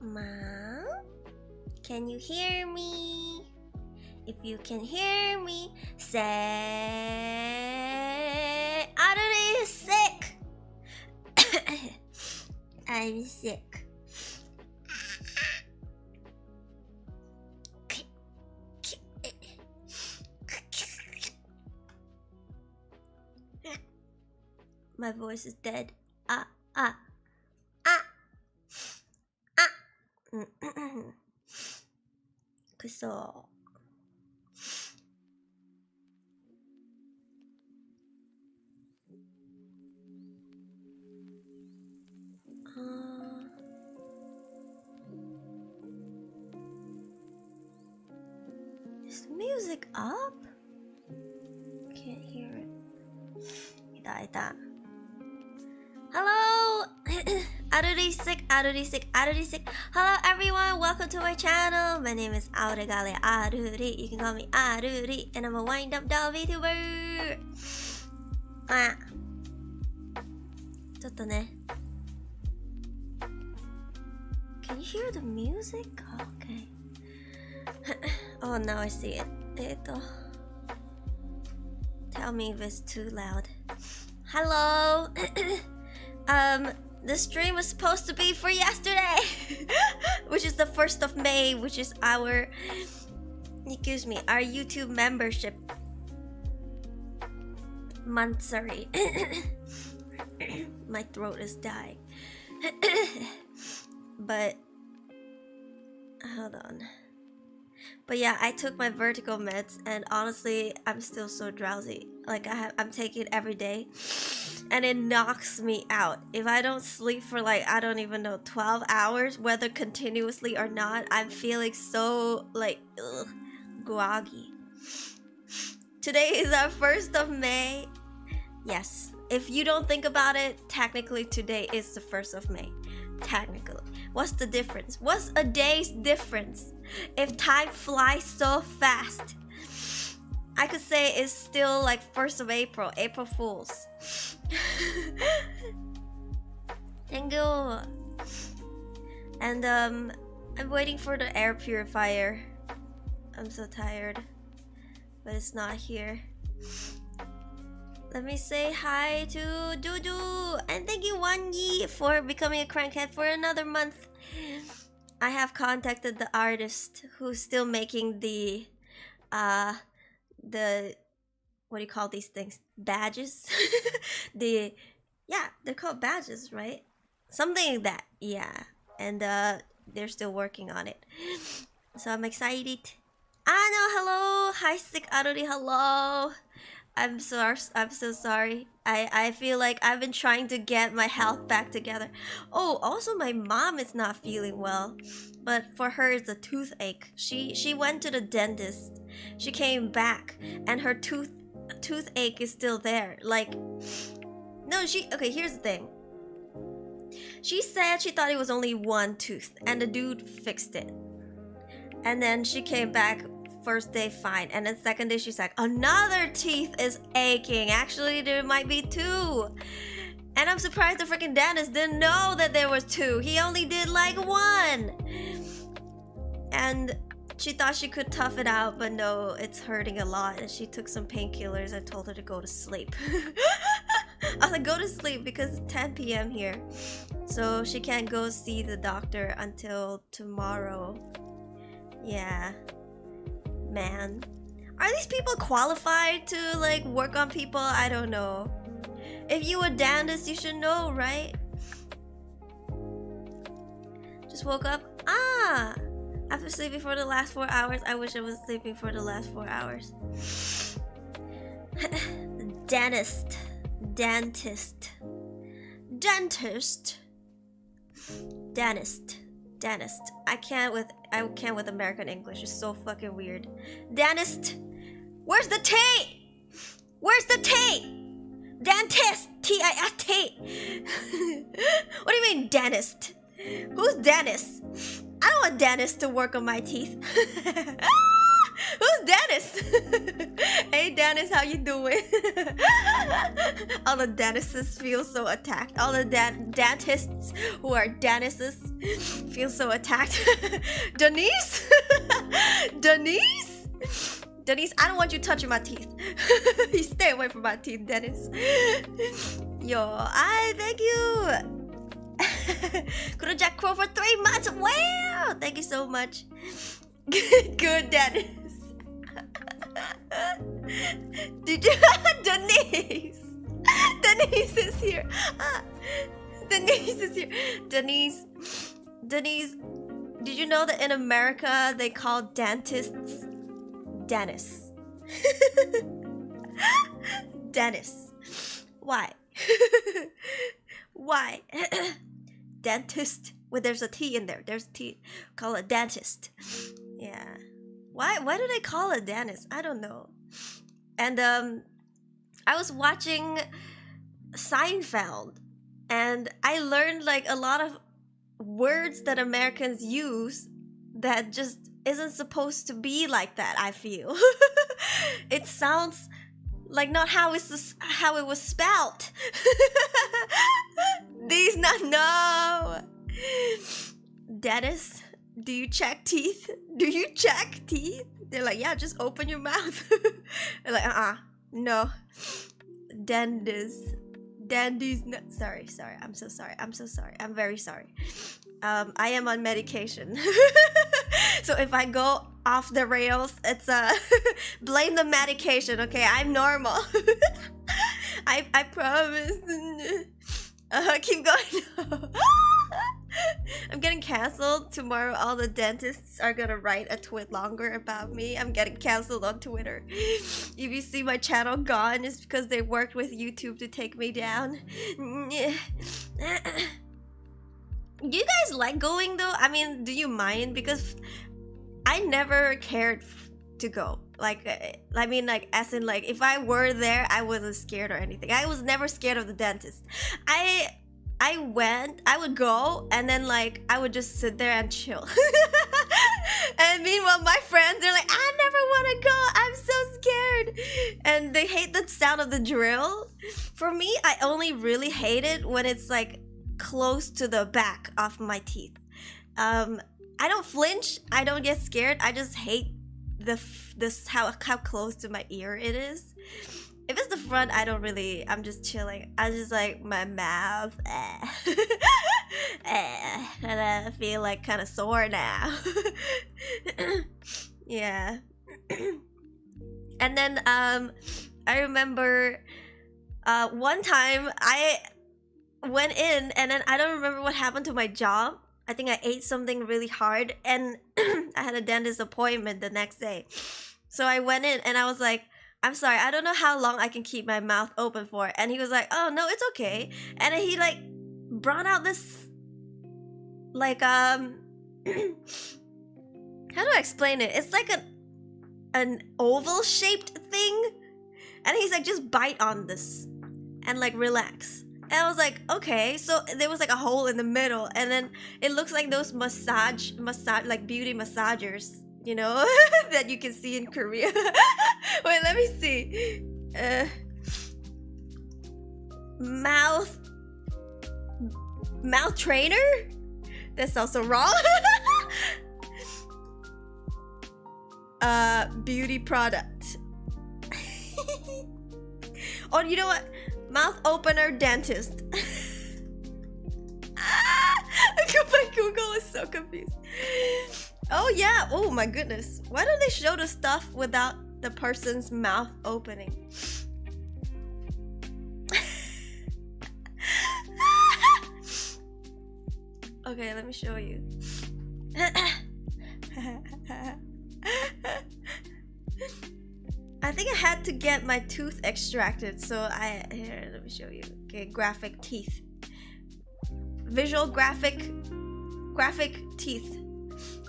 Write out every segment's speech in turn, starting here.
Mom? Can you hear me? If you can hear me, say Aruri is sick. I'm sick. My voice is dead. Ah. 그래서 is the music up? Can't hear it. 있다. Hello! Aruri sick. Hello everyone, welcome to my channel. My name is Auregalia Aruri. You can call me Aruri, and I'm a wind-up doll Vtuber. ちょっとね. Can you hear the music? Okay. Oh, now I see it. Tell me if it's too loud. Hello. The stream was supposed to be for yesterday, which is the 1st of May, which is our YouTube membership month. Sorry. My throat is dying. But hold on. But yeah, I took my vertigo meds, and honestly, I'm still so drowsy. Like I'm taking it every day, and it knocks me out. If I don't sleep for like, I don't even know, 12 hours, whether continuously or not, I'm feeling so like groggy. Today is our 1st of May. Yes, if you don't think about it, technically today is the 1st of May. Technically. What's the difference? What's a day's difference? If time flies so fast, I could say it's still like 1st of April, April Fools. Thank you. And I'm waiting for the air purifier. I'm so tired, but it's not here. Let me say hi to Juju, and thank you Wanyi for becoming a crankhead for another month. I have contacted the artist who's still making the what do you call these things? Badges? They're called badges, right? Something like that, yeah. And they're still working on it. So I'm excited. No, hello! Hi, sick Aruri, hello! I'm so sorry. I feel like I've been trying to get my health back together. Oh, also my mom is not feeling well, but for her it's a toothache. She went to the dentist. She came back, and her toothache is still there. Like, no, okay. Here's the thing. She said she thought it was only one tooth, and the dude fixed it. And then she came back. First day fine, and then second day she's like, another teeth is aching. Actually, there might be 2. And I'm surprised the freaking dentist didn't know that there was 2. He only did like 1. And she thought she could tough it out, but no, it's hurting a lot. And she took some painkillers and told her to go to sleep. I was like, go to sleep, because it's 10 p.m. here. So she can't go see the doctor until tomorrow. Yeah. Man, are these people qualified to like work on people? I don't know. If you a dentist, you should know, right? Just woke up. After sleeping for the last 4 hours. I wish I was sleeping for the last 4 hours. Dentist. I can't with American English. It's so fucking weird. Dentist. Where's the T? Where's the T? Dentist. T-I-S-T. What do you mean dentist? Who's dentist? I don't want dentist to work on my teeth. Who's Dennis? Hey Dennis, how you doing? All the dentists feel so attacked. All the dentists who are Dennises feel so attacked. Denise? Denise? Denise, I don't want you touching my teeth. You stay away from my teeth, Dennis. Yo, I thank you. Could Jack Crow for 3 months. Wow, thank you so much. Good, Dennis. Did you? Denise. Denise is here. Denise is here. Denise. Denise. Did you know that in America they call dentists Dennis? Dennis. Why? Why? Dentist. Well, there's a T in there. There's a T. Call it dentist. Yeah. Why do they call it dentist? I don't know. And I was watching Seinfeld, and I learned like a lot of words that Americans use that just isn't supposed to be like that, I feel. It sounds like not how it was spelled. These not no. Dennis, do you check teeth? Do you check teeth? They're like, yeah, just open your mouth. They're like, no. Dandies, no. Sorry. I'm so sorry. I'm very sorry. I am on medication. So if I go off the rails, it's blame the medication, okay? I'm normal. I promise. Keep going. I'm getting cancelled tomorrow. All the dentists are gonna write a tweet longer about me. I'm getting cancelled on Twitter. If you see my channel gone, it's because they worked with YouTube to take me down. Do you guys like going though? I mean, do you mind? Because I never cared to go. Like, I mean, like, as in, like, if I were there, I wasn't scared or anything. I was never scared of the dentist. I would go, and then, like, I would just sit there and chill. And meanwhile, my friends, they're like, I never want to go. I'm so scared. And they hate the sound of the drill. For me, I only really hate it when it's, like, close to the back of my teeth. I don't flinch. I don't get scared. I just hate how close to my ear it is. If it's the front, I don't really. I'm just chilling. I just like my mouth. And I feel like kind of sore now. Yeah. And then I remember one time I went in, and then I don't remember what happened to my jaw. I think I ate something really hard, and I had a dentist appointment the next day. So I went in, and I was like, I'm sorry, I don't know how long I can keep my mouth open for. And he was like, oh, no, it's okay. And then he, like, brought out this, like, how do I explain it? It's like an oval-shaped thing. And he's like, just bite on this and, like, relax. And I was like, okay. So there was like a hole in the middle, and then it looks like those massage like beauty massagers, you know, that you can see in Korea. Wait, let me see. Mouth trainer? That's also wrong. Beauty product. Oh, you know what? Mouth opener dentist. My Google is so confused. Oh yeah, oh my goodness. Why don't they show the stuff without the person's mouth opening? Okay, let me show you. I think I had to get my tooth extracted, so here, let me show you. Okay, graphic teeth. Visual graphic teeth.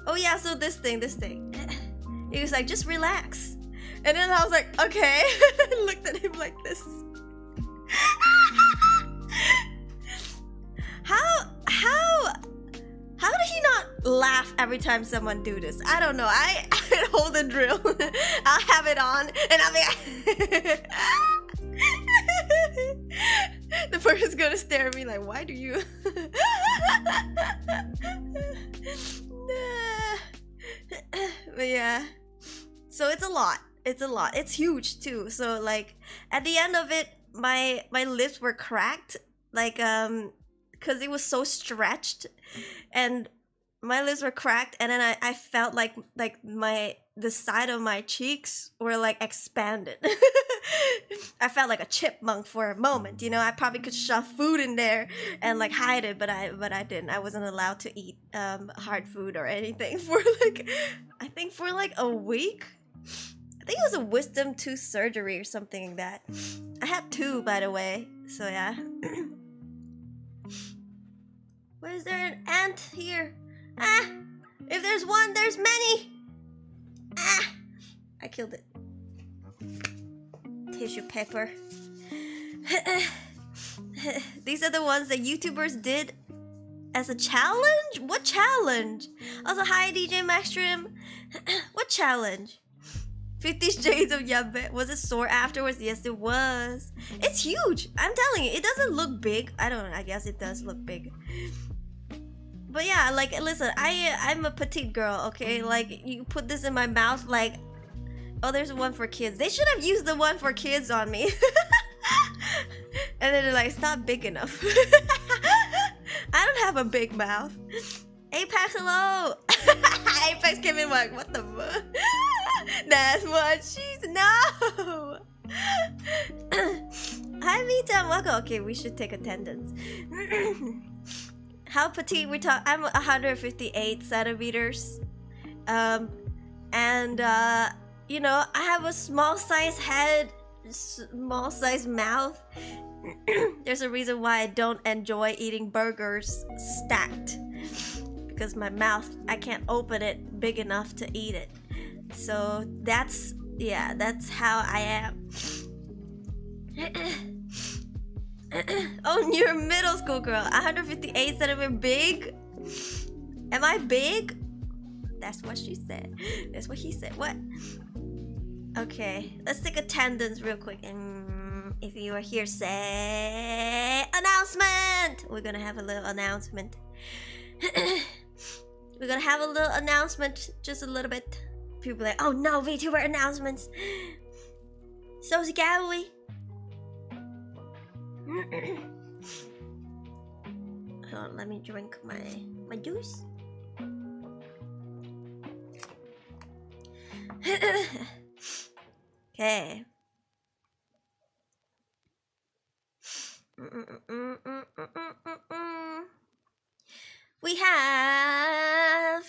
Oh yeah, so this thing. He was like, just relax. And then I was like, okay. I looked at him like this. How did he not laugh every time someone do this. I don't know. I hold the drill. I'll have it on and I'll be the person's gonna stare at me like, why do you but yeah, so it's a lot. It's huge too. So like at the end of it, my lips were cracked, like because it was so stretched, and my lips were cracked, and then I felt like the side of my cheeks were like expanded. I felt like a chipmunk for a moment, you know. I probably could shove food in there and like hide it, but I didn't. I wasn't allowed to eat hard food or anything for like, I think for like a week. I think it was a wisdom tooth surgery or something like that. I had 2, by the way, so yeah. Where is there an ant here? Ah! If there's one, there's many! Ah! I killed it. Tissue paper. These are the ones that YouTubers did as a challenge? What challenge? Also, hi DJ Maxstream. What challenge? 50 Shades of Yabe. Was it sore afterwards? Yes, it was. It's huge. I'm telling you, it doesn't look big. I don't know. I guess it does look big. But yeah, like, listen, I'm a petite girl, okay? Like, you put this in my mouth, like, oh, there's one for kids. They should have used the one for kids on me. And then they're like, it's not big enough. I don't have a big mouth. Apex, hello. Apex came in like, what the fuck? That's what she's. No. Hi, Vita. Welcome. Okay, we should take attendance. How petite we talk? I'm 158 centimeters. You know, I have a small size head, small size mouth. There's a reason why I don't enjoy eating burgers stacked, because my mouth, I can't open it big enough to eat it. So that's, yeah, that's how I am. Oh, you're a middle school girl. 158 centimeters big? Am I big? That's what she said. That's what he said. What? Okay, let's take attendance real quick. If you are here, say announcement. We're gonna have a little announcement. We're gonna have a little announcement, just a little bit. People are like, oh no, VTuber announcements. So scary. Hold on, let me drink my juice. Okay. We have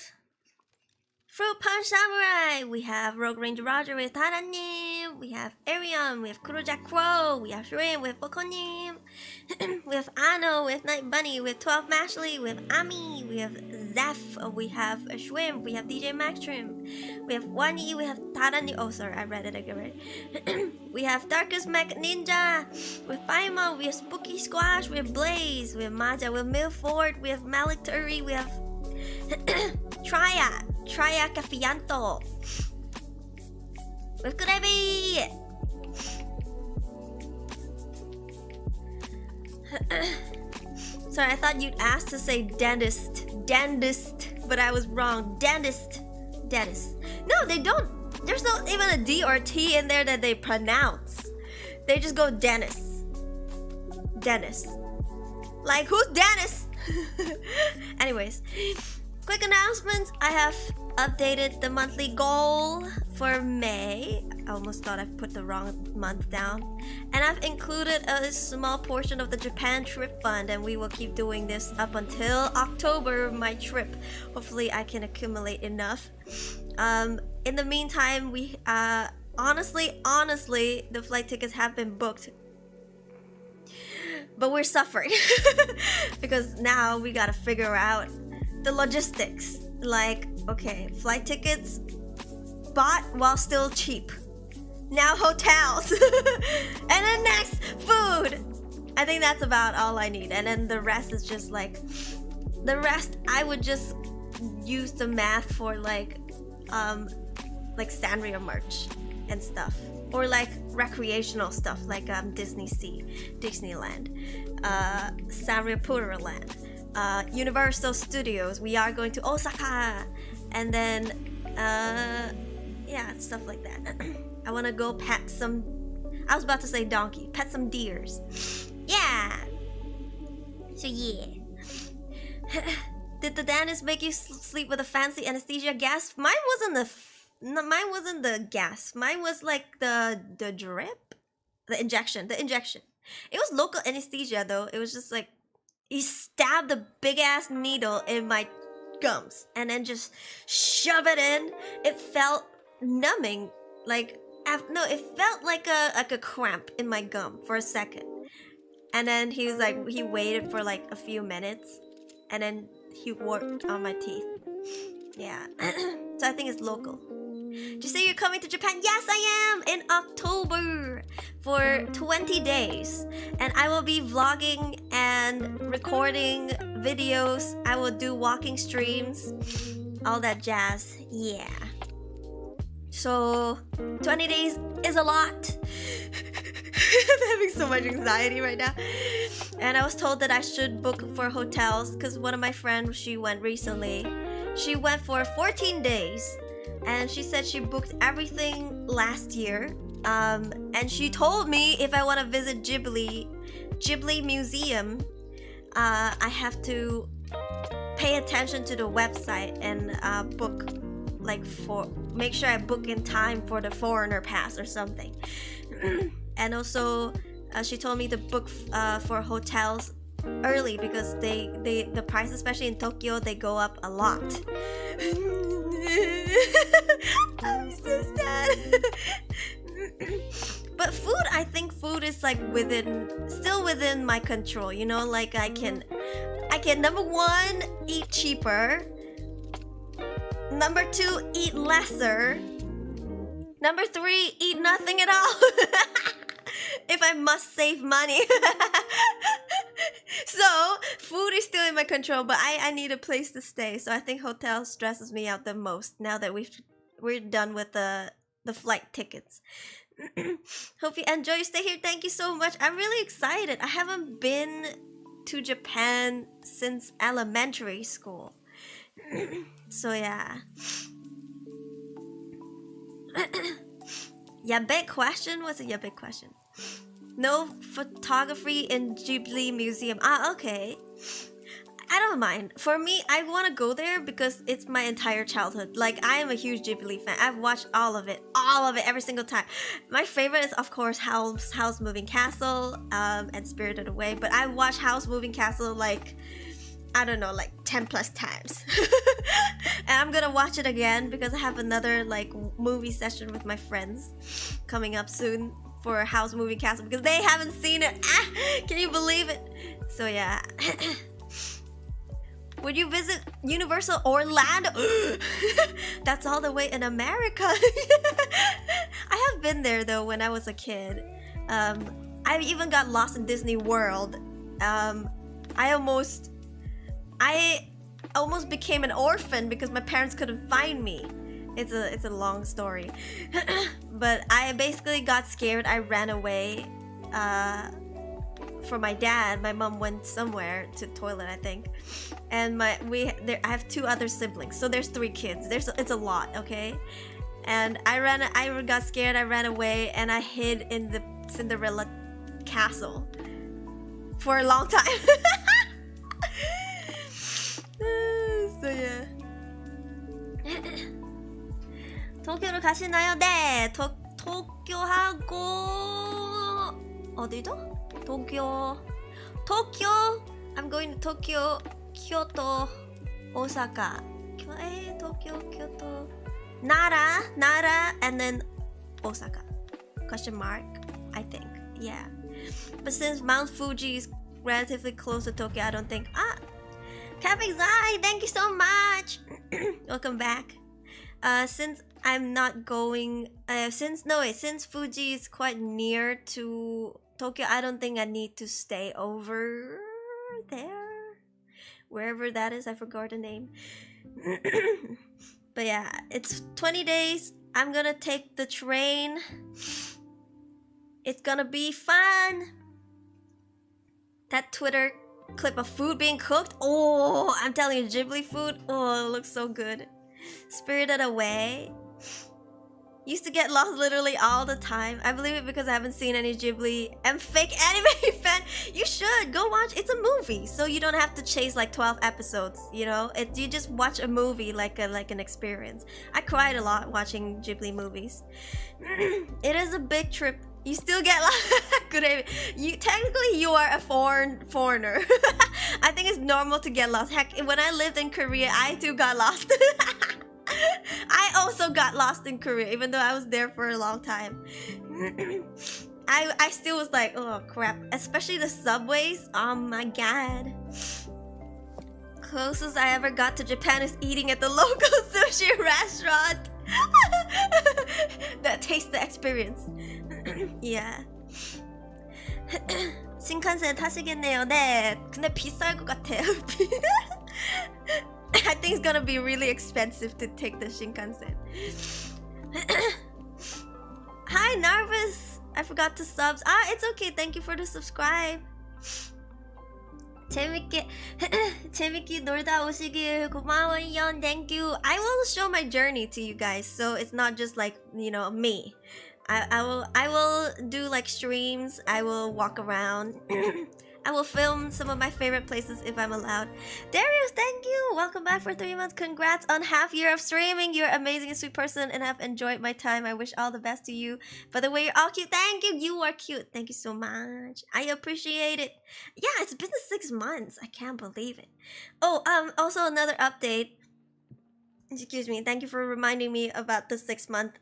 Fruit Punch Samurai, we have Rogue Ranger Roger with Taranim, we have Arion, we have Kurojack Crow, we have Shrimp with Bokonim, we have Ano with Night Bunny, we have 12 Mashley, we have Ami, we have Zeph, we have Shrimp, we have DJ Maxstream, we have Wani, we have Taranim. Oh, sorry, I read it again. We have Darkest Mech Ninja, with Faima, we have Spooky Squash, we have Blaze, we have Maja, we have Milford, we have Malik Turi, we have Trya Cafianto with Gravy. Sorry, I thought you'd ask to say dentist, but I was wrong. Dentist. No, they don't. There's not even a D or a T in there that they pronounce. They just go Dennis. Like, who's Dennis? Anyways, quick announcements. I have updated the monthly goal for May. I almost thought I put the wrong month down. And I've included a small portion of the Japan trip fund, and we will keep doing this up until October, my trip. Hopefully I can accumulate enough. In the meantime, we honestly, the flight tickets have been booked. But we're suffering because now we gotta figure out the logistics. Like, okay, flight tickets bought while still cheap. Now hotels. And then next, food. I think that's about all I need. And then the rest is just like, the rest I would just use the math for like Sanrio merch and stuff, or like recreational stuff like Disneyland, Sanrio Land, Universal Studios. We are going to Osaka, and then yeah, stuff like that. I want to go pet some. I was about to say donkey. Pet some deers. Yeah. So yeah. Did the dentist make you sleep with a fancy anesthesia gas? Mine wasn't the gas. Mine was like the drip, the injection. It was local anesthesia though. It was just like he stabbed a big ass needle in my gums and then just shove it in. It felt numbing, like no, it felt like a cramp in my gum for a second. And then he was like, he waited for like a few minutes, and then he worked on my teeth. Yeah. So I think it's local. Did you say you're coming to Japan? Yes, I am! In October for 20 days. And I will be vlogging and recording videos. I will do walking streams. All that jazz. Yeah. So 20 days is a lot. I'm having so much anxiety right now. And I was told that I should book for hotels because one of my friends, she went recently. She went for 14 days and she said she booked everything last year. And she told me if I want to visit Ghibli Museum, I have to pay attention to the website and book, like, for make sure I book in time for the foreigner pass or something. And also she told me to book for hotels early because the price, especially in Tokyo, they go up a lot. I'm so sad. But food, I think food is like still within my control, you know, like I can number one, eat cheaper. Number two, eat lesser. Number three, eat nothing at all. If I must save money. So food is still in my control, but I need a place to stay. So I think hotel stresses me out the most now that we're done with the flight tickets. Hope you enjoy your stay here. Thank you so much. I'm really excited. I haven't been to Japan since elementary school. So yeah. Yeah, big question? What's your big question? No photography in Ghibli Museum. Ah, okay. I don't mind. For me, I want to go there because it's my entire childhood. Like, I am a huge Ghibli fan. I've watched all of it, every single time. My favorite is, of course, Howl's Moving Castle, and Spirited Away. But I watched Howl's Moving Castle, like, I don't know, like 10 plus times. And I'm gonna watch it again because I have another, like, movie session with my friends coming up soon for Howl's Moving Castle because they haven't seen it. Ah, can you believe it? So yeah. Would you visit Universal Orlando? That's all the way in America. I have been there though when I was a kid. I even got lost in Disney World. I almost became an orphan because my parents couldn't find me. It's a long story. But I basically got scared. I ran away for my dad. My mom went somewhere to the toilet, I think. And I have two other siblings, so there's 3 kids. It's a lot, okay? And I got scared. I ran away and I hid in the Cinderella castle for a long time. So yeah. 도쿄로 가시나요? 네. 도쿄하고 어디죠? 도쿄. I'm going to Tokyo, Kyoto, Osaka. Tokyo, Kyoto, Nara, and then Osaka. Question mark, I think. Yeah. But since Mount Fuji is relatively close to Tokyo, I don't think. Cafe Zai, thank you so much. Welcome back. Since I'm not going, since Fuji is quite near to Tokyo, I don't think I need to stay over there, wherever that is. I forgot the name. But yeah, it's 20 days. I'm gonna take the train. It's gonna be fun. That Twitter clip of food being cooked. Oh, I'm telling you, Ghibli food. Oh, it looks so good. Spirited Away. Used to get lost literally all the time. I believe it because I haven't seen any Ghibli. I'm fake anime fan. You should go watch. It's a movie, so you don't have to chase like 12 episodes. You know, you just watch a movie like an experience. I cried a lot watching Ghibli movies. It is a big trip. You still get lost. Good. You technically you are a foreigner. I think it's normal to get lost. Heck, when I lived in Korea, I too got lost. I also got lost in Korea, even though I was there for a long time. I still was like, oh crap. Especially the subways. Oh my god. Closest I ever got to Japan is eating at the local sushi restaurant. That tastes the experience. Yeah. 신칸센 타시겠네요. 네. 근데 비쌀 것 같아요. I think it's gonna be really expensive to take the Shinkansen. Hi, Narvis! I forgot to subs. It's okay. Thank you for the subscribe. 재밌게 놀다 오시길 고마워요. Thank you. I will show my journey to you guys, so it's not just like, you know, me. I will do like streams. I will walk around. I will film some of my favorite places if I'm allowed. Darius, thank you! Welcome back for 3 months. Congrats on half year of streaming. You're an amazing and sweet person and have enjoyed my time. I wish all the best to you. By the way, you're all cute. Thank you! You are cute. Thank you so much. I appreciate it. Yeah, it's been 6 months. I can't believe it. Oh, also another update. Excuse me. Thank you for reminding me about the 6 month.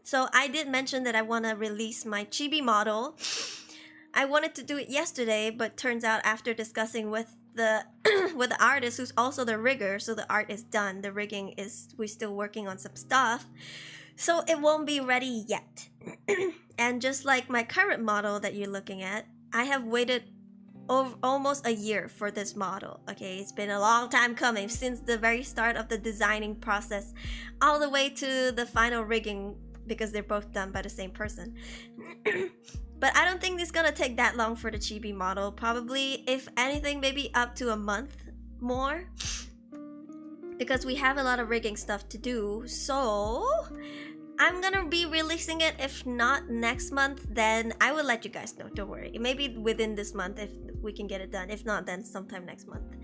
So I did mention that I want to release my chibi model. I wanted to do it yesterday, but turns out after discussing with the with the artist, who's also the rigger, so the art is done. The rigging is, we're still working on some stuff, so it won't be ready yet. And just like my current model that you're looking at, I have waited almost a year for this model. Okay, it's been a long time coming, since the very start of the designing process all the way to the final rigging, because they're both done by the same person. But I don't think it's gonna take that long for the chibi model. Probably, if anything, maybe up to a month more, because we have a lot of rigging stuff to do. So I'm gonna be releasing it. If not next month, then I will let you guys know. Don't worry. Maybe within this month if we can get it done. If not, then sometime next month.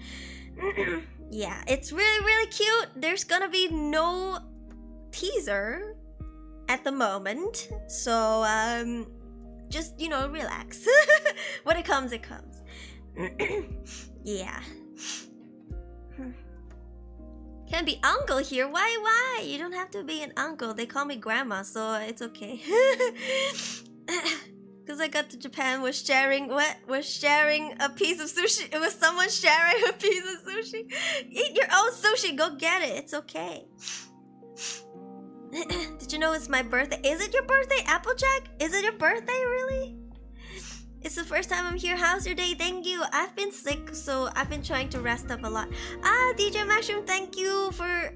Yeah, it's really cute. There's gonna be no teaser at the moment, so just, you know, relax. When it comes, it comes. Yeah. Can't be uncle here. Why? You don't have to be an uncle. They call me grandma, so it's okay. Because I got to Japan, was sharing a piece of sushi. It was someone sharing a piece of sushi. Eat your own sushi. Go get it. It's okay. Did you know it's my birthday? Is it your birthday, Applejack? Is it your birthday, really? It's the first time I'm here. How's your day? Thank you. I've been sick, so I've been trying to rest up a lot. DJ Mushroom, thank you for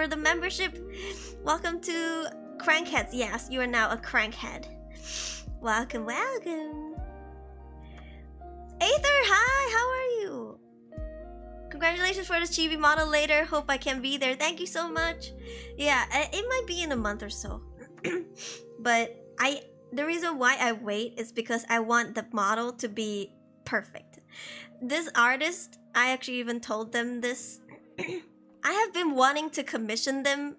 the membership. Welcome to Crankheads. Yes, you are now a crankhead. Welcome. Aether, hi, how are you? Congratulations for the chibi model later. Hope I can be there. Thank you so much. Yeah, it might be in a month or so. But the reason why I wait is because I want the model to be perfect. This artist, I actually even told them this. I have been wanting to commission them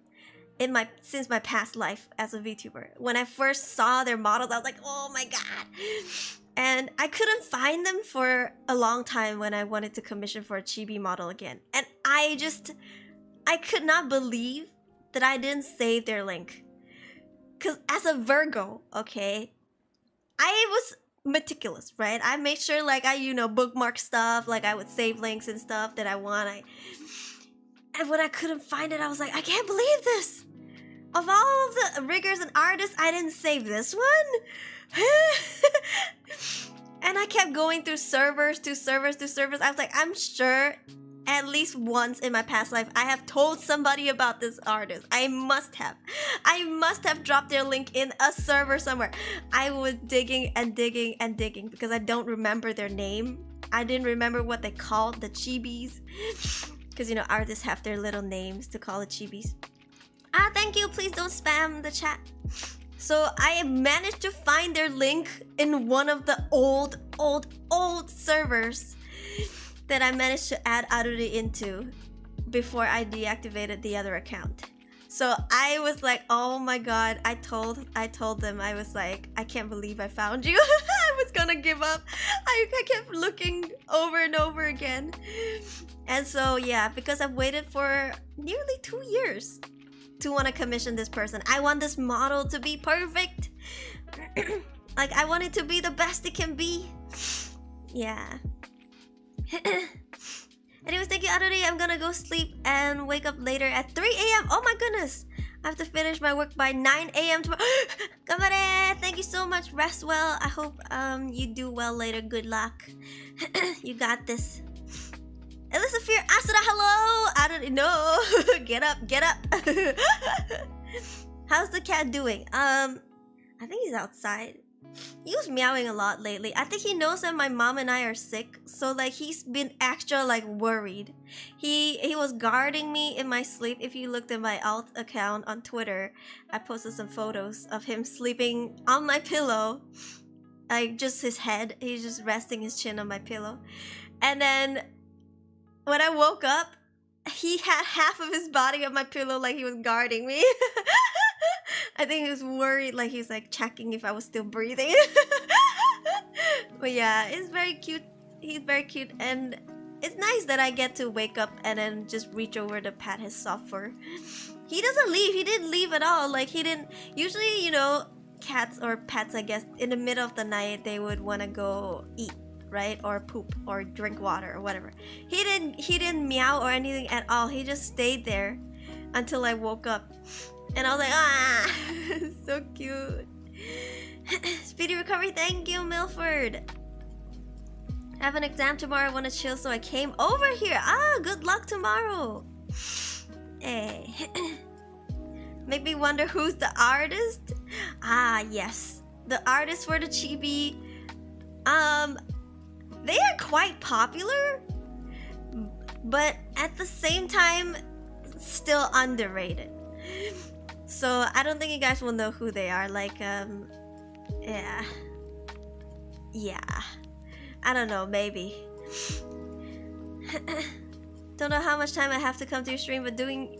since my past life as a VTuber. When I first saw their models, I was like, oh my god. And I couldn't find them for a long time when I wanted to commission for a chibi model again. And I could not believe that I didn't save their link. Because as a Virgo, okay, I was meticulous, right? I made sure, like, I, bookmark stuff, like I would save links and stuff that I want. And when I couldn't find it, I was like, I can't believe this. Of all of the riggers and artists, I didn't save this one. And I kept going through servers to servers to servers. I was like, I'm sure at least once in my past life, I have told somebody about this artist. I must have dropped their link in a server somewhere. I was digging and digging and digging because I don't remember their name. I didn't remember what they called the chibis. Because, you know, artists have their little names to call it chibis. Thank you. Please don't spam the chat. So I managed to find their link in one of the old servers that I managed to add Aruri into before I deactivated the other account. So I was like, oh my god, I told them, I was like, I can't believe I found you. I was gonna give up. I kept looking over and over again. And so yeah, because I've waited for nearly 2 years to want to commission this person. I want this model to be perfect. Like, I want it to be the best it can be. Yeah. Anyways, thank you, Aruri. I'm gonna go sleep and wake up later at 3 a.m. Oh my goodness. I have to finish my work by 9 a.m. tomorrow. Gamare! Thank you so much. Rest well. I hope you do well later. Good luck. You got this. Elizabeth, Asura, hello! I don't know. Get up, get up. How's the cat doing? I think he's outside. He was meowing a lot lately. I think he knows that my mom and I are sick, so like he's been extra like worried. He was guarding me in my sleep. If you looked at my alt account on Twitter, I posted some photos of him sleeping on my pillow. Like just his head. He's just resting his chin on my pillow. And then when I woke up, he had half of his body on my pillow like he was guarding me. I think he was worried, like he was like checking if I was still breathing. But yeah, it's very cute. He's very cute, and it's nice that I get to wake up and then just reach over to pat his soft fur. He doesn't leave. He didn't leave at all. Like he didn't. Usually, you know, cats or pets, I guess, in the middle of the night they would want to go eat, right, or poop or drink water or whatever. He didn't meow or anything at all. He just stayed there until I woke up. And I was like, ah, so cute. Speedy recovery, thank you, Milford. I have an exam tomorrow, I want to chill, so I came over here. Ah, good luck tomorrow. Hey. Make me wonder who's the artist. Ah, yes. The artist for the chibi. They are quite popular, but at the same time, still underrated. So I don't think you guys will know who they are. Like, yeah. I don't know, maybe. Don't know how much time I have to come to your stream, but doing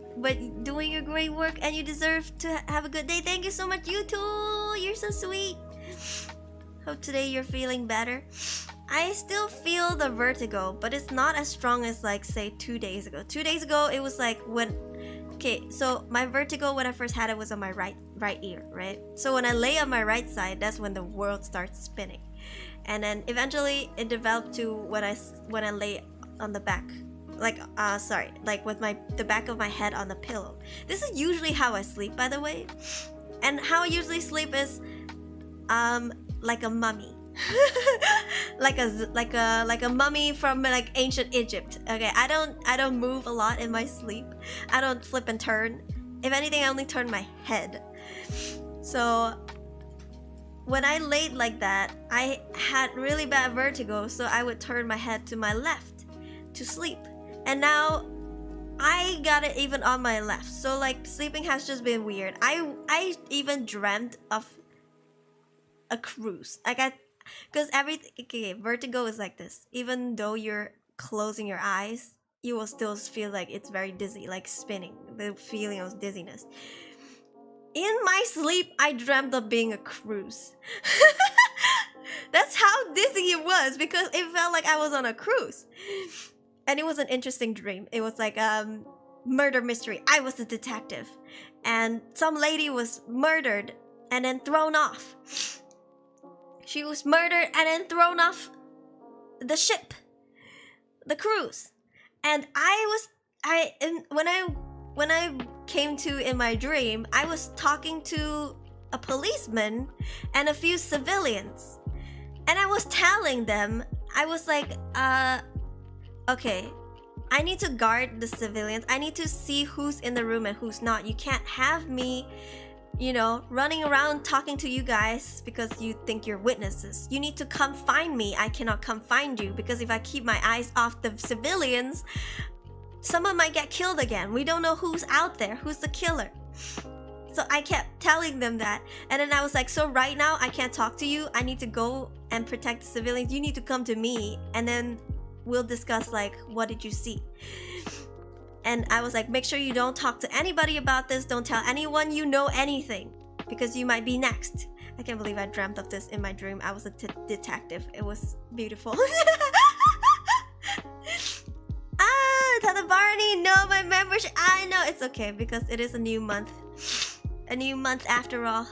your great work, and you deserve to have a good day. Thank you so much, you too. You're so sweet. Hope today you're feeling better. I still feel the vertigo, but it's not as strong as like say 2 days ago. 2 days ago, it was like when. Okay, so my vertigo when I first had it was on my right ear, right? So when I lay on my right side, that's when the world starts spinning, and then eventually it developed to when I lay on the back, like like with the back of my head on the pillow. This is usually how I sleep, by the way, and how I usually sleep is like a mummy. like a mummy from like ancient Egypt. Okay, I don't move a lot in my sleep. I don't flip and turn. If anything, I only turn my head. So when I laid like that, I had really bad vertigo, so I would turn my head to my left to sleep. And now I got it even on my left. So like sleeping has just been weird. I even dreamt of a cruise. Because vertigo is like this. Even though you're closing your eyes, you will still feel like it's very dizzy, like spinning, the feeling of dizziness. In my sleep, I dreamt of being a cruise. That's how dizzy it was, because it felt like I was on a cruise. And it was an interesting dream. It was like murder mystery. I was the detective, and some lady was murdered and then thrown off. She was murdered and then thrown off the ship, the cruise. And when I came to in my dream, I was talking to a policeman and a few civilians, and I was telling them, I was like, okay, I need to guard the civilians. I need to see who's in the room and who's not. You can't have me, you know, running around talking to you guys because you think you're witnesses. You need to come find me. I cannot come find you because if I keep my eyes off the civilians, someone might get killed again. We don't know who's out there, who's the killer. So I kept telling them that. And then I was like, so right now I can't talk to you. I need to go and protect the civilians. You need to come to me. And then we'll discuss like, what did you see? And I was like, make sure you don't talk to anybody about this. Don't tell anyone you know anything because you might be next. I can't believe I dreamt of this in my dream. I was a detective. It was beautiful. Tata Barney, no, my membership. I know it's okay because it is a new month. A new month after all.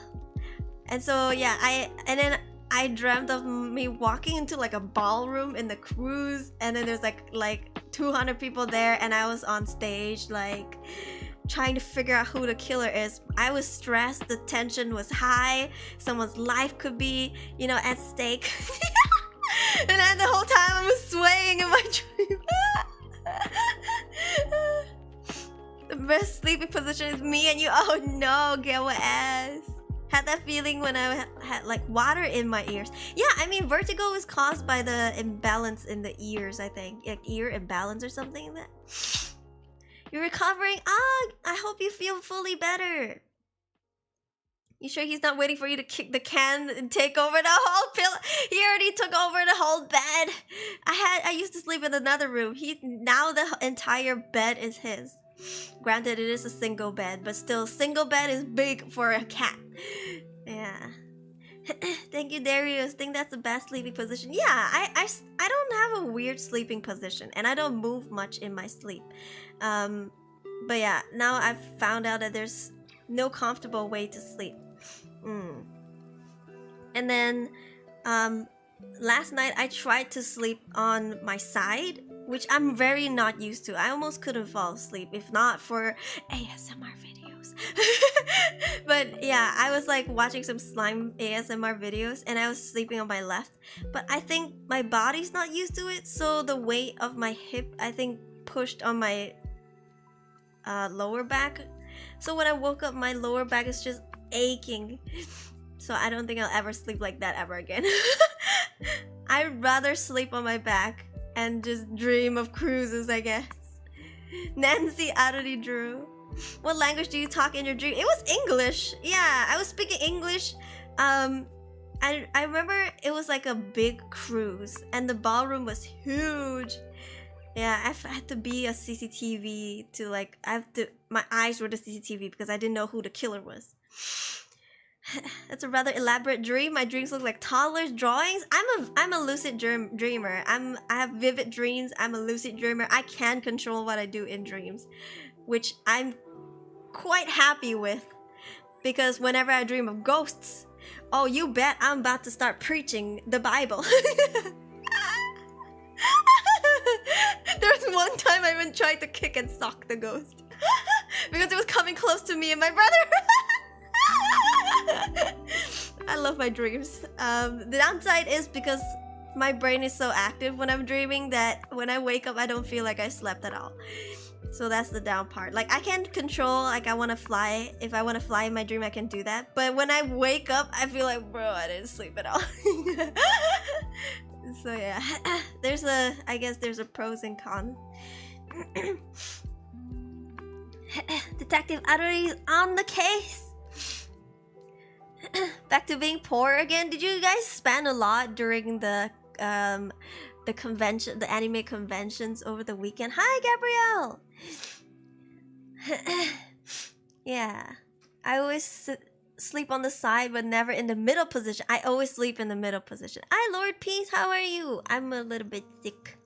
And so yeah, I dreamt of me walking into like a ballroom in the cruise, and then there's like 200 people there, and I was on stage like trying to figure out who the killer is. I was stressed, the tension was high, someone's life could be, you know, at stake. And then the whole time I was swaying in my dream. The best sleeping position is me and you. Oh no, get what ass. Had that feeling when I had like water in my ears. Yeah, I mean vertigo is caused by the imbalance in the ears, I think. Like ear imbalance or something like that. You're recovering? Ah, I hope you feel fully better. You sure he's not waiting for you to kick the can and take over the whole pillow? He already took over the whole bed. I used to sleep in another room. Now the entire bed is his. Granted, it is a single bed, but still, single bed is big for a cat. Yeah. Thank you, Darius. Think that's the best sleeping position. Yeah, I don't have a weird sleeping position, and I don't move much in my sleep. But yeah, now I've found out that there's no comfortable way to sleep. And then, last night I tried to sleep on my side, which I'm very not used to. I almost couldn't fall asleep if not for ASMR videos. But yeah, I was like watching some slime ASMR videos and I was sleeping on my left. But I think my body's not used to it, so the weight of my hip, I think, pushed on my lower back. So when I woke up, my lower back is just aching. So I don't think I'll ever sleep like that ever again. I'd rather sleep on my back and just dream of cruises, I guess. Nancy Aruri drew. What language do you talk in your dream? It was English. Yeah, I was speaking English. I remember it was like a big cruise and the ballroom was huge. Yeah, I had to be a CCTV to like, my eyes were the CCTV because I didn't know who the killer was. That's a rather elaborate dream. My dreams look like toddlers' drawings. I'm a lucid dreamer. I have vivid dreams. I'm a lucid dreamer. I can control what I do in dreams, which I'm quite happy with because whenever I dream of ghosts, oh, you bet I'm about to start preaching the Bible. There was one time I even tried to kick and sock the ghost because it was coming close to me and my brother. I love my dreams. The downside is because my brain is so active when I'm dreaming that when I wake up I don't feel like I slept at all. So that's the down part. Like I can control, like I want to fly. If I want to fly in my dream I can do that. But when I wake up I feel like, bro, I didn't sleep at all. So yeah, I guess there's a pros and cons. Detective Aruri is on the case. Back to being poor again. Did you guys spend a lot during the convention, the anime conventions over the weekend? Hi, Gabrielle. Yeah, I always sleep on the side, but never in the middle position. I always sleep in the middle position. Hi, Lord Peace. How are you? I'm a little bit sick.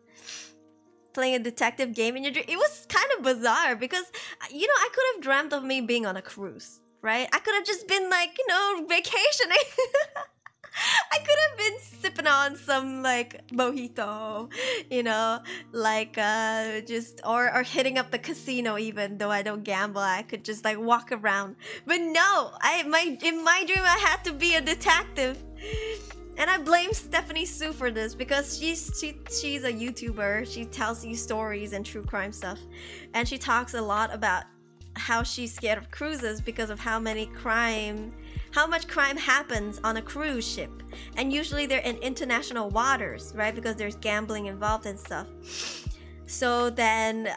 Playing a detective game in your dream. It was kind of bizarre because, you know, I could have dreamt of me being on a cruise, right? I could have just been like, you know, vacationing. I could have been sipping on some like mojito, you know, like just or hitting up the casino. Even though I don't gamble, I could just like walk around. But no, in my dream I had to be a detective. And I blame Stephanie Sue for this because she's a YouTuber. She tells you stories and true crime stuff, and she talks a lot about how she's scared of cruises because of how much crime happens on a cruise ship, and usually they're in international waters, right? Because there's gambling involved and stuff. So then,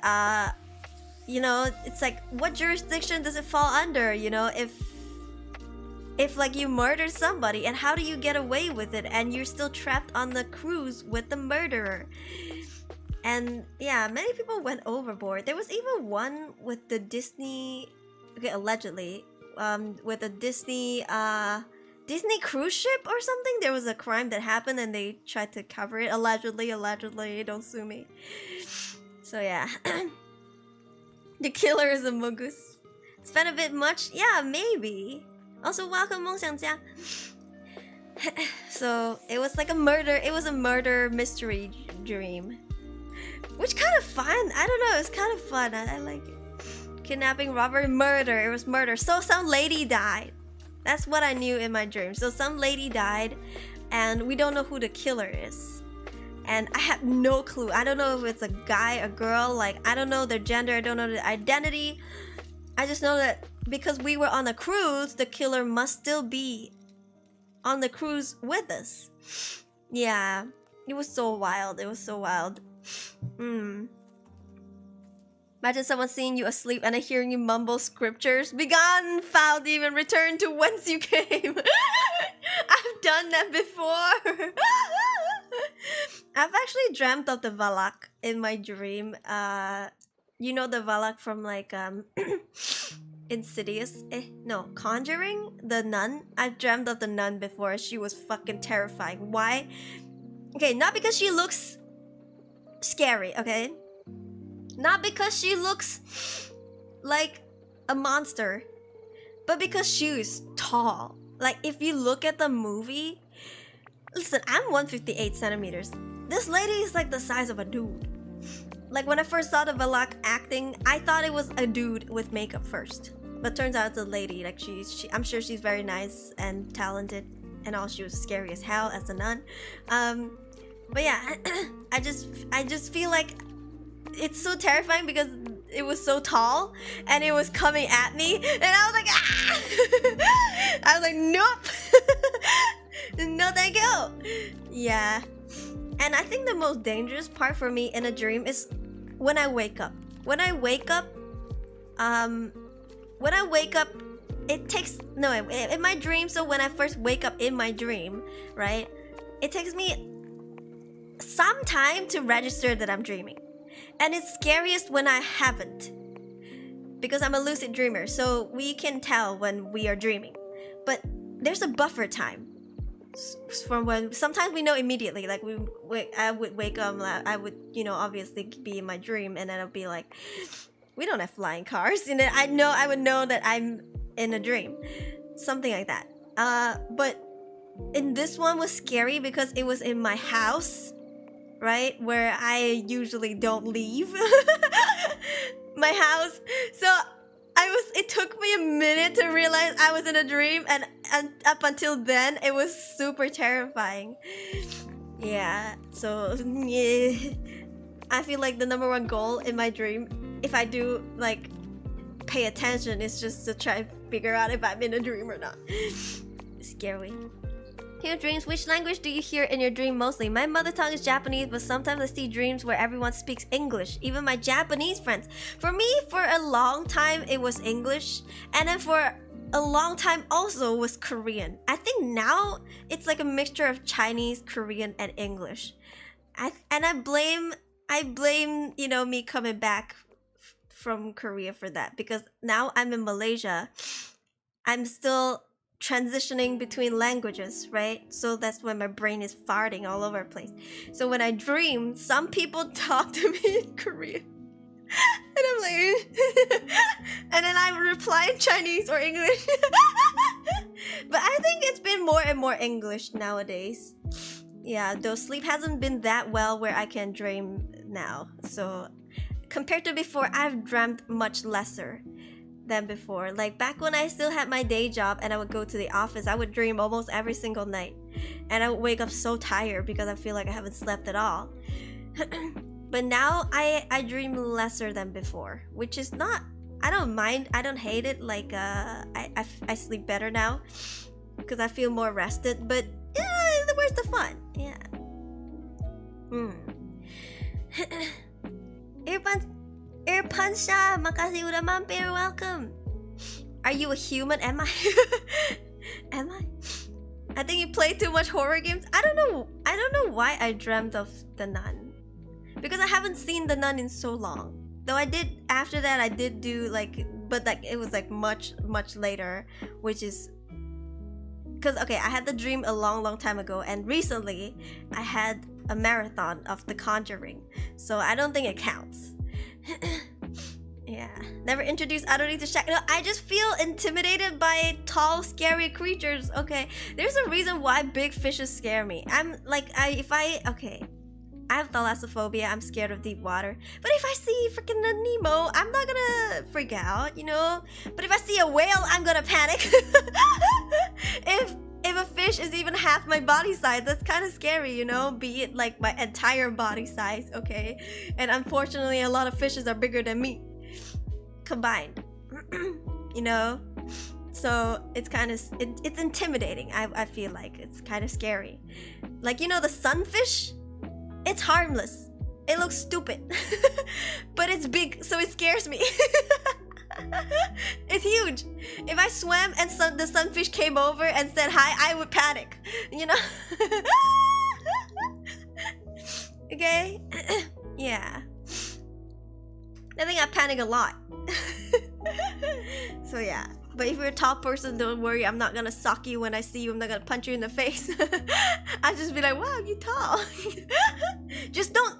you know, it's like, what jurisdiction does it fall under? You know, if like you murder somebody, and how do you get away with it and you're still trapped on the cruise with the murderer? And yeah, many people went overboard. There was even one with the Disney, okay, allegedly, with a Disney cruise ship or something. There was a crime that happened and they tried to cover it. Allegedly, don't sue me. So yeah. The killer is a mongoose. Spent a bit much? Yeah, maybe. Also, welcome, Mongxiangjia. So, it was like a murder mystery dream. Which kind of fun. I don't know, it's kind of fun. I like it. Kidnapping, robbery, murder. It was murder. So, some lady died. That's what I knew in my dream. So, some lady died, and we don't know who the killer is. And I have no clue. I don't know if it's a guy, a girl. Like, I don't know their gender. I don't know their identity. I just know that because we were on a cruise, the killer must still be on the cruise with us. Yeah, it was so wild. It was so wild. Imagine someone seeing you asleep and hearing you mumble scriptures. Begone, foul demon, return to whence you came. I've done that before. I've actually dreamt of the Valak in my dream. You know the Valak from like Insidious? No, Conjuring? The nun? I've dreamt of the nun before. She was fucking terrifying. Why? Okay, not because she looks scary, okay? Not because she looks like a monster, but because she is tall. Like, if you look at the movie... Listen, I'm 158 centimeters. This lady is like the size of a dude. Like, when I first saw the Valak acting, I thought it was a dude with makeup first. But turns out it's a lady. Like, I'm sure she's very nice and talented. And all, she was scary as hell as a nun. But yeah, I just feel like it's so terrifying because it was so tall and it was coming at me. And I was like, ah! I was like, nope. No, thank you. Yeah. And I think the most dangerous part for me in a dream is when I wake up. When I wake up, it takes... No, in my dream, so when I first wake up in my dream, right? It takes me some time to register that I'm dreaming. And it's scariest when I haven't. Because I'm a lucid dreamer, so we can tell when we are dreaming. But there's a buffer time. From when sometimes we know immediately, like I would wake up, I would, you know, obviously be in my dream, and then I'll be like, we don't have flying cars, and then I would know that I'm in a dream, something like that. But in this one was scary because it was in my house, right, where I usually don't leave my house, so it took me a minute to realize I was in a dream, and up until then, it was super terrifying. Yeah, so yeah. I feel like the number one goal in my dream, if I do like pay attention, is just to try and figure out if I'm in a dream or not. Scary. Hear dreams. Which language do you hear in your dream mostly? My mother tongue is Japanese, but sometimes I see dreams where everyone speaks English, even my Japanese friends. For me, for a long time, it was English, and then for a long time also was Korean. I think now it's like a mixture of Chinese, Korean, and English. I blame, you know, me coming back from Korea for that, because now I'm in Malaysia. I'm still transitioning between languages, right? So that's when my brain is farting all over the place. So when I dream, some people talk to me in Korean. And I'm like... and then I reply in Chinese or English. But I think it's been more and more English nowadays. Yeah, though sleep hasn't been that well where I can dream now. So compared to before, I've dreamt much lesser. than before. Like back when I still had my day job and I would go to the office, I would dream almost every single night. And I would wake up so tired because I feel like I haven't slept at all. But now I dream lesser than before, which is not, I don't mind, I don't hate it. Like I sleep better now because I feel more rested, but yeah, where's the fun? Yeah. Irpansha, makasih udah mampir, welcome. Are you a human? Am I? Am I? I think you play too much horror games. I don't know why I dreamt of The Nun. Because I haven't seen The Nun in so long. Though I did, after that I did do like, but like it was like much later, which is because okay, I had the dream a long time ago, and recently I had a marathon of The Conjuring, so I don't think it counts. Yeah, never introduced Aruri to Shaq. No, I just feel intimidated by tall, scary creatures. Okay, there's a reason why big fishes scare me. I'm like, okay, I have thalassophobia. I'm scared of deep water. But if I see freaking a Nemo, I'm not gonna freak out, you know? But if I see a whale, I'm gonna panic. If a fish is even half my body size, that's kind of scary, you know? Be it like my entire body size, okay? And unfortunately, a lot of fishes are bigger than me combined. You know? So it's kind of, it's intimidating. I feel like it's kind of scary. Like, you know, the sunfish? It's harmless. It looks stupid. But it's big, so it scares me. It's huge. If I swam and the sunfish came over and said hi, I would panic. You know? Okay? Yeah. I think I panic a lot. So yeah. But if you're a tall person, don't worry, I'm not gonna sock you when I see you. I'm not gonna punch you in the face. I'll just be like, wow, you're tall. Just don't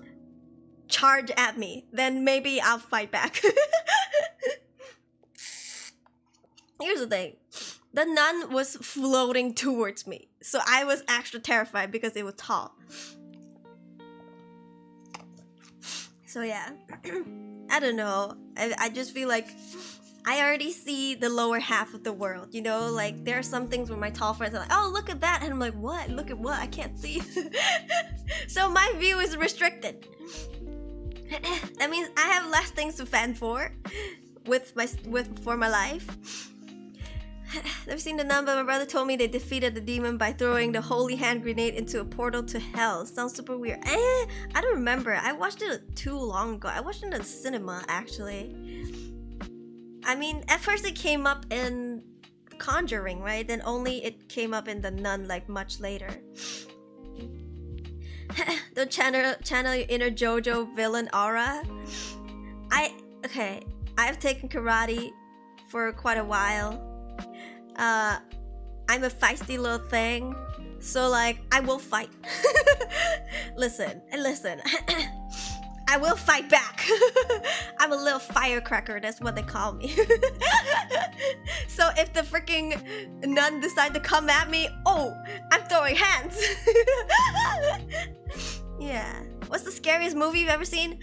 charge at me. Then maybe I'll fight back. Here's the thing. The nun was floating towards me. So I was extra terrified because it was tall. So yeah. I don't know. I just feel like I already see the lower half of the world, you know? Like, there are some things where my tall friends are like, oh, look at that. And I'm like, what? Look at what? I can't see. So my view is restricted. That means I have less things to fend for for my life. Never seen The Nun, but my brother told me they defeated the demon by throwing the holy hand grenade into a portal to hell. Sounds super weird. I don't remember. I watched it too long ago. I watched it in the cinema, actually. I mean, at first it came up in Conjuring, right? Then only it came up in The Nun, like, much later. Don't channel your inner JoJo villain aura. Okay, I've taken karate for quite a while. I'm a feisty little thing, so like I will fight. listen I will fight back. I'm a little firecracker, that's what they call me. So if the freaking nun decide to come at me, oh, I'm throwing hands. Yeah. What's the scariest movie you've ever seen?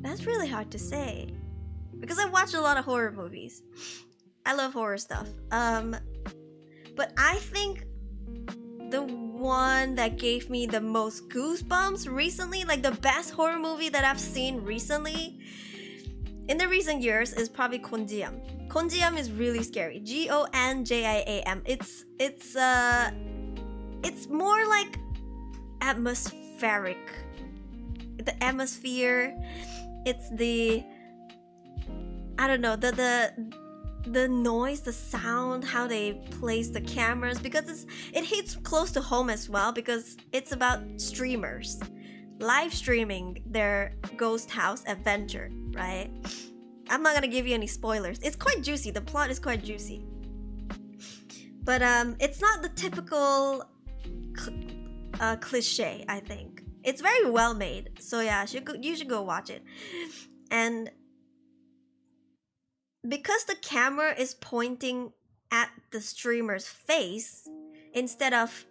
That's really hard to say, because I watch a lot of horror movies. I love horror stuff. But I think the one that gave me the most goosebumps recently, like the best horror movie that I've seen recently in the recent years, is probably Konjiam. Konjiam is really scary. Gonjiam. It's more like atmospheric. The atmosphere. It's the, I don't know, the noise, the sound, how they place the cameras, because it hits close to home as well, because it's about streamers live streaming their ghost house adventure, right? I'm not gonna give you any spoilers. It's quite juicy. The plot is quite juicy, but it's not the typical cliche. I think it's very well made. So yeah, you should go watch it. And because the camera is pointing at the streamer's face instead of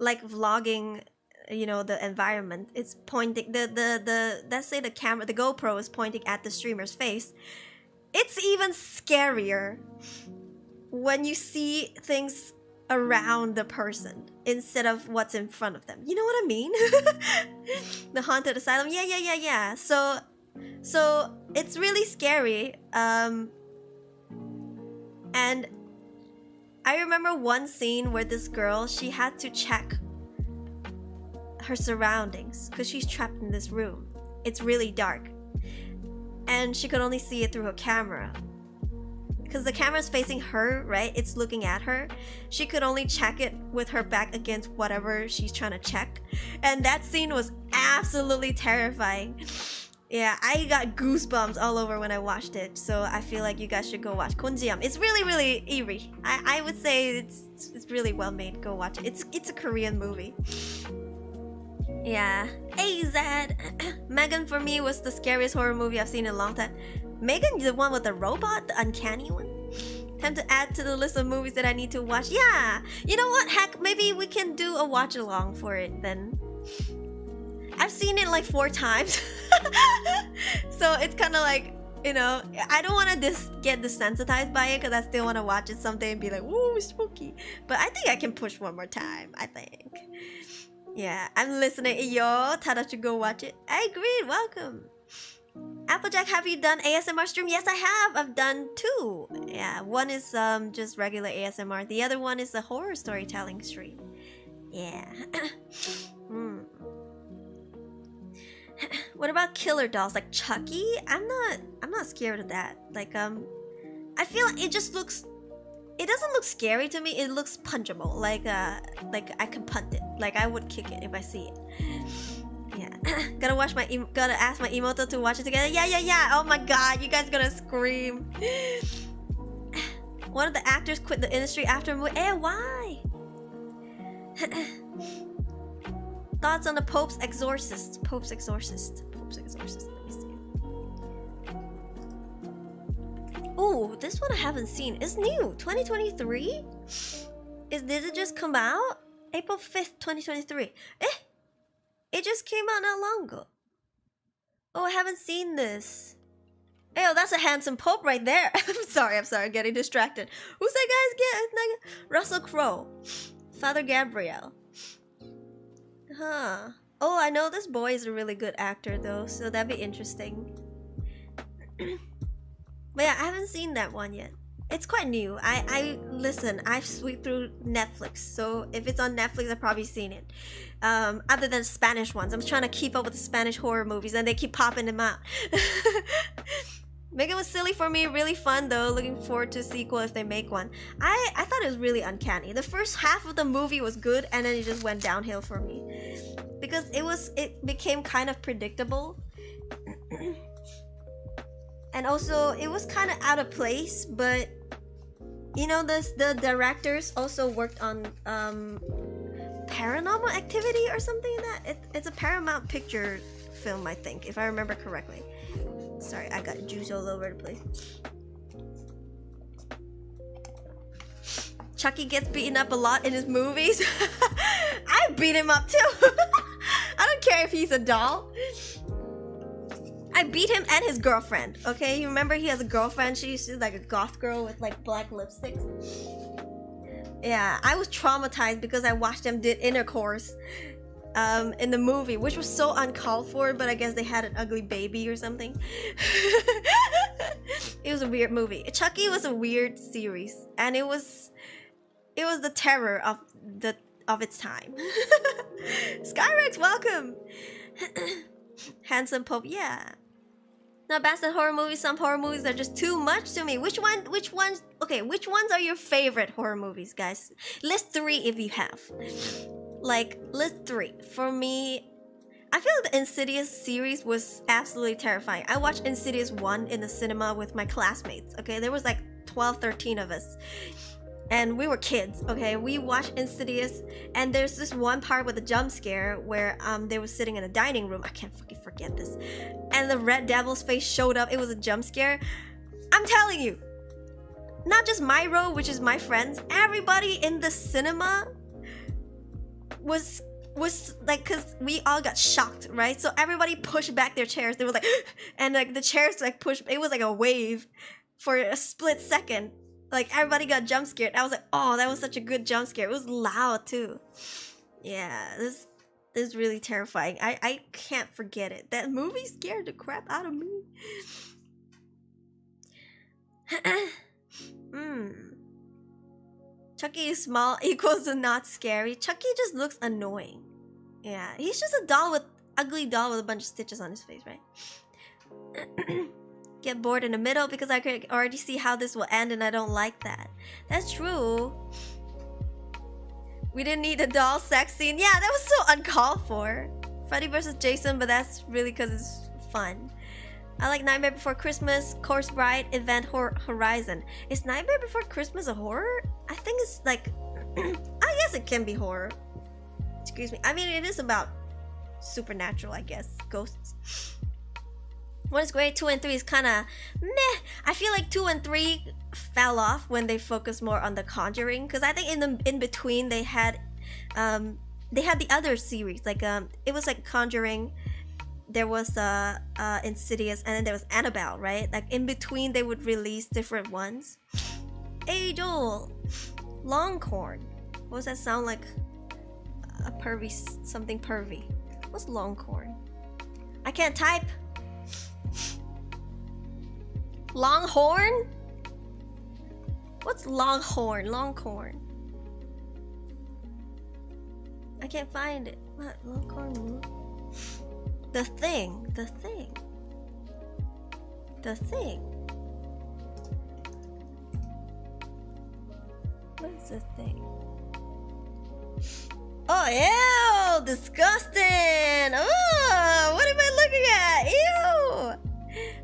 like vlogging, you know, the environment, it's pointing the let's say the GoPro is pointing at the streamer's face. it's even scarier when you see things around the person instead of what's in front of them. You know what I mean? The haunted asylum. Yeah. So it's really scary. And I remember one scene where this girl, she had to check her surroundings because she's trapped in this room. It's really dark. And she could only see it through her camera. Because the camera's facing her, right? It's looking at her. She could only check it with her back against whatever she's trying to check. And that scene was absolutely terrifying. Yeah, I got goosebumps all over when I watched it. So I feel like you guys should go watch Konjiam. It's really, really eerie. I would say it's really well made. Go watch it. It's a Korean movie. Yeah. AZ. Megan for me was the scariest horror movie I've seen in a long time. Megan, the one with the robot, the uncanny one. Time to add to the list of movies that I need to watch. Yeah. You know what? Heck, maybe we can do a watch along for it then. I've seen it like 4 times. So it's kind of like, you know, I don't want to get desensitized by it because I still want to watch it someday and be like, woo, spooky. But I think I can push one more time, I think. Yeah, I'm listening. Yo, Tada should go watch it. I agree. Welcome. Applejack, have you done ASMR stream? Yes, I have. I've done 2. Yeah, one is just regular ASMR. The other one is a horror storytelling stream. Yeah. What about killer dolls like Chucky? I'm not scared of that. Like I feel like it just looks, it doesn't look scary to me. It looks punchable. Like I can punt it. Like I would kick it if I see it. Yeah. Gotta ask my emoto to watch it together. Yeah. Oh my god, you guys gonna scream. One of the actors quit the industry after a movie. Why? Thoughts on the Pope's Exorcist? Pope's Exorcist. Let me see. Ooh, this one I haven't seen. It's new. 2023? Did it just come out? April 5th, 2023. It just came out not long ago. Oh, I haven't seen this. Ew, that's a handsome Pope right there. I'm sorry, I'm getting distracted. Who's that guy's Russell Crowe. Father Gabriel. Huh. Oh, I know this boy is a really good actor though, so that'd be interesting. But yeah, I haven't seen that one yet. It's quite new. Listen, I've swept through Netflix, so if it's on Netflix, I've probably seen it. Other than Spanish ones. I'm trying to keep up with the Spanish horror movies and they keep popping them out. Megan was silly for me, really fun though. Looking forward to a sequel if they make one. I thought it was really uncanny. The first half of the movie was good and then it just went downhill for me. Because it became kind of predictable. And also it was kind of out of place, but you know, the directors also worked on Paranormal Activity or something like that. It's a Paramount Picture film, I think, if I remember correctly. Sorry, I got juice all over the place. Chucky gets beaten up a lot in his movies. I beat him up too. I don't care if he's a doll. I beat him and his girlfriend, okay? You remember he has a girlfriend? She's like a goth girl with like black lipsticks. Yeah, I was traumatized because I watched them did intercourse in the movie, which was so uncalled for, but I guess they had an ugly baby or something. It was a weird movie. Chucky was a weird series, and it was the terror of its time. Skyrex, welcome. Handsome Pope, yeah. Not bad at horror movies. Some horror movies are just too much to me. Which ones? Okay, which ones are your favorite horror movies, guys? List 3 if you have. Like, list 3. For me, I feel like the Insidious series was absolutely terrifying. I watched Insidious 1 in the cinema with my classmates, okay? There was like 12, 13 of us. And we were kids, okay? We watched Insidious, and there's this one part with a jump scare where they were sitting in a dining room. I can't fucking forget this. And the red devil's face showed up. It was a jump scare. I'm telling you, not just my row, which is my friends, everybody in the cinema was like, because we all got shocked, right? So everybody pushed back their chairs. They were like, and like the chairs like pushed, it was like a wave. for a split second. Like everybody got jump scared. I was like, oh, that was such a good jump scare. It was loud too. Yeah, this is really terrifying. I can't forget it. That movie scared the crap out of me. Chucky is small equals to not scary. Chucky just looks annoying. Yeah, he's just a ugly doll with a bunch of stitches on his face, right? Get bored in the middle because I could already see how this will end and I don't like that. That's true. We didn't need a doll sex scene. Yeah, that was so uncalled for. Freddy vs. Jason, but that's really because it's fun. I like Nightmare Before Christmas, Corpse Bride, Event Horizon. Is Nightmare Before Christmas a horror? I think it's like... I guess it can be horror. Excuse me. I mean, it is about supernatural, I guess. Ghosts. 1 is great, 2 and 3 is kind of meh. I feel like 2 and 3 fell off when they focused more on The Conjuring, because I think in between they had the other series, like it was like Conjuring, there was Insidious, and then there was Annabelle, right? Like in between they would release different ones. Hey Joel, Longhorn. What does that sound like? A pervy, something pervy. What's Longhorn? I can't type. Longhorn? What's Longhorn? Longhorn. I can't find it. What? Longhorn? The Thing. The Thing. The Thing. What is the Thing? Oh, ew! Disgusting! Oh, what am I looking at? Ew!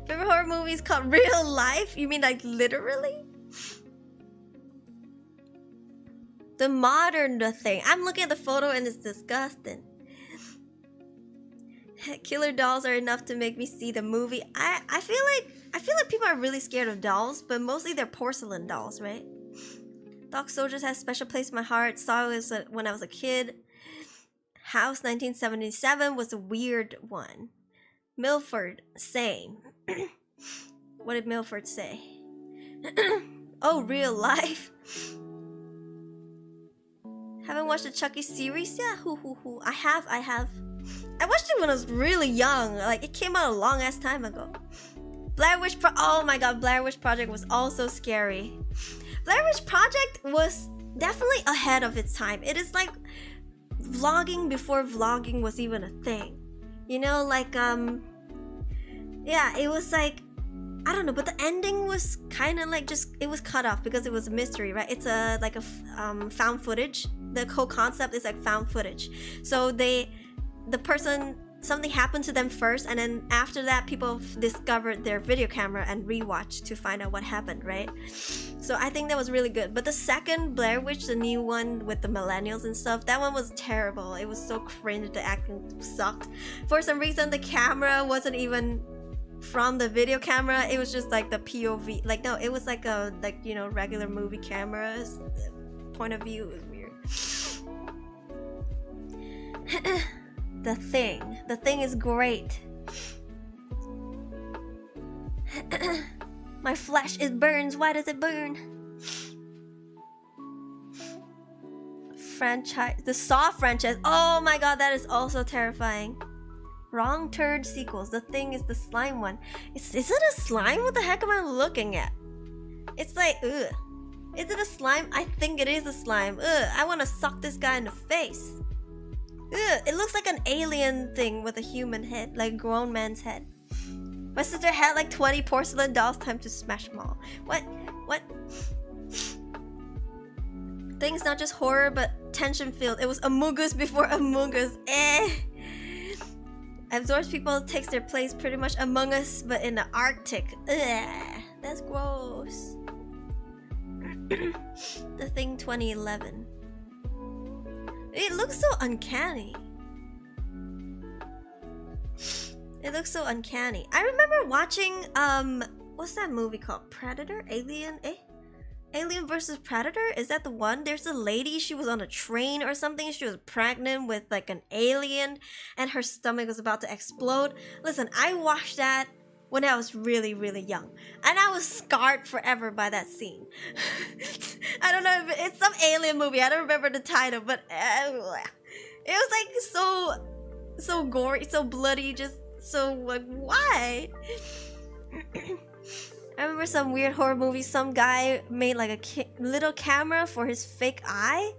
Favorite horror movies called Real Life? You mean like literally? The modern The Thing. I'm looking at the photo and it's disgusting. Killer dolls are enough to make me see the movie. I feel like people are really scared of dolls, but mostly they're porcelain dolls, right? Dog Soldiers has a special place in my heart. Saw it when I was a kid. House 1977 was a weird one. Milford, same. What did Milford say? Oh, Real Life. Haven't watched the Chucky series? Yeah, I have. I watched it when I was really young. Like, it came out a long ass time ago. Blair Witch oh my god, Blair Witch Project was also scary. Blair Witch Project was definitely ahead of its time. It is like vlogging before vlogging was even a thing. You know, like, yeah, it was like, I don't know, but the ending was kind of like just, it was cut off because it was a mystery, right? It's like a found footage. The whole concept is like found footage. So the person, something happened to them first, and then after that, people discovered their video camera and rewatched to find out what happened, right? So I think that was really good. But the second Blair Witch, the new one with the millennials and stuff, that one was terrible. It was so cringe. The acting sucked. For some reason, the camera wasn't even from the video camera. It was just like the POV. Like, no, it was like a, like, you know, regular movie camera's point of view. It was weird. The Thing. The Thing is great. My flesh, it burns. Why does it burn? Franchise. The Saw franchise. Oh my god, that is also terrifying. Wrong Turn sequels. The Thing is the slime one. Is it a slime? What the heck am I looking at? It's like, ugh. Is it a slime? I think it is a slime. Ugh, I want to suck this guy in the face. Ugh, it looks like an alien thing with a human head, like a grown man's head. My sister had like 20 porcelain dolls, time to smash them all. What? Thing's not just horror, but tension-filled. It was Among Us before Among Us. Absorbs people, takes their place, pretty much Among Us, but in the Arctic. Ugh, that's gross. The Thing 2011. It looks so uncanny. It looks so uncanny. I remember watching, what's that movie called? Predator? Alien? Alien versus Predator? Is that the one? There's a lady, she was on a train or something. She was pregnant with like an alien and her stomach was about to explode. Listen, I watched that when I was really, really young. And I was scarred forever by that scene. I don't know if it's some alien movie. I don't remember the title, but it was like so gory, so bloody, just so like, why? I remember some weird horror movie. Some guy made like a little camera for his fake eye.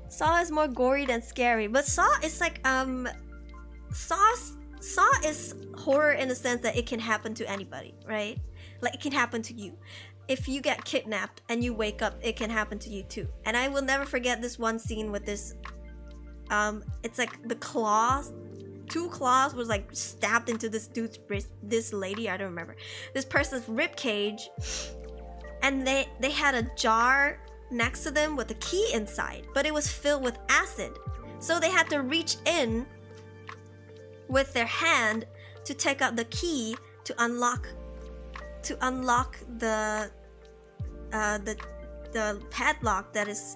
Saw is more gory than scary, but Saw is like Saw is horror in the sense that it can happen to anybody, right? Like it can happen to you. If you get kidnapped and you wake up, it can happen to you too. And I will never forget this one scene with this. It's like the claws. 2 claws was like stabbed into this dude's wrist. This lady, I don't remember. This person's rib cage, and they had a jar next to them with a key inside, but it was filled with acid. So they had to reach in with their hand to take out the key to unlock the padlock that is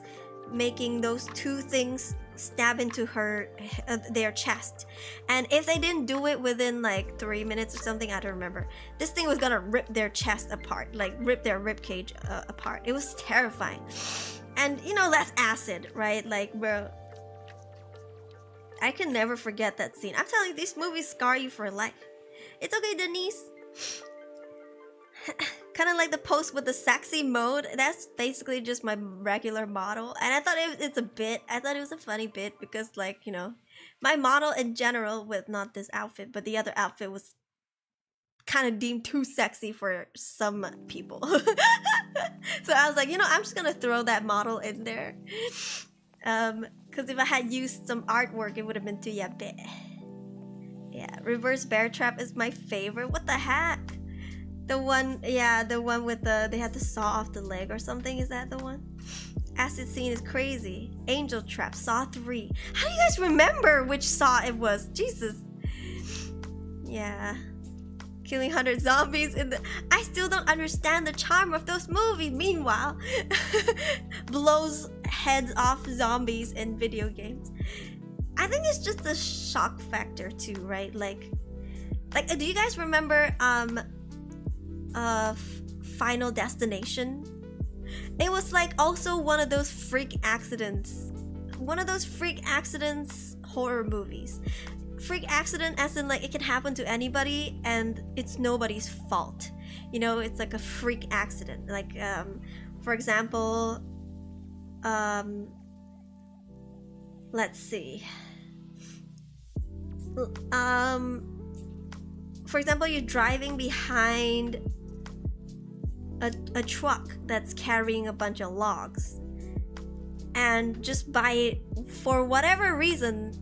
making those 2 things stab into their chest. And if they didn't do it within like 3 minutes or something, I don't remember, this thing was gonna rip their chest apart, like rip their rib cage apart. It was terrifying. And you know, that's acid, right? Like, bro, I can never forget that scene. I'm telling you, these movies scar you for life. It's okay, Denise. Kind of like the post with the sexy mode. That's basically just my regular model. And I thought it's a bit. I thought it was a funny bit because, like, you know, my model in general, with not this outfit, but the other outfit, was kind of deemed too sexy for some people. So I was like, you know, I'm just gonna throw that model in there. Because if I had used some artwork, it would have been too yappe. Yeah, reverse bear trap is my favorite. What the heck? The one, yeah, the one with they had to saw off the leg or something. Is that the one? Acid scene is crazy. Angel trap, Saw 3. How do you guys remember which Saw it was? Jesus. Yeah. Killing 100 zombies in the... I still don't understand the charm of those movies. Meanwhile, blows heads off zombies in video games. I think it's just the shock factor too, right? Like, do you guys remember Final Destination? It was like also one of those freak accidents horror movies. Freak accident as in like it can happen to anybody and it's nobody's fault, you know. It's like a freak accident, like for example, let's see, for example, you're driving behind a truck that's carrying a bunch of logs, and just for whatever reason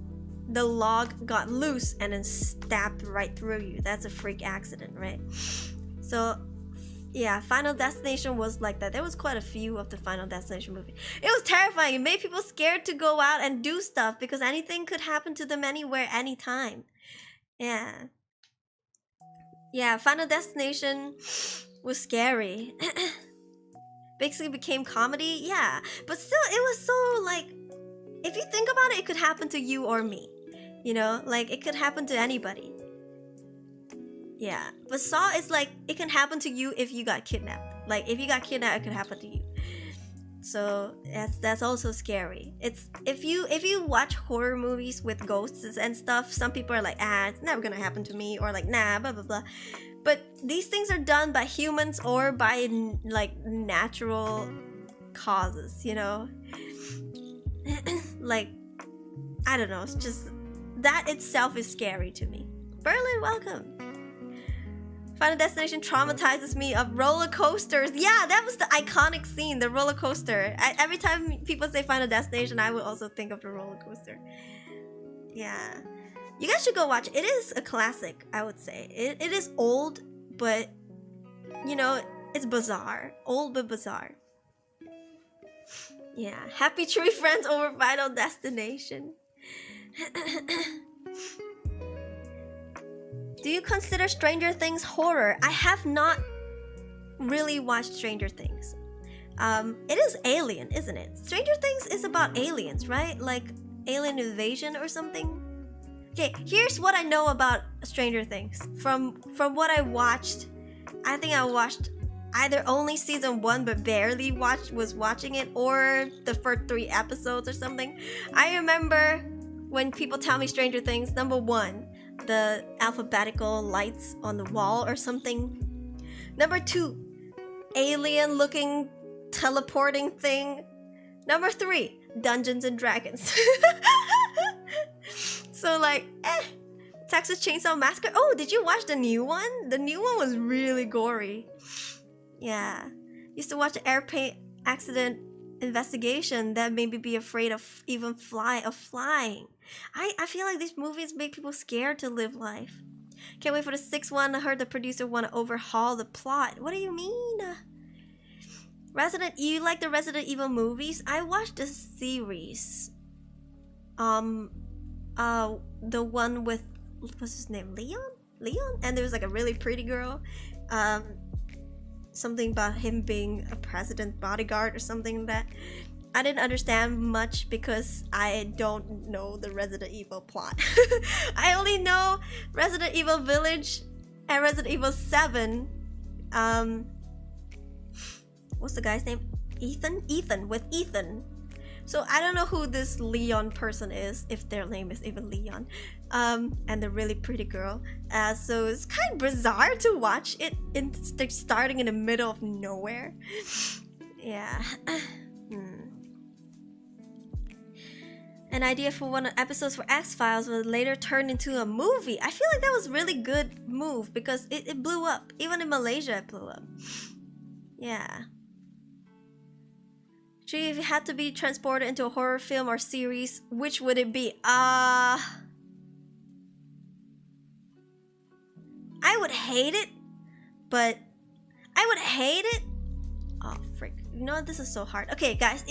the log got loose and then stabbed right through you. That's a freak accident, right? So yeah, Final Destination was like that. There was quite a few of the Final Destination movies. It was terrifying. It made people scared to go out and do stuff because anything could happen to them anywhere, anytime. Yeah, Final Destination was scary. Basically became comedy, yeah, but still it was so, like, if you think about it, it could happen to you or me, you know, like it could happen to anybody. Yeah, but Saw is like it can happen to you if you got kidnapped. Like if you got kidnapped, it could happen to you. So that's also scary. It's if you watch horror movies with ghosts and stuff, some people are like, it's never gonna happen to me, or like, nah, blah blah blah. But these things are done by humans or by like natural causes, you know. Like, I don't know, it's just that itself is scary to me. Berlin, welcome. Final Destination traumatizes me of roller coasters. Yeah, that was the iconic scene, the roller coaster. Every time people say Final Destination, I would also think of the roller coaster. Yeah, you guys should go watch it. It is a classic, I would say. It is old, but you know, it's bizarre. Old but bizarre. Yeah, happy tree friends over Final Destination. Do you consider Stranger Things horror? I have not really watched Stranger Things. It is alien, isn't it? Stranger Things is about aliens, right? Like alien invasion or something. Okay, here's what I know about Stranger Things. From what I watched, I think I watched either only season 1 but barely was watching it, or the first 3 episodes or something. I remember when people tell me Stranger Things, number 1, the alphabetical lights on the wall or something. Number 2, alien looking teleporting thing. Number 3, Dungeons and Dragons. So like, Texas Chainsaw Massacre. Oh, did you watch the new one? The new one was really gory. Yeah. Used to watch the airplane accident investigation that made me be afraid of even flying. I feel like these movies make people scared to live life. Can't wait for the 6th one. I heard the producer want to overhaul the plot. What do you mean? You like the Resident Evil movies? I watched the series. The one with, what's his name? Leon? And there was like a really pretty girl. Something about him being a president bodyguard or something that I didn't understand much because I don't know the Resident Evil plot. I only know Resident Evil Village and Resident Evil 7. What's the guy's name? Ethan, with Ethan. So I don't know who this Leon person is, if their name is even Leon. And the really pretty girl. So it's kind of bizarre to watch it starting in the middle of nowhere. Yeah. An idea for one of the episodes for X-Files was later turned into a movie. I feel like that was a really good move because it blew up. Even in Malaysia it blew up. Yeah. If you had to be transported into a horror film or series, which would it be? I would hate it, but I would hate it. Oh, frick. You know what? This is so hard. Okay, guys,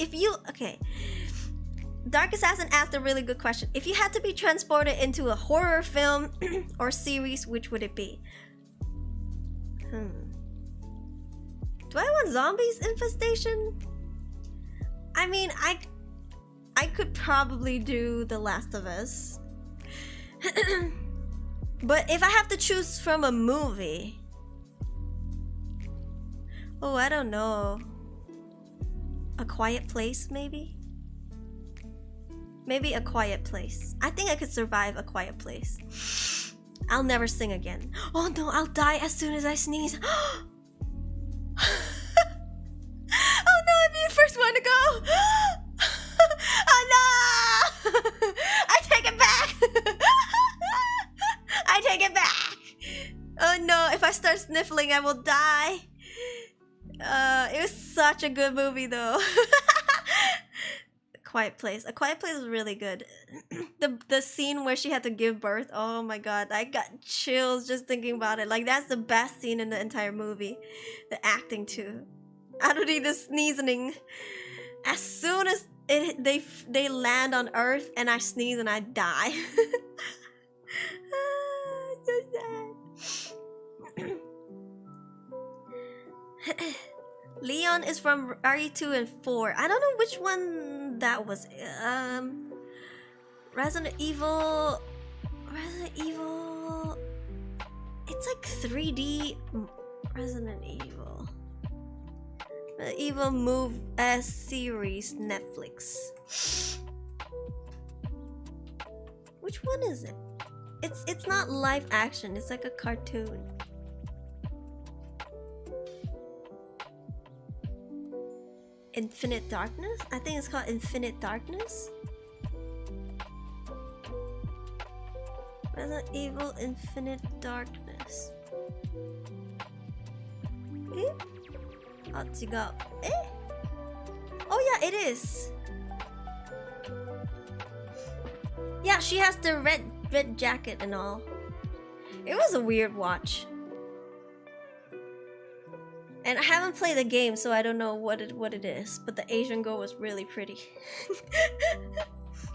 Dark Assassin asked a really good question. If you had to be transported into a horror film or series, which would it be? Do I want zombies infestation? I mean, I could probably do The Last of Us. But if I have to choose from a movie, oh, I don't know. A Quiet Place, maybe? Maybe A Quiet Place. I think I could survive A Quiet Place. I'll never sing again. Oh no, I'll die as soon as I sneeze. Oh no, I'm the first one to go. Oh no! I take it back. I take it back. Oh no, if I start sniffling, I will die. It was such a good movie though. Quiet Place. A Quiet Place was really good. The scene where she had to give birth, oh my god, I got chills just thinking about it. Like, that's the best scene in the entire movie. The acting too. I don't need the sneezing. As soon as they land on Earth and I sneeze and I die. So sad. Leon is from RE2 and 4. I don't know which one that was. Resident Evil. It's like 3D Resident Evil. Resident Evil Move S series Netflix. Which one is it? It's not live action. It's like a cartoon. Infinite Darkness? I think it's called Infinite Darkness. Resident Evil Infinite Darkness. Eh? Oh yeah, it is. Yeah, she has the red jacket and all. It was a weird watch. And I haven't played the game, so I don't know what it is. But the Asian girl was really pretty.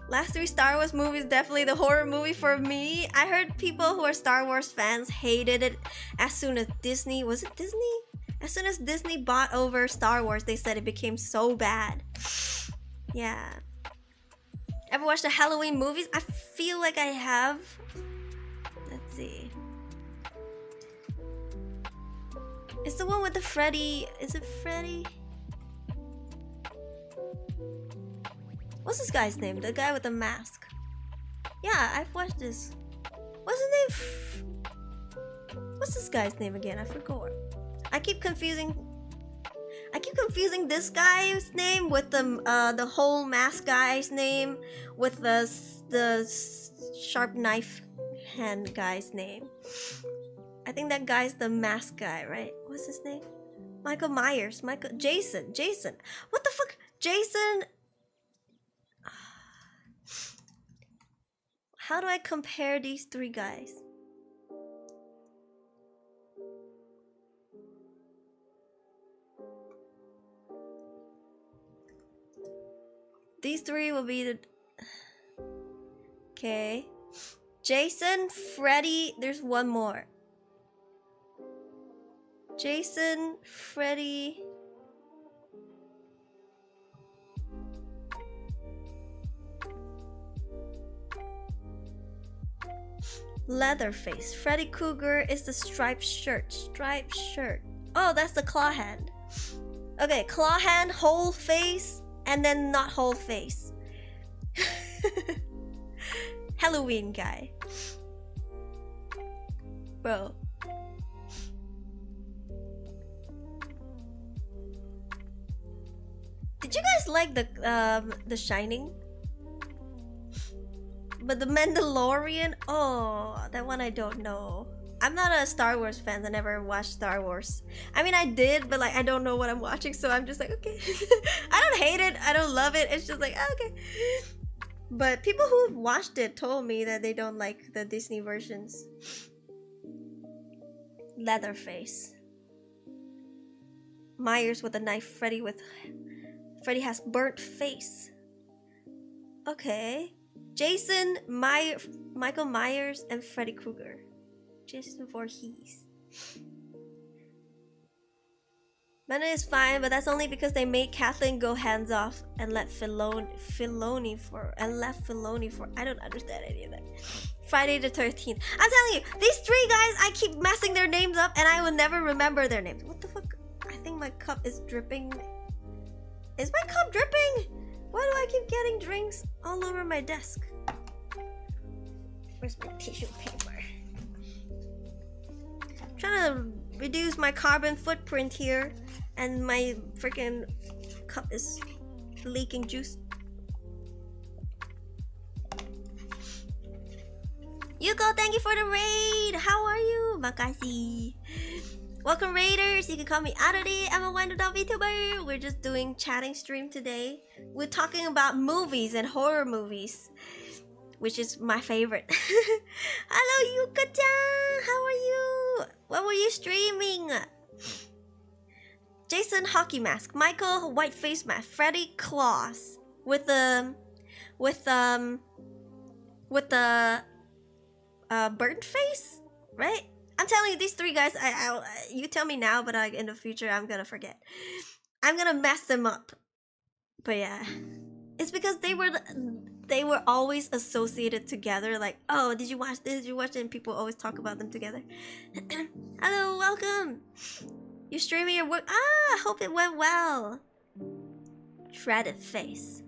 Last 3 Star Wars movies, definitely the horror movie for me. I heard people who are Star Wars fans hated it as soon as Disney... Was it Disney? As soon as Disney bought over Star Wars, they said it became so bad. Yeah. Ever watched the Halloween movies? I feel like I have. Let's see. It's the one with the Freddy. Is it Freddy? What's this guy's name? The guy with the mask. Yeah, I've watched this. What's his name? What's this guy's name again? I forgot. I keep confusing this guy's name with the whole mask guy's name with the sharp knife hand guy's name. I think that guy's the mask guy, right? What's his name? Michael Myers. Jason. What the fuck? Jason. How do I compare these three guys? These three will be the... Okay. Jason, Freddy, there's one more. Jason, Freddy... Leatherface. Freddy Krueger is the striped shirt. Oh, that's the claw hand. Okay, claw hand, whole face, and then not whole face. Halloween guy. Bro. Did you guys like the Shining? But the Mandalorian, oh, that one I don't know. I'm not a Star Wars fan. I never watched Star Wars. I mean, I did, but like I don't know what I'm watching, so I'm just like, okay. I don't hate it. I don't love it. It's just like, oh, okay. But people who watched it told me that they don't like the Disney versions. Leatherface. Myers with a knife. Freddy has burnt face. Okay. Jason, Michael Myers, and Freddy Krueger. Jason Voorhees. Mena is fine, but that's only because they made Kathleen go hands off and let Filoni for. I don't understand any of that. Friday the 13th. I'm telling you, these three guys, I keep messing their names up, and I will never remember their names. What the fuck? I think my cup is dripping. Is my cup dripping? Why do I keep getting drinks all over my desk? Where's my tissue paper? I'm trying to reduce my carbon footprint here, and my freaking cup is leaking juice. Yuko, thank you for the raid! How are you? Makasih. Welcome raiders, you can call me Aruri. I'm a Vtuber. We're just doing chatting stream today. We're talking about movies and horror movies, which is my favorite. Hello Yuka-chan, how are you? What were you streaming? Jason hockey mask, Michael white face mask, Freddy claws with the burnt face, right? I'm telling you, these three guys, you tell me now, but in the future, I'm gonna forget. I'm gonna mess them up. But yeah, it's because they were always associated together. Like, oh, did you watch this? Did you watch it? And people always talk about them together. Hello, welcome. You streaming your work? Ah, hope it went well. Shredded face.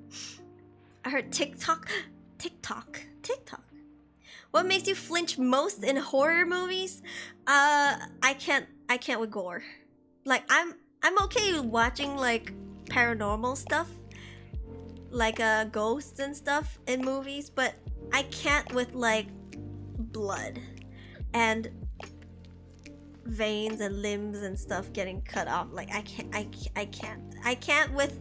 I heard TikTok. What makes you flinch most in horror movies? I can't with gore. Like I'm okay watching like paranormal stuff, like ghosts and stuff in movies, but I can't with like blood and veins and limbs and stuff getting cut off. Like I can't with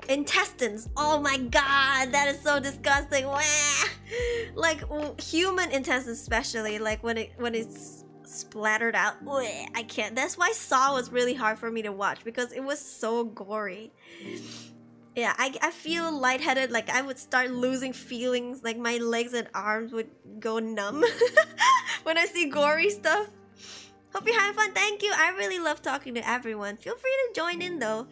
intestines. Oh my god, that is so disgusting. Wah! Like human intestines, especially like when it's splattered out. Wah! I can't. That's why Saw was really hard for me to watch, because it was so gory. Yeah, I feel lightheaded. Like I would start losing feelings. Like my legs and arms would go numb when I see gory stuff. Hope you're having fun. Thank you. I really love talking to everyone. Feel free to join in though.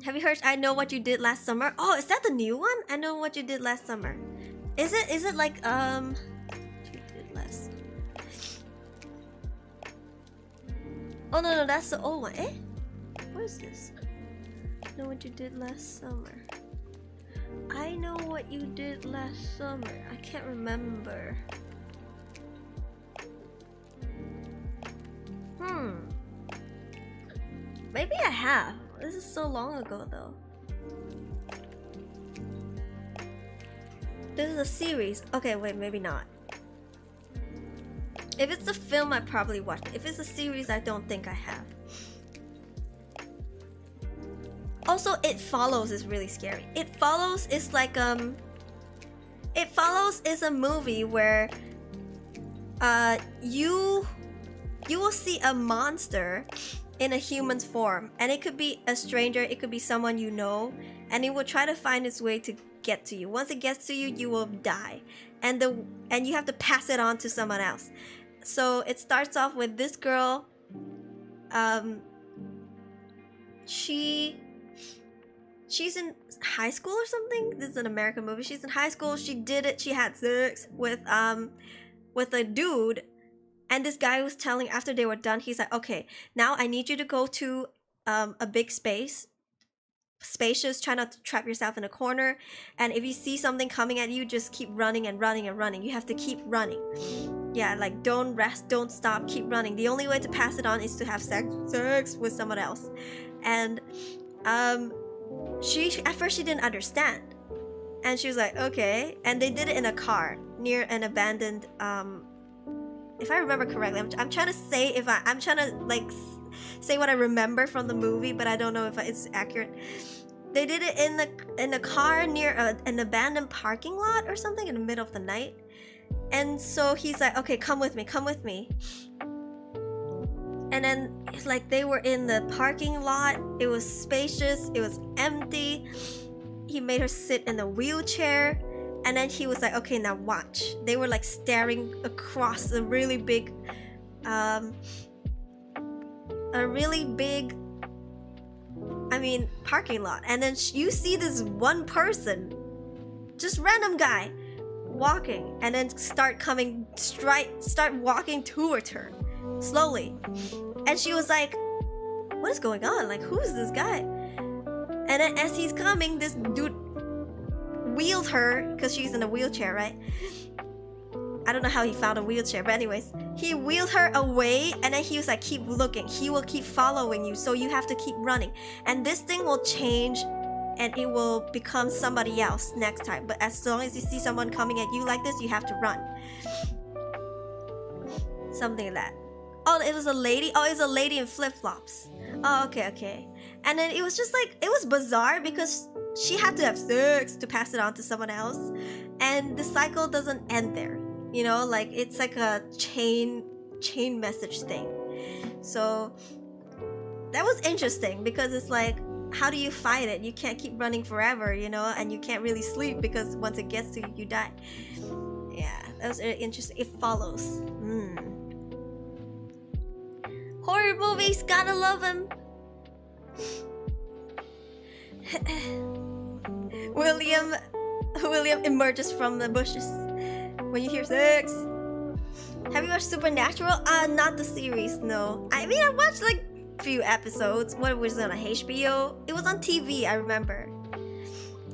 Have you heard I Know What You Did Last Summer? Oh, is that the new one? I Know What You Did Last Summer. Is it like what you did last? Oh no, that's the old one. Eh? What is this? Know What You Did Last Summer. I Know What You Did Last Summer. I can't remember. Maybe I have. This is so long ago though. This is a series. Okay, wait, maybe not. If it's a film, I probably watched it. If it's a series, I don't think I have. Also, It Follows is really scary. It Follows is like It Follows is a movie where you will see a monster in a human's form, and it could be a stranger, it could be someone you know, and it will try to find its way to get to you. Once it gets to you, you will die, and you have to pass it on to someone else. So it starts off with this girl. She's in high school or something. This is an American movie. She's in high school. She had sex with a dude. And this guy was telling, after they were done, he's like, okay, now I need you to go to a big spacious, try not to trap yourself in a corner. And if you see something coming at you, just keep running and running and running. You have to keep running. Yeah, like don't rest, don't stop, keep running. The only way to pass it on is to have sex with someone else. And she at first she didn't understand. And she was like, okay. And they did it in a car near an abandoned if I remember correctly, I'm trying to say I'm trying to like say what I remember from the movie, but I don't know if it's accurate. They did it in a car near an abandoned parking lot or something in the middle of the night. And so he's like, okay, come with me. And then it's like they were in the parking lot. It was spacious. It was empty. He made her sit in a wheelchair. And then he was like, okay, now watch. They were like staring across a really big parking lot. And then you see this one person, just random guy, walking, and then start walking towards her, slowly. And she was like, what is going on? Like, who is this guy? And then as he's coming, this dude wheeled her, because she's in a wheelchair, right? I don't know how he found a wheelchair, but anyways, he wheeled her away, and then he was like, keep looking, he will keep following you, so you have to keep running, and this thing will change and it will become somebody else next time, but as long as you see someone coming at you like this, you have to run. Something like that. Oh, it was a lady. Oh, it was a lady in flip-flops. Oh, okay. And then it was just like, it was bizarre because she had to have sex to pass it on to someone else, and the cycle doesn't end there, you know, like it's like a chain message thing. So that was interesting because it's like, how do you fight it? You can't keep running forever, you know, and you can't really sleep because once it gets to you, you die. Yeah, that was interesting. It Follows. Horror movies, gotta love them. William emerges from the bushes when you hear sex. Have you watched Supernatural? Not the series, no. I mean, I watched like a few episodes. What was it on HBO? It was on TV, I remember.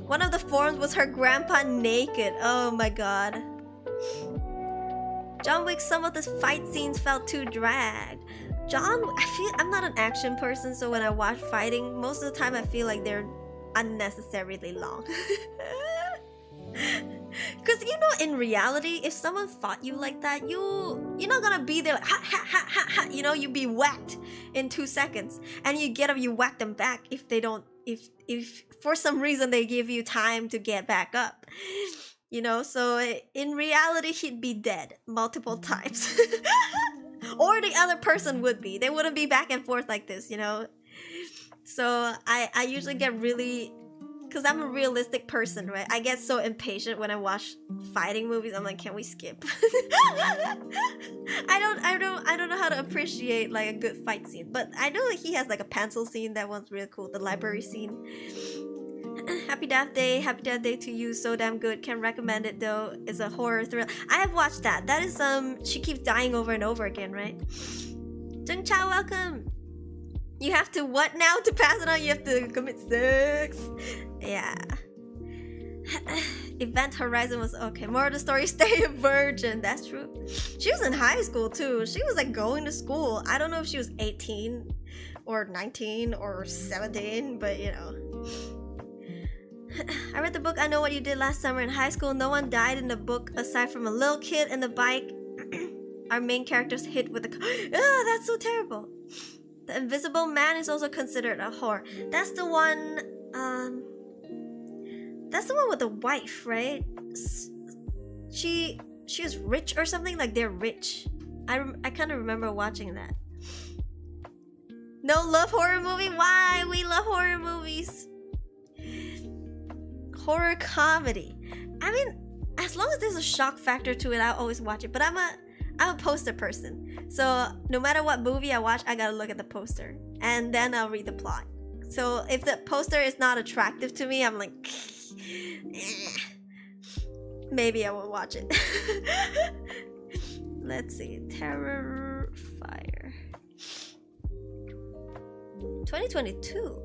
One of the forms was her grandpa naked. Oh my god. John Wick, some of the fight scenes felt too dragged. I'm not an action person, so when I watch fighting, most of the time I feel like they're unnecessarily long. Because you know, in reality, if someone fought you like that, you're not gonna be there like ha ha ha ha ha. You know, you'd be whacked in 2 seconds, and you get up, you whack them back if they don't. If for some reason they give you time to get back up. You know, so in reality, he'd be dead multiple times. Or the other person would be. They wouldn't be back and forth like this, you know. So I usually get really because I'm a realistic person, right? I get so impatient when I watch fighting movies. I'm like, can we skip? I don't know how to appreciate like a good fight scene, but I know he has like a pencil scene. That one's really cool. The library scene. Happy Death Day to you. So damn good. Can recommend it though. It's a horror thriller. I have watched that. That is she keeps dying over and over again, right? Jung Cha, welcome. You have to what now to pass it on? You have to commit sex. Yeah. Event Horizon was okay. More of the story, stay a virgin. That's true. She was in high school too. She was like going to school. I don't know if she was 18 or 19 or 17, but you know. I read the book I Know What You Did last summer in high school. No one died in the book aside from a little kid in the bike. Our main character's hit with a that's so terrible. The Invisible Man is also considered a horror. That's the one with the wife, right? She was rich or something, like they're rich. I kind of remember watching that. No love horror movie? Why? We love horror movies. Horror comedy. I mean, as long as there's a shock factor to it, I'll always watch it. But I'm a poster person. So no matter what movie I watch, I gotta look at the poster. And then I'll read the plot. So if the poster is not attractive to me, I'm like, maybe I won't watch it. Let's see. Terrifier. 2022.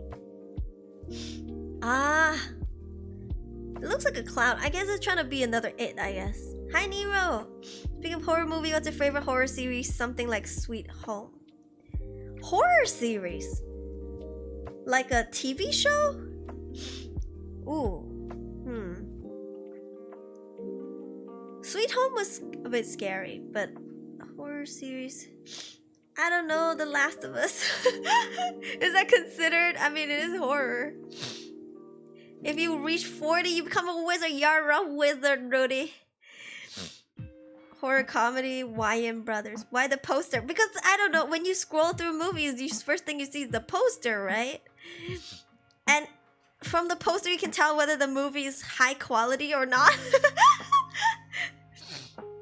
It looks like a clown. I guess it's trying to be another It, I guess. Hi, Nero. Speaking of horror movie, what's your favorite horror series? Something like Sweet Home. Horror series? Like a TV show? Ooh. Sweet Home was a bit scary, but a horror series... I don't know, The Last of Us. Is that considered? I mean, it is horror. If you reach 40, you become a wizard. You're a wizard, Rudy. Horror comedy, YM Brothers. Why the poster? Because, I don't know, when you scroll through movies, the first thing you see is the poster, right? And from the poster, you can tell whether the movie is high quality or not.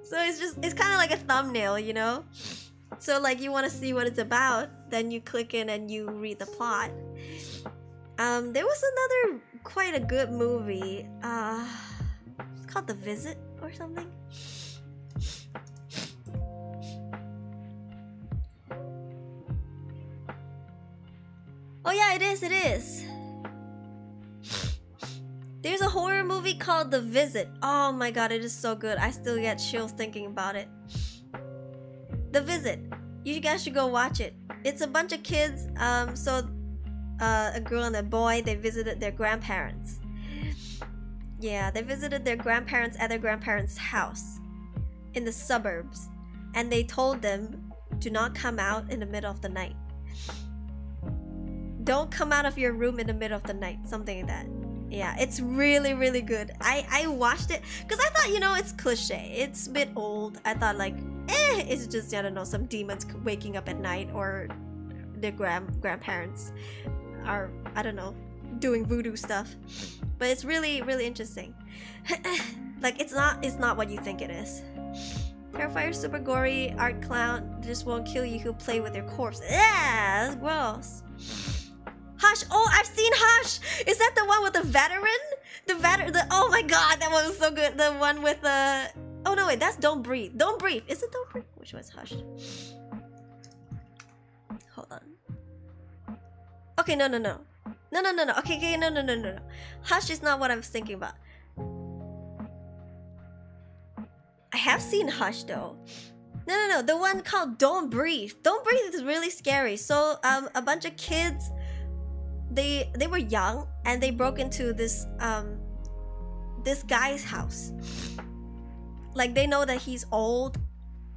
So it's kind of like a thumbnail, you know? So like you want to see what it's about, then you click in and you read the plot. There was another quite a good movie. It's called The Visit or something. Oh yeah, it is. There's a horror movie called The Visit. Oh my god, it is so good. I still get chills thinking about it. The Visit. You guys should go watch it. It's a bunch of kids. A girl and a boy, they visited their grandparents. Yeah, they visited their grandparents at their grandparents' house in the suburbs. And they told them, do not come out in the middle of the night. Don't come out of your room in the middle of the night. Something like that. Yeah, it's really, really good. I watched it because I thought, you know, it's cliche. It's a bit old. I thought like, it's just, I don't know, some demons waking up at night or their grandparents are, I don't know, doing voodoo stuff. But it's really, really interesting. Like, it's not what you think it is. Terrifier, super gory, art clown, just won't kill you, he'll play with your corpse. Yeah, that's gross. Hush! Oh, I've seen Hush! Is that the one with the veteran? Oh my god, that one was so good. The one with the... Oh no, wait, that's Don't Breathe. Don't Breathe. Is it Don't Breathe? Which one's Hush? Hold on. Okay, no. Okay, no. Hush is not what I was thinking about. I have seen Hush though. No. The one called Don't Breathe. Don't Breathe is really scary. So, a bunch of kids... They were young and they broke into this guy's house. Like, they know that he's old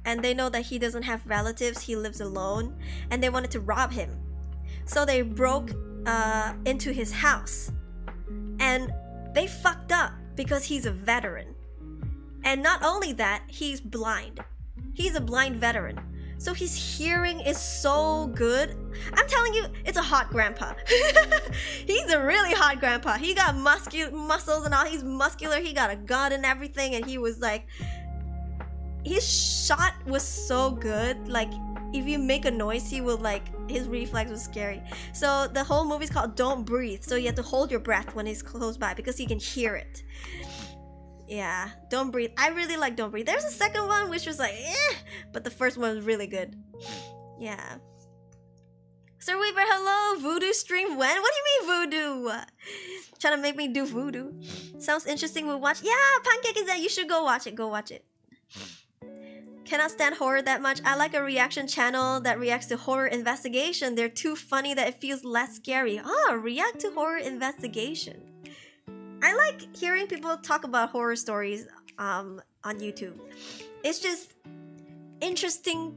and they know that he doesn't have relatives, he lives alone, and they wanted to rob him. So they broke into his house and they fucked up because he's a veteran. And not only that, he's blind. He's a blind veteran. So his hearing is so good. I'm telling you, it's a hot grandpa. He's a really hot grandpa. He got muscles and all. He's muscular. He got a gun and everything. And he was like, his shot was so good. Like, if you make a noise, he will like, his reflex was scary. So the whole movie's called Don't Breathe. So you have to hold your breath when he's close by because he can hear it. Yeah, Don't Breathe. I really like Don't Breathe. There's a second one which was like, but the first one was really good. Yeah. Sir Weaver, hello. Voodoo stream when? What do you mean voodoo? Trying to make me do voodoo. Sounds interesting. We'll watch. Yeah, Pancake is that. You should go watch it. Go watch it. Cannot stand horror that much. I like a reaction channel that reacts to horror investigation. They're too funny that it feels less scary. React to horror investigation. I like hearing people talk about horror stories on YouTube. It's just interesting.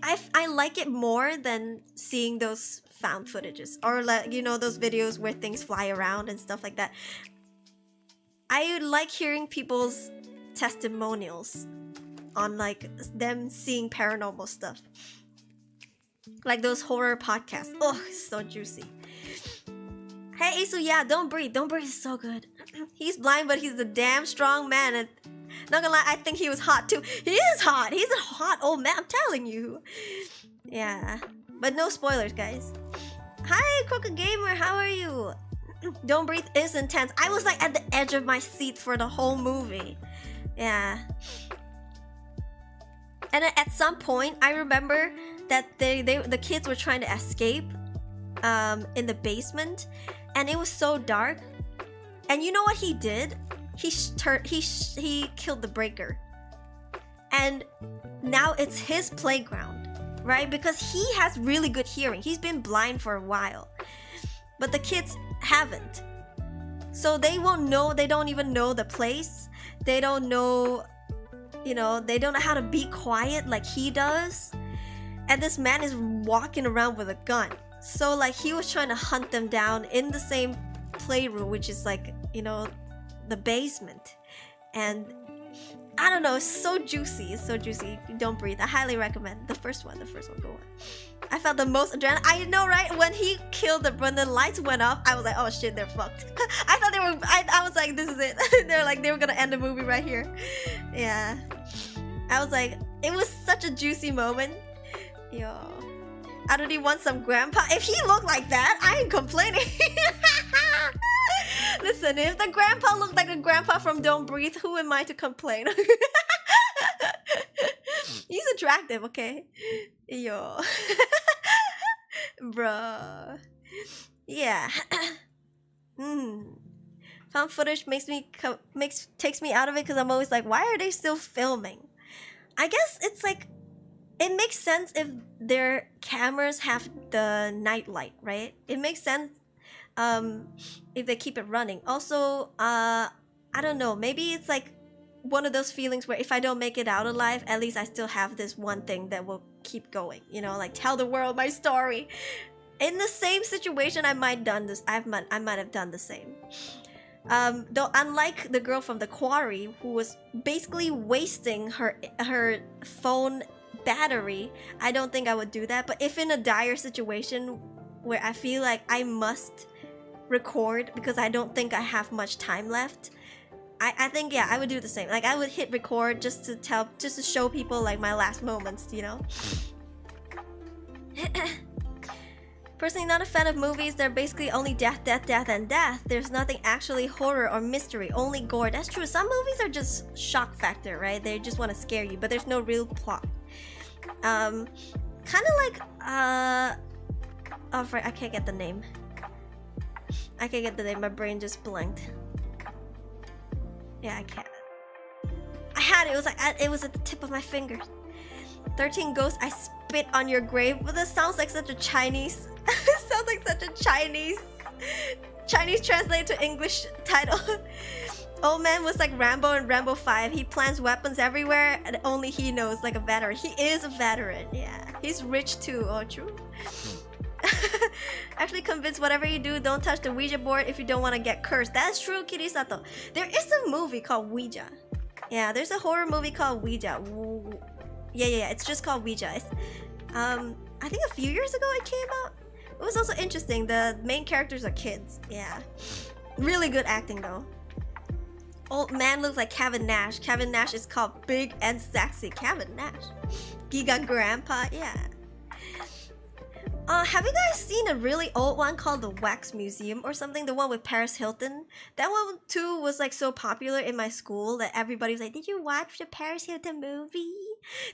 I like it more than seeing those found footages or like, you know, those videos where things fly around and stuff like that. I like hearing people's testimonials on like them seeing paranormal stuff. Like those horror podcasts. Oh, it's so juicy. Hey Isu, yeah, Don't Breathe. Don't Breathe is so good. He's blind, but he's a damn strong man. And not gonna lie, I think he was hot too. He is hot. He's a hot old man, I'm telling you. Yeah, but no spoilers, guys. Hi, Crooked Gamer, how are you? Don't Breathe is intense. I was like at the edge of my seat for the whole movie. Yeah. And at some point, I remember that the kids were trying to escape in the basement, and it was so dark. And you know what he did? He killed the breaker, and now it's his playground, right? Because he has really good hearing. He's been blind for a while, but the kids haven't, so they won't know. They don't even know the place. They don't know, you know, they don't know how to be quiet like he does. And this man is walking around with a gun. So like he was trying to hunt them down in the same playroom, which is like, you know, the basement. And I don't know, it's so juicy. It's so juicy. Don't Breathe. I highly recommend the first one. Go on. I felt the most adrenaline. I know, right? When he killed when the lights went off, I was like, oh shit, they're fucked. I thought they were. I was like, this is it. They're like, they were gonna end the movie right here. Yeah. I was like, it was such a juicy moment. Yo. Aruri wants some grandpa. If he looked like that, I ain't complaining. Listen, if the grandpa looked like the grandpa from Don't Breathe, who am I to complain? He's attractive, okay? Yo. Bruh. Yeah. Found footage takes me out of it because I'm always like, why are they still filming? I guess it's like, it makes sense if their cameras have the night light, right? It makes sense if they keep it running. Also, I don't know, maybe it's like one of those feelings where if I don't make it out alive, at least I still have this one thing that will keep going, you know, like tell the world my story. In the same situation, I might have done the same. Though unlike the girl from the quarry who was basically wasting her phone battery, I don't think I would do that. But if in a dire situation where I feel like I must record because I don't think I have much time left, I think, yeah, I would do the same. Like, I would hit record just to show people like my last moments, you know. Personally, not a fan of movies. They're basically only death, and death. There's nothing actually horror or mystery, only gore. That's true. Some movies are just shock factor, right? They just want to scare you, but there's no real plot. Kind of like, oh, I can't get the name. My brain just blanked. Yeah, I can't. I had it. It was like, it was at the tip of my fingers. 13 Ghosts, I Spit on Your Grave. But this sounds like such a Chinese... sounds like such a Chinese translated to English title. Old man was like Rambo in Rambo 5. He plants weapons everywhere and only he knows, like a veteran. He is a veteran, yeah. He's rich too. Oh, true. Actually convinced whatever you do, don't touch the Ouija board if you don't want to get cursed. That's true, Kirisato. There is a movie called Ouija. Yeah, there's a horror movie called Ouija. Yeah. It's just called Ouija. I think a few years ago it came out. It was also interesting. The main characters are kids. Yeah. Really good acting though. Old man looks like Kevin Nash. Kevin Nash is called Big and Sexy Kevin Nash. Giga Grandpa, yeah. Have you guys seen a really old one called the Wax Museum or something? The one with Paris Hilton? That one too was like so popular in my school that everybody was like, did you watch the Paris Hilton movie?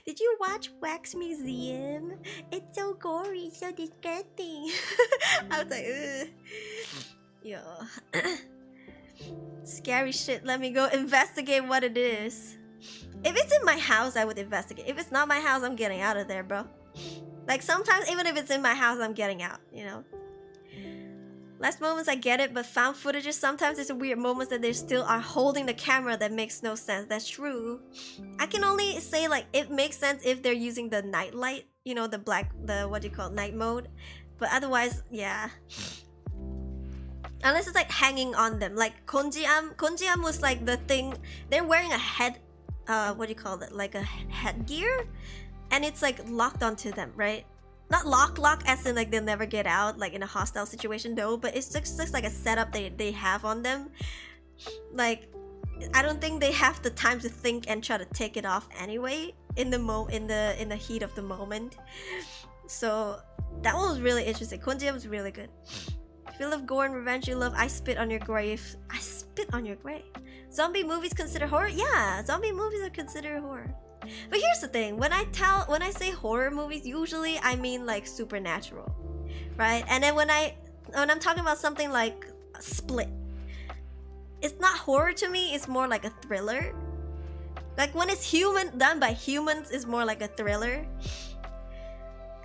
Did you watch Wax Museum? It's so gory, so disgusting. I was like, ugh. Yo. Scary shit, let me go investigate what it is. If it's in my house, I would investigate. If it's not my house, I'm getting out of there, bro. Like sometimes, even if it's in my house, I'm getting out, you know? Last moments, I get it, but found footages, sometimes it's a weird moments that they still are holding the camera that makes no sense. That's true. I can only say like, it makes sense if they're using the night light, you know, the what do you call it, night mode. But otherwise, yeah. Unless it's like hanging on them. Like Konjiam was like the thing, they're wearing a head, what do you call it, like a headgear? And it's like locked onto them, right? Not lock as in like they'll never get out, like in a hostile situation, no, but it's just like a setup they have on them. Like, I don't think they have the time to think and try to take it off anyway in the heat of the moment. So that one was really interesting. Konjiam was really good. If you love gore and revenge, you love I Spit on Your Grave. I Spit on Your Grave. Zombie movies considered horror? Yeah, zombie movies are considered horror. But here's the thing, when I say horror movies, usually I mean like supernatural, right? And then when I'm talking about something like Split, it's not horror to me, it's more like a thriller. Like when it's done by humans, it's more like a thriller.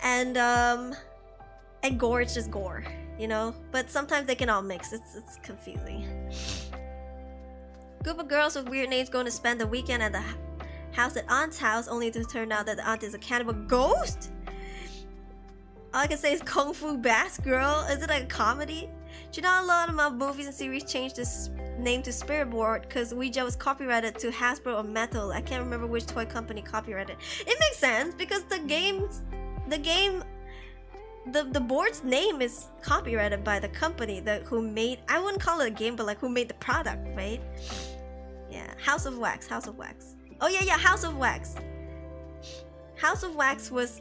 And gore, it's just gore, you know? But sometimes they can all mix, it's confusing. Group of girls with weird names going to spend the weekend at the house at aunt's house, only to turn out that the aunt is a cannibal ghost. All I can say is Kung Fu Bass Girl. Is it like a comedy? Do you know a lot of my movies and series changed this name to Spirit Board because Ouija was copyrighted to Hasbro or Metal. I can't remember which toy company copyrighted. It makes sense because the board's name is copyrighted by the company who made, I wouldn't call it a game, but like who made the product, right? Yeah, House of Wax. Oh yeah, House of Wax. House of Wax was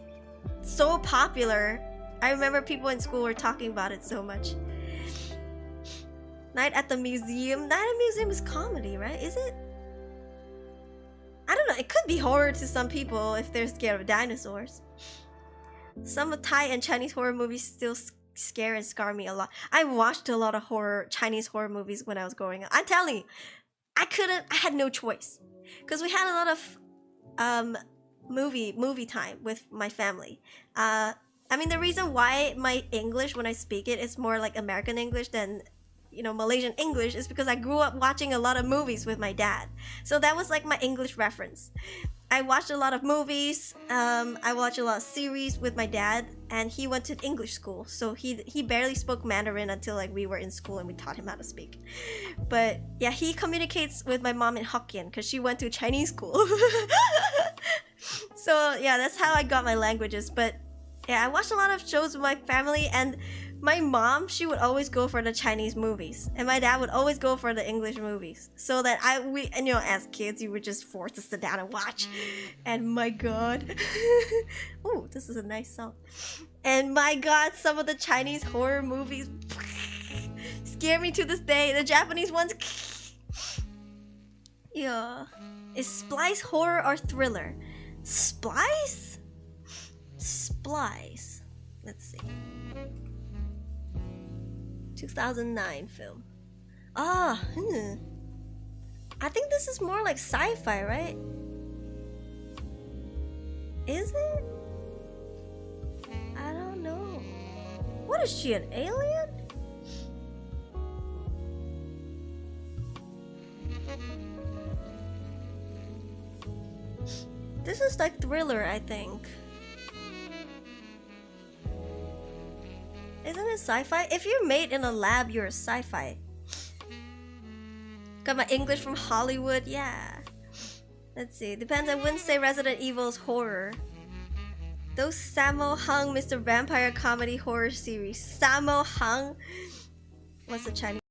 so popular. I remember people in school were talking about it so much. Night at the Museum. Night at the Museum is comedy, right? Is it? I don't know. It could be horror to some people if they're scared of dinosaurs. Some Thai and Chinese horror movies still scare and scar me a lot. I watched a lot of Chinese horror movies when I was growing up. I'm telling you, I had no choice. Because we had a lot of movie time with my family. I mean, the reason why my English, when I speak it, is more like American English than, you know, Malaysian English is because I grew up watching a lot of movies with my dad. So that was like my English reference. I watched a lot of movies, I watched a lot of series with my dad, and he went to English school, so he barely spoke Mandarin until like we were in school and we taught him how to speak. But yeah, he communicates with my mom in Hokkien because she went to Chinese school. So yeah, that's how I got my languages. But yeah, I watched a lot of shows with my family, and my mom, she would always go for the Chinese movies, and my dad would always go for the English movies. So that and you know, as kids, you were just forced to sit down and watch. And my God, oh, this is a nice song. And my God, some of the Chinese horror movies scare me to this day. The Japanese ones, yeah. Is Splice horror or thriller? Splice. Let's see. 2009 film. I think this is more like sci-fi, right? Is it? I don't know. What is she, an alien? This is like thriller, I think. Isn't it sci-fi? If you're made in a lab, you're a sci-fi. Got my English from Hollywood, yeah. Let's see. Depends. I wouldn't say Resident Evil's horror. Those Sammo Hung Mr. Vampire comedy horror series. Sammo Hung. What's the Chinese?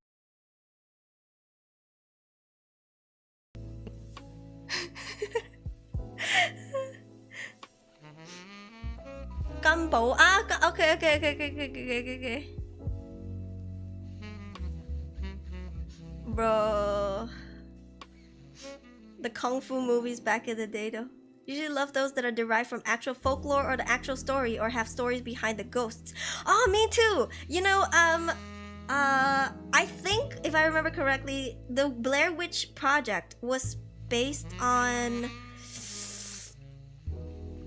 Gunbo. Ah, okay. Bro. The Kung Fu movies back in the day though. Usually love those that are derived from actual folklore or the actual story or have stories behind the ghosts. Oh, me too! You know, I think, if I remember correctly, the Blair Witch Project was based on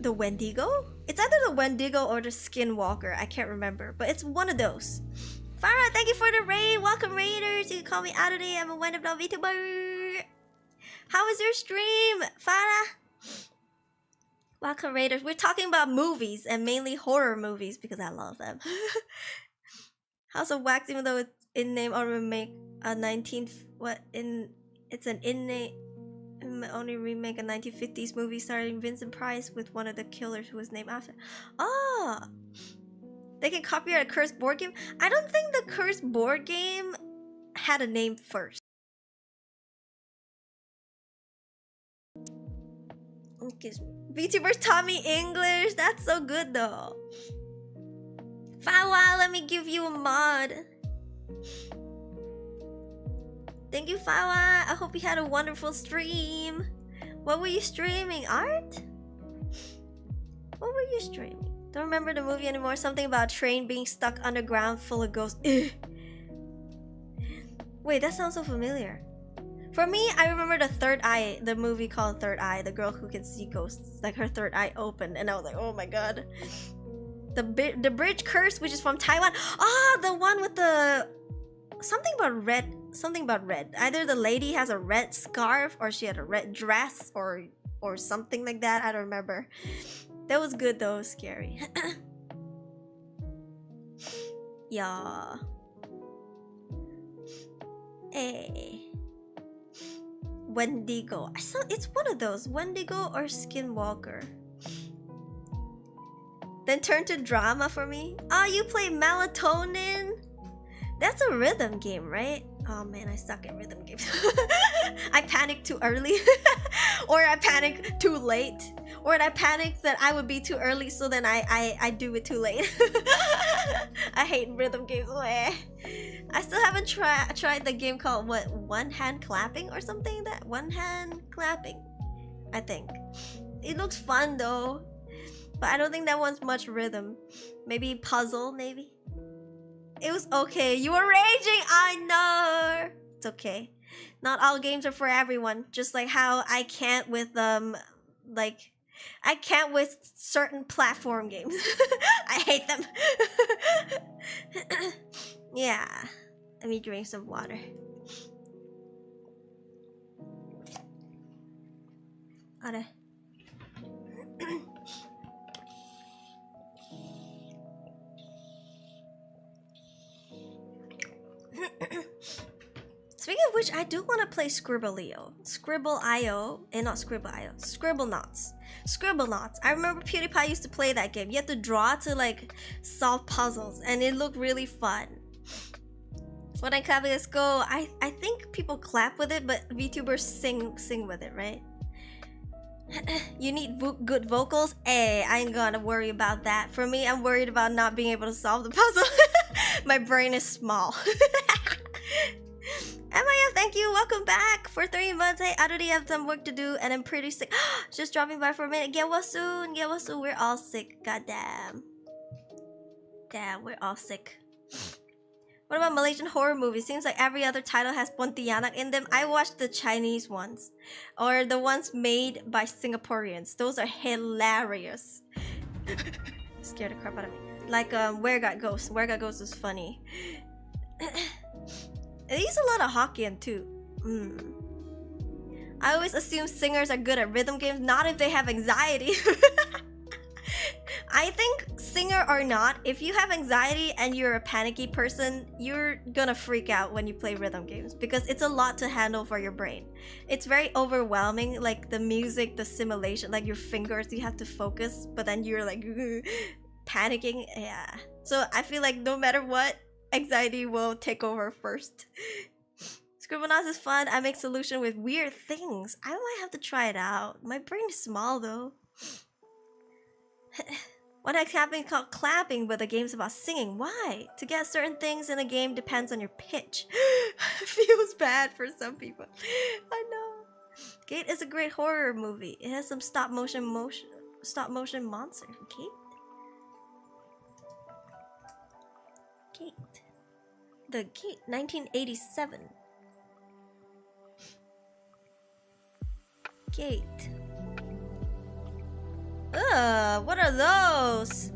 the Wendigo? It's either the Wendigo or the Skinwalker, I can't remember, but it's one of those. Farah, thank you for the raid! Welcome raiders! You can call me Aruri, I'm a wonderful Vtuber! How was your stream, Farah? Welcome raiders. We're talking about movies and mainly horror movies because I love them. House of Wax, even though it's in name or remake a 19th it's an in-name only remake a 1950s movie starring Vincent Price with one of the killers who was named after. Oh, they can copyright a cursed board game. I don't think the cursed board game had a name first. Okay, VTubers taught me English. That's so good though. Fawa, let me give you a mod. Thank you, Fawa. I hope you had a wonderful stream. What were you streaming? Art? What were you streaming? Don't remember the movie anymore. Something about a train being stuck underground full of ghosts. Wait, that sounds so familiar. For me, I remember the Third Eye, the movie called Third Eye, the girl who can see ghosts. Like her third eye opened, and I was like, oh my god. The Bridge Curse, which is from Taiwan. Ah, the one with the something about red. Either the lady has a red scarf or she had a red dress or something like that. I don't remember. That was good though. Scary. Yeah. Hey. Wendigo. I saw it's one of those. Wendigo or Skinwalker. Then turn to drama for me. Oh, you play Melatonin? That's a rhythm game, right? Oh man, I suck at rhythm games. I panic too early. Or I panic too late. Or I panic that I would be too early, so then I do it too late. I hate rhythm games. I still haven't tried the game called what, One Hand Clapping or something? That One Hand Clapping, I think. It looks fun though, but I don't think that one's much rhythm. Maybe puzzle, maybe. It was okay. You were raging. I know. It's okay. Not all games are for everyone. Just like how I can't with like I can't with certain platform games. I hate them. Yeah. Let me drink some water. Are. Speaking of which, I do want to play Scribble.io. Scribble.io, and not Scribble.io. Scribblenauts. Scribblenauts. I remember PewDiePie used to play that game. You have to draw to like solve puzzles, and it looked really fun. When I clap, let's go. I think people clap with it, but VTubers sing with it, right? You need good vocals? Hey, I ain't gonna worry about that. For me, I'm worried about not being able to solve the puzzle. My brain is small. MIF, thank you. Welcome back for 3 months. Hey, I already have some work to do and I'm pretty sick. Just dropping by for a minute. Get well soon. Get well soon. We're all sick. Goddamn. Damn, we're all sick. What about Malaysian horror movies? Seems like every other title has Pontianak in them. I watched the Chinese ones. Or the ones made by Singaporeans. Those are hilarious. Scared the crap out of me. Like, Where Got Ghosts. Where Got Ghosts is funny. They use a lot of Hokkien too. I always assume singers are good at rhythm games, not if they have anxiety. I think singer or not, if you have anxiety and you're a panicky person, you're gonna freak out when you play rhythm games because it's a lot to handle for your brain. It's very overwhelming, like the music, the simulation, like your fingers, you have to focus, but then you're like panicking. Yeah. So I feel like no matter what, anxiety will take over first. Scribblenauts is fun. I make solution with weird things. I might have to try it out. My brain is small though. What has happened called clapping, but the game's about singing. Why? To get certain things in a game depends on your pitch. Feels bad for some people. I know. Gate is a great horror movie. It has some stop motion monsters. Gate. The Gate, 1987. Gate. What are those?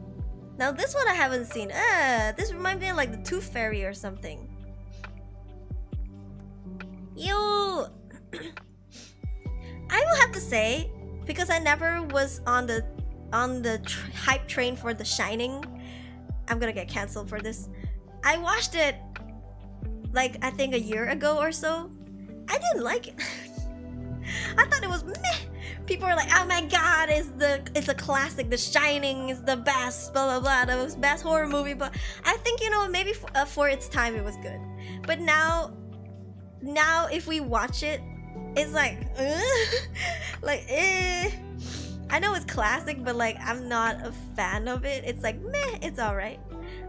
Now this one I haven't seen. This reminds me of like the Tooth Fairy or something. Ew. I will have to say, because I never was on the hype train for The Shining, I'm gonna get cancelled for this. I watched it like I think a year ago or so. I didn't like it. I thought it was meh. People are like, oh my god, it's a classic. The Shining is the best, blah blah blah, the best horror movie. But I think, you know, maybe for its time it was good. But now if we watch it, it's like, like, I know it's classic, but like I'm not a fan of it. It's like meh, it's alright.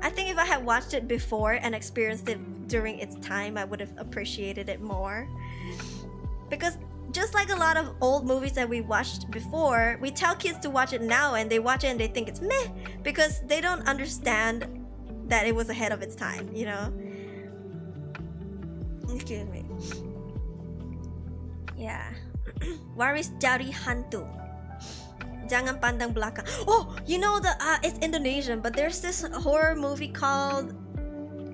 I think if I had watched it before and experienced it during its time, I would have appreciated it more. Because just like a lot of old movies that we watched before, we tell kids to watch it now and they watch it and they think it's meh because they don't understand that it was ahead of its time, you know? Excuse me. Yeah. Waris Jari Hantu. Jangan pandang belakang. Oh, you know it's Indonesian, but there's this horror movie called,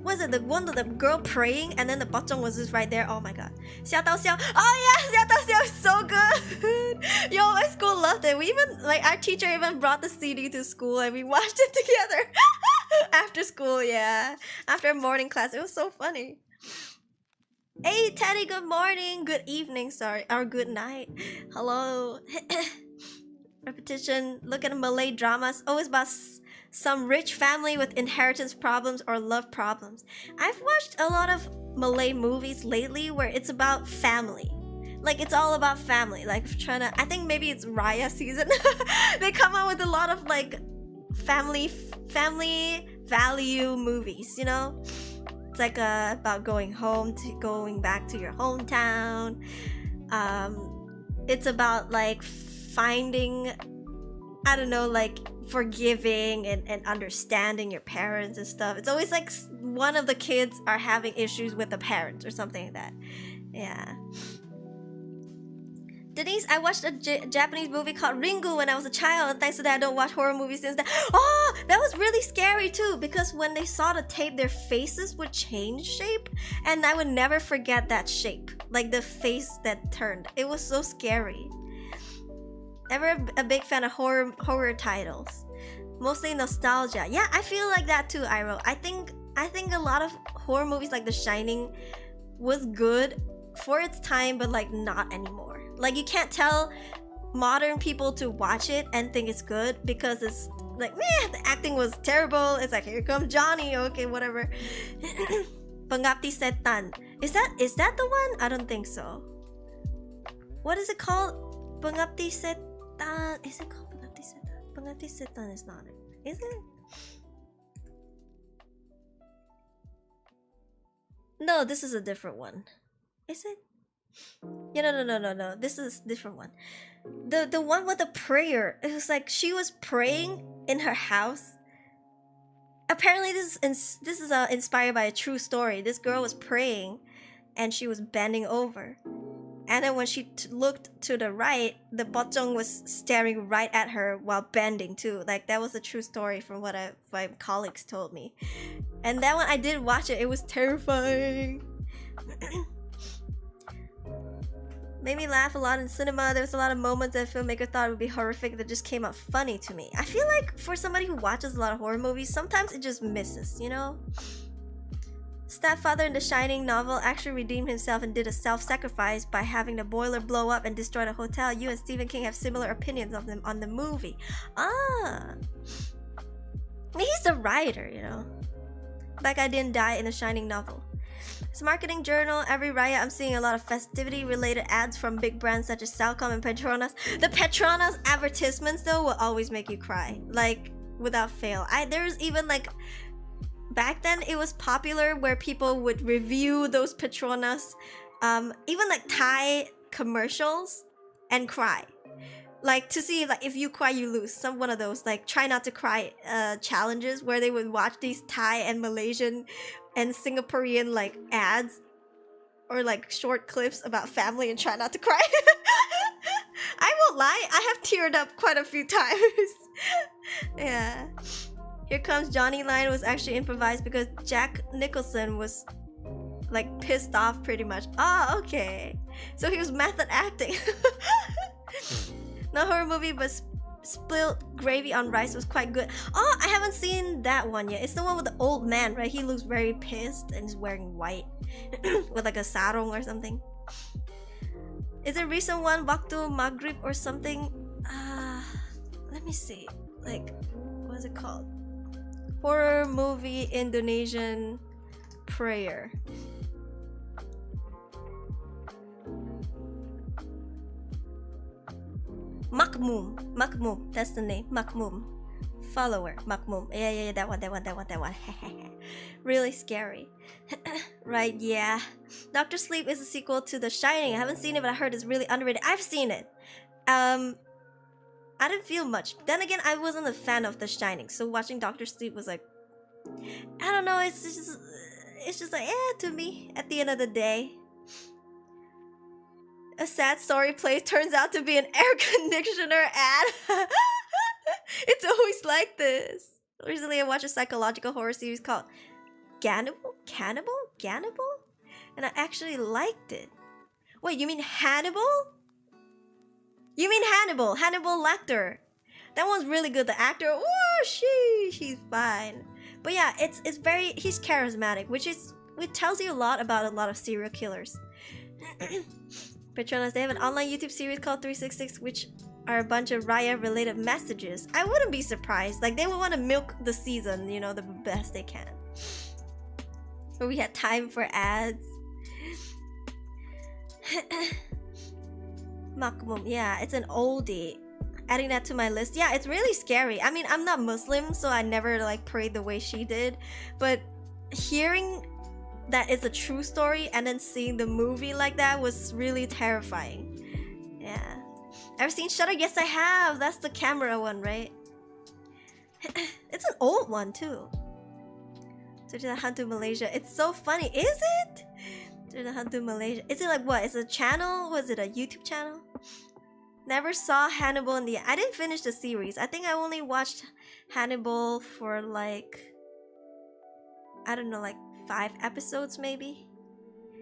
was it the one with the girl praying and then the pocong was just right there? Oh my god. Xiao Tao Xiao. Oh yeah, Xiao Tao Xiao is so good. Yo, my school loved it. We even, like, our teacher even brought the CD to school and we watched it together. After school, yeah. After morning class. It was so funny. Hey Teddy, good morning. Good evening, sorry. Or good night. Hello. Repetition. Look at Malay dramas. Always about some rich family with inheritance problems or love problems. I've watched a lot of Malay movies lately where it's about family. Like, it's all about family. Like, trying to, I think maybe it's Raya season. They come out with a lot of like family value movies, you know? It's like about going back to your hometown. It's about like finding, I don't know, like forgiving and understanding your parents and stuff. It's always like one of the kids are having issues with the parents or something like that. Yeah. Denise, I watched a Japanese movie called Ringu when I was a child, and thanks to that I don't watch horror movies since then. Oh, that was really scary too, because when they saw the tape, their faces would change shape, and I would never forget that shape. Like the face that turned. It was so scary. Ever a big fan of horror titles? Mostly nostalgia. Yeah, I feel like that too, Iroh. I think a lot of horror movies like The Shining was good for its time, but like not anymore. Like, you can't tell modern people to watch it and think it's good because it's like, meh, the acting was terrible. It's like, here comes Johnny, okay, whatever. Pengabdi Setan. Is that the one? I don't think so. What is it called? Pengabdi Setan. Is it called Pengabdi Setan? Pengabdi Setan is not it. Is it? No, this is a different one. Is it? Yeah, no. This is a different one. The one with the prayer. It was like she was praying in her house. Apparently, this is inspired by a true story. This girl was praying, and she was bending over, and then when she looked to the right, the pocong was staring right at her while bending too. Like, that was a true story from what my colleagues told me. And that one, I did watch it. It was terrifying. Made me laugh a lot in cinema. There was a lot of moments that filmmaker thought would be horrific that just came out funny to me. I feel like for somebody who watches a lot of horror movies, sometimes it just misses, you know? Stepfather in the Shining novel actually redeemed himself and did a self-sacrifice by having the boiler blow up and destroy the hotel. You and Stephen King have similar opinions of them on the movie. Ah. He's the writer, you know? That guy didn't die in the Shining novel. It's a marketing journal. Every riot, I'm seeing a lot of festivity-related ads from big brands such as Salcom and Petronas. The Petronas advertisements, though, will always make you cry. Like, without fail. There's even, like... Back then, it was popular where people would review those Petronas, even, like, Thai commercials, and cry. Like, to see, like, if you cry, you lose. One of those, like, try not to cry challenges where they would watch these Thai and Malaysian and Singaporean, like, ads or, like, short clips about family and try not to cry. I won't lie, I have teared up quite a few times. Yeah. Here Comes Johnny line was actually improvised because Jack Nicholson was, like, pissed off pretty much. Oh, okay. So he was method acting. No horror movie, but spilled gravy on rice was quite good. Oh, I haven't seen that one yet. It's the one with the old man, right? He looks very pissed and is wearing white with like a sarong or something. Is it a recent one, Waktu Maghrib or something? Let me see. Like, what is it called? Horror movie Indonesian prayer. Makmum, that's the name. Makmum. Follower, Makmum. Yeah, that one. Really scary. Right, yeah. Dr. Sleep is a sequel to The Shining. I haven't seen it, but I heard it's really underrated. I've seen it. I didn't feel much. Then again, I wasn't a fan of The Shining, so watching Dr. Sleep was like, I don't know, it's just like, to me, at the end of the day. A sad story plays turns out to be an air conditioner ad. It's always like this. Recently I watched a psychological horror series called Cannibal? And I actually liked it. Wait, you mean Hannibal? You mean Hannibal Lecter. That one's really good. The actor, oh, she's fine. But yeah, it's very, he's charismatic, which tells you a lot about a lot of serial killers. Petronas, they have an online YouTube series called 366, which are a bunch of riot-related messages. I wouldn't be surprised. Like, they would want to milk the season, you know, the best they can. But we had time for ads. Makmum, yeah, it's an oldie. Adding that to my list. Yeah, it's really scary. I mean, I'm not Muslim, so I never, like, prayed the way she did. But hearing that it's a true story and then seeing the movie like that was really terrifying. Yeah. Ever seen Shutter? Yes, I have. That's the camera one, right? It's an old one too. So to the Hantu Malaysia. It's so funny. Is it? To the Hantu Malaysia. Is it like what? Is it a channel? Was it a YouTube channel? Never saw Hannibal in the... I didn't finish the series. I think I only watched Hannibal for like... I don't know, like 5 episodes maybe.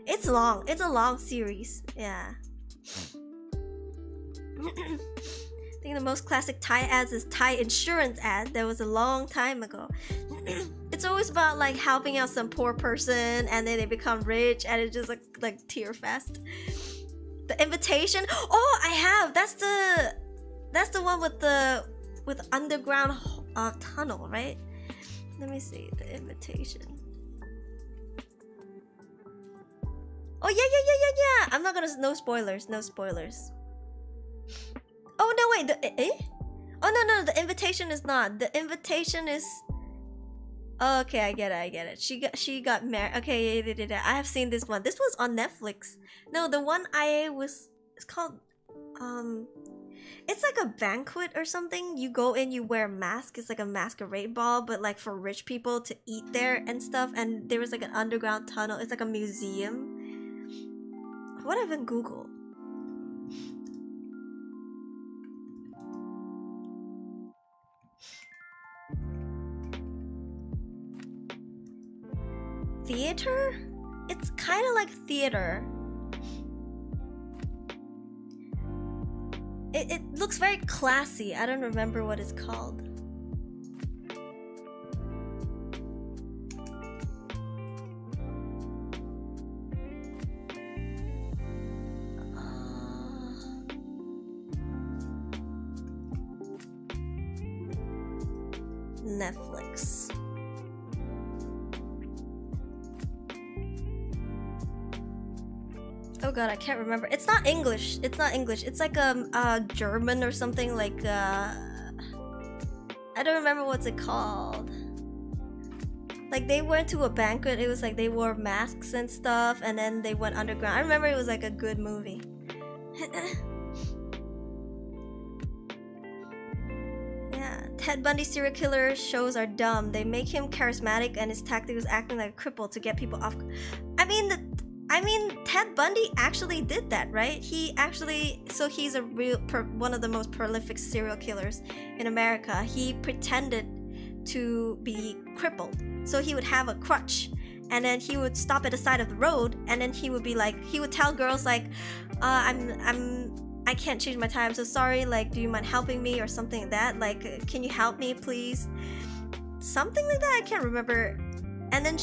It's long. It's a long series. Yeah. I think the most classic Thai ads is Thai insurance ad. That was a long time ago. It's always about like helping out some poor person and then they become rich and it's just like tear fest. The Invitation. Oh, I have. That's the one with underground tunnel, right? Let me see. The Invitation. Oh yeah. I'm not gonna. No spoilers. No spoilers. Oh no, wait. Oh no. The Invitation is not. The Invitation is. Oh, okay, I get it. She got married. Okay, yeah. I have seen this one. This was on Netflix. No, the one it's called. It's like a banquet or something. You go in, you wear a mask. It's like a masquerade ball, but like for rich people to eat there and stuff. And there was like an underground tunnel. It's like a museum. What have I been Google? Theater? It's kind of like theater. looks very classy. I don't remember what it's called. Netflix. Oh god, I can't remember. It's not English. It's not English. It's like German or something like I don't remember what's it called. Like they went to a banquet. It was like they wore masks and stuff, and then they went underground. I remember it was like a good movie. Yeah, Ted Bundy serial killer shows are dumb. They make him charismatic, and his tactic was acting like a cripple to get people off. I mean, Ted Bundy actually did that, right? He actually, so he's a one of the most prolific serial killers in America. He pretended to be crippled, so he would have a crutch, and then he would stop at the side of the road, and then he would be like, he would tell girls like, I can't change my tire, I'm so sorry, like, do you mind helping me or something like that? Like, can you help me, please? Something like that, I can't remember. And then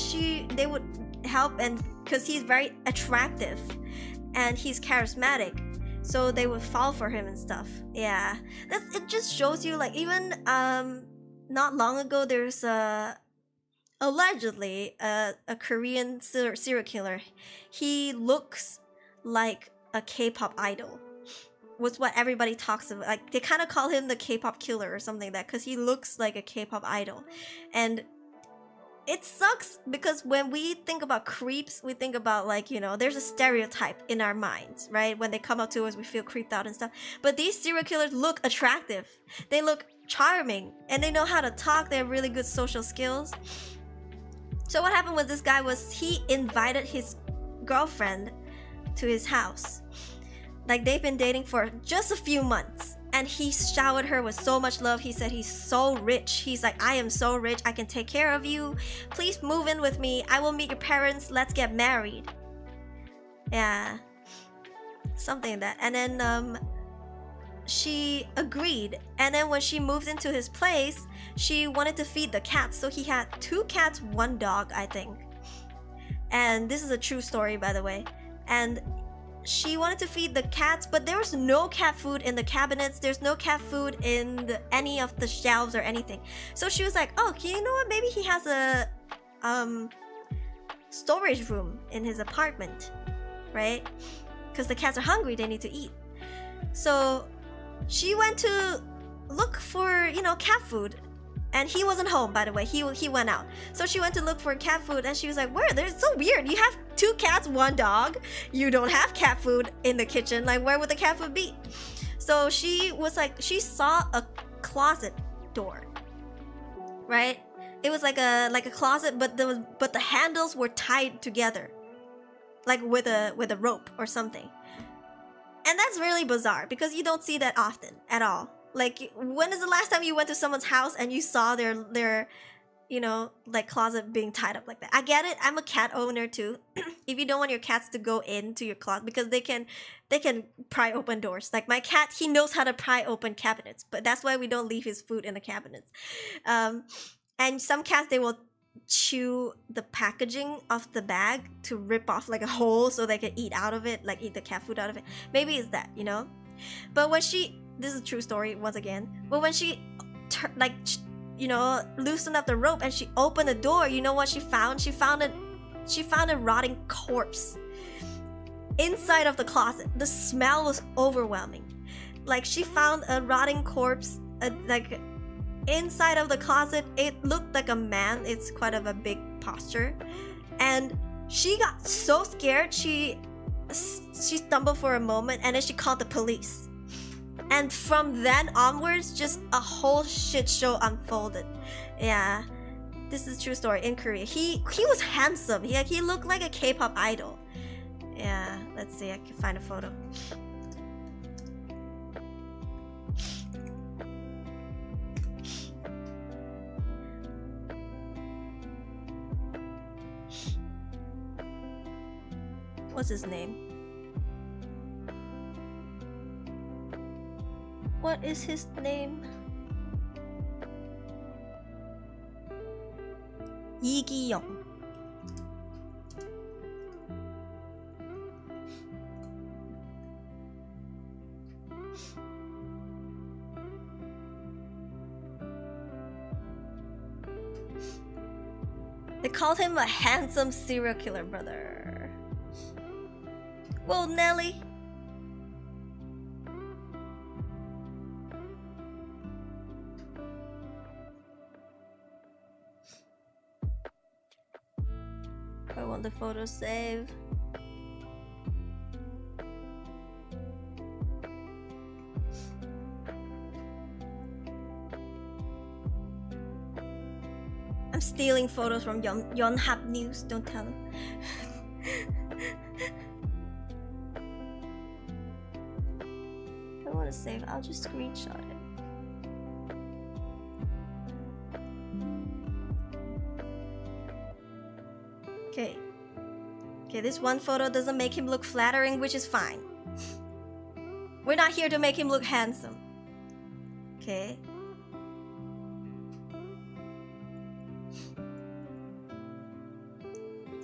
they would help, and because he's very attractive and he's charismatic, so they would fall for him and stuff. Yeah, it just shows you, like, even not long ago there's allegedly a Korean serial killer. He looks like a K-pop idol, was what everybody talks about. Like, they kind of call him the K-pop killer or something like that, because he looks like a K-pop idol. And it sucks because when we think about creeps, we think about, like, you know, there's a stereotype in our minds, right? When they come up to us, we feel creeped out and stuff. But these serial killers look attractive. They look charming, and they know how to talk. They have really good social skills. So what happened with this guy was he invited his girlfriend to his house. Like, they've been dating for just a few months, and he showered her with so much love. He said he's so rich. He's like, I am so rich, I can take care of you. Please move in with me. I will meet your parents. Let's get married. Yeah, something like that. And then she agreed. And then when she moved into his place, she wanted to feed the cats. So he had 2 cats, 1 dog, I think. And this is a true story, by the way. And she wanted to feed the cats, but there was no cat food in the cabinets. There's no cat food in any of the shelves or anything. So she was like, oh, you know what? Maybe he has a storage room in his apartment, right? Because the cats are hungry, they need to eat. So she went to look for, you know, cat food. And he wasn't home, by the way. He went out. So she went to look for cat food, and she was like, where? There's so weird. You have 2 cats, 1 dog. You don't have cat food in the kitchen. Like, where would the cat food be? So she was like, she saw a closet door, right? It was like a closet, but the handles were tied together, like with a rope or something. And that's really bizarre because you don't see that often at all. Like, when is the last time you went to someone's house and you saw their you know, like, closet being tied up like that? I get it. I'm a cat owner too. If you don't want your cats to go into your closet, because they can pry open doors. Like, my cat, he knows how to pry open cabinets, but that's why we don't leave his food in the cabinets. And some cats, they will chew the packaging of the bag to rip off like a hole so they can eat out of it, like eat the cat food out of it. Maybe it's that, you know. But when this is a true story once again, but when she you know, loosened up the rope and she opened the door, you know what she found? She found a rotting corpse inside of the closet. The smell was overwhelming. Like, she found a rotting corpse like inside of the closet. It looked like a man. It's quite of a big posture, and she got so scared she stumbled for a moment, and then she called the police. And from then onwards, just a whole shit show unfolded. Yeah, this is a true story in Korea. He was handsome. He looked like a K-pop idol. Yeah, let's see, I can find a photo. What's his name? What is his name? Yi Gi-young. They called him a handsome serial killer, brother. Whoa, Nelly. I want the photo save. I'm stealing photos from Yonhap News, don't tell him. I don't want to save, I'll just screenshot it. Okay. Okay, this one photo doesn't make him look flattering, which is fine. We're not here to make him look handsome. Okay.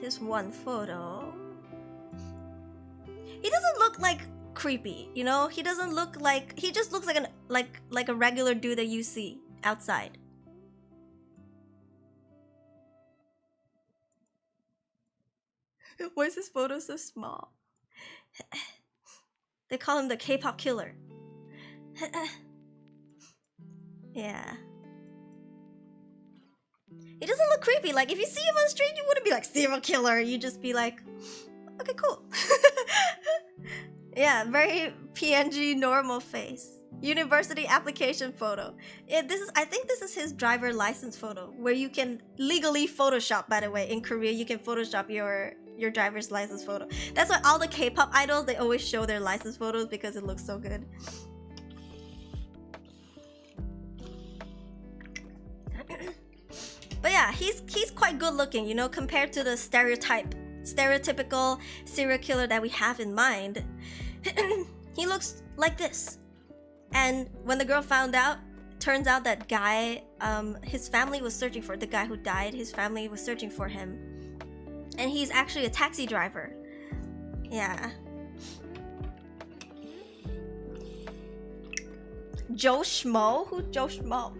This one photo. He doesn't look like creepy, you know? He doesn't look like, he just looks like an like a regular dude that you see outside. Why is this photo so small? They call him the K-pop killer. Yeah. He doesn't look creepy. Like, if you see him on the street, you wouldn't be like, serial killer. You'd just be like, okay, cool. Yeah, very PNG normal face. University application photo. I think this is his driver license photo, where you can legally Photoshop, by the way. In Korea, you can Photoshop your driver's license photo. That's why all the K-pop idols, they always show their license photos because it looks so good. But yeah, he's quite good looking, you know, compared to the stereotypical serial killer that we have in mind. He looks like this. And when the girl found out, turns out that guy, his family was searching for the guy who died. His family was searching for him. And he's actually a taxi driver. Yeah. Joe Schmo? Who's Joe Schmo?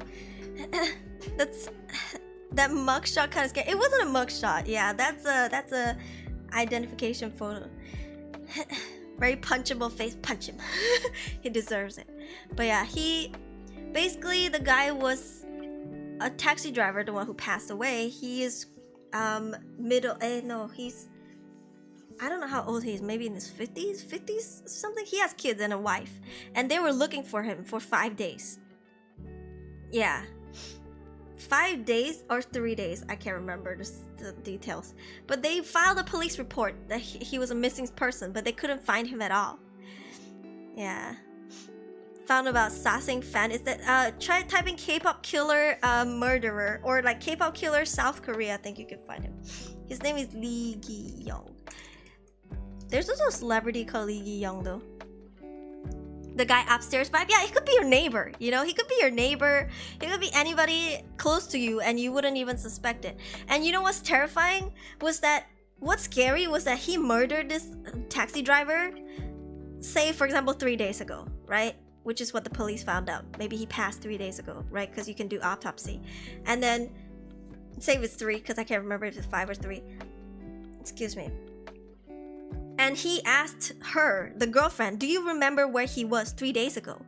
That mugshot kind of scary. It wasn't a mugshot. Yeah, that's a identification photo. Very punchable face. Punch him. He deserves it. But yeah, basically the guy was a taxi driver, the one who passed away. He is he's, I don't know how old he is, maybe in his 50s something. He has kids and a wife, and they were looking for him for 5 days. Yeah, 5 days or 3 days, I can't remember the details, but they filed a police report that he was a missing person, but they couldn't find him at all. Yeah. Found about Sasing fan is that try typing K-pop killer murderer, or like K-pop killer South Korea. I think you can find him. His name is Lee Gi-young. There's also a celebrity called Lee Gi-young though. The guy upstairs vibe, yeah, he could be your neighbor, you know? He could be your neighbor. He could be anybody close to you and you wouldn't even suspect it. And you know what's terrifying? What's scary was that he murdered this taxi driver, say for example 3 days ago, right? Which is what the police found out. Maybe he passed 3 days ago, right? Because you can do autopsy. And then, say it was 3, because I can't remember if it's 5 or 3. Excuse me. And he asked her, the girlfriend, do you remember where he was 3 days ago?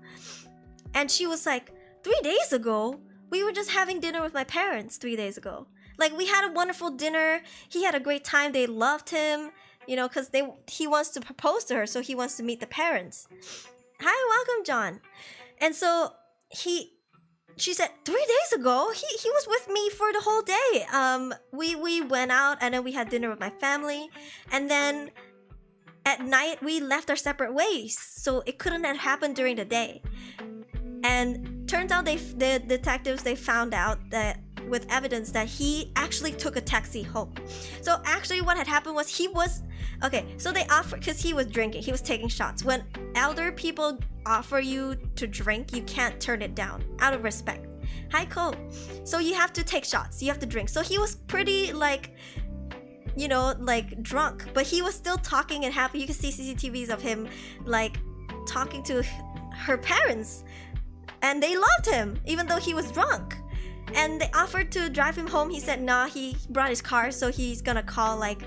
And she was like, 3 days ago? We were just having dinner with my parents 3 days ago. Like, we had a wonderful dinner. He had a great time. They loved him, you know, because he wants to propose to her, so he wants to meet the parents. Hi, welcome, John. And so she said 3 days ago he was with me for the whole day. We went out and then we had dinner with my family, and then at night we left our separate ways, so it couldn't have happened during the day. And turns out the detectives, they found out that with evidence that he actually took a taxi home. So actually what had happened was he was Okay, so they offer, because he was drinking, he was taking shots. When elder people offer you to drink, you can't turn it down out of respect. Hi, Cole. So you have to take shots, you have to drink. So he was pretty like, you know, like drunk, but he was still talking and happy. You can see CCTVs of him like talking to her parents, and they loved him even though he was drunk. And they offered to drive him home. He said nah, he brought his car, so he's gonna call like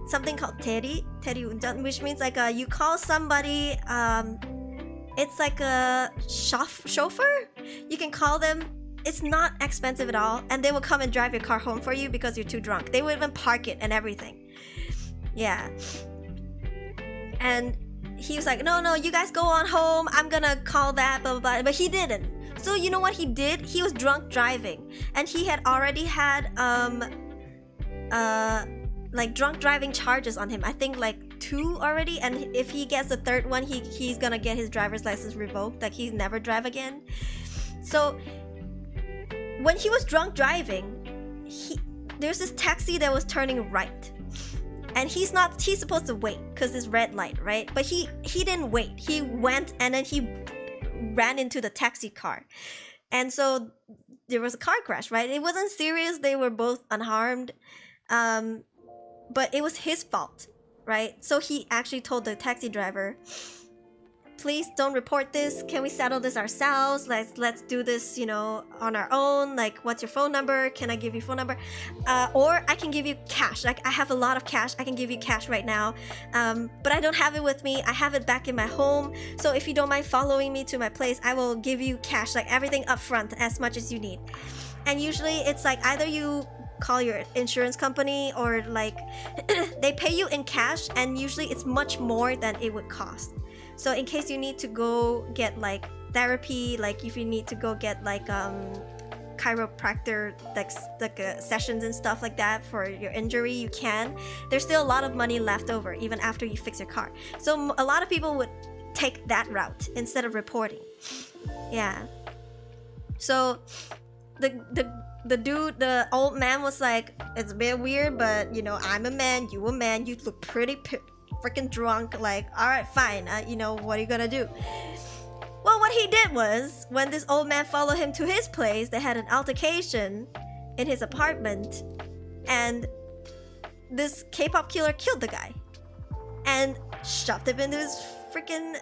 something called Teri undan, which means like you call somebody, it's like a chauffeur. You can call them. It's not expensive at all, and they will come and drive your car home for you because you're too drunk. They will even park it and everything. Yeah. And he was like, no, you guys go on home, I'm gonna call that, blah, blah, blah. But he didn't. So you know what he did? He was drunk driving, and he had already had like drunk driving charges on him. I think like 2 already, and if he gets the 3rd one, he's gonna get his driver's license revoked. Like he'll never drive again. So when he was drunk driving, there's this taxi that was turning right, and he's supposed to wait because it's red light, right? But he didn't wait. He went, and then he ran into the taxi car, and so there was a car crash, right? It wasn't serious. They were both unharmed, but it was his fault, right? So he actually told the taxi driver, please don't report this. Can we settle this ourselves? Let's do this, you know, on our own. Like, what's your phone number? Can I give you phone number? Or I can give you cash. Like, I have a lot of cash. I can give you cash right now. But I don't have it with me. I have it back in my home. So if you don't mind following me to my place, I will give you cash, like everything up front, as much as you need. And usually it's like either you call your insurance company, or like they pay you in cash, and usually it's much more than it would cost. So in case you need to go get like therapy, like if you need to go get like chiropractor sessions and stuff like that for your injury, you can. There's still a lot of money left over even after you fix your car. So a lot of people would take that route instead of reporting. Yeah. So the old man was like, it's a bit weird, but you know, I'm a man, you a man, you look pretty freaking drunk. Like, all right, fine, you know, what are you gonna do? Well, what he did was, when this old man followed him to his place, they had an altercation in his apartment, and this K-pop killer killed the guy and shoved him into his freaking,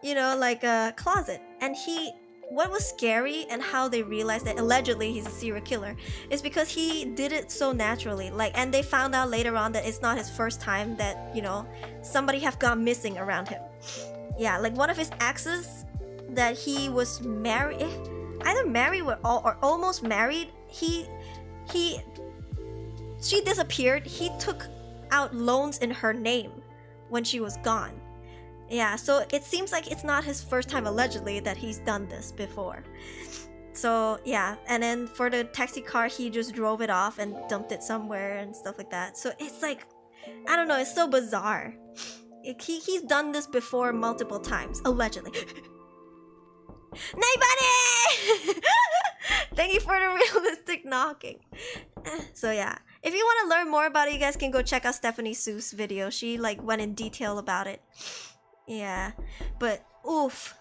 you know, like a closet. And what was scary, and how they realized that allegedly he's a serial killer, is because he did it so naturally. Like, and they found out later on that it's not his first time that, you know, somebody have gone missing around him. Yeah, like one of his exes that he was married, either married or almost married, she disappeared. He took out loans in her name when she was gone. Yeah, so it seems like it's not his first time, allegedly, that he's done this before. So yeah, and then for the taxi car, he just drove it off and dumped it somewhere and stuff like that. So it's like, I don't know, it's so bizarre. He's done this before multiple times, allegedly. Nobody! Thank you for the realistic knocking. So yeah, if you want to learn more about it, you guys can go check out Stephanie Sue's video. She like went in detail about it. Yeah, but oof,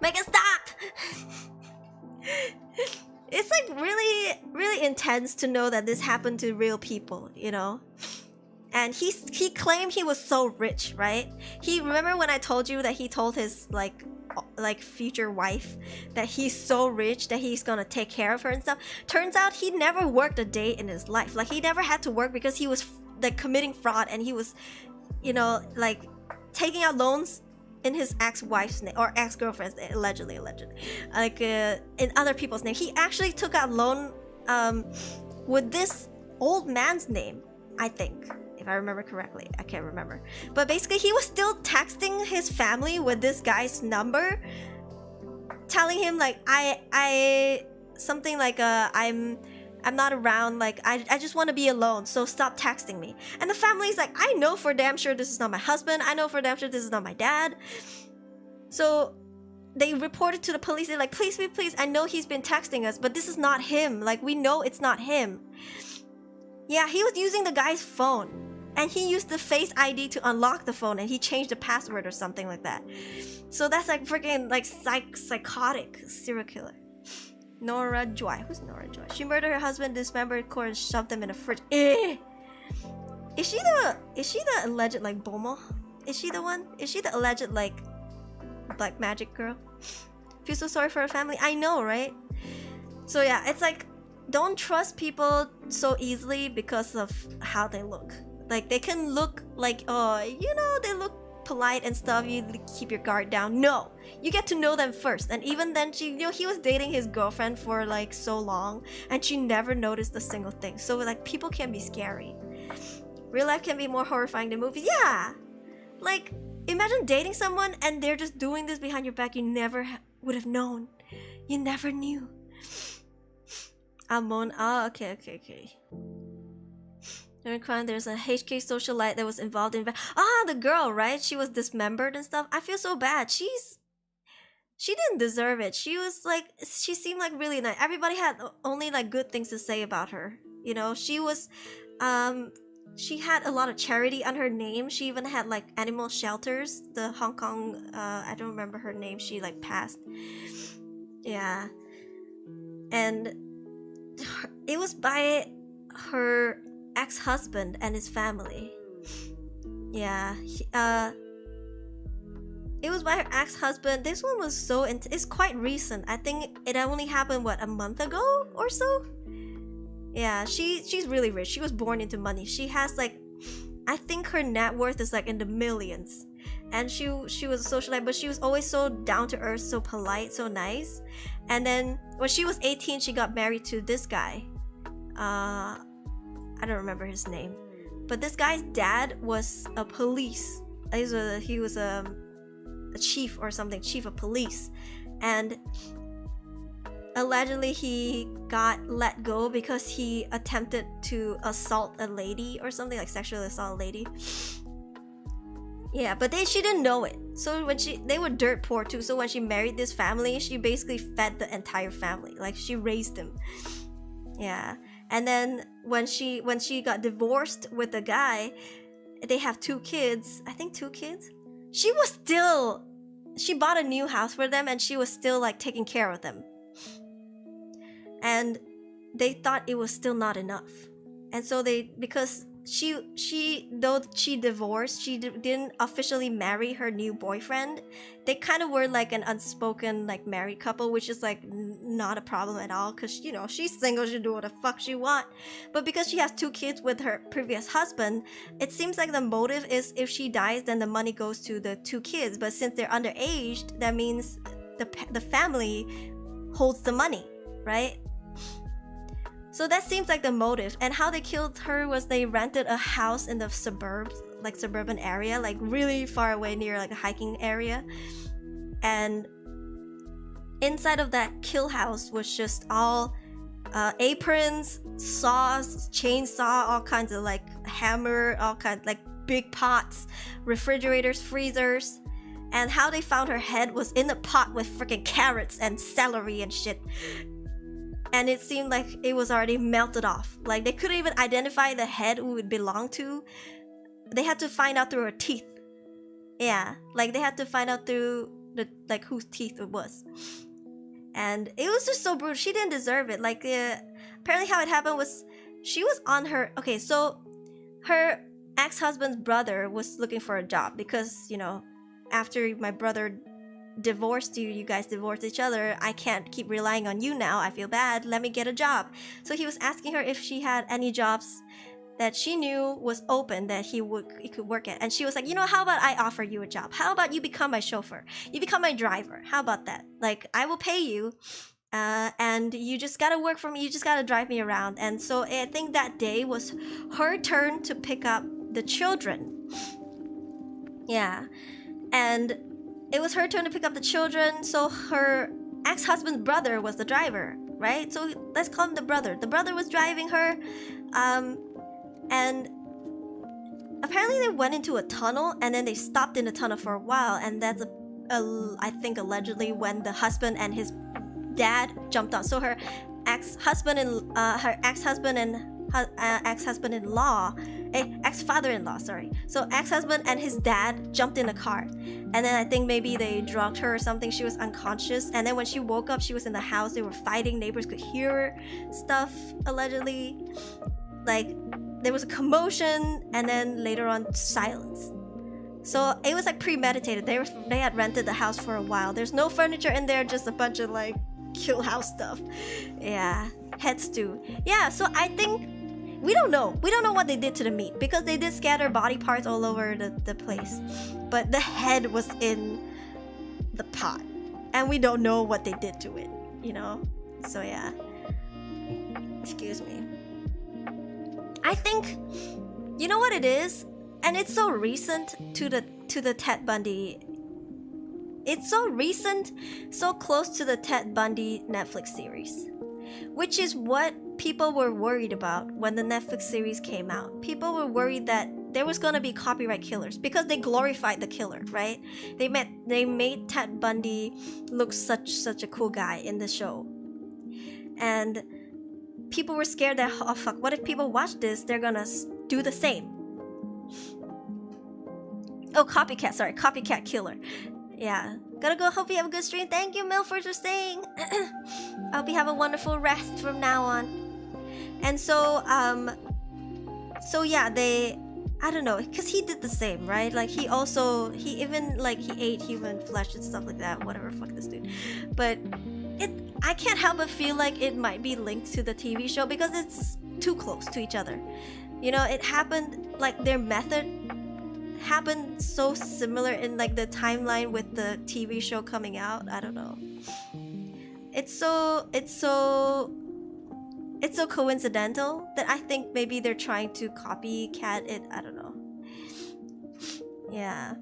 make it stop. It's like really intense to know that this happened to real people, you know. And he claimed he was so rich, right? Remember when I told you that he told his like future wife that he's so rich that he's gonna take care of her and stuff. Turns out he never worked a day in his life. Like, he never had to work because he was like committing fraud, and he was, you know, like taking out loans in his ex-wife's name, or ex-girlfriend's name, allegedly, like in other people's name. He actually took out loan with this old man's name, I think, if I remember correctly. I can't remember, but basically he was still texting his family with this guy's number, telling him like, I something like I'm not around, like I just want to be alone, so stop texting me. And the family's like, I know for damn sure this is not my husband, I know for damn sure this is not my dad. So they reported to the police. They're like, please, I know he's been texting us, but this is not him. Like, we know it's not him. Yeah, he was using the guy's phone. And he used the Face ID to unlock the phone, and he changed the password or something like that. So that's like freaking like psychotic serial killer. Nora Joy. Who's Nora Joy? She murdered her husband, dismembered core, and shoved him in a fridge. Is she the alleged like Bomo? Is she the one? Is she the alleged like black magic girl? Feel so sorry for her family. I know, right? So yeah, it's like don't trust people so easily because of how they look. Like they can look like, oh, you know, they look polite and stuff. You keep your guard down. No, you get to know them first. And even then, he was dating his girlfriend for like so long, and she never noticed a single thing. So like people can be scary. Real life can be more horrifying than movies. Yeah, like imagine dating someone and they're just doing this behind your back. You never would have known. You never knew. Amon. Ah, okay. During crime, there's a HK socialite that was involved in the girl, right? She was dismembered and stuff. I feel so bad. She didn't deserve it. She seemed like really nice. Everybody had only like good things to say about her. You know, she had a lot of charity on her name. She even had like animal shelters. The Hong Kong, I don't remember her name. She like passed. Yeah, and it was by her ex-husband and his family. Yeah, it was by her ex-husband. This one was so it's quite recent. I think it only happened a month ago or so. Yeah, she's really rich. She was born into money. She has like, I think her net worth is like in the millions. And she was a socialite, but she was always so down to earth, so polite, so nice. And then when she was 18, she got married to this guy. I don't remember his name, but this guy's dad was a police. He was a chief or something, chief of police, and allegedly he got let go because he attempted to assault a lady or something, like sexually assault a lady. Yeah, but she didn't know it. So when they were dirt poor too. So when she married this family, she basically fed the entire family. Like she raised them. Yeah. And then when she got divorced with the guy, they have 2 kids. I think 2 kids. She bought a new house for them, and she was still like taking care of them. And they thought it was still not enough. And so because though she divorced, she didn't officially marry her new boyfriend. They kind of were like an unspoken like married couple, which is like not a problem at all, because you know she's single, she do what the fuck she want. But because she has 2 kids with her previous husband, it seems like the motive is if she dies, then the money goes to the 2 kids. But since they're underaged, that means the family holds the money, right? So that seems like the motive. And how they killed her was they rented a house in the suburbs, like suburban area, like really far away near like a hiking area. And inside of that kill house was just all aprons, saws, chainsaw, all kinds of like hammer, all kinds like big pots, refrigerators, freezers. And how they found her head was in a pot with freaking carrots and celery and shit. And it seemed like it was already melted off. Like they couldn't even identify the head who it belonged to. They had to find out through her teeth. Yeah, like they had to find out through like whose teeth it was. And it was just so brutal. She didn't deserve it. Like apparently how it happened was she was on her, okay, so her ex-husband's brother was looking for a job because, you know, after my brother divorced you guys divorced each other, I can't keep relying on you now, I feel bad, let me get a job. So he was asking her if she had any jobs that she knew was open that he could work at. And she was like, you know, how about I offer you a job? How about you become my chauffeur? You become my driver. How about that? Like, I will pay you, and you just gotta work for me, you just gotta drive me around. And so I think that day was her turn to pick up the children. Yeah. And it was her turn to pick up the children, so her ex-husband's brother was the driver, right? So let's call him the brother. The brother was driving her, and apparently they went into a tunnel, and then they stopped in the tunnel for a while, and that's I think allegedly when the husband and his dad jumped out. So her ex-husband and ex-husband-in-law ex-father-in-law, sorry. So ex-husband and his dad jumped in a car, and then I think maybe they drugged her or something. She was unconscious, and then when she woke up, she was in the house. They were fighting. Neighbors could hear stuff allegedly. Like there was a commotion, and then later on silence. So it was like premeditated. They had rented the house for a while. There's no furniture in there, just a bunch of like Kill House stuff. Yeah, head stew. Yeah, so I think we don't know. We don't know what they did to the meat because they did scatter body parts all over the place. But the head was in the pot, and we don't know what they did to it, you know? So yeah. Excuse me. I think, you know what it is? And it's so recent to the Ted Bundy. It's so recent, so close to the Ted Bundy Netflix series, which is what people were worried about when the Netflix series came out. People were worried that there was gonna be copyright killers because they glorified the killer, right? They made Ted Bundy look such a cool guy in the show, and people were scared that, oh fuck, what if people watch this? They're gonna do the same. Oh, copycat killer. Yeah, gotta go. Hope you have a good stream. Thank you, Milford, for staying. I hope you have a wonderful rest from now on. And so yeah, I don't know, because he did the same, right? Like he even like he ate human flesh and stuff like that. Whatever, fuck this dude. But I can't help but feel like it might be linked to the TV show because it's too close to each other. You know, it happened, like their method happened so similar in like the timeline with the TV show coming out. I don't know. It's so coincidental that I think maybe they're trying to copycat it. I don't know. Yeah.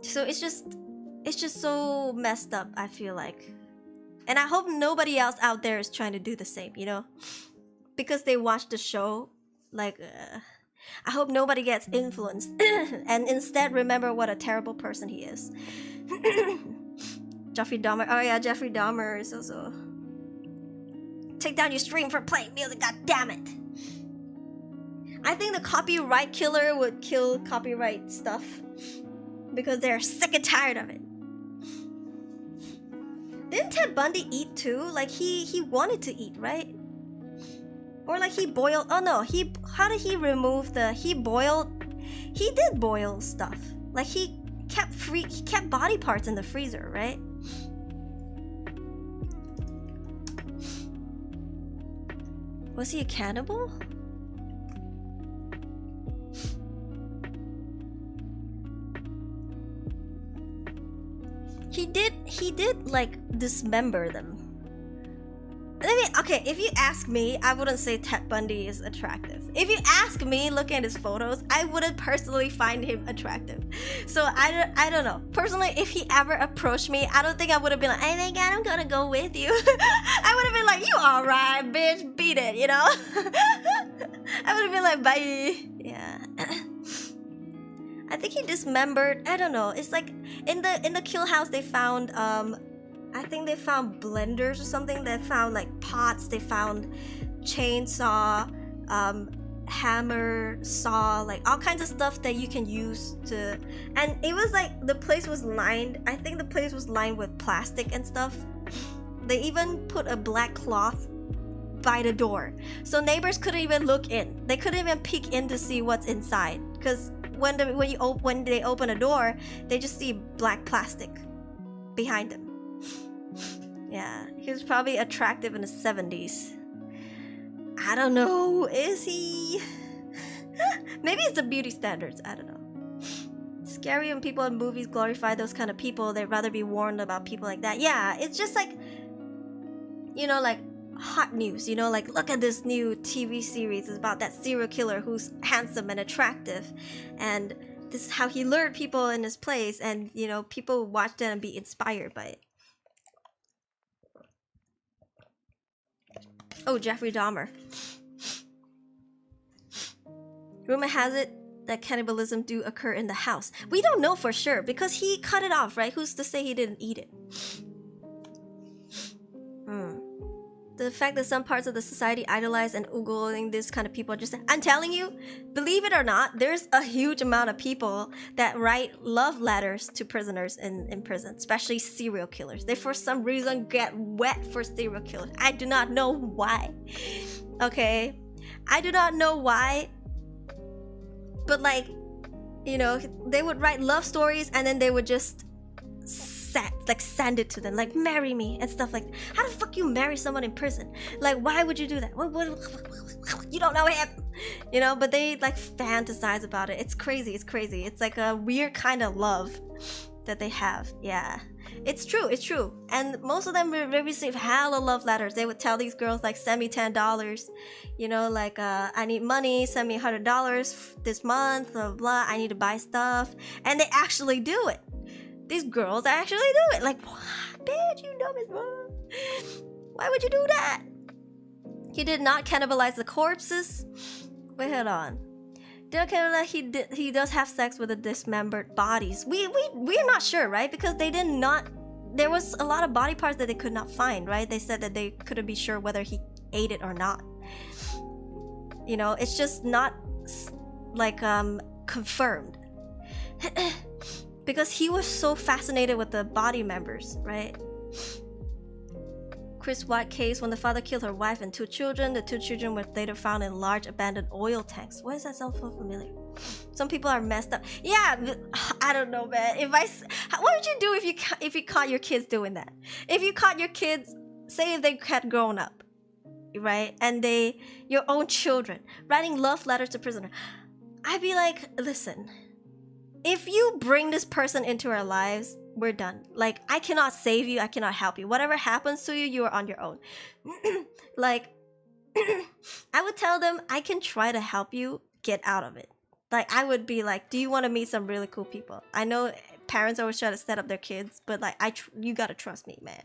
So it's just so messed up, I feel like. And I hope nobody else out there is trying to do the same, you know? Because they watched the show, like I hope nobody gets influenced and instead remember what a terrible person he is. Jeffrey Dahmer. Oh yeah, Jeffrey Dahmer is also... Take down your stream for playing music, god damn it! I think the copyright killer would kill copyright stuff because they're sick and tired of it. Didn't Ted Bundy eat too? Like he wanted to eat, right? Or like he boiled. Oh no, how did he remove the? He did boil stuff. Like he kept body parts in the freezer, right? Was he a cannibal? He did like dismember them. I mean, okay, if you ask me, I wouldn't say Ted Bundy is attractive. If you ask me, looking at his photos, I wouldn't personally find him attractive. So I don't know. Personally, if he ever approached me, I don't think I would have been like, oh my god, I'm gonna go with you. I would have been like, you alright, bitch, beat it, you know? I would have been like, bye. Yeah. I think he dismembered, I don't know. It's like in the kill house they found I think they found blenders or something. They found like pots, they found chainsaw, hammer, saw, like all kinds of stuff that you can use to... And it was like, the place was lined, I think the place was lined with plastic and stuff. They even put a black cloth by the door, so neighbors couldn't even look in. They couldn't even peek in to see what's inside, because when they open a door, they just see black plastic behind them. Yeah, he was probably attractive in the 70s. I don't know, is he? Maybe it's the beauty standards, I don't know. Scary when people in movies glorify those kind of people. They'd rather be warned about people like that. Yeah, it's just like, you know, like hot news, you know, like look at this new TV series. It's about that serial killer who's handsome and attractive, and this is how he lured people in his place, and you know, people watch it and be inspired by it. Oh, Jeffrey Dahmer. Rumor has it that cannibalism do occur in the house. We don't know for sure because he cut it off, right? Who's to say he didn't eat it? The fact that some parts of the society idolize and oogling this kind of people, just I'm telling you, believe it or not, there's a huge amount of people that write love letters to prisoners in prison, especially serial killers. They for some reason get wet for serial killers. I do not know why. Okay, I do not know why, but like, you know, they would write love stories and then they would just send it to them, like marry me and stuff like that. How the fuck you marry someone in prison? Like, why would you do that? You don't know him, you know? But they like fantasize about it. It's crazy. It's crazy. It's like a weird kind of love that they have. Yeah, it's true. It's true. And most of them they receive hella love letters. They would tell these girls like, send me $10, you know, like I need money, send me $100 this month, blah blah. I need to buy stuff, and they actually do it. These girls actually do it. Like, bitch, you know Miss Mom. Why would you do that? He did not cannibalize the corpses. Wait, hold on. Did cannibalize? He does have sex with the dismembered bodies. We're not sure, right? Because they did not. There was a lot of body parts that they could not find, right? They said that they couldn't be sure whether he ate it or not. You know, it's just not like confirmed. Because he was so fascinated with the body members, right? Chris White case, when the father killed her wife and 2 children, the 2 children were later found in large abandoned oil tanks. Why does that sound so familiar? Some people are messed up. Yeah, I don't know, man. What would you do if you caught your kids doing that? If you caught your kids, say if they had grown up, right? And your own children, writing love letters to prisoner. I'd be like, listen, if you bring this person into our lives, we're done. Like, I cannot save you. I cannot help you. Whatever happens to you, you are on your own. Like, I would tell them, I can try to help you get out of it. Like, I would be like, do you want to meet some really cool people? I know parents always try to set up their kids, but like, you gotta trust me, man.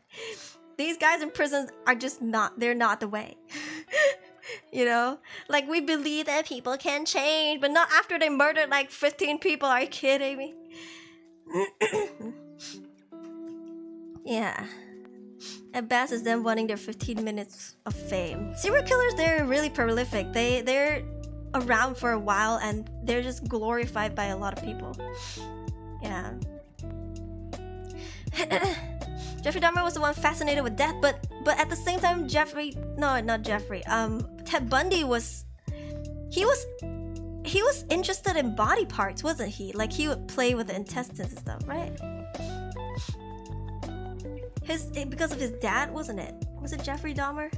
These guys in prisons are just they're not the way. You know, like, we believe that people can change, but not after they murdered like 15 people. Are you kidding me? Yeah. At best, is them wanting their 15 minutes of fame. Serial killers, they're really prolific. They're around for a while and they're just glorified by a lot of people. Yeah. Jeffrey Dahmer was the one fascinated with death, but at the same time, Ted Bundy was interested in body parts, wasn't he? Like, he would play with the intestines and stuff, right? Because of his dad, wasn't it? Was it Jeffrey Dahmer?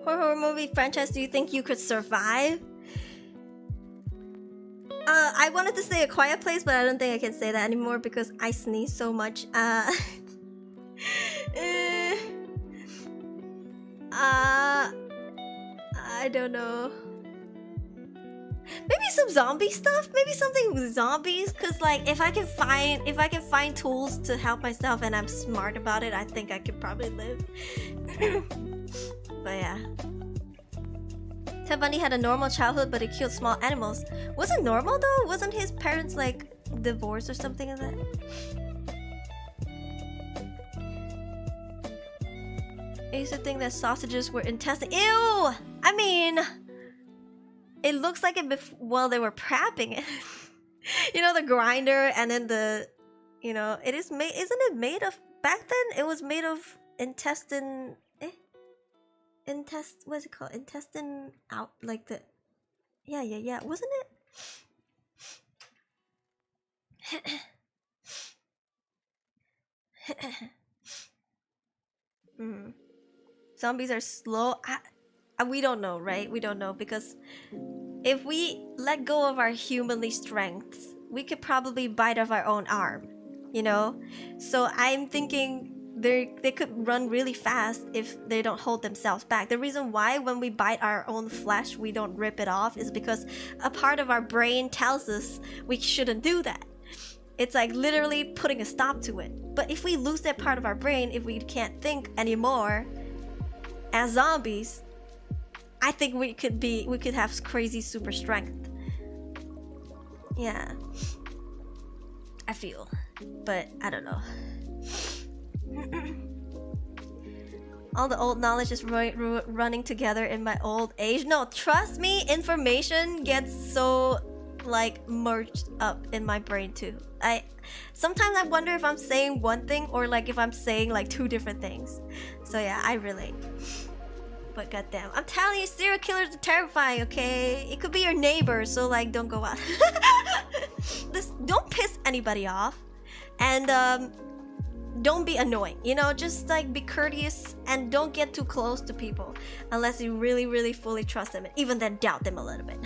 Horror movie franchise do you think you could survive? I wanted to say A Quiet Place, but I don't think I can say that anymore because I sneeze so much. I don't know. Maybe some zombie stuff. Maybe something with zombies. Cause like, if I can find tools to help myself and I'm smart about it, I think I could probably live. But yeah. Ted Bundy had a normal childhood, but he killed small animals. Was it normal though? Wasn't his parents like divorced or something like that? I used to think that sausages were intestine. Ew! I mean, it looks like it while they were prepping it. You know, the grinder and then the, you know, it is made. Isn't it made of? Back then, it was made of intestine. What's it called? Intestine out, like the. Yeah. Wasn't it? Zombies are slow. We don't know, right? We don't know, because if we let go of our humanly strengths, we could probably bite off our own arm, you know? So I'm thinking they could run really fast if they don't hold themselves back. The reason why when we bite our own flesh, we don't rip it off is because a part of our brain tells us we shouldn't do that. It's like literally putting a stop to it. But if we lose that part of our brain, if we can't think anymore as zombies, I think we could have crazy super strength. Yeah. I feel. But I don't know. All the old knowledge is running together in my old age. No, trust me, information gets so like merged up in my brain too. Sometimes I wonder if I'm saying one thing or like if I'm saying like two different things. So yeah, I relate. But goddamn, I'm telling you, serial killers are terrifying. Okay, it could be your neighbor, so like don't go out. Don't piss anybody off, and don't be annoying, you know, just like be courteous and don't get too close to people unless you really fully trust them, and even then doubt them a little bit.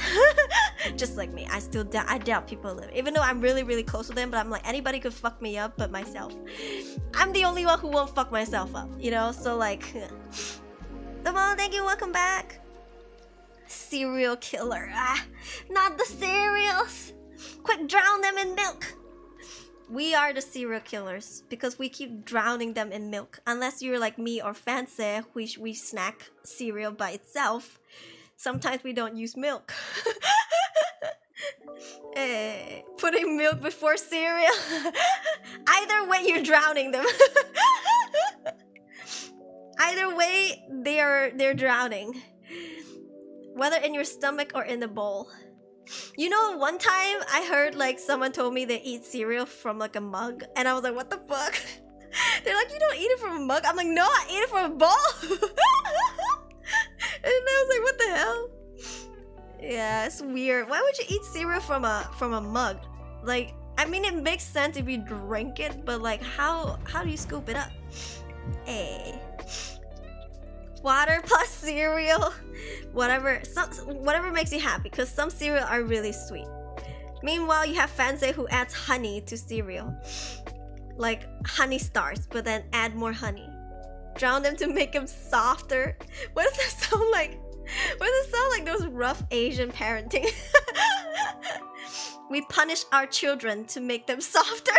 Just like me, I doubt people a little, even though I'm really close to them, but I'm like, anybody could fuck me up but myself. I'm the only one who won't fuck myself up, you know. So like, Damon, thank you, welcome back. Serial killer, not the cereals, quick, drown them in milk. We are the serial killers because we keep drowning them in milk. Unless you're like me or Fancy, we snack cereal by itself. Sometimes we don't use milk. Putting milk before cereal. Either way, you're drowning them. Either way, they're drowning. Whether in your stomach or in the bowl. You know, one time I heard like someone told me they eat cereal from like a mug, and I was like, what the fuck? They're like, you don't eat it from a mug? I'm like, no, I eat it from a bowl. And I was like, what the hell? Yeah, it's weird. Why would you eat cereal from a mug? Like, I mean, it makes sense if you drink it, but like, how do you scoop it up? Hey. Water plus cereal, whatever makes you happy, because some cereal are really sweet. Meanwhile, you have Fancy who adds honey to cereal, like honey stars, but then add more honey. Drown them to make them softer. What does that sound like? What does it sound like? Those rough Asian parenting. We punish our children to make them softer.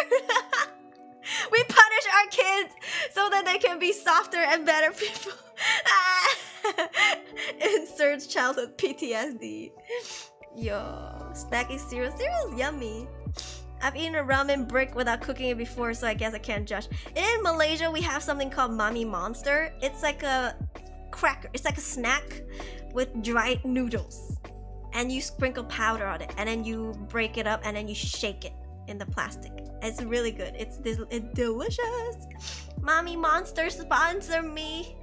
We punish our kids so that they can be softer and better people. Insert childhood PTSD. Yo, snacking cereal. Cereal's yummy. I've eaten a ramen brick without cooking it before, so I guess I can't judge. In Malaysia, we have something called Mami Monster. It's like a cracker. It's like a snack with dried noodles. And you sprinkle powder on it, and then you break it up, and then you shake it in the plastic. It's really good. It's delicious. Mami Monster, sponsor me.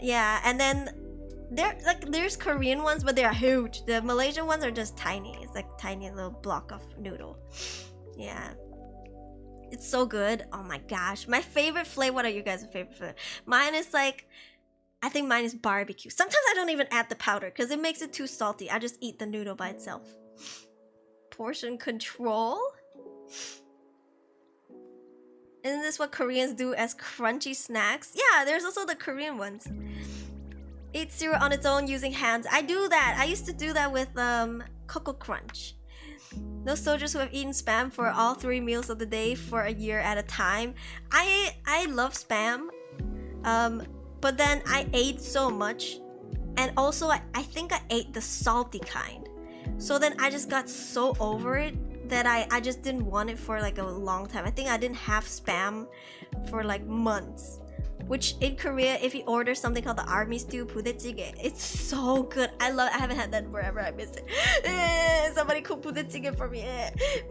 Yeah, and then there's Korean ones, but they are huge. The Malaysian ones are just tiny. It's like tiny little block of noodle. Yeah, it's so good. Oh my gosh, my favorite flavor. What are you guys' favorite flavor? Mine is like, I think mine is barbecue. Sometimes I don't even add the powder because it makes it too salty. I just eat the noodle by itself. Portion control. Isn't this what Koreans do as crunchy snacks? Yeah, there's also the Korean ones. Eat cereal on its own using hands. I do that. I used to do that with Cocoa Crunch. Those soldiers who have eaten Spam for all 3 meals of the day for a year at a time. I love Spam. But then I ate so much. And also I think I ate the salty kind. So then I just got so over it that I just didn't want it for like a long time. I think I didn't have Spam for like months. Which in Korea, if you order something called the army stew 부대찌개, it's so good. I haven't had that forever. I miss it. Somebody cook 부대찌개 for me.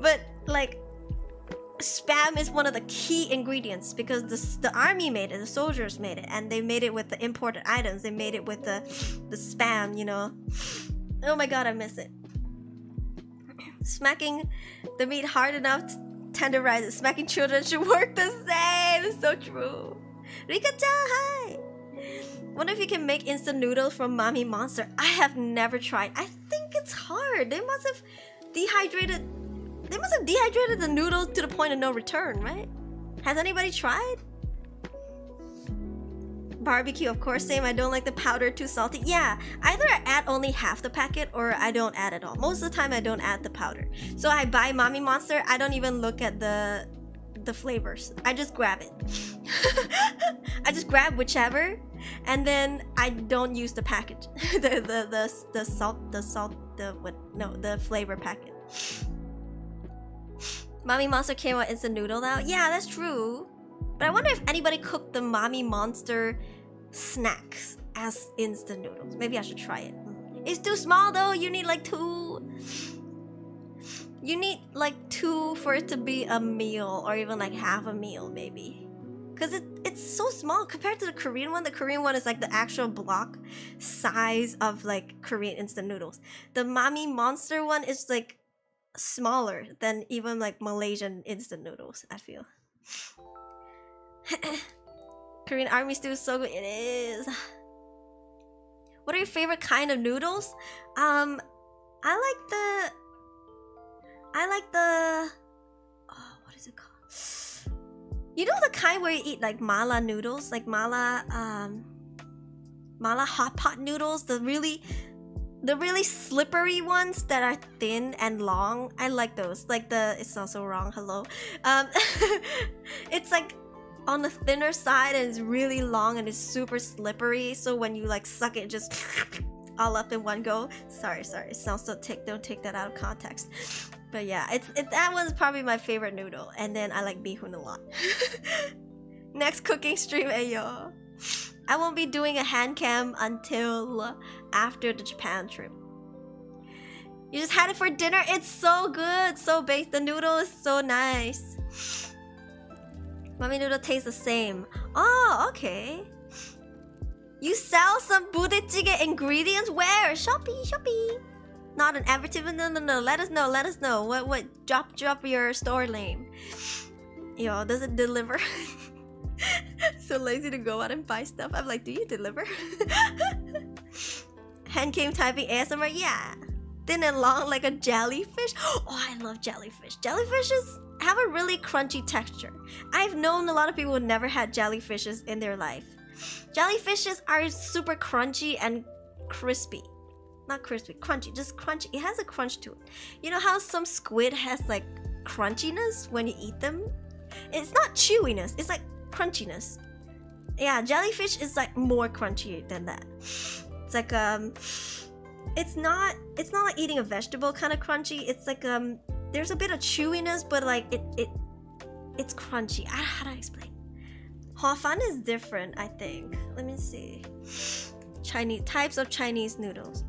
But like, Spam is one of the key ingredients because the army made it, the soldiers made it, and they made it with the imported items. They made it with the Spam, you know. Oh my god, I miss it. Smacking the meat hard enough to tenderize it. Smacking children should work the same. It's so true. Rika-chan, hi! Wonder if you can make instant noodles from Mami Monster. I have never tried. I think it's hard. They must have dehydrated the noodles to the point of no return, right? Has anybody tried? Barbecue, of course, same. I don't like the powder, too salty. Yeah, either I add only half the packet or I don't add at all. Most of the time I don't add the powder. So I buy Mommy Monster, I don't even look at the flavors. I just grab it. I just grab whichever, and then I don't use the package. the flavor packet. Mommy Monster came out instant noodle now. Yeah, that's true. But I wonder if anybody cooked the Mommy Monster snacks as instant noodles. Maybe I should try it. It's too small though. You need like 2. You need like 2 for it to be a meal, or even like half a meal maybe. Because it's so small compared to the Korean one. The Korean one is like the actual block size of like Korean instant noodles. The Mommy Monster one is like smaller than even like Malaysian instant noodles, I feel. Korean army stew is so good. It is. What are your favorite kind of noodles? I like the oh, what is it called? You know the kind where you eat like mala noodles, like mala hot pot noodles, the really slippery ones that are thin and long. I like those. Like the, it's also wrong, hello. It's like on the thinner side and it's really long and it's super slippery. So when you like suck it, just all up in one go. Sorry. It sounds so don't take that out of context. But yeah, that one's probably my favorite noodle. And then I like bihun a lot. Next cooking stream, ayo. I won't be doing a hand cam until after the Japan trip. You just had it for dinner? It's so good, so baked. The noodle is so nice. Mommy noodle tastes the same. Oh, okay. You sell some budae-jjigae ingredients? Where? Shopee. Not an advertisement. No. Let us know. What? Drop your store name. Yo, does it deliver? So lazy to go out and buy stuff. I'm like, do you deliver? Hand came typing ASMR. Yeah. Thin and long like a jellyfish. Oh, I love jellyfish. Jellyfishes have a really crunchy texture. I've known a lot of people who never had jellyfishes in their life. Jellyfishes are super crunchy and crispy. Not crispy, crunchy, just crunchy. It has a crunch to it. You know how some squid has like crunchiness when you eat them? It's not chewiness, it's like crunchiness. Yeah, jellyfish is like more crunchy than that. It's like it's not like eating a vegetable kind of crunchy. It's like there's a bit of chewiness, but like it's crunchy. How do I explain? Hor fun is different, I think. Let me see. Chinese types of Chinese noodles.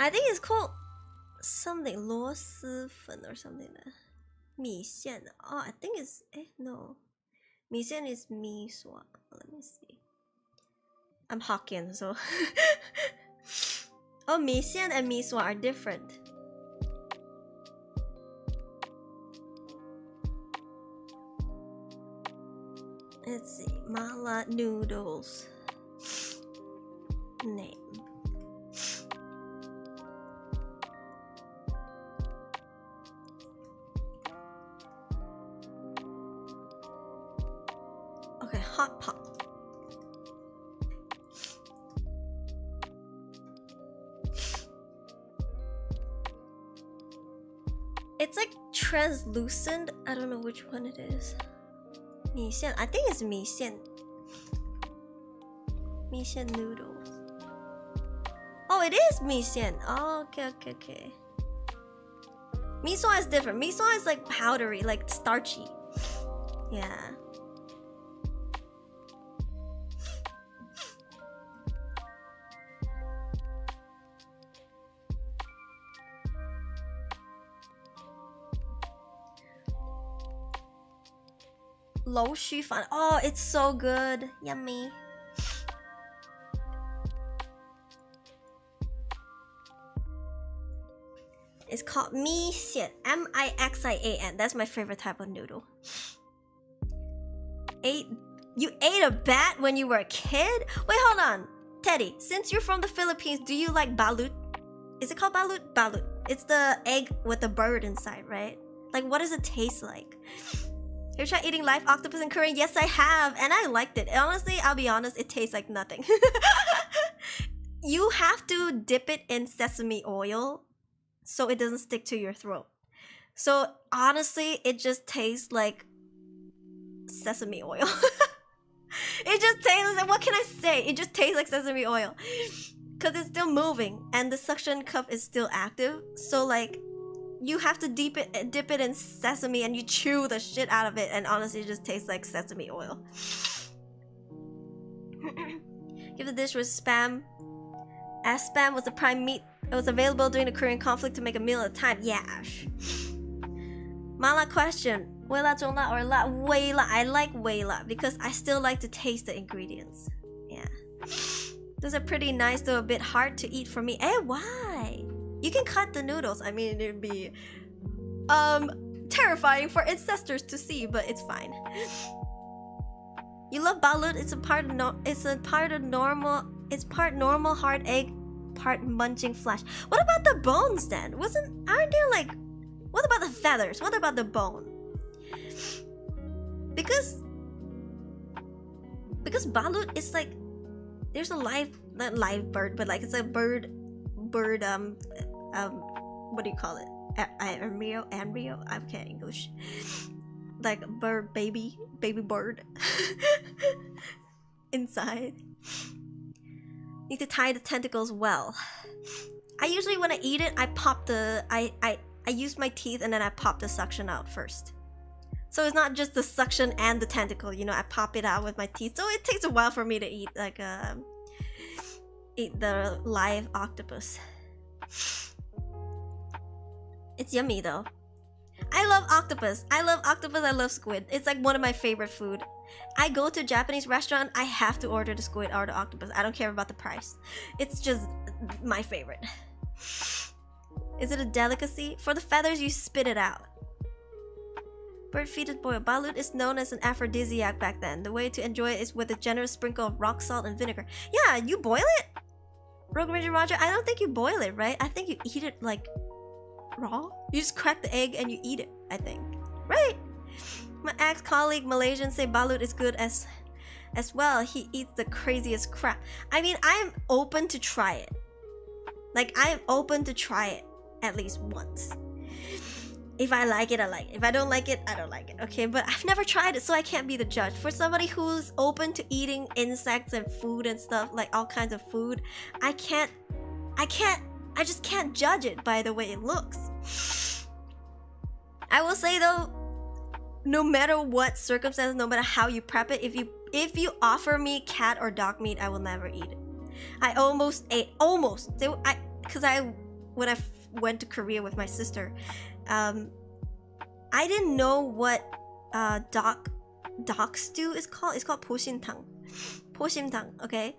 I think it's called something 螺蛳粉 or something. 米线. Oh, I think it's no. 米线 is miso. Let me see. I'm Hokkien, so oh, 米线 and miso are different. Let's see. Mala noodles. Name. Okay, hot pot. It's like translucent. I don't know which one it is. 米线, I think it's 米线. 米线 noodles. Oh, it is 米线. Oh, okay. Miso is different. Miso is like powdery, like starchy. Yeah. Lo Xu Fan. Oh, it's so good. Yummy. It's called Mi Xian. Mixian. That's my favorite type of noodle. You ate a bat when you were a kid? Wait, hold on. Teddy, since you're from the Philippines, do you like balut? Is it called balut? Balut. It's the egg with the bird inside, right? Like, what does it taste like? you tried eating live octopus in Korean? Yes, I have, and I liked it. Honestly, I'll be honest, it tastes like nothing. You have to dip it in sesame oil so it doesn't stick to your throat. So honestly, it just tastes like sesame oil. It just tastes like, what can I say? It just tastes like sesame oil. Because it's still moving and the suction cup is still active. So like, you have to dip it in sesame and you chew the shit out of it, and honestly, it just tastes like sesame oil. Give the dish with spam. As spam was the prime meat, it was available during the Korean conflict to make a meal at a time. Yeah. Mala question. Wei-la, zhong-la, or la? Wei-la. I like Wei-la because I still like to taste the ingredients. Yeah. Those are pretty nice, though a bit hard to eat for me. Eh, why? You can cut the noodles. I mean, it'd be terrifying for ancestors to see, but it's fine. You love balut. It's part normal hard egg, part munching flesh. What about the bones then? Aren't there like, what about the feathers? What about the bone? Because balut is like, there's a not live bird, but like it's a bird what do you call it? Embryo? I can't English. Like bird, baby bird inside. Need to tie the tentacles well. I usually, when I eat it, I pop the I use my teeth and then I pop the suction out first. So it's not just the suction and the tentacle, you know, I pop it out with my teeth. So it takes a while for me to eat like eat the live octopus. It's yummy though. I love octopus. I love squid. It's like one of my favorite food. I go to a Japanese restaurant, I have to order the squid or the octopus. I don't care about the price. It's just my favorite. Is it a delicacy? For the feathers, you spit it out. Bird feet is boiled. Balut is known as an aphrodisiac back then. The way to enjoy it is with a generous sprinkle of rock salt and vinegar. Yeah, you boil it? Rogue Ranger Roger, I don't think you boil it, right? I think you eat it like raw. You just crack the egg and you eat it, I think. Right? My ex-colleague Malaysian say balut is good as well. He eats the craziest crap. I mean, I'm open to try it. Like, I am open to try it at least once. If I like it, I like it. If I don't like it, I don't like it. Okay, but I've never tried it, so I can't be the judge. For somebody who's open to eating insects and food and stuff, like all kinds of food, I just can't judge it by the way it looks. I will say though, no matter what circumstance, no matter how you prep it, if you offer me cat or dog meat, I will never eat it. I almost ate, because when I went to Korea with my sister, I didn't know what dog stew is called. It's called poshintang. Okay,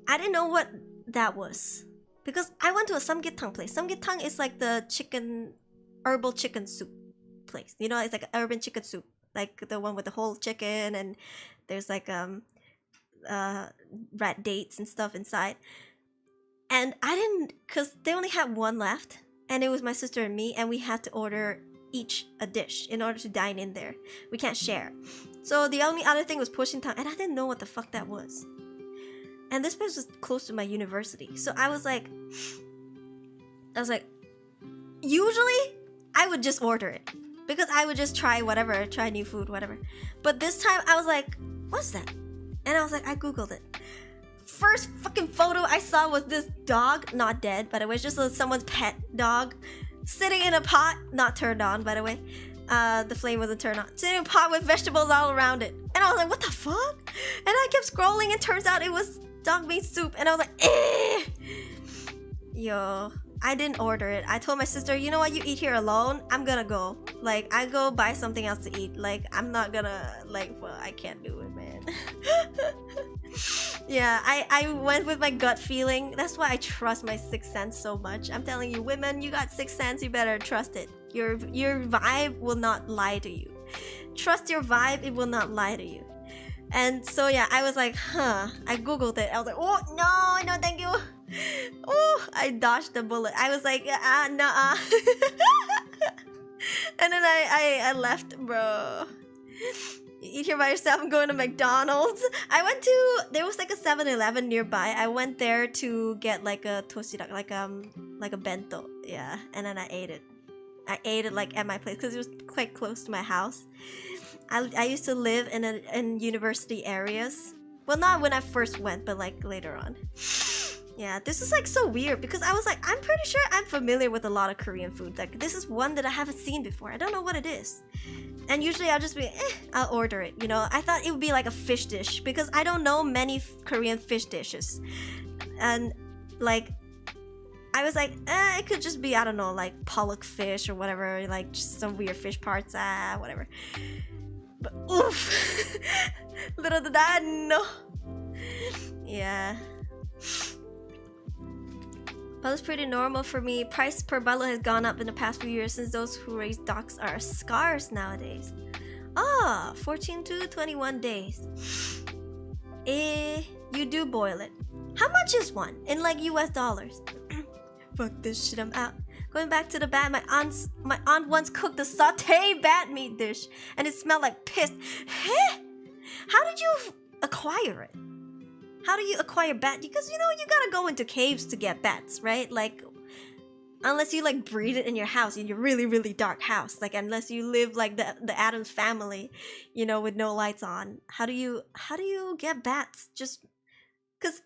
I didn't know what that was because I went to a samgyetang place. Samgyetang is like the herbal chicken soup place. You know, it's like an urban chicken soup, like the one with the whole chicken and there's like rat dates and stuff inside. And I didn't, because they only had one left, and it was my sister and me, and we had to order each a dish in order to dine in there. We can't share. So the only other thing was poshintang, and I didn't know what the fuck that was. And this place was close to my university, so I was like, usually I would just order it because I would just try whatever, try new food, whatever. But this time I was like, what's that? And I was like, I googled it. First fucking photo I saw was this dog, not dead, by the way, it's just someone's pet dog, sitting in a pot, not turned on, by the way. The flame wasn't turned on. Sitting in a pot with vegetables all around it. And I was like, what the fuck? And I kept scrolling and turns out it was dog meat soup. And I was like, eh. Yo, I didn't order it. I told my sister, you know what, you eat here alone, I'm gonna go. Like, I go buy something else to eat. Like, I'm not gonna, like, well, I can't do it, man. Yeah, I went with my gut feeling. That's why I trust my sixth sense so much. I'm telling you, women, you got sixth sense, you better trust it. Your vibe will not lie to you. Trust your vibe, it will not lie to you. And so yeah, I was like, huh. I googled it. I was like, oh no, thank you. Oh, I dodged the bullet. I was like, nah. And then I left, bro. You eat here by yourself and going to McDonald's. There was like a 7-Eleven nearby. I went there to get like a toshirak, like a bento. Yeah, and then I ate it. I ate it like at my place because it was quite close to my house. I used to live in university areas. Well, not when I first went, but like later on. Yeah, this is like so weird because I was like, I'm pretty sure I'm familiar with a lot of Korean food. Like this is one that I haven't seen before. I don't know what it is. And usually I'll just be, I'll order it, you know? I thought it would be like a fish dish because I don't know many Korean fish dishes. And like, I was like, it could just be, I don't know, like pollock fish or whatever, like just some weird fish parts, whatever. But oof, little did I know. Yeah. Well, it's pretty normal for me. Price per balut has gone up in the past few years since those who raise ducks are scarce nowadays. Ah, 14 to 21 days. You do boil it. How much is one in like US dollars? Fuck this shit, I'm out. Going back to the bat, my aunt once cooked a sauteed bat meat dish and it smelled like piss. Huh? How did you acquire it? How do you acquire bat? Because you know you gotta go into caves to get bats, right? Like, unless you like breed it in your house, in your really really dark house. Like, unless you live like the Addams family, you know, with no lights on. How do you get bats? Just because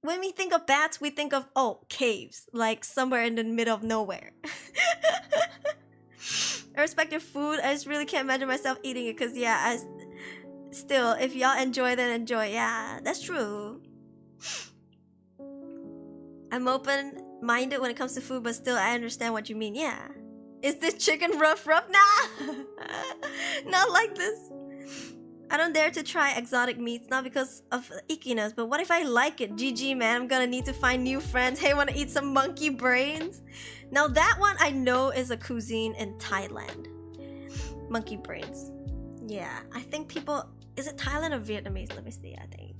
when we think of bats, we think of caves, like somewhere in the middle of nowhere. I respect your food. I just really can't imagine myself eating it. Cause yeah, still, if y'all enjoy, then enjoy. Yeah, that's true. I'm open-minded when it comes to food, but still, I understand what you mean. Yeah. Is this chicken rough? Nah! Not like this. I don't dare to try exotic meats, not because of ickiness, but what if I like it? GG, man, I'm gonna need to find new friends. Hey, wanna eat some monkey brains? Now that one I know is a cuisine in Thailand. Monkey brains. Yeah, I think people... Is it Thailand or Vietnamese? Let me see, I think.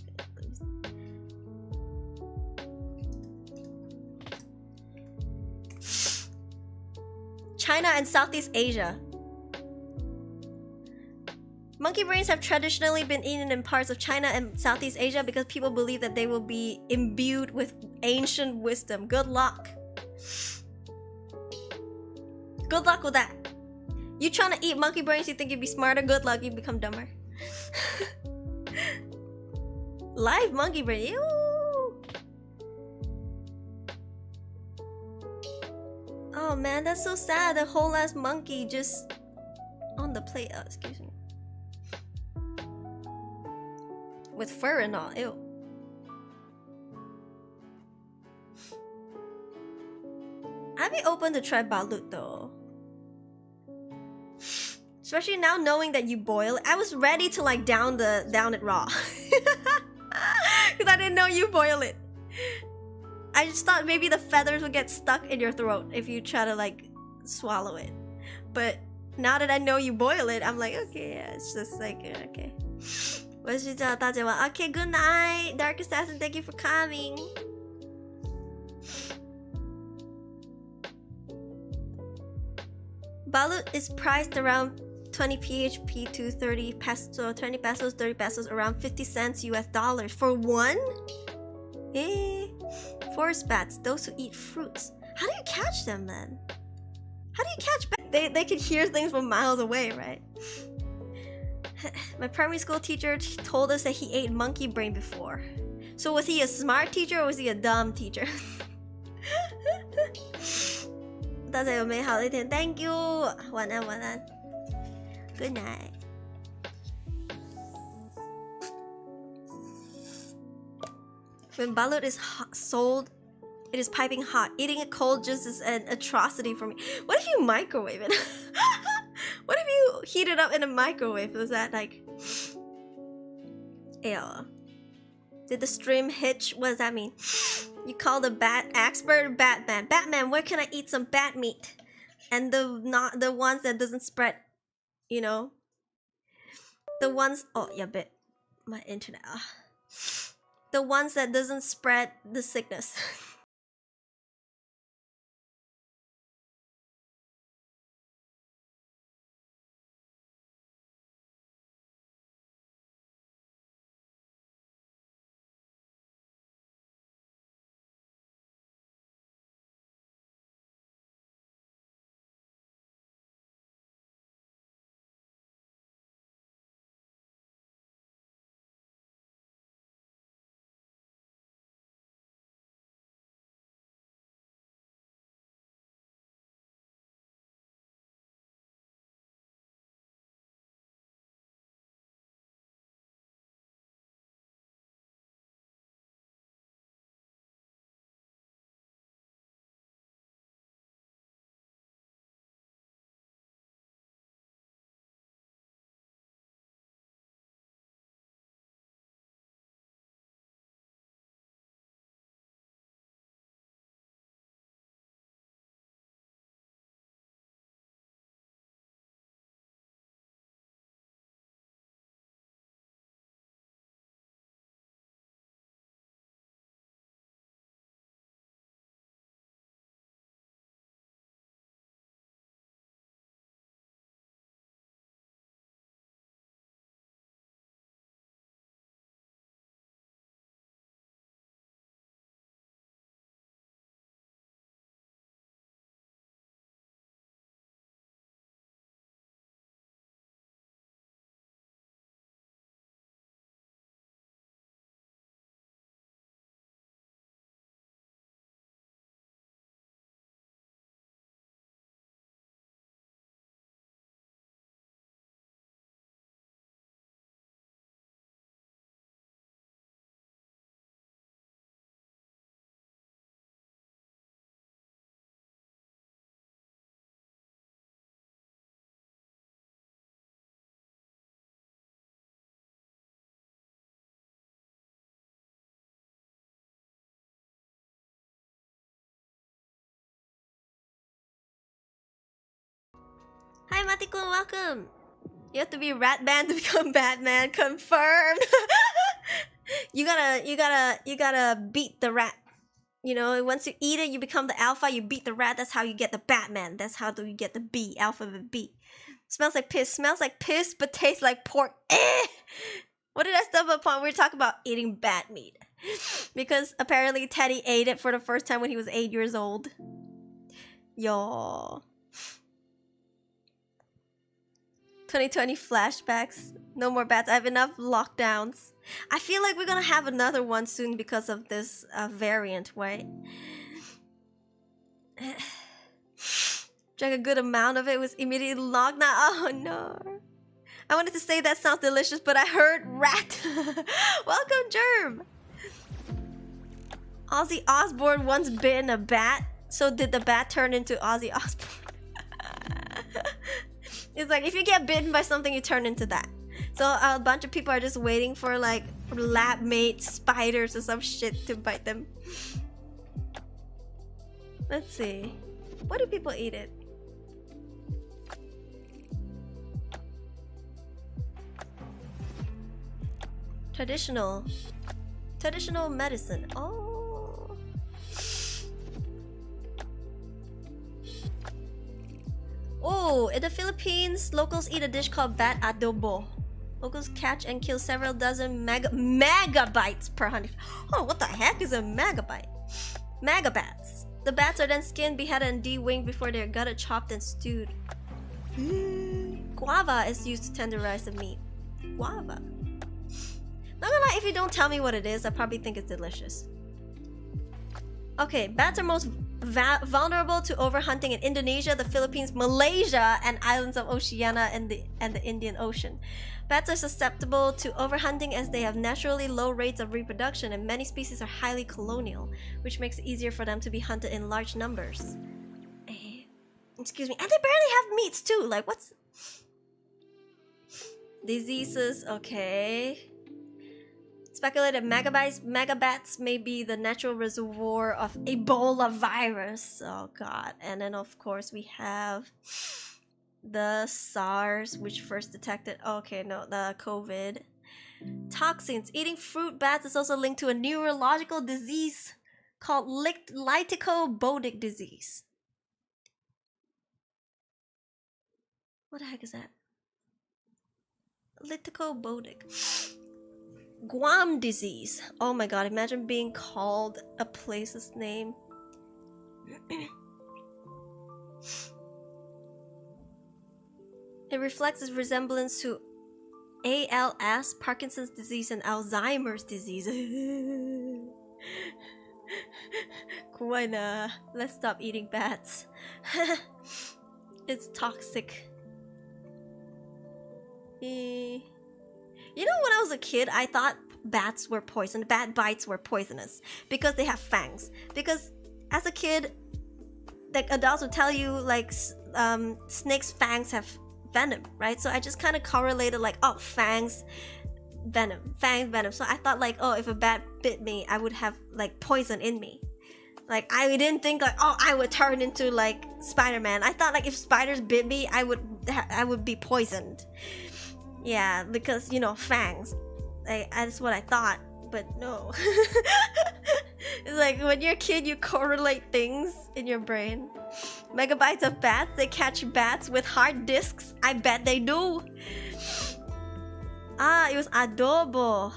China and Southeast Asia. Monkey brains have traditionally been eaten in parts of China and Southeast Asia because people believe that they will be imbued with ancient wisdom. Good luck. Good luck with that. You trying to eat monkey brains, you think you'd be smarter? Good luck, you become dumber. Live monkey brain. Ew. Oh man, that's so sad. The whole ass monkey just on the plate. Oh, excuse me. With fur and all. Ew. I'd be open to try balut though. Especially now knowing that you boil it. I was ready to like down it raw. Because I didn't know you boil it. I just thought maybe the feathers would get stuck in your throat if you try to like swallow it. But now that I know you boil it, I'm like, okay, yeah, it's just like, okay. 我要睡觉，大家晚安。Okay, good night, Dark Assassin. Thank you for coming. Balut is priced around 20 PHP to 30 pesos, 20 pesos, 30 pesos, around 50 cents US dollars for one. Forest bats, those who eat fruits. How do you catch them then? How do you catch bats? They can hear things from miles away, right? My primary school teacher told us that he ate monkey brain before. So was he a smart teacher or was he a dumb teacher? 大家有美好的一天 Thank you 晚安晚安 Good night. When balut is sold, it is piping hot. Eating it cold just is an atrocity for me. What if you microwave it? What if you heat it up in a microwave? Is that like... Ew. Did the stream hitch? What does that mean? You call the bat expert Batman. Batman, where can I eat some bat meat? And the ones that doesn't spread, you know? The ones... Oh, yeah, bit. My internet. The ones that doesn't spread the sickness. Hi Matikun, welcome. You have to be Ratman to become Batman. Confirmed. you gotta beat the rat. You know, once you eat it, you become the alpha. You beat the rat. That's how you get the Batman. That's how do you get the B, alphabet B. Smells like piss. Smells like piss, but tastes like pork. What did I stumble upon? We were talking about eating bat meat. Because apparently Teddy ate it for the first time when he was 8 years old. Yo. 2020 flashbacks. No more bats. I have enough lockdowns. I feel like we're gonna have another one soon because of this variant, right? Drank a good amount of it, was immediately locked. Now, oh no. I wanted to say that sounds delicious, but I heard rat. Welcome, Germ. Ozzy Osbourne once bitten a bat. So did the bat turn into Ozzy Osbourne? It's like if you get bitten by something, you turn into that. So a bunch of people are just waiting for like lab-made spiders or some shit to bite them. Let's see. What do people eat it? Traditional medicine. Oh. Oh, in the Philippines, locals eat a dish called bat adobo. Locals catch and kill several dozen megabytes per 100. Oh, what the heck is a megabyte? Megabats. The bats are then skinned, beheaded, and de-winged before they are gutted, chopped, and stewed. Guava is used to tenderize the meat. Guava. Not gonna lie, if you don't tell me what it is, I probably think it's delicious. Okay, bats are most vulnerable to overhunting in Indonesia, the Philippines, Malaysia, and islands of Oceania and the Indian Ocean. Bats are susceptible to overhunting as they have naturally low rates of reproduction, and many species are highly colonial, which makes it easier for them to be hunted in large numbers. Excuse me. And they barely have meats too. Like, what's... Diseases, okay. Speculated megabats may be the natural reservoir of Ebola virus. Oh god. And then of course we have the SARS, which first detected, okay, no, the COVID. Toxins. Eating fruit bats is also linked to a neurological disease called lytico-bodic disease. What the heck is that? Lytico-bodic. Guam disease. Oh my god, imagine being called a place's name. It reflects its resemblance to ALS, Parkinson's disease, and Alzheimer's disease. Kuwaina. Let's stop eating bats. It's toxic. You know, when I was a kid, I thought bats were poison. Bat bites were poisonous because they have fangs. Because as a kid, like adults would tell you, like snakes' fangs have venom, right? So I just kind of correlated, like, oh, fangs, venom, fangs, venom. So I thought, like, oh, if a bat bit me, I would have like poison in me. Like, I didn't think like, oh, I would turn into like Spider-Man. I thought like if spiders bit me, I would be poisoned. Yeah, because, you know, fangs. That's what I thought, but no. It's like when you're a kid, you correlate things in your brain. Megabytes of bats, they catch bats with hard discs. I bet they do. Ah, it was adobo.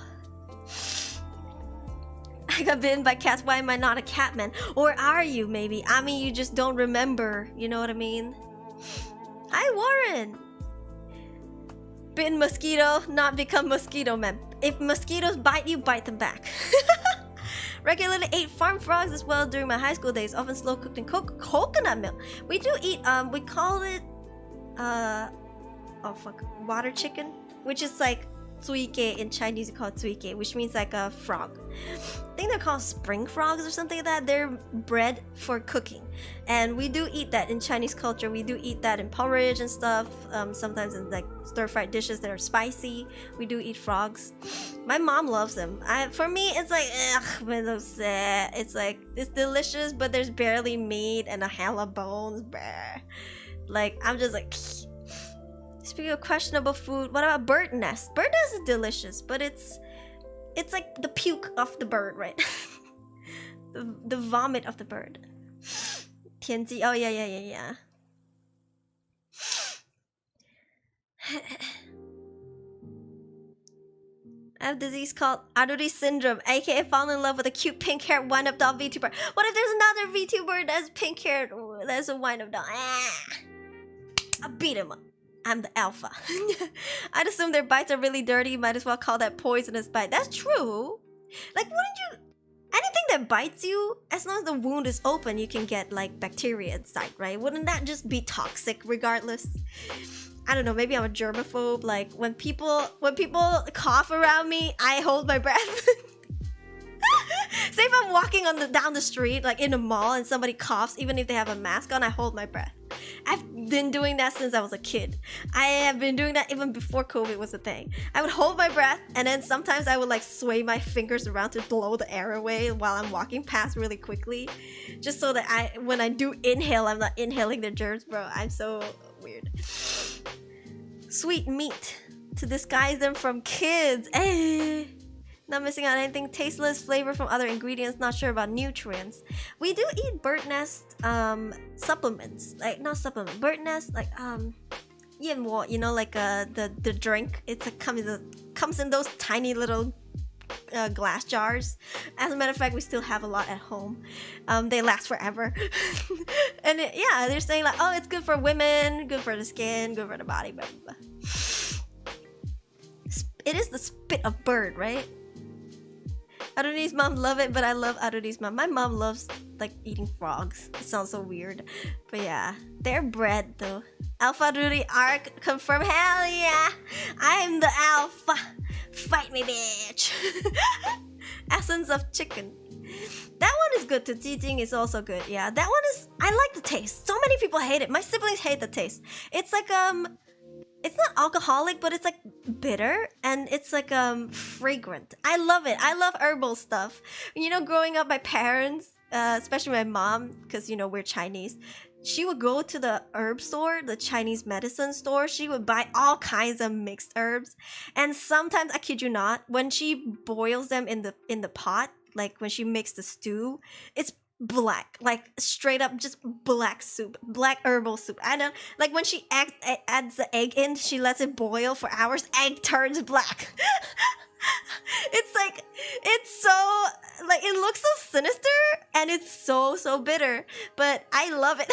I got bitten by cats. Why am I not a catman? Or are you, maybe? I mean, you just don't remember. You know what I mean? Hi, Warren. Bitten mosquito, not become mosquito man. If mosquitoes bite you, bite them back. Regularly ate farm frogs as well during my high school days, often slow cooked in coconut milk. We do eat, we call it, oh fuck, water chicken, which is like zuike in Chinese. You call it zuike, which means like a frog. I think they're called spring frogs or something like that. They're bred for cooking, and we do eat that in Chinese culture. We do eat that in porridge and stuff. Sometimes in like stir-fried dishes that are spicy. We do eat frogs. My mom loves them. For me, it's like, ugh, it's like, it's delicious, but there's barely meat and a hell of bones. Like, I'm just like, Speaking of questionable food, what about bird nest? Bird nest is delicious, but it's like the puke of the bird, right? the vomit of the bird. Tianji. Oh yeah. I have a disease called Aruri syndrome, aka falling in love with a cute pink-haired wind-up doll VTuber. What if there's another VTuber that's pink-haired? That's a wind-up doll. I'll beat him up. I'm the alpha. I'd assume their bites are really dirty. Might as well call that poisonous bite. That's true. Like, wouldn't you? Anything that bites you, as long as the wound is open, you can get like bacteria inside, right? Wouldn't that just be toxic regardless? I don't know, maybe I'm a germaphobe. Like when people cough around me, I hold my breath. Say if I'm walking down the street, like in a mall, and somebody coughs, even if they have a mask on, I hold my breath. I've been doing that since I was a kid. I have been doing that even before COVID was a thing. I would hold my breath, and then sometimes I would like sway my fingers around to blow the air away while I'm walking past really quickly, just so that when I do inhale, I'm not inhaling the germs, bro. I'm so weird. Sweet meat to disguise them from kids. Not missing out anything. Tasteless flavor from other ingredients. Not sure about nutrients. We do eat bird nest supplements. Like not supplement. Bird nest like yanwo, you know, like the drink. It's a comes in those tiny little glass jars. As a matter of fact, we still have a lot at home. They last forever. And yeah, they're saying like, oh, it's good for women, good for the skin, good for the body, blah, blah, blah. It is the spit of bird, right? Aruri's mom love it, but I love Aruri's mom. My mom loves like eating frogs. It sounds so weird, but yeah, they're bred though. Alpha Aruri arc confirmed. Hell yeah, I'm the alpha. Fight me, bitch. Essence of chicken. That one is good too. Jijing is also good. Yeah, that one is. I like the taste. So many people hate it. My siblings hate the taste. It's like it's not alcoholic, but it's like bitter and it's like fragrant. I love it. I love herbal stuff. You know, growing up, my parents, especially my mom, because you know we're Chinese, she would go to the herb store, the Chinese medicine store. She would buy all kinds of mixed herbs, and sometimes, I kid you not, when she boils them in the pot, like when she makes the stew, it's black, like straight up just black soup, black herbal soup. I don't like when she adds the egg in, she lets it boil for hours, egg turns black. It's like, it's so like, it looks so sinister and it's so bitter, but I love it.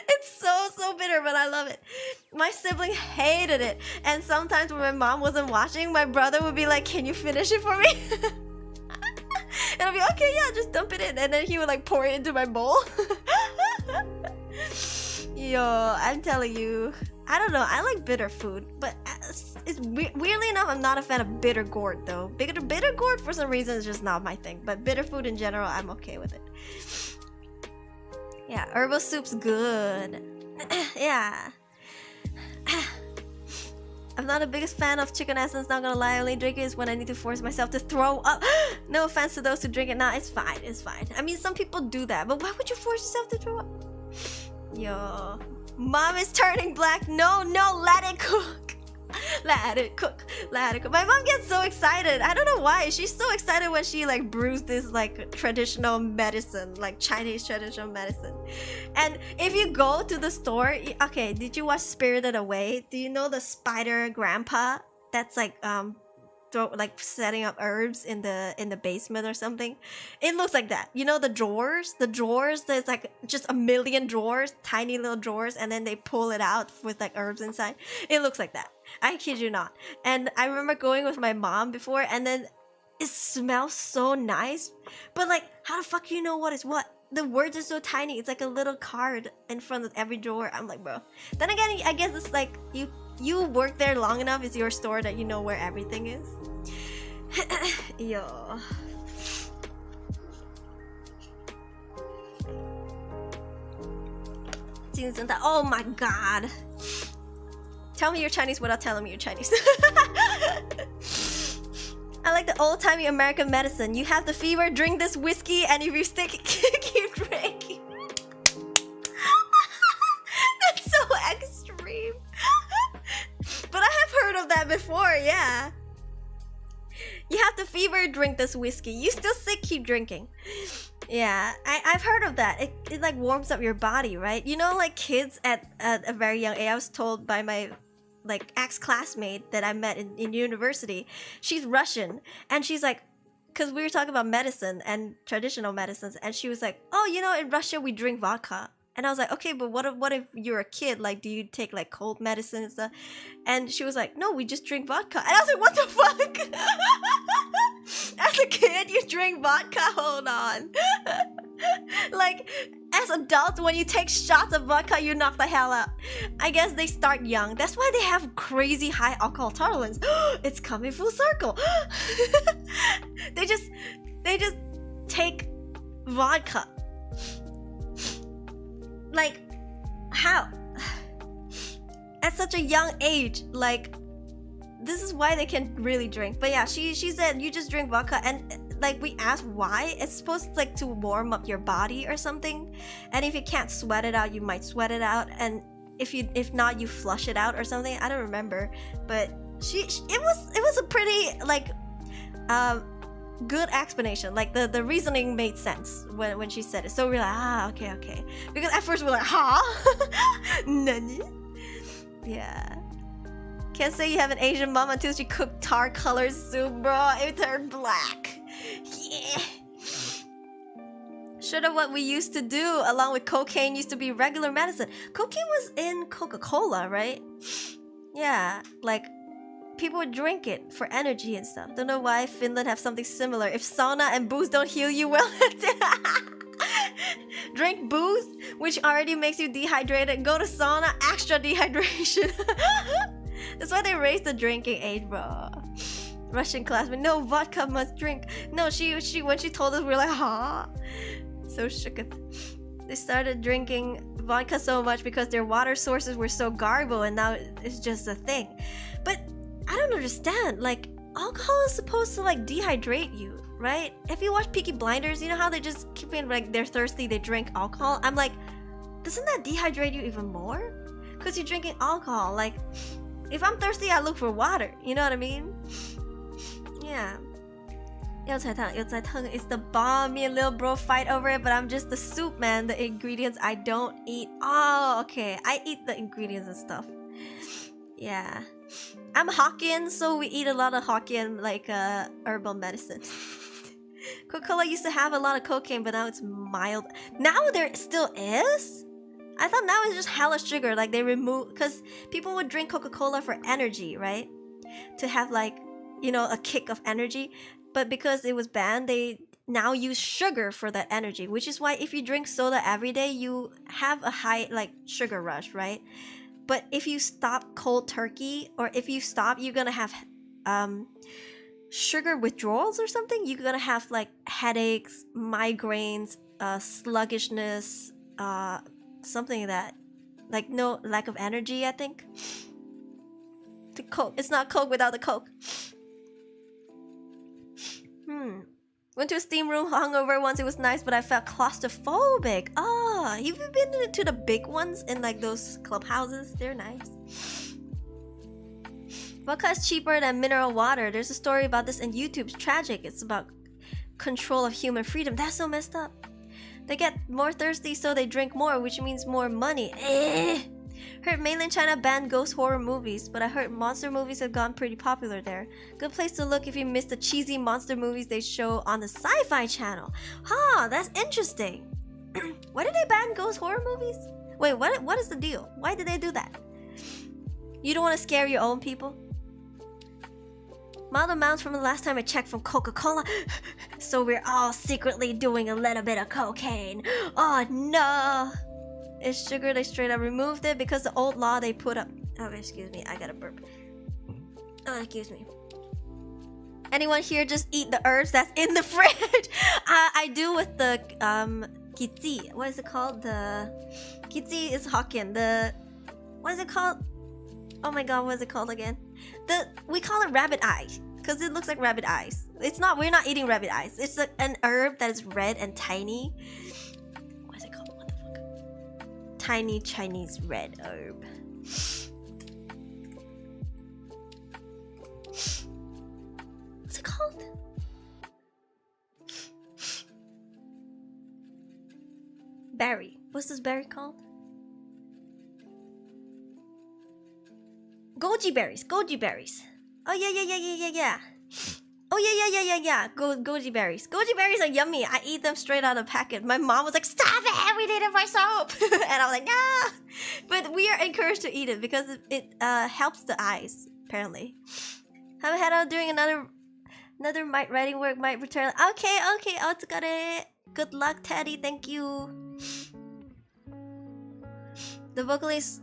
It's so bitter, but I love it. My sibling hated it, and sometimes when my mom wasn't watching, my brother would be like, can you finish it for me? And I'll be okay, yeah, just dump it in, and then he would like pour it into my bowl. Yo, I'm telling you, I don't know, I like bitter food, but it's weirdly enough, I'm not a fan of bitter gourd though. Bitter gourd for some reason is just not my thing, but bitter food in general, I'm okay with it. Yeah, herbal soup's good. Yeah. I'm not the biggest fan of chicken essence, not gonna lie. I only drink it when I need to force myself to throw up. No offense to those who drink it. Nah, it's fine, it's fine. I mean, some people do that, but why would you force yourself to throw up? Yo, mom is turning black. No, let it cook. Let it cook. My mom gets so excited. I don't know why. She's so excited when she like brews this like traditional medicine, like Chinese traditional medicine. And if you go to the store, okay, did you watch Spirited Away? Do you know the spider grandpa that's like setting up herbs in the basement or something? It looks like that. You know the drawers, there's like just a million drawers, tiny little drawers, and then they pull it out with like herbs inside. It looks like that. I kid you not. And I remember going with my mom before, and then it smells so nice, but like, how the fuck you know what is what? The words are so tiny. It's like a little card in front of every drawer. I'm like, bro. Then again, I guess it's like you work there long enough, it's your store, that you know where everything is. Yo. Oh my god. Tell me you're Chinese without telling me you're Chinese. I like the old-timey American medicine. You have the fever, drink this whiskey, and if you stick, keep drinking. That's so extreme. Yeah. You have to fever drink this whiskey. You still sick, keep drinking. Yeah, I've heard of that. It like warms up your body, right? You know, like kids at a very young age. I was told by my like ex-classmate that I met in university. She's Russian, and she's like, because we were talking about medicine and traditional medicines, and she was like, oh, you know, in Russia we drink vodka. And I was like, okay, but what if you're a kid? Like, do you take like cold medicine and stuff? And she was like, no, we just drink vodka. And I was like, what the fuck? As a kid, you drink vodka? Hold on. Like, as adults, when you take shots of vodka, you knock the hell out. I guess they start young. That's why they have crazy high alcohol tolerance. It's coming full circle. They just take vodka. Like, how? At such a young age, like, this is why they can really drink. But yeah, she said you just drink vodka, and like we asked why. It's supposed like to warm up your body or something, and if you can't sweat it out, you might sweat it out, and if not, you flush it out or something. I don't remember, but it was a pretty like good explanation. Like the reasoning made sense when she said it. So we're like, okay, because at first we're like, nani? Yeah. Can't say you have an Asian mom until she cooked tar-colored soup, bro. It turned black. Yeah. Should have what we used to do, along with cocaine, used to be regular medicine. Cocaine was in Coca-Cola, right? Yeah, like people would drink it for energy and stuff. Don't know why Finland have something similar. If sauna and booze don't heal you well, drink booze, which already makes you dehydrated. Go to sauna, extra dehydration. That's why they raised the drinking age, bro. Russian classmate, no, vodka must drink. No, she when she told us, we were like, huh? So shook. They started drinking vodka so much because their water sources were so garbled, and now it's just a thing. But I don't understand. Like, alcohol is supposed to like dehydrate you, right? If you watch Peaky Blinders, you know how they just keep in like they're thirsty, they drink alcohol. I'm like, doesn't that dehydrate you even more? Because you're drinking alcohol. Like, if I'm thirsty, I look for water. You know what I mean? Yeah. 药材汤 is the bomb. Me and little bro fight over it, but I'm just the soup man. The ingredients I don't eat. Oh, okay. I eat the ingredients and stuff. Yeah. I'm Hokkien, so we eat a lot of Hokkien, like herbal medicine. Coca-Cola used to have a lot of cocaine, but now it's mild. Now there still is? I thought now it's just hella sugar. Like they remove, because people would drink Coca-Cola for energy, right? To have like, you know, a kick of energy. But because it was banned, they now use sugar for that energy. Which is why if you drink soda every day, you have a high like sugar rush, right? But if you stop cold turkey, or if you stop, you're gonna have sugar withdrawals or something. You're gonna have like headaches, migraines, sluggishness, something like that. Like no lack of energy, I think. The Coke. It's not Coke without the Coke. Went to a steam room hungover once. It was nice, but I felt claustrophobic. Oh, have you been to the big ones in like those clubhouses? They're nice. Vodka is cheaper than mineral water. There's a story about this in YouTube. It's tragic. It's about control of human freedom. That's so messed up. They get more thirsty, so they drink more, which means more money. Heard mainland China banned ghost horror movies, but I heard monster movies have gone pretty popular there. Good place to look if you miss the cheesy monster movies they show on the Sci-Fi Channel. Huh, that's interesting. Why did they ban ghost horror movies? Wait, what is the deal? Why did they do that? You don't want to scare your own people? Mild amounts from the last time I checked from Coca-Cola. So we're all secretly doing a little bit of cocaine. Oh no! It's sugar. They straight up removed it because the old law they put up. Oh, excuse me. I gotta burp. Oh, excuse me. Anyone here just eat the herbs that's in the fridge? I do with the kitsi. What is it called? The kitsi is Hokkien. The what is it called? Oh my god, what is it called again? We call it rabbit eye because it looks like rabbit eyes. It's not. We're not eating rabbit eyes. It's an herb that is red and tiny. What is it called? What the fuck? Tiny Chinese red herb. What's it called? Berry. What's this berry called? Goji berries. Goji berries. Oh yeah. Oh yeah. Goji berries. Goji berries are yummy. I eat them straight out of the packet. My mom was like, "Stop it! We need it for soap." And I'm like, "Ah!" But we are encouraged to eat it because it helps the eyes. Apparently. Haven't had out doing another writing work might return. Okay. Otsukare. Good luck, Teddy. Thank you. The vocalist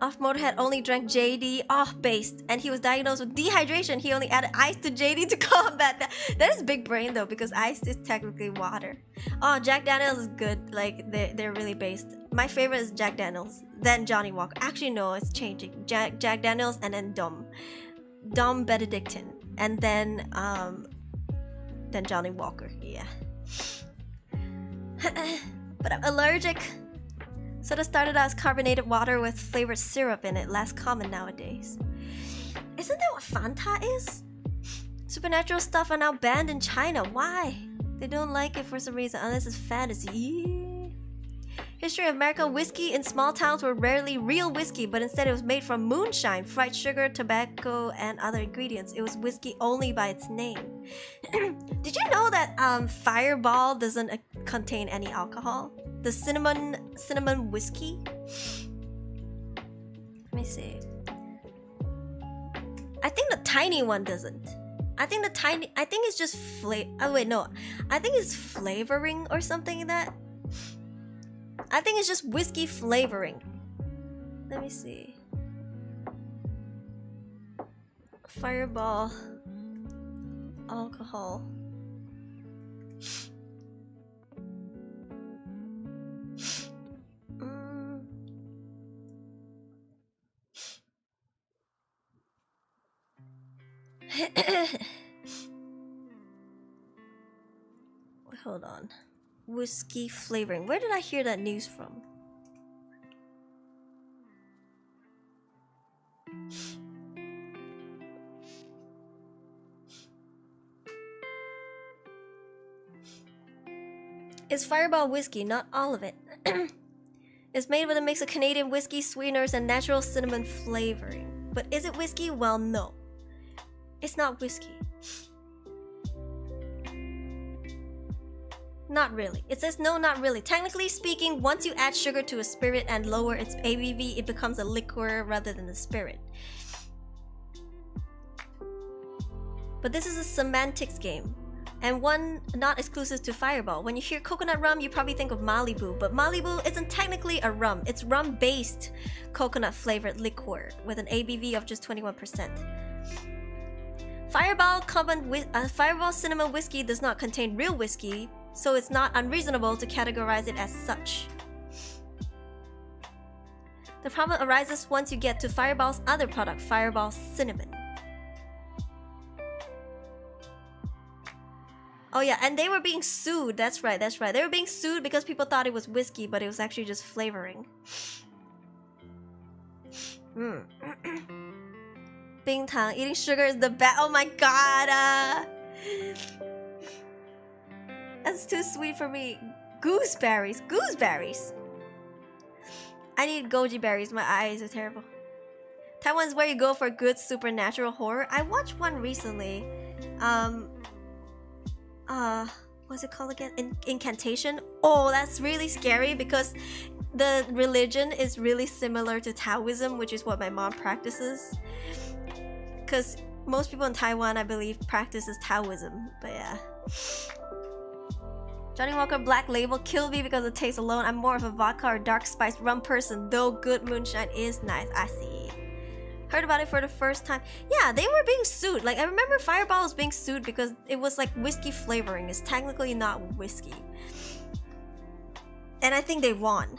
of Motorhead only drank JD off-based, and he was diagnosed with dehydration. He only added ice to JD to combat that. That is big brain though, because ice is technically water. Oh, Jack Daniels is good. Like they're really based. My favorite is Jack Daniels, then Johnny Walker. Actually, no, it's changing. Jack Daniels and then Dom Benedictine, and then Johnny Walker. Yeah. But I'm allergic. Soda started out as carbonated water with flavored syrup in it, less common nowadays. Isn't that what Fanta is? Supernatural stuff are now banned in China. Why? They don't like it for some reason, unless it's fantasy. History of American whiskey in small towns were rarely real whiskey, but instead it was made from moonshine, fried sugar, tobacco, and other ingredients. It was whiskey only by its name. Did you know that Fireball doesn't contain any alcohol? The cinnamon whiskey. Let me see. I think the tiny one doesn't. I think it's just oh wait, no. I think it's flavoring or something like that. I think it's just whiskey flavoring. Let me see. Fireball. Alcohol. Hold on. Whiskey flavoring. Where did I hear that news from? It's Fireball whiskey, not all of it. It's made with a mix of Canadian whiskey, sweeteners, and natural cinnamon flavoring. But is it whiskey? Well, no. It's not whiskey. Not really. It says no, not really. Technically speaking, once you add sugar to a spirit and lower its ABV, it becomes a liqueur rather than a spirit. But this is a semantics game, and one not exclusive to Fireball. When you hear coconut rum, you probably think of Malibu, but Malibu isn't technically a rum. It's rum-based coconut-flavored liqueur with an ABV of just 21%. Fireball cinnamon whiskey does not contain real whiskey, so it's not unreasonable to categorize it as such. The problem arises once you get to Fireball's other product, Fireball Cinnamon. Oh yeah, and they were being sued. That's right. They were being sued because people thought it was whiskey, but it was actually just flavoring. Bing Tang, eating sugar is the best. Oh my god. That's too sweet for me. Gooseberries. I need goji berries. My eyes are terrible. Taiwan's where you go for good supernatural horror. I watched one recently. What's it called again? Incantation. Oh, that's really scary because the religion is really similar to Taoism, which is what my mom practices. Because most people in Taiwan, I believe, practices Taoism. But yeah. Johnny Walker Black Label killed me because of the taste alone. I'm more of a vodka or dark spiced rum person, though good moonshine is nice. I see. Heard about it for the first time. Yeah, they were being sued. Like, I remember Fireball was being sued because it was like whiskey flavoring. It's technically not whiskey. And I think they won.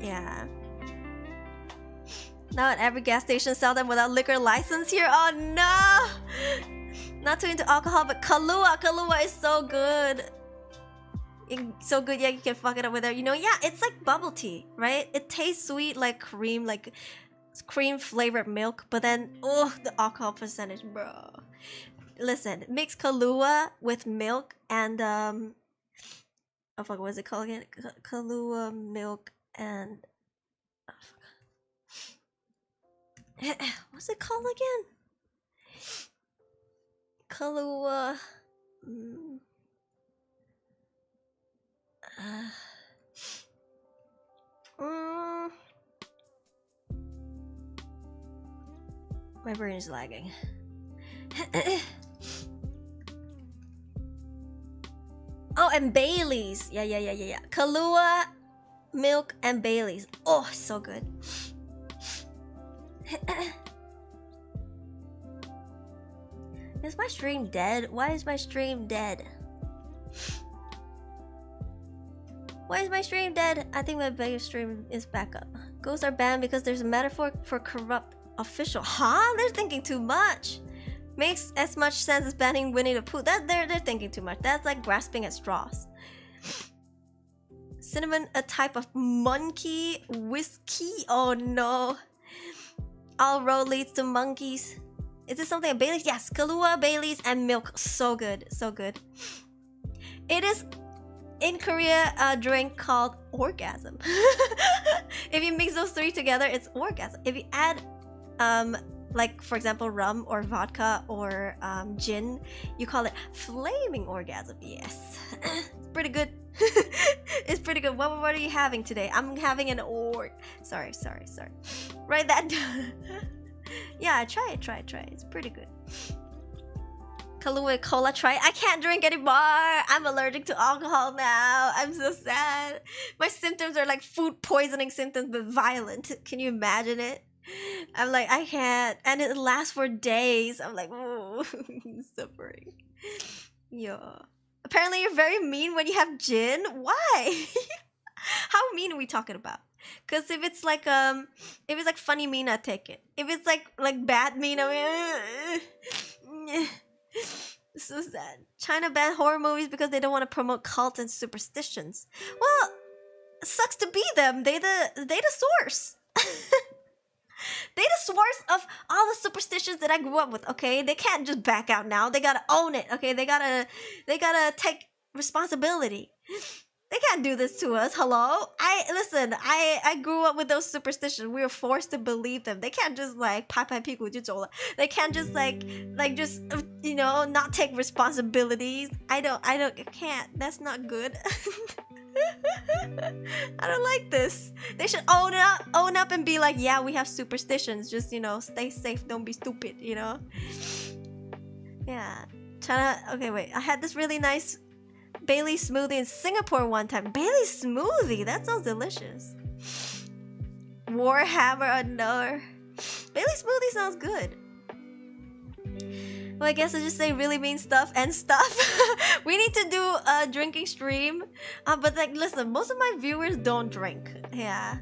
Yeah. Now at every gas station sell them without liquor license here. Oh no! Not too into alcohol, but Kahlua. Kahlua is so good. So good, yeah, you can fuck it up with it. You know, yeah, it's like bubble tea, right? It tastes sweet like cream, like cream flavored milk, but then oh, the alcohol percentage, bro. Listen, mix Kahlua with milk and oh fuck, what is it called again? Kahlua milk and what's it called again? Kahlua. My brain is lagging. Oh, and Bailey's. Yeah. Kahlua, milk, and Bailey's. Oh, so good. Is my stream dead? Why is my stream dead? Why is my stream dead? I think my biggest stream is back up. Ghosts are banned because there's a metaphor for corrupt official. Huh? They're thinking too much. Makes as much sense as banning Winnie the Pooh. They're thinking too much. That's like grasping at straws. Cinnamon, a type of monkey whiskey. Oh no. All road leads to monkeys. Is this something at Bailey's? Yes, Kahlua, Bailey's, and milk. So good, so good. It is in Korea a drink called orgasm. If you mix those three together, it's orgasm. If you add like for example rum or vodka or gin, you call it flaming orgasm. Yes. It's pretty good. It's pretty good. What are you having today? I'm having an sorry. Write that down. Yeah, try it. It's pretty good. Kahlua cola, try it. I can't drink anymore. I'm allergic to alcohol now. I'm so sad. My symptoms are like food poisoning symptoms, but violent. Can you imagine it? I'm like, I can't. And it lasts for days. I'm like, oh, suffering. Yeah. Apparently you're very mean when you have gin. Why? How mean are we talking about? Because if it's like funny mean, I take it. If it's like bad mean, I mean, so sad. China banned horror movies because they don't want to promote cults and superstitions. Well, sucks to be them. They the source. They the source of all the superstitions that I grew up with. Okay, they can't just back out now. They gotta own it. Okay, they gotta take responsibility. They can't do this to us. Hello? I grew up with those superstitions. We were forced to believe them. They can't just like They can't just just not take responsibilities. I can't. That's not good. I don't like this. They should own up and be like, yeah, we have superstitions. Just stay safe. Don't be stupid. Yeah. Okay, wait. I had this really nice Bailey smoothie in Singapore one time. Bailey smoothie? That sounds delicious. Warhammer another. Bailey smoothie sounds good. Well, I guess I just say really mean stuff and stuff. We need to do a drinking stream. But like, listen, most of my viewers don't drink. Yeah.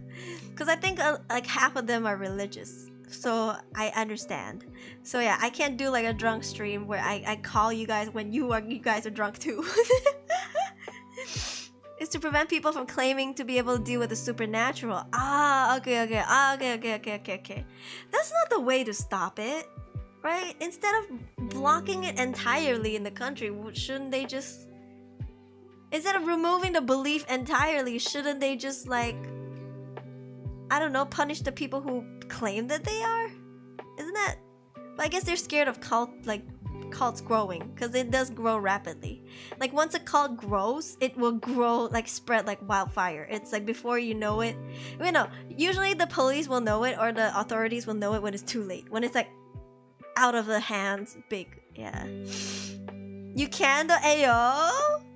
Because I think like half of them are religious. So I understand. So yeah, I can't do like a drunk stream where I call you guys when you guys are drunk too. It's to prevent people from claiming to be able to deal with the supernatural. Okay. That's not the way to stop it, right? Instead of blocking it entirely in the country, shouldn't they just... Instead of removing the belief entirely, shouldn't they just like... I don't know, punish the people who claim that they are? Isn't that... But I guess they're scared of cults growing, because it does grow rapidly. Like once a cult grows, it will grow, like spread like wildfire. It's like before you know it, usually the police will know it or the authorities will know it when it's too late, when it's like out of the hands big. Yeah, you can though. Ayo,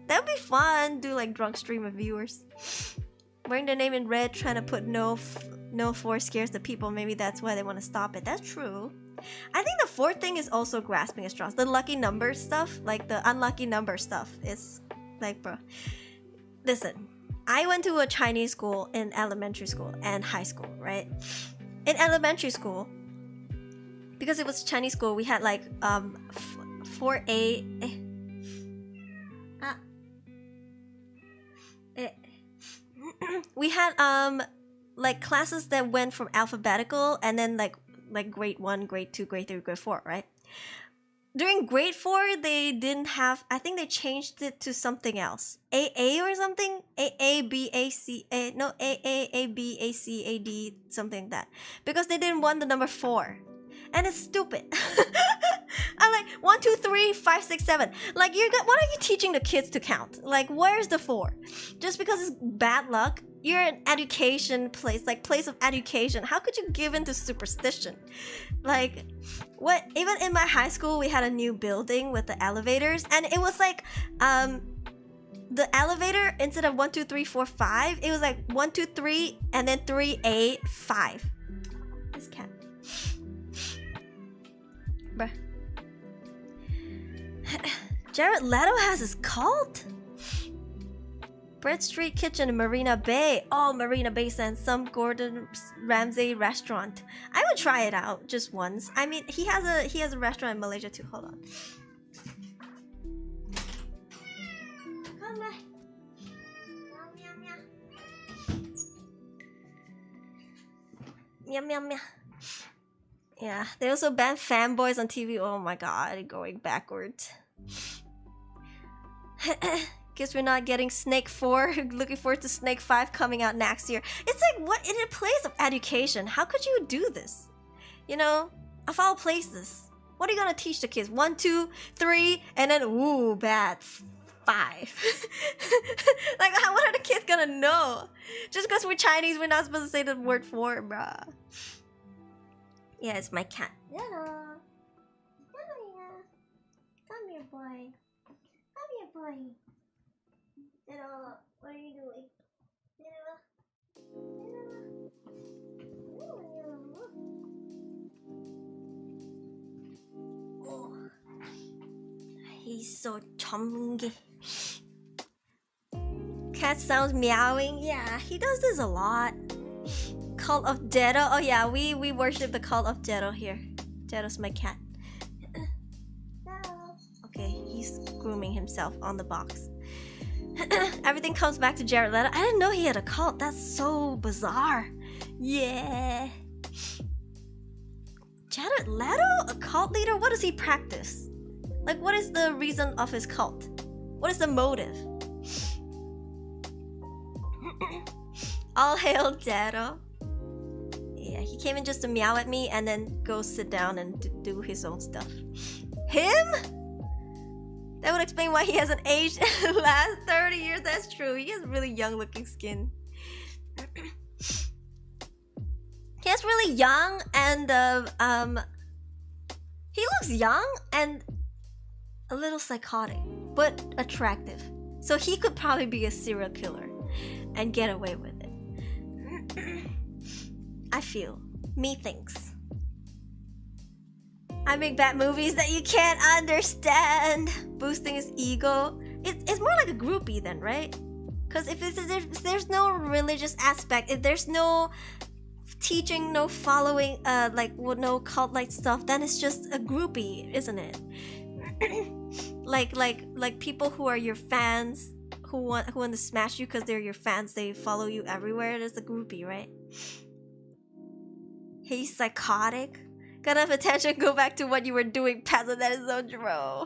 that would be fun. Do like drunk stream of viewers wearing their name in red, trying to put no 4 scares the people. Maybe that's why they want to stop it. That's true. I think the fourth thing is also grasping at straws. The lucky number stuff, like the unlucky number stuff, is like, bro. Listen, I went to a Chinese school in elementary school and high school, right? In elementary school, because it was Chinese school, we had like 4A. We had like classes that went from alphabetical and then like grade 1, grade 2, grade 3, grade 4, right? During grade 4, they didn't have, I think they changed it to something else. AA or something? AA, B, A, C, A, no, AA, A, B, A, C, A, D, something like that. Because they didn't want the number 4. And it's stupid. I'm like, 1, 2, 3, 5, 6, 7. Like, what are you teaching the kids to count? Like, where's the 4? Just because it's bad luck? You're an education place, like place of education. How could you give in to superstition? Like, what? Even in my high school, we had a new building with the elevators, and it was like, the elevator, instead of 1, 2, 3, 4, 5, it was like 1, 2, 3, and then 3, 8, 5. This cat. Bruh. Jared Leto has his cult? Bread Street Kitchen in Marina Bay. Oh, Marina Bay Sands, some Gordon Ramsay restaurant. I would try it out just once. I mean, he has a restaurant in Malaysia too. Hold on. Come back. Meow meow meow. Yeah, they also banned fanboys on TV. Oh my god, going backwards. Guess we're not getting Snake 4. Looking forward to Snake 5 coming out next year. It's like, what? In a place of education, how could you do this? You know, of all places. What are you gonna teach the kids? 1, 2, 3, and then, ooh, bad. 5. Like, what are the kids gonna know? Just because we're Chinese, we're not supposed to say the word 4, bruh. Yeah, it's my cat. Hello. Hello. Come here, boy. Come here, boy. Hello. What are you doing? Oh. He's so chunky. Cat sounds meowing. Yeah, he does this a lot. Cult of Jetto. Oh yeah, we worship the cult of Jetto here. Jetto's my cat. Okay, he's grooming himself on the box. Everything comes back to Jared Leto. I didn't know he had a cult. That's so bizarre. Yeah. Jared Leto? A cult leader? What does he practice? Like, what is the reason of his cult? What is the motive? All hail Jetto. Yeah, he came in just to meow at me and then go sit down and do his own stuff. Him? That would explain why he hasn't aged in the last 30 years. That's true. He has really young looking skin. He has really young and he looks young and a little psychotic, but attractive. So he could probably be a serial killer and get away with it. I feel. Me thinks. I make bad movies that you can't understand. Boosting his ego. It's more like a groupie then, right? Because if there's no religious aspect, if there's no teaching, no following, no cult-like stuff, then it's just a groupie, isn't it? like people who are your fans, who want to smash you because they're your fans, they follow you everywhere. It is a groupie, right? He's psychotic. Got enough attention, go back to what you were doing, peasant. That is so true.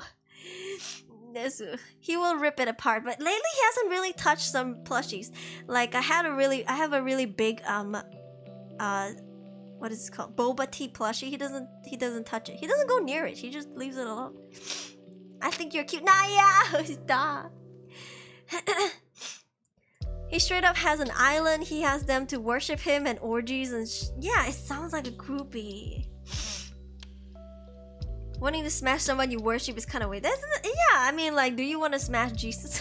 He will rip it apart, but lately he hasn't really touched some plushies. Like I have a really big what is it called? Boba tea plushie. He doesn't touch it. He doesn't go near it. He just leaves it alone. I think you're cute. Naya! Stop. He straight up has an island. He has them to worship him and orgies and yeah, it sounds like a groupie. Wanting to smash someone you worship is kind of weird. Yeah, I mean, like, do you want to smash Jesus?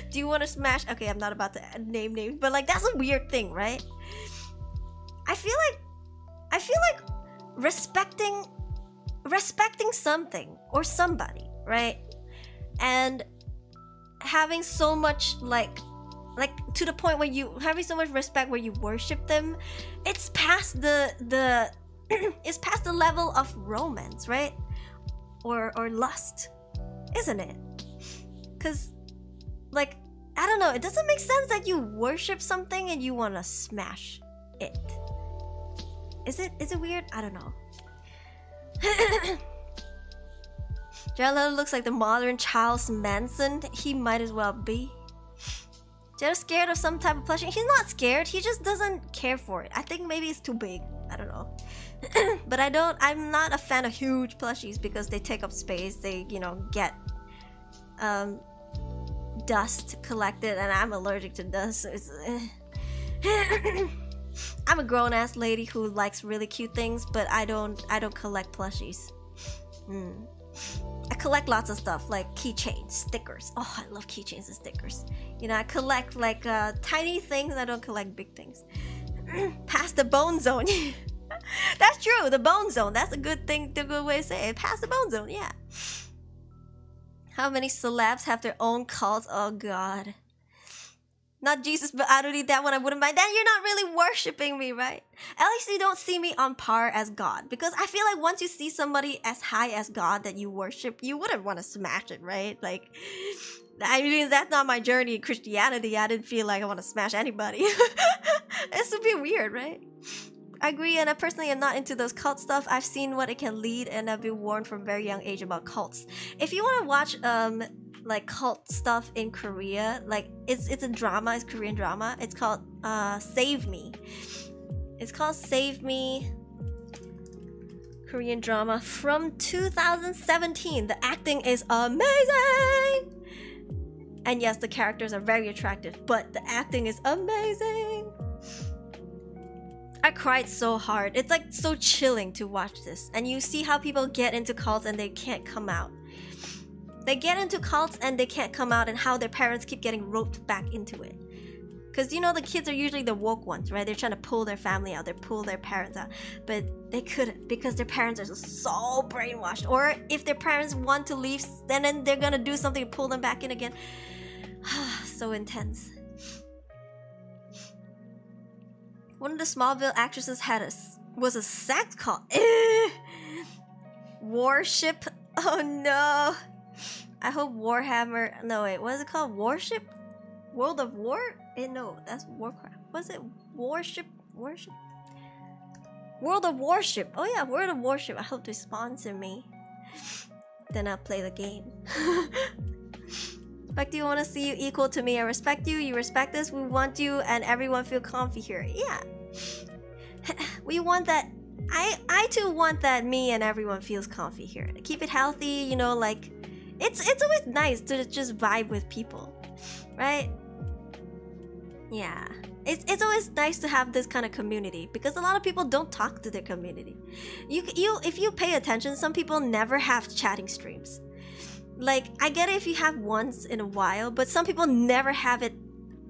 Do you want to smash? Okay, I'm not about to name names, but like, that's a weird thing, right? I feel like respecting something or somebody, right? And having so much like to the point where you having so much respect where you worship them, it's past the it's past the level of romance, right? Or lust, isn't it? Because, like, I don't know, it doesn't make sense that you worship something and you want to smash it. Is it weird? I don't know. Jello looks like the modern Charles Manson. He might as well be. Jello's scared of some type of plushie. He's not scared. He just doesn't care for it. I think maybe it's too big. I don't know. But I'm not a fan of huge plushies because they take up space. They, you know, get dust collected, and I'm allergic to dust. So it's, I'm a grown-ass lady who likes really cute things, but I don't collect plushies. I collect lots of stuff like keychains, stickers. Oh, I love keychains and stickers. You know, I collect like tiny things. I don't collect big things. Past the bone zone. That's true. The bone zone. That's a good thing. A good way to say it. Past the bone zone. Yeah. How many celebs have their own cults? Oh God. Not Jesus, but Aruri, that one I wouldn't mind. Then you're not really worshipping me, right? At least you don't see me on par as God. Because I feel like once you see somebody as high as God that you worship, you wouldn't want to smash it, right? Like, I mean, that's not my journey in Christianity. I didn't feel like I want to smash anybody. It's a bit weird, right? I agree, and I personally am not into those cult stuff. I've seen what it can lead, and I've been warned from a very young age about cults. If you want to watch like cult stuff in Korea, like it's a drama, it's Korean drama. It's called Save Me. It's called Save Me. Korean drama from 2017. The acting is amazing. And yes, the characters are very attractive, but the acting is amazing. I cried so hard. It's like so chilling to watch this. And you see how people get into cults and they can't come out. They get into cults and they can't come out, and how their parents keep getting roped back into it. Because you know the kids are usually the woke ones, right? They're trying to pull their family out, they pull their parents out. But they couldn't because their parents are so brainwashed. Or if their parents want to leave, then they're gonna do something to pull them back in again. So intense. One of the Smallville actresses was a sex cult. Warship? Oh no. I hope Warhammer. No, wait, what is it called? Warship? World of War? No, that's Warcraft. Was it Warship? Worship? World of Warship. Oh yeah, World of Warship. I hope they sponsor me. Then I'll play the game. Respect you, want to see you equal to me. I respect you, you respect us. We want you and everyone feel comfy here. Yeah. We want that. I too want that me and everyone feels comfy here. Keep it healthy, you know, like it's always nice to just vibe with people, right? Yeah, it's always nice to have this kind of community because a lot of people don't talk to their community. If you pay attention, some people never have chatting streams. Like, I get it if you have once in a while, but some people never have it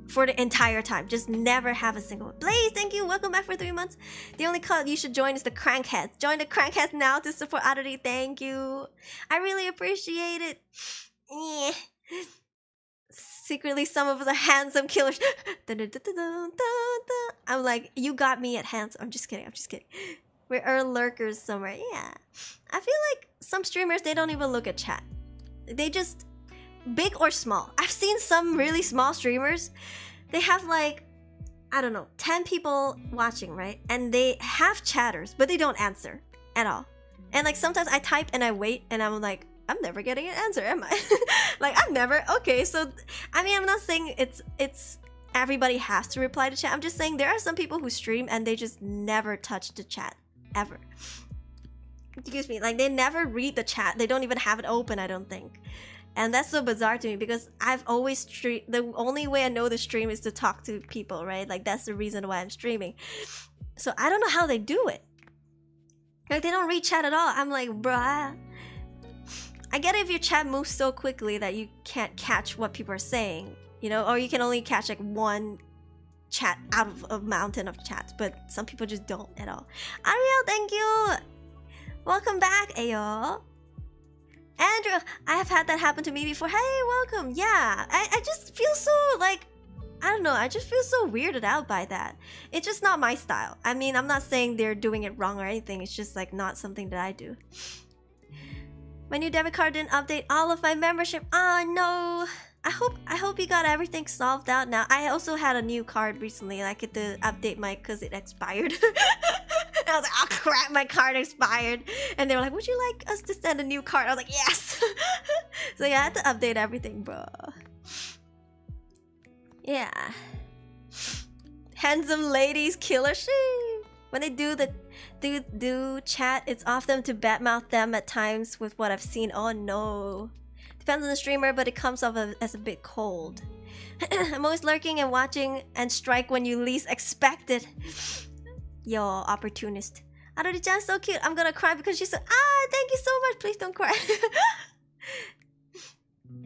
for the entire time. Just never have a single one. Blaze, thank you. Welcome back for 3 months. The only cult you should join is the Crankheads. Join the Crankheads now to support Aruri. Thank you. I really appreciate it. Yeah. Secretly, some of us are handsome killers. I'm like, you got me at handsome. I'm just kidding. We're lurkers somewhere. Yeah. I feel like some streamers, they don't even look at chat. They just, big or small. I've seen some really small streamers. They have like, I don't know, 10 people watching, right? And they have chatters, but they don't answer at all. And like sometimes I type and I wait and I'm like, I'm never getting an answer, am I? Like, I'm never. Okay, so I mean, I'm not saying it's everybody has to reply to chat. I'm just saying there are some people who stream and they just never touch the chat ever. Excuse me, like they never read the chat. They don't even have it open, I don't think. And that's so bizarre to me because I've always the only way I know the stream is to talk to people, right? Like that's the reason why I'm streaming. So I don't know how they do it. Like they don't read chat at all. I'm like, bruh. I get it if your chat moves so quickly that you can't catch what people are saying, you know, or you can only catch like one chat out of a mountain of chats, but some people just don't at all. Ariel, thank you. Welcome back, Ayo. Andrew, I have had that happen to me before. Hey, welcome. Yeah, I just feel so like, I don't know, I just feel so weirded out by that. It's just not my style. I mean, I'm not saying they're doing it wrong or anything. It's just like not something that I do. My new debit card didn't update all of my membership. Oh no. I hope you got everything solved out now. I also had a new card recently and I get to update my because it expired. And I was like, oh crap, my card expired. And they were like, would you like us to send a new card? I was like, yes. So yeah, I had to update everything, bro. Yeah. Handsome ladies killer shit. When they do chat, it's often to badmouth them at times with what I've seen. Oh no. Depends on the streamer, but it comes off as a bit cold. I'm always lurking and watching and strike when you least expect it. Yo, opportunist. Aruri-chan, so cute. I'm gonna cry because she's so... Ah, thank you so much. Please don't cry.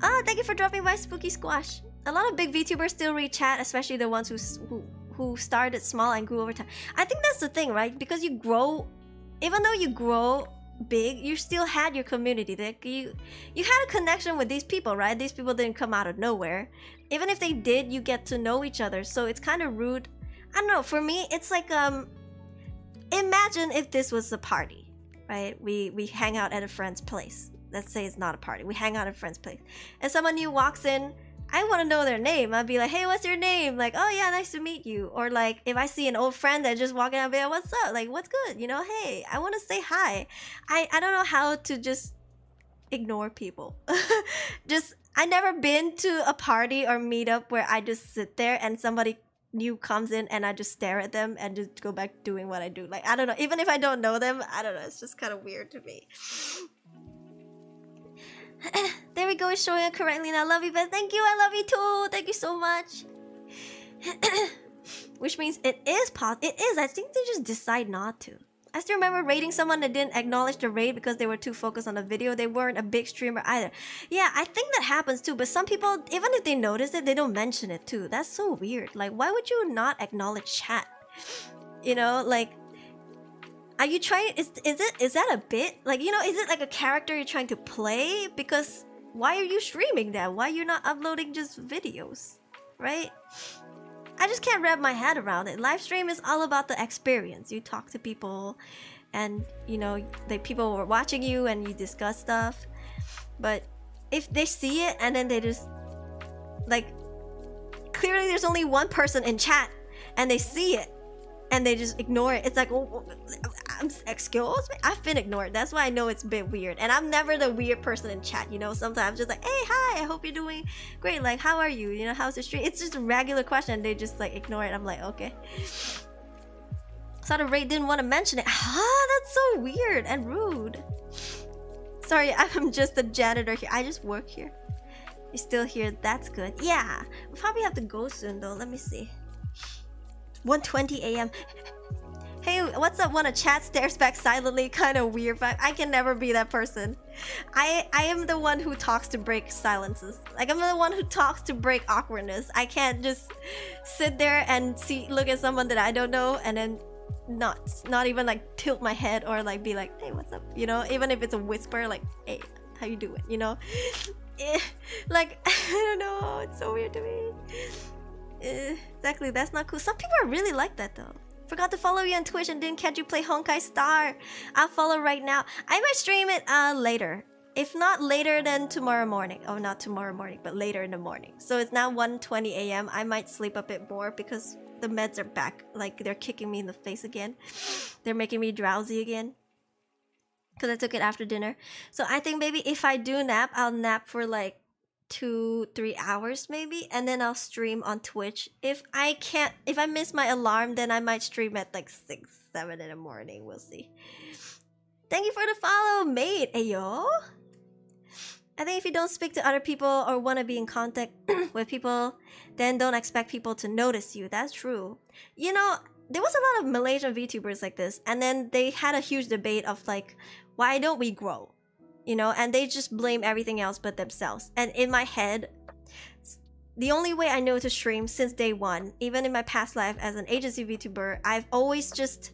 Ah, thank you for dropping by, Spooky Squash. A lot of big VTubers still read chat, especially the ones who started small and grew over time. I think that's the thing, right? Because you grow... Even though you grow big, you still had your community. Like you had a connection with these people, right? These people didn't come out of nowhere. Even if they did, you get to know each other. So it's kind of rude. I don't know. For me, it's like imagine if this was a party, right? We hang out at a friend's place. Let's say it's not a party. We hang out at a friend's place, and someone new walks in. I want to know their name. I'd be like, hey, what's your name? Like, oh yeah, nice to meet you. Or like, if I see an old friend that just walking out, I'd be like, what's up? Like, what's good? You know, hey, I want to say hi. I don't know how to just ignore people. I never been to a party or meetup where I just sit there and somebody new comes in and I just stare at them and just go back doing what I do. Like, I don't know. Even if I don't know them, I don't know. It's just kind of weird to me. There we go, it's showing it correctly now. Love you, Beth. Thank you, I love you too. Thank you so much. Which means it is possible. It is. I think they just decide not to. I still remember raiding someone that didn't acknowledge the raid because they were too focused on the video. They weren't a big streamer either. Yeah, I think that happens too. But some people, even if they notice it, they don't mention it too. That's so weird. Like, why would you not acknowledge chat? You know, like, are you trying? Is that a bit? Like, you know, is it like a character you're trying to play? Because why are you streaming that? Why you're not uploading just videos, right? I just can't wrap my head around it. Live stream is all about the experience. You talk to people, and you know, people were watching you, and you discuss stuff. But if they see it and then they just like, clearly there's only one person in chat, and they see it. And they just ignore it. It's like, oh, excuse me? I've been ignored. That's why I know it's a bit weird. And I'm never the weird person in chat, you know? Sometimes just like, hey, hi, I hope you're doing great. Like, how are you? You know, how's the stream? It's just a regular question. They just like ignore it. I'm like, okay. So the raid didn't want to mention it. Ah, that's so weird and rude. Sorry, I'm just a janitor here. I just work here. You're still here. That's good. Yeah. We'll probably have to go soon though. Let me see. 1:20 a.m. Hey, what's up? Wanna chat? Stares back silently. Kind of weird, but I can never be that person. I am the one who talks to break silences. Like, I'm the one who talks to break awkwardness. I can't just sit there and look at someone that I don't know and then not even like tilt my head or like be like, hey, what's up? You know, even if it's a whisper, like, hey, how you doing? You know, like, I don't know. It's so weird to me. Exactly, that's not cool. Some people are really like that though. Forgot to follow you on Twitch and didn't catch you play Honkai Star. I'll follow right now. I might stream it later. If not later, then tomorrow morning. Oh, not tomorrow morning, but later in the morning. So it's now 1:20 a.m. I might sleep a bit more because the meds are back. Like, they're kicking me in the face again. They're making me drowsy again. Because I took it after dinner. So I think maybe if I do nap, I'll nap for like 2-3 hours maybe, and then I'll stream on Twitch. If I miss my alarm, then I might stream at like 6-7 in the morning. We'll see. Thank you for the follow, mate. Ayo. I think if you don't speak to other people or want to be in contact with people, then don't expect people to notice you. That's true. You know, there was a lot of Malaysian VTubers like this, and then they had a huge debate of like, why don't we grow? You know, and they just blame everything else but themselves. And in my head, the only way I know to stream since day one, even in my past life as an agency VTuber, I've always just...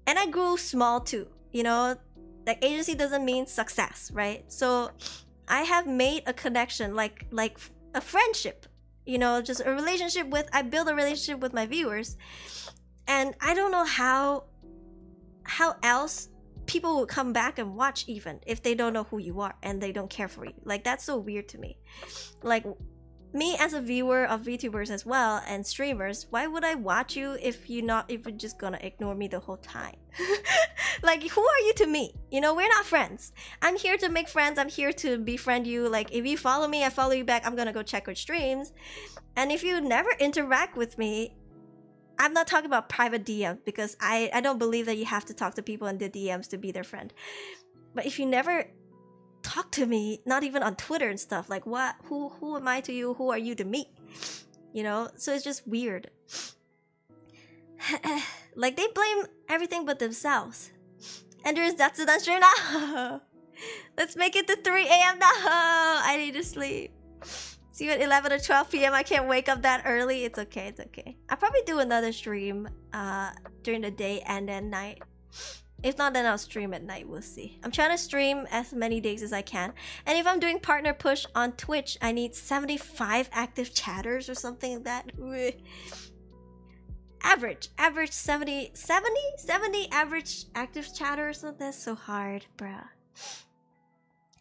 And I grew small too, you know? Like, agency doesn't mean success, right? So I have made a connection, like a friendship, you know, just a relationship with... I build a relationship with my viewers. And I don't know how else people will come back and watch even if they don't know who you are and they don't care for you. Like, that's so weird to me. Like, me as a viewer of VTubers as well and streamers, why would I watch you if you're just gonna ignore me the whole time? Like, who are you to me? You know, we're not friends. I'm here to make friends. I'm here to befriend you. Like, if you follow me, I follow you back. I'm gonna go check your streams. And if you never interact with me, I'm not talking about private DMs, because I don't believe that you have to talk to people in the DMs to be their friend. But if you never talk to me, not even on Twitter and stuff, like, what? Who am I to you? Who are you to me? You know? So it's just weird. Like, they blame everything but themselves. And there's Zatsudan stream now. Let's make it to 3 a.m. now. I need to sleep. See you at 11 or 12 p.m. I can't wake up that early. It's okay, it's okay. I'll probably do another stream during the day and then night. If not, then I'll stream at night. We'll see. I'm trying to stream as many days as I can. And if I'm doing partner push on Twitch, I need 75 active chatters or something like that. Average 70 average active chatters. So that's so hard, bruh.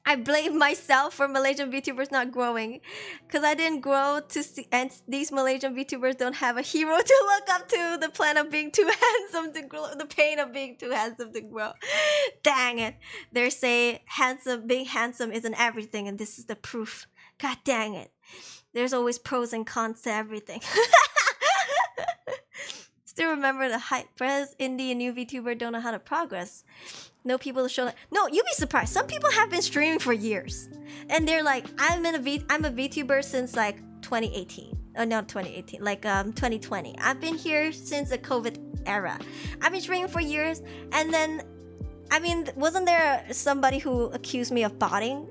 I blame myself for Malaysian VTubers not growing, because I didn't grow to see, and these Malaysian VTubers don't have a hero to look up to. The plan of being too handsome to grow, the pain of being too handsome to grow. Dang it! They say being handsome isn't everything, and this is the proof. God dang it! There's always pros and cons to everything. Still remember the hype. Press indie and new VTuber don't know how to progress. No people to show that. No, you'd be surprised. Some people have been streaming for years, and they're like, I'm a VTuber since like 2018. Oh, not 2018, like 2020. I've been here since the COVID era. I've been streaming for years, and then, I mean, wasn't there somebody who accused me of botting,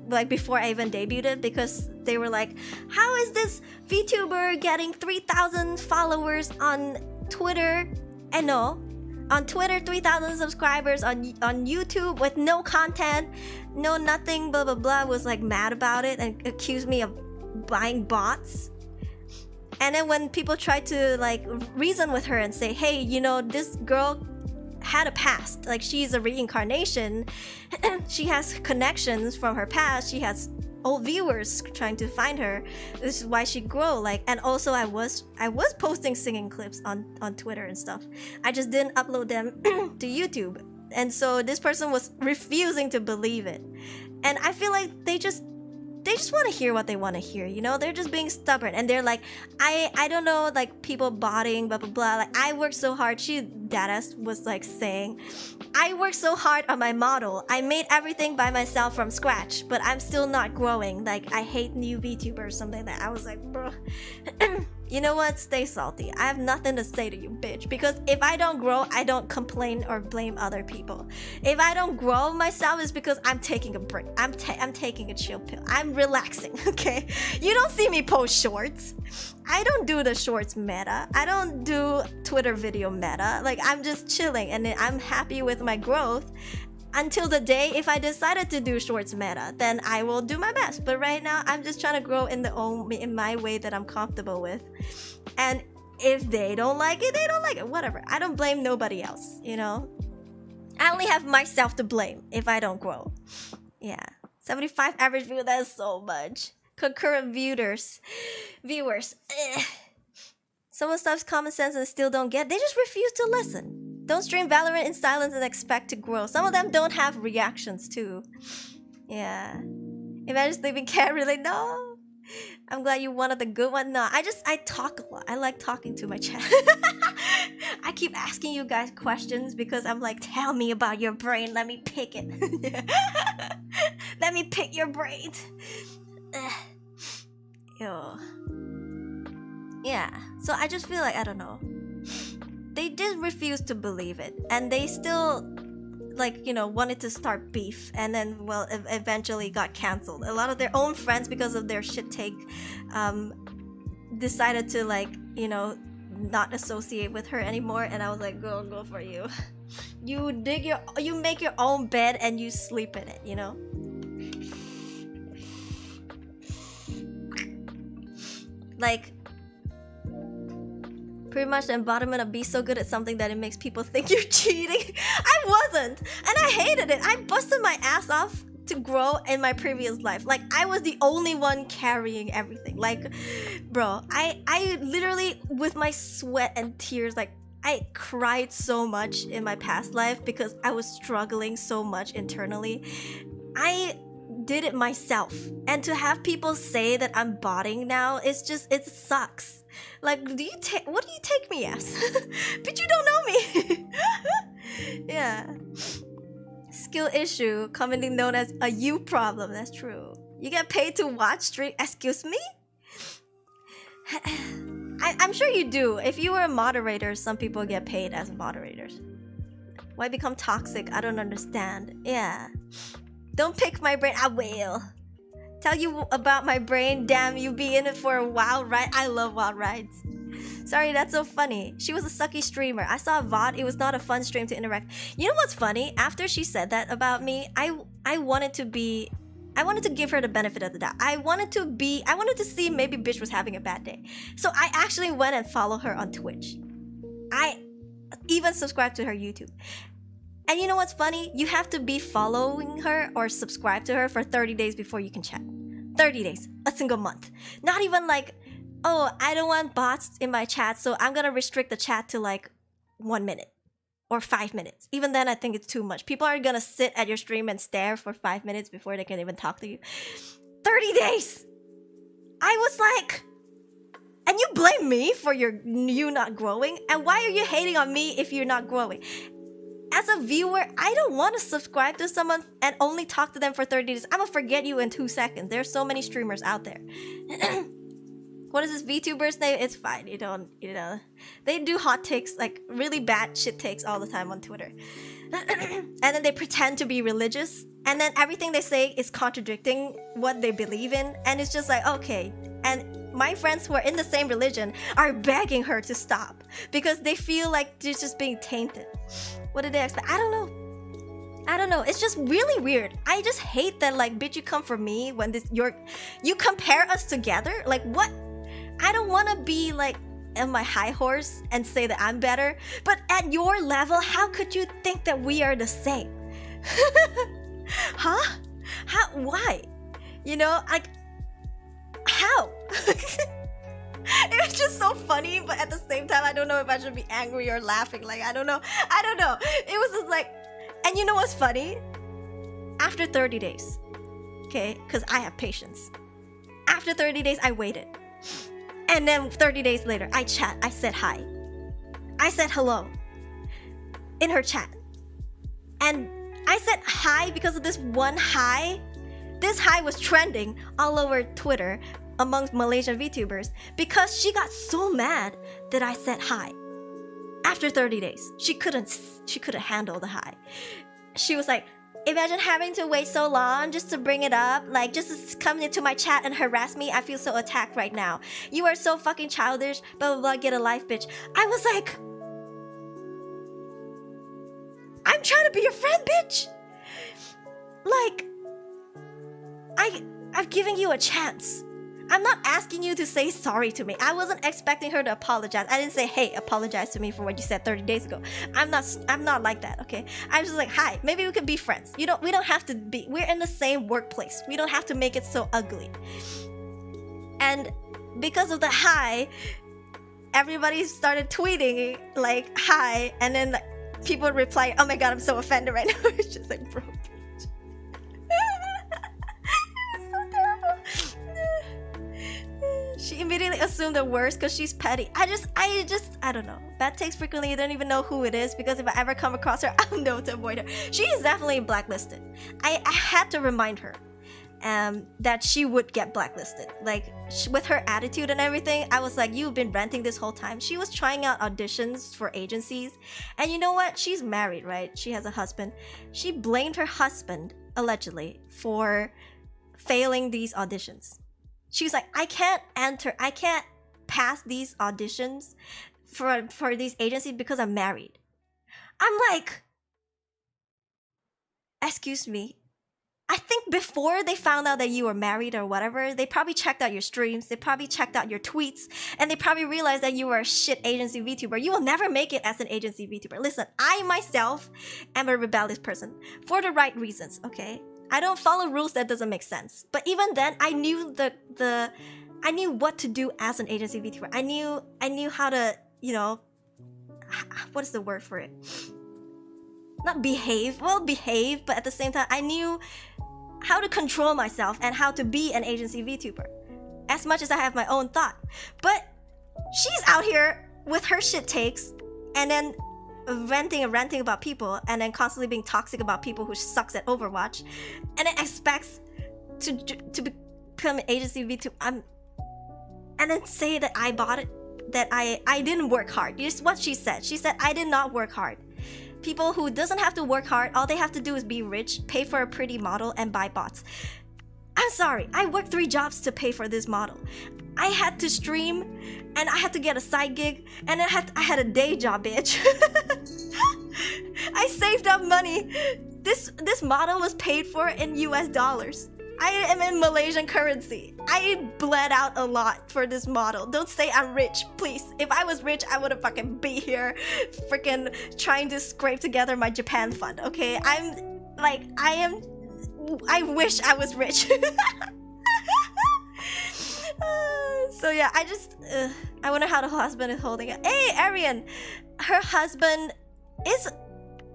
like before I even debuted, because they were like, how is this VTuber getting 3,000 followers on Twitter? And no, on Twitter 3,000 subscribers, on YouTube with no content, no nothing, blah blah blah. Was like mad about it and accused me of buying bots. And then when people tried to like reason with her and say, hey, you know, this girl had a past, like she's a reincarnation, she has connections from her past, she has old viewers trying to find her, this is why she grow. Like, and also I was posting singing clips on Twitter and stuff, I just didn't upload them to YouTube. And so this person was refusing to believe it, and I feel like they just want to hear what they want to hear, you know? They're just being stubborn, and they're like, I don't know, like people botting, blah blah blah. Like, I worked so hard. Dadass was like saying, I worked so hard on my model. I made everything by myself from scratch, but I'm still not growing. Like, I hate new VTubers, something like that. I was like, bro. You know what? Stay salty. I have nothing to say to you, bitch. Because if I don't grow, I don't complain or blame other people. If I don't grow myself, it's because I'm taking a break. I'm taking a chill pill. I'm relaxing, okay? You don't see me post shorts. I don't do the shorts meta. I don't do Twitter video meta. Like, I'm just chilling, and I'm happy with my growth. Until the day if I decided to do shorts meta, then I will do my best. But right now, I'm just trying to grow in my way that I'm comfortable with. And if they don't like it, they don't like it. Whatever. I don't blame nobody else, you know? I only have myself to blame if I don't grow. Yeah. 75 average view, that's so much. Concurrent viewers. Ugh. Someone stuffs common sense and still don't get. They just refuse to listen. Don't stream Valorant in silence and expect to grow. Some of them don't have reactions too. Yeah. Imagine sleeping cat really. No. I'm glad you wanted the good one. No, I talk a lot. I like talking to my chat. I keep asking you guys questions because I'm like, tell me about your brain. Let me pick it. Let me pick your brain. Yo. Yeah. So I just feel like, I don't know. They did refuse to believe it, and they still, like, you know, wanted to start beef, and then, well, eventually got cancelled. A lot of their own friends, because of their shit take, decided to, like, you know, not associate with her anymore. And I was like, girl, go for you. You make your own bed and you sleep in it, you know? Like, Pretty much the embodiment of be so good at something that it makes people think you're cheating. I wasn't, and I hated it. I busted my ass off to grow in my previous life. Like, I was the only one carrying everything. Like, bro, I literally, with my sweat and tears, like, I cried so much in my past life because I was struggling so much internally. I did it myself, and to have people say that I'm botting now, it's just, it sucks. Like, what do you take me as? But you don't know me. Yeah. Skill issue, commonly known as a you problem. That's true. You get paid to watch stream. Excuse me? I'm sure you do. If you were a moderator, some people get paid as moderators. Why become toxic? I don't understand. Yeah. Don't pick my brain. I will. Tell you about my brain. Damn, you be in it for a wild ride. I love wild rides. Sorry, that's so funny. She was a sucky streamer. I saw a VOD. It was not a fun stream to interact. You know what's funny? After she said that about me, I wanted to give her the benefit of the doubt. I wanted to see maybe bitch was having a bad day. So I actually went and followed her on Twitch. I even subscribed to her YouTube. And you know what's funny? You have to be following her or subscribe to her for 30 days before you can chat. 30 days, a single month. Not even like, oh, I don't want bots in my chat, so I'm gonna restrict the chat to like 1 minute or 5 minutes. Even then, I think it's too much. People are gonna sit at your stream and stare for 5 minutes before they can even talk to you. 30 days! I was like, and you blame me for you not growing? And why are you hating on me if you're not growing? As a viewer, I don't want to subscribe to someone and only talk to them for 30 days. I'm gonna forget you in 2 seconds. There's so many streamers out there. What is this VTuber's name? It's fine. You know. They do hot takes, like really bad shit takes all the time on Twitter. And then they pretend to be religious. And then everything they say is contradicting what they believe in. And it's just like, okay. And my friends who are in the same religion are begging her to stop because they feel like they're just being tainted. What did they expect? I don't know. It's just really weird. I just hate that, like, bitch, you come for me when you compare us together. Like, what? I don't want to be like on my high horse and say that I'm better. But at your level, how could you think that we are the same? Huh? How? Why? You know, like, how? It was just so funny, but at the same time, I don't know if I should be angry or laughing. Like, I don't know. It was just like, and you know what's funny? After 30 days, okay, because I have patience. After 30 days, I waited. And then 30 days later, I said hi. I said hello in her chat. And I said hi because of this one hi. This hi was trending all over Twitter amongst Malaysian VTubers because she got so mad that I said hi. After 30 days, she couldn't handle the hi. She was like, imagine having to wait so long just to bring it up, like just come into my chat and harass me. I feel so attacked right now. You are so fucking childish, blah blah blah, get a life, bitch. I was like, I'm trying to be your friend, bitch. Like, I'm giving you a chance. I'm not asking you to say sorry to me. I wasn't expecting her to apologize. I didn't say, hey, apologize to me for what you said 30 days ago. I'm not like that, okay? I was just like, hi, maybe we could be friends. We don't have to be, we're in the same workplace. We don't have to make it so ugly. And because of the hi, everybody started tweeting like, hi, and then like, people reply, oh my god, I'm so offended right now. It's just like, bro. She immediately assumed the worst because she's petty. I don't know. Bad takes frequently, I don't even know who it is because if I ever come across her, I'll know to avoid her. She is definitely blacklisted. I had to remind her that she would get blacklisted. Like, with her attitude and everything, I was like, you've been ranting this whole time. She was trying out auditions for agencies. And you know what? She's married, right? She has a husband. She blamed her husband, allegedly, for failing these auditions. She was like, I can't pass these auditions for these agencies because I'm married. I'm like, excuse me, I think before they found out that you were married or whatever, they probably checked out your streams, they probably checked out your tweets, and they probably realized that you were a shit agency VTuber. You will never make it as an agency VTuber. Listen, I myself am a rebellious person for the right reasons, okay? I don't follow rules that doesn't make sense. But even then, I knew I knew what to do as an agency VTuber. I knew how to, you know, what is the word for it? Not behave, well, behave, but at the same time, I knew how to control myself and how to be an agency VTuber, as much as I have my own thought. But she's out here with her shit takes, and then venting and ranting about people, and then constantly being toxic about people who sucks at Overwatch, and then expects to become an agency VTuber. And then say that I bought it, that I didn't work hard. This is what she said. She said I did not work hard. People who doesn't have to work hard, all they have to do is be rich, pay for a pretty model, and buy bots. I'm sorry, I worked 3 jobs to pay for this model. I had to stream, and I had to get a side gig, and I had a day job, bitch. I saved up money. This model was paid for in US dollars. I am in Malaysian currency. I bled out a lot for this model. Don't say I'm rich, please. If I was rich, I would have fucking be here freaking trying to scrape together my Japan fund, okay? I wish I was rich. So yeah, I wonder how the husband is holding it. Hey, Arian! Her husband is,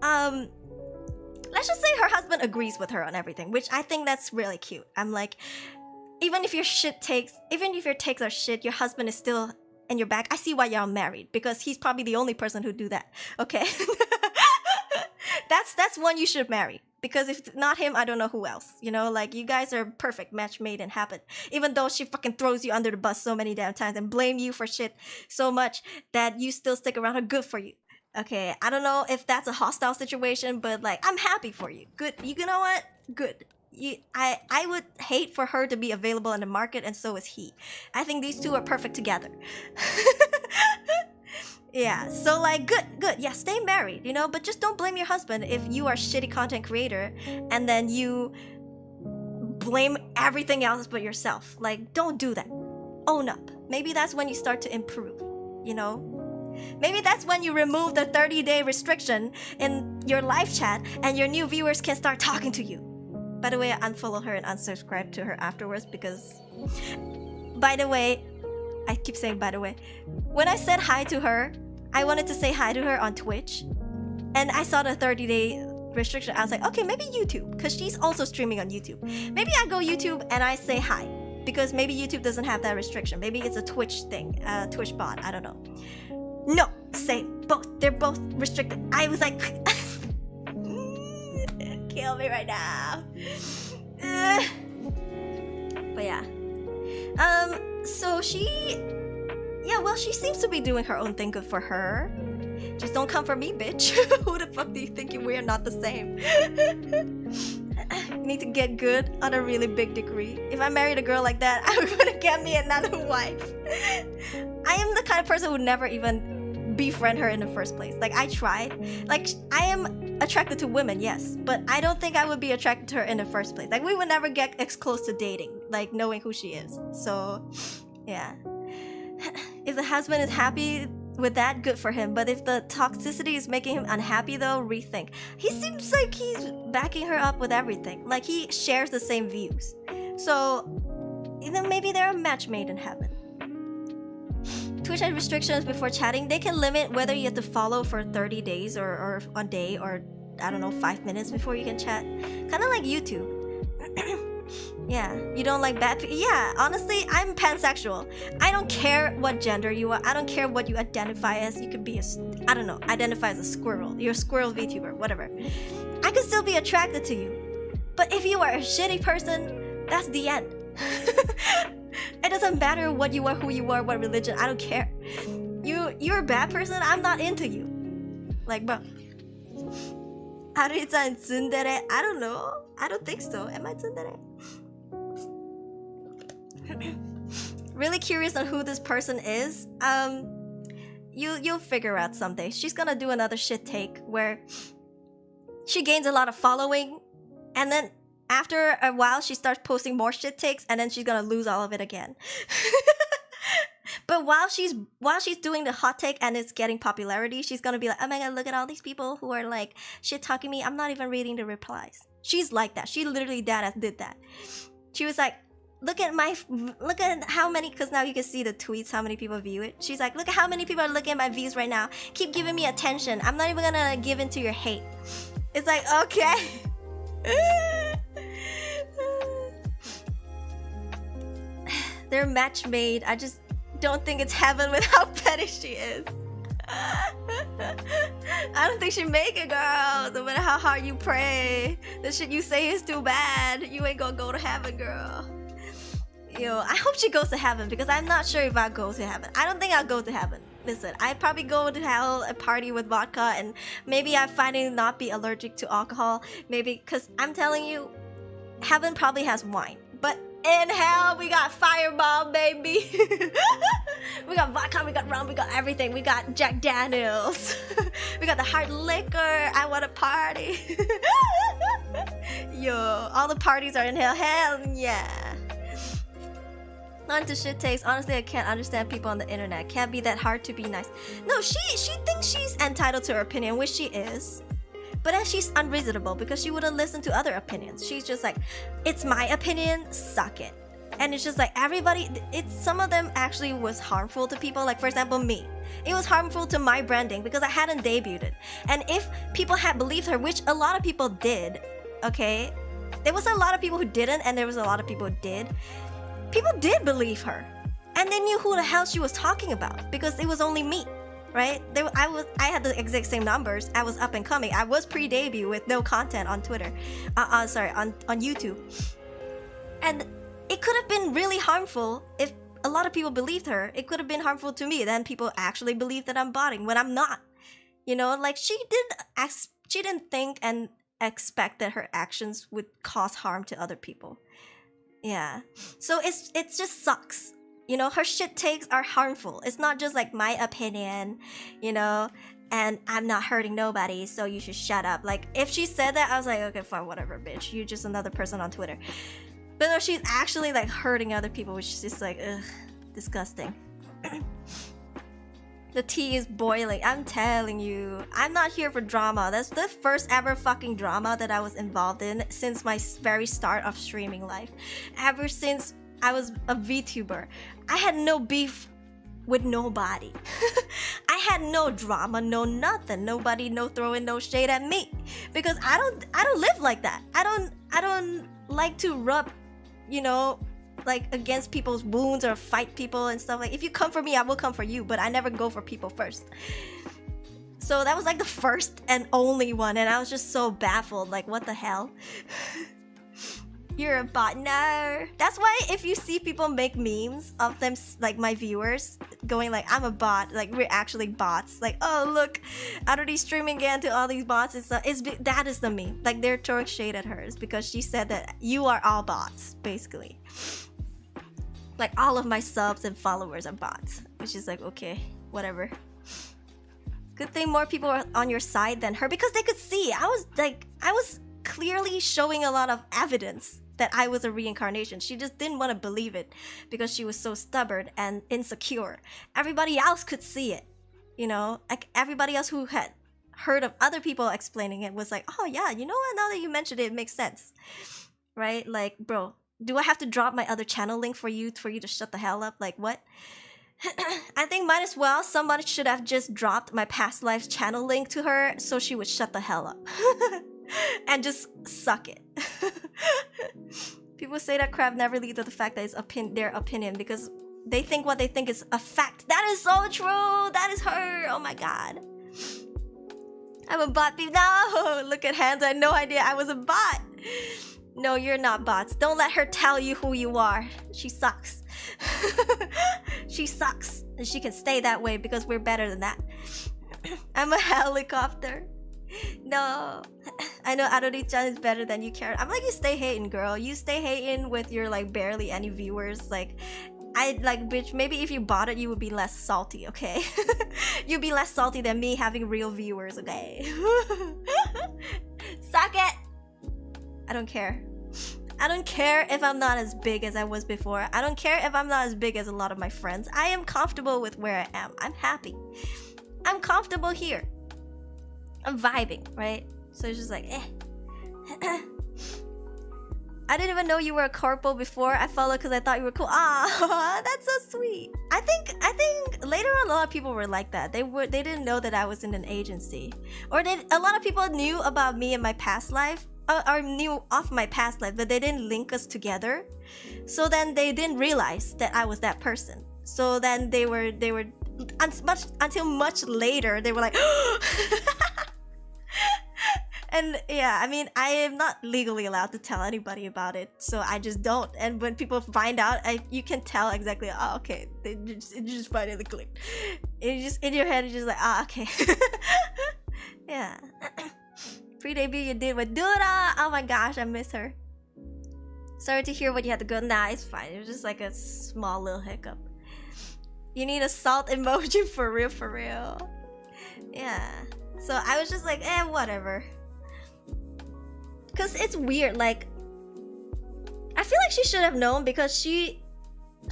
let's just say her husband agrees with her on everything, which I think that's really cute. I'm like, even if your takes are shit, your husband is still in your back. I see why y'all married, because he's probably the only person who'd do that. Okay, that's one you should marry, because if not him, I don't know who else. You know, like, you guys are perfect match made in heaven. Even though she fucking throws you under the bus so many damn times and blame you for shit so much that you still stick around her, good for you. Okay, I don't know if that's a hostile situation, but like, I'm happy for you. Good, you know what? Good. I would hate for her to be available in the market, and so is he. I think these two are perfect together. Yeah, so like, good. Yeah, stay married, you know, but just don't blame your husband if you are a shitty content creator and then you blame everything else but yourself. Like, don't do that. Own up. Maybe that's when you start to improve, you know? Maybe that's when you remove the 30-day restriction in your live chat and your new viewers can start talking to you. By the way, I unfollowed her and unsubscribed to her afterwards because... By the way, I keep saying by the way. When I said hi to her, I wanted to say hi to her on Twitch. And I saw the 30-day restriction. I was like, okay, maybe YouTube, because she's also streaming on YouTube. Maybe I go YouTube and I say hi, because maybe YouTube doesn't have that restriction. Maybe it's a Twitch thing, Twitch bot, I don't know. No, same, both. They're both restricted. I was like, kill me right now. But yeah. So she seems to be doing her own thing. Good for her. Just don't come for me, bitch. Who the fuck do you think we're not the same? You need to get good on a really big degree. If I married a girl like that, I'm gonna get me another wife. I am the kind of person who would never even befriend her in the first place. Like, I tried. Like, I am attracted to women, yes, but I don't think I would be attracted to her in the first place. Like, we would never get as close to dating, like knowing who she is. So, yeah. If the husband is happy with that, good for him. But if the toxicity is making him unhappy, though, rethink. He seems like he's backing her up with everything. Like, he shares the same views. So, then maybe they're a match made in heaven. Twitch has restrictions before chatting. They can limit whether you have to follow for 30 days or a day, or I don't know, 5 minutes before you can chat. Kind of like YouTube. Yeah, you don't like bad people. Yeah, honestly, I'm pansexual. I don't care what gender you are. I don't care what you identify as. You could be I don't know, identify as a squirrel. You're a squirrel VTuber, whatever. I could still be attracted to you. But if you are a shitty person, that's the end. It doesn't matter what you are, who you are, what religion. I don't care. You're a bad person. I'm not into you. Like, bro. Aruri-san tsundere? I don't know. I don't think so. Am I tsundere? Really curious on who this person is. You'll figure out someday. She's gonna do another shit take where she gains a lot of following, and then After a while, she starts posting more shit takes, and then she's gonna lose all of it again. But while she's doing the hot take and it's getting popularity, she's gonna be like, oh my god, look at all these people who are like shit talking me. I'm not even reading the replies. She's like that. She literally did that. She was like, look at how many, because now you can see the tweets, how many people view it. She's like, look at how many people are looking at my views right now. Keep giving me attention. I'm not even gonna give in to your hate. It's like, okay. They're match made. I just don't think it's heaven with how petty she is. I don't think she make it, girl. No matter how hard you pray, the shit you say is too bad. You ain't gonna go to heaven, girl. Yo, I hope she goes to heaven because I'm not sure if I'll go to heaven. I don't think I'll go to heaven. Listen, I'd probably go to hell, a party with vodka, and maybe I finally not be allergic to alcohol. Maybe, because I'm telling you, heaven probably has wine. But in hell, we got fireball, baby. We got vodka, we got rum, we got everything. We got Jack Daniels. We got the hard liquor. I want to party. Yo, all the parties are in hell. Hell yeah. On to shit takes. Honestly, I can't understand people on the internet. Can't be that hard to be nice. No, she thinks she's entitled to her opinion, which she is. But then she's unreasonable because she wouldn't listen to other opinions. She's just like, it's my opinion, suck it. And it's just like everybody, some of them actually was harmful to people. Like for example, me. It was harmful to my branding because I hadn't debuted. And if people had believed her, which a lot of people did, okay? There was a lot of people who didn't and there was a lot of people who did. People did believe her. And they knew who the hell she was talking about because it was only me. Right? I had the exact same numbers. I was up and coming. I was pre-debut with no content on Twitter. On YouTube. And it could have been really harmful if a lot of people believed her. It could have been harmful to me. Then people actually believe that I'm botting when I'm not. You know, like she didn't think and expect that her actions would cause harm to other people. Yeah. So it just sucks. You know, her shit takes are harmful. It's not just like my opinion, you know, and I'm not hurting nobody, so you should shut up. Like, if she said that, I was like, okay, fine, whatever, bitch. You're just another person on Twitter. But no, she's actually like hurting other people, which is just like, ugh, disgusting. The tea is boiling. I'm telling you, I'm not here for drama. That's the first ever fucking drama that I was involved in since my very start of streaming life. Ever since I was a VTuber, I had no beef with nobody. I had no drama, no nothing. Nobody no throwing no shade at me because I don't live like that. I don't like to rub, you know, like against people's wounds or fight people and stuff. Like if you come for me, I will come for you, but I never go for people first. So that was like the first and only one, and I was just so baffled. Like, what the hell? You're a bot. No. That's why if you see people make memes of them, like my viewers, going like, I'm a bot, like we're actually bots. Like, oh look, Aruri streaming again to all these bots. That is the meme. Like they're throwing shade at hers because she said that you are all bots, basically. Like all of my subs and followers are bots. Which is like, okay, whatever. Good thing more people are on your side than her because they could see. I was clearly showing a lot of evidence that I was a reincarnation. She just didn't want to believe it because she was so stubborn and insecure. Everybody else could see it, you know? Like everybody else who had heard of other people explaining it was like, oh yeah, you know what? Now that you mentioned it, it makes sense, right? Like, bro, do I have to drop my other channel link for you to shut the hell up? Like, what? I think might as well somebody should have just dropped my past life channel link to her so she would shut the hell up. And just suck it. People say that crap never leads to the fact that it's their opinion because they think what they think is a fact. That is so true. That is her. Oh my god. I'm a bot. No, look at hands. I had no idea I was a bot. No, you're not bots. Don't let her tell you who you are. She sucks. She sucks. And she can stay that way because we're better than that. I'm a helicopter. No, I know Aruri-chan is better than you, Karen. I'm like, you stay hating, girl. You stay hating with your like barely any viewers. Like, I like, bitch. Maybe if you bought it, you would be less salty. Okay, you'd be less salty than me having real viewers. Okay, suck it. I don't care. I don't care if I'm not as big as I was before. I don't care if I'm not as big as a lot of my friends. I am comfortable with where I am. I'm happy. I'm comfortable here. I'm vibing, right? So it's just like, I didn't even know you were a corpo before. I followed because I thought you were cool. Ah, that's so sweet. I think later on a lot of people were like that. They didn't know that I was in an agency, or a lot of people knew about me in my past life, or knew of my past life, but they didn't link us together. So then they didn't realize that I was that person. So then they were until much later they were like. And yeah, I mean, I am not legally allowed to tell anybody about it, so I just don't. And when people find out, you can tell exactly. Oh, okay, it just finally clicked. It just in your head, it's just like, okay. Yeah. Pre-debut, you did with Dura. Oh my gosh, I miss her. Sorry to hear what you had to go. Nah, it's fine. It was just like a small little hiccup. You need a salt emoji for real. Yeah. So I was just like, whatever. Cause it's weird, like I feel like she should have known because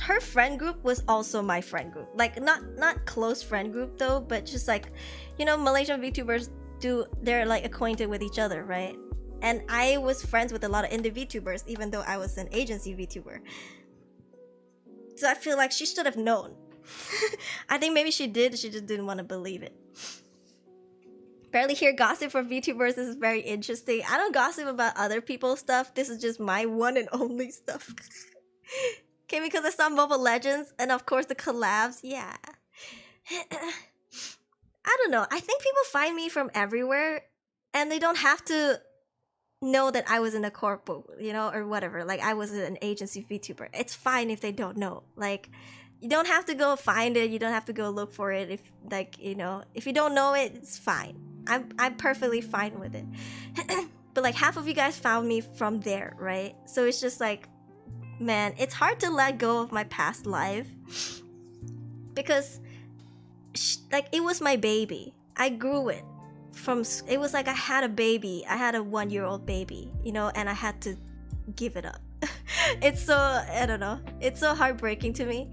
her friend group was also my friend group. Like not close friend group though, but just like, you know, Malaysian VTubers they're like acquainted with each other, right? And I was friends with a lot of indie VTubers, even though I was an agency VTuber. So I feel like she should have known. I think maybe she did, she just didn't want to believe it. Barely hear gossip from VTubers. This is very interesting. I don't gossip about other people's stuff. This is just my one and only stuff. Okay, because I saw Mobile Legends and of course the collabs. Yeah. I don't know. I think people find me from everywhere and they don't have to know that I was in a corpo, you know, or whatever. Like I was an agency VTuber. It's fine if they don't know. Like you don't have to go find it. You don't have to go look for it. If like, you know, if you don't know it, it's fine. I'm perfectly fine with it. But like half of you guys found me from there, right? So it's just like, man, it's hard to let go of my past life because like it was my baby. I grew it it was like I had a baby. I had a 1-year-old baby, you know, and I had to give it up. It's so, I don't know, it's so heartbreaking to me.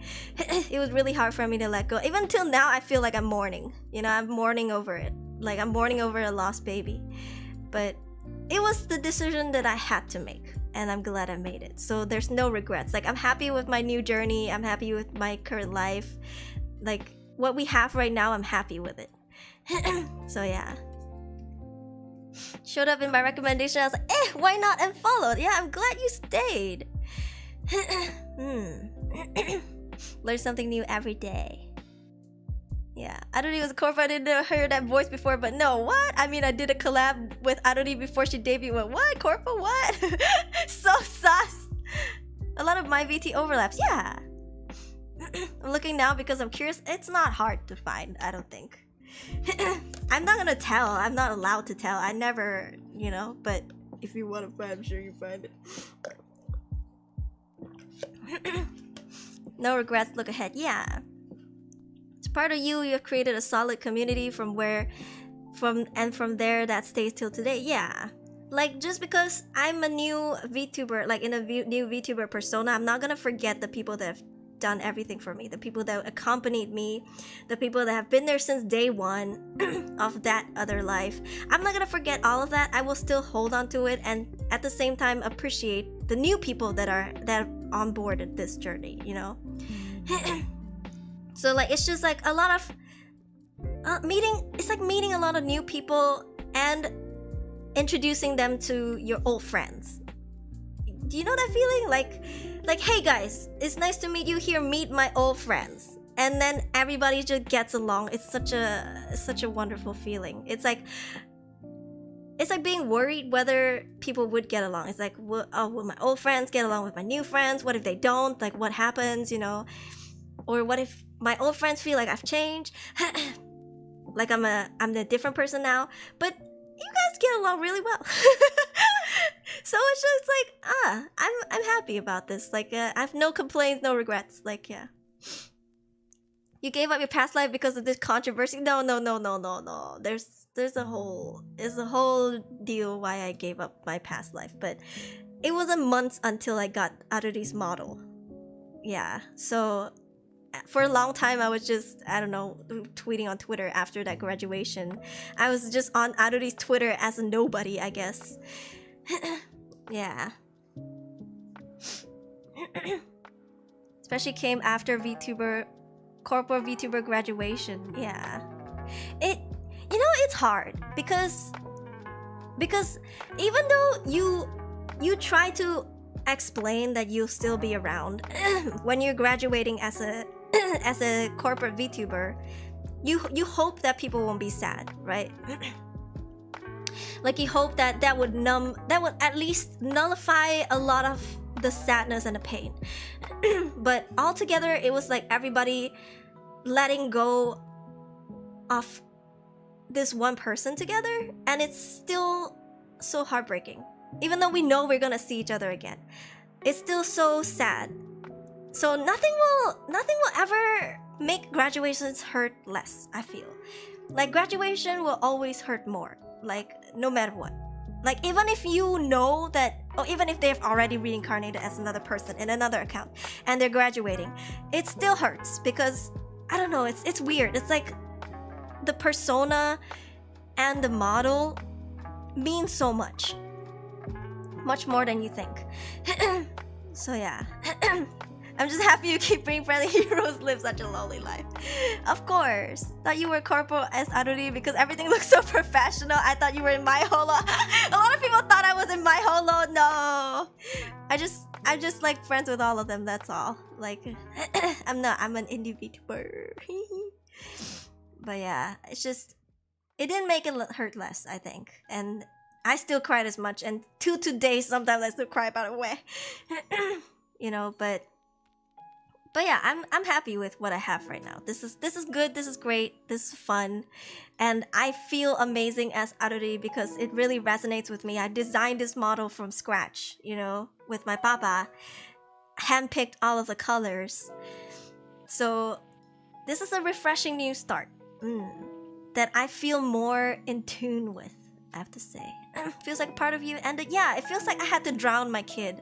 It was really hard for me to let go. Even till now I feel like I'm mourning, you know, I'm mourning over it. Like I'm mourning over a lost baby. But it was the decision that I had to make and I'm glad I made it. So there's no regrets. Like I'm happy with my new journey. I'm happy with my current life. Like what we have right now, I'm happy with it. So yeah. Showed up in my recommendation. I was like, why not unfollowed? Yeah, I'm glad you stayed. Learn something new every day. Yeah, Aruri was a corpo. I didn't hear that voice before, but no, what? I mean, I did a collab with Aruri before she debuted. What? Corpo? What? So sus. A lot of my VT overlaps. Yeah. I'm looking now because I'm curious. It's not hard to find, I don't think. I'm not gonna tell. I'm not allowed to tell. I never, you know, but if you want to find, I'm sure you find it. No regrets, look ahead. Yeah. It's part of you. You've created a solid community from there that stays till today. Yeah. Like just because I'm a new VTuber, like in a new VTuber persona, I'm not gonna forget the people that have done everything for me, the people that accompanied me, the people that have been there since day one of that other life. I'm not gonna forget all of that. I will still hold on to it and at the same time appreciate the new people that are on board at this journey, you know. So like it's just like a lot of meeting a lot of new people and introducing them to your old friends. Do you know that feeling? Like, hey guys, it's nice to meet you here, meet my old friends. And then everybody just gets along. It's such a wonderful feeling. It's like being worried whether people would get along. It's like, will my old friends get along with my new friends? What if they don't? Like, what happens, you know? Or what if my old friends feel like I've changed? Like I'm a different person now. But you guys get along really well. So it's just like, I'm happy about this. Like, I have no complaints, no regrets. Like, yeah. You gave up your past life because of this controversy? No. There's a whole deal why I gave up my past life. But it wasn't months until I got Aruri's model. Yeah, so for a long time I was just, I don't know, tweeting on Twitter after that graduation. I was just on Aruri's Twitter as a nobody, I guess. Yeah. Especially came after Vtuber, corporate Vtuber graduation. Yeah. It's hard because even though you try to explain that you'll still be around when you're graduating as a as a corporate VTuber, you hope that people won't be sad, right? Like you hope that would at least nullify a lot of the sadness and the pain. But altogether, it was like everybody letting go of this one person together, and it's still so heartbreaking. Even though we know we're gonna see each other again, it's still so sad. So nothing will ever make graduations hurt less, I feel. Like graduation will always hurt more, like no matter what. Like even if you know that, or even if they've already reincarnated as another person in another account and they're graduating, it still hurts because I don't know, it's weird. It's like the persona and the model mean so much more than you think. So yeah. I'm just happy you keep bringing friendly heroes live such a lonely life. Of course. Thought you were corporal as Aruri because everything looks so professional. I thought you were in my holo. A lot of people thought I was in my holo. No. I'm just like friends with all of them, that's all. Like I'm an indie VTuber. But yeah, it's just, it didn't make it hurt less, I think. And I still cried as much, and till today sometimes I still cry about it way. You know, but yeah, I'm happy with what I have right now. This is good, this is great, this is fun, and I feel amazing as Aruri because it really resonates with me. I designed this model from scratch, you know, with my papa, handpicked all of the colors. So this is a refreshing new start that I feel more in tune with, I have to say. Feels like a part of you, and yeah, it feels like I had to drown my kid.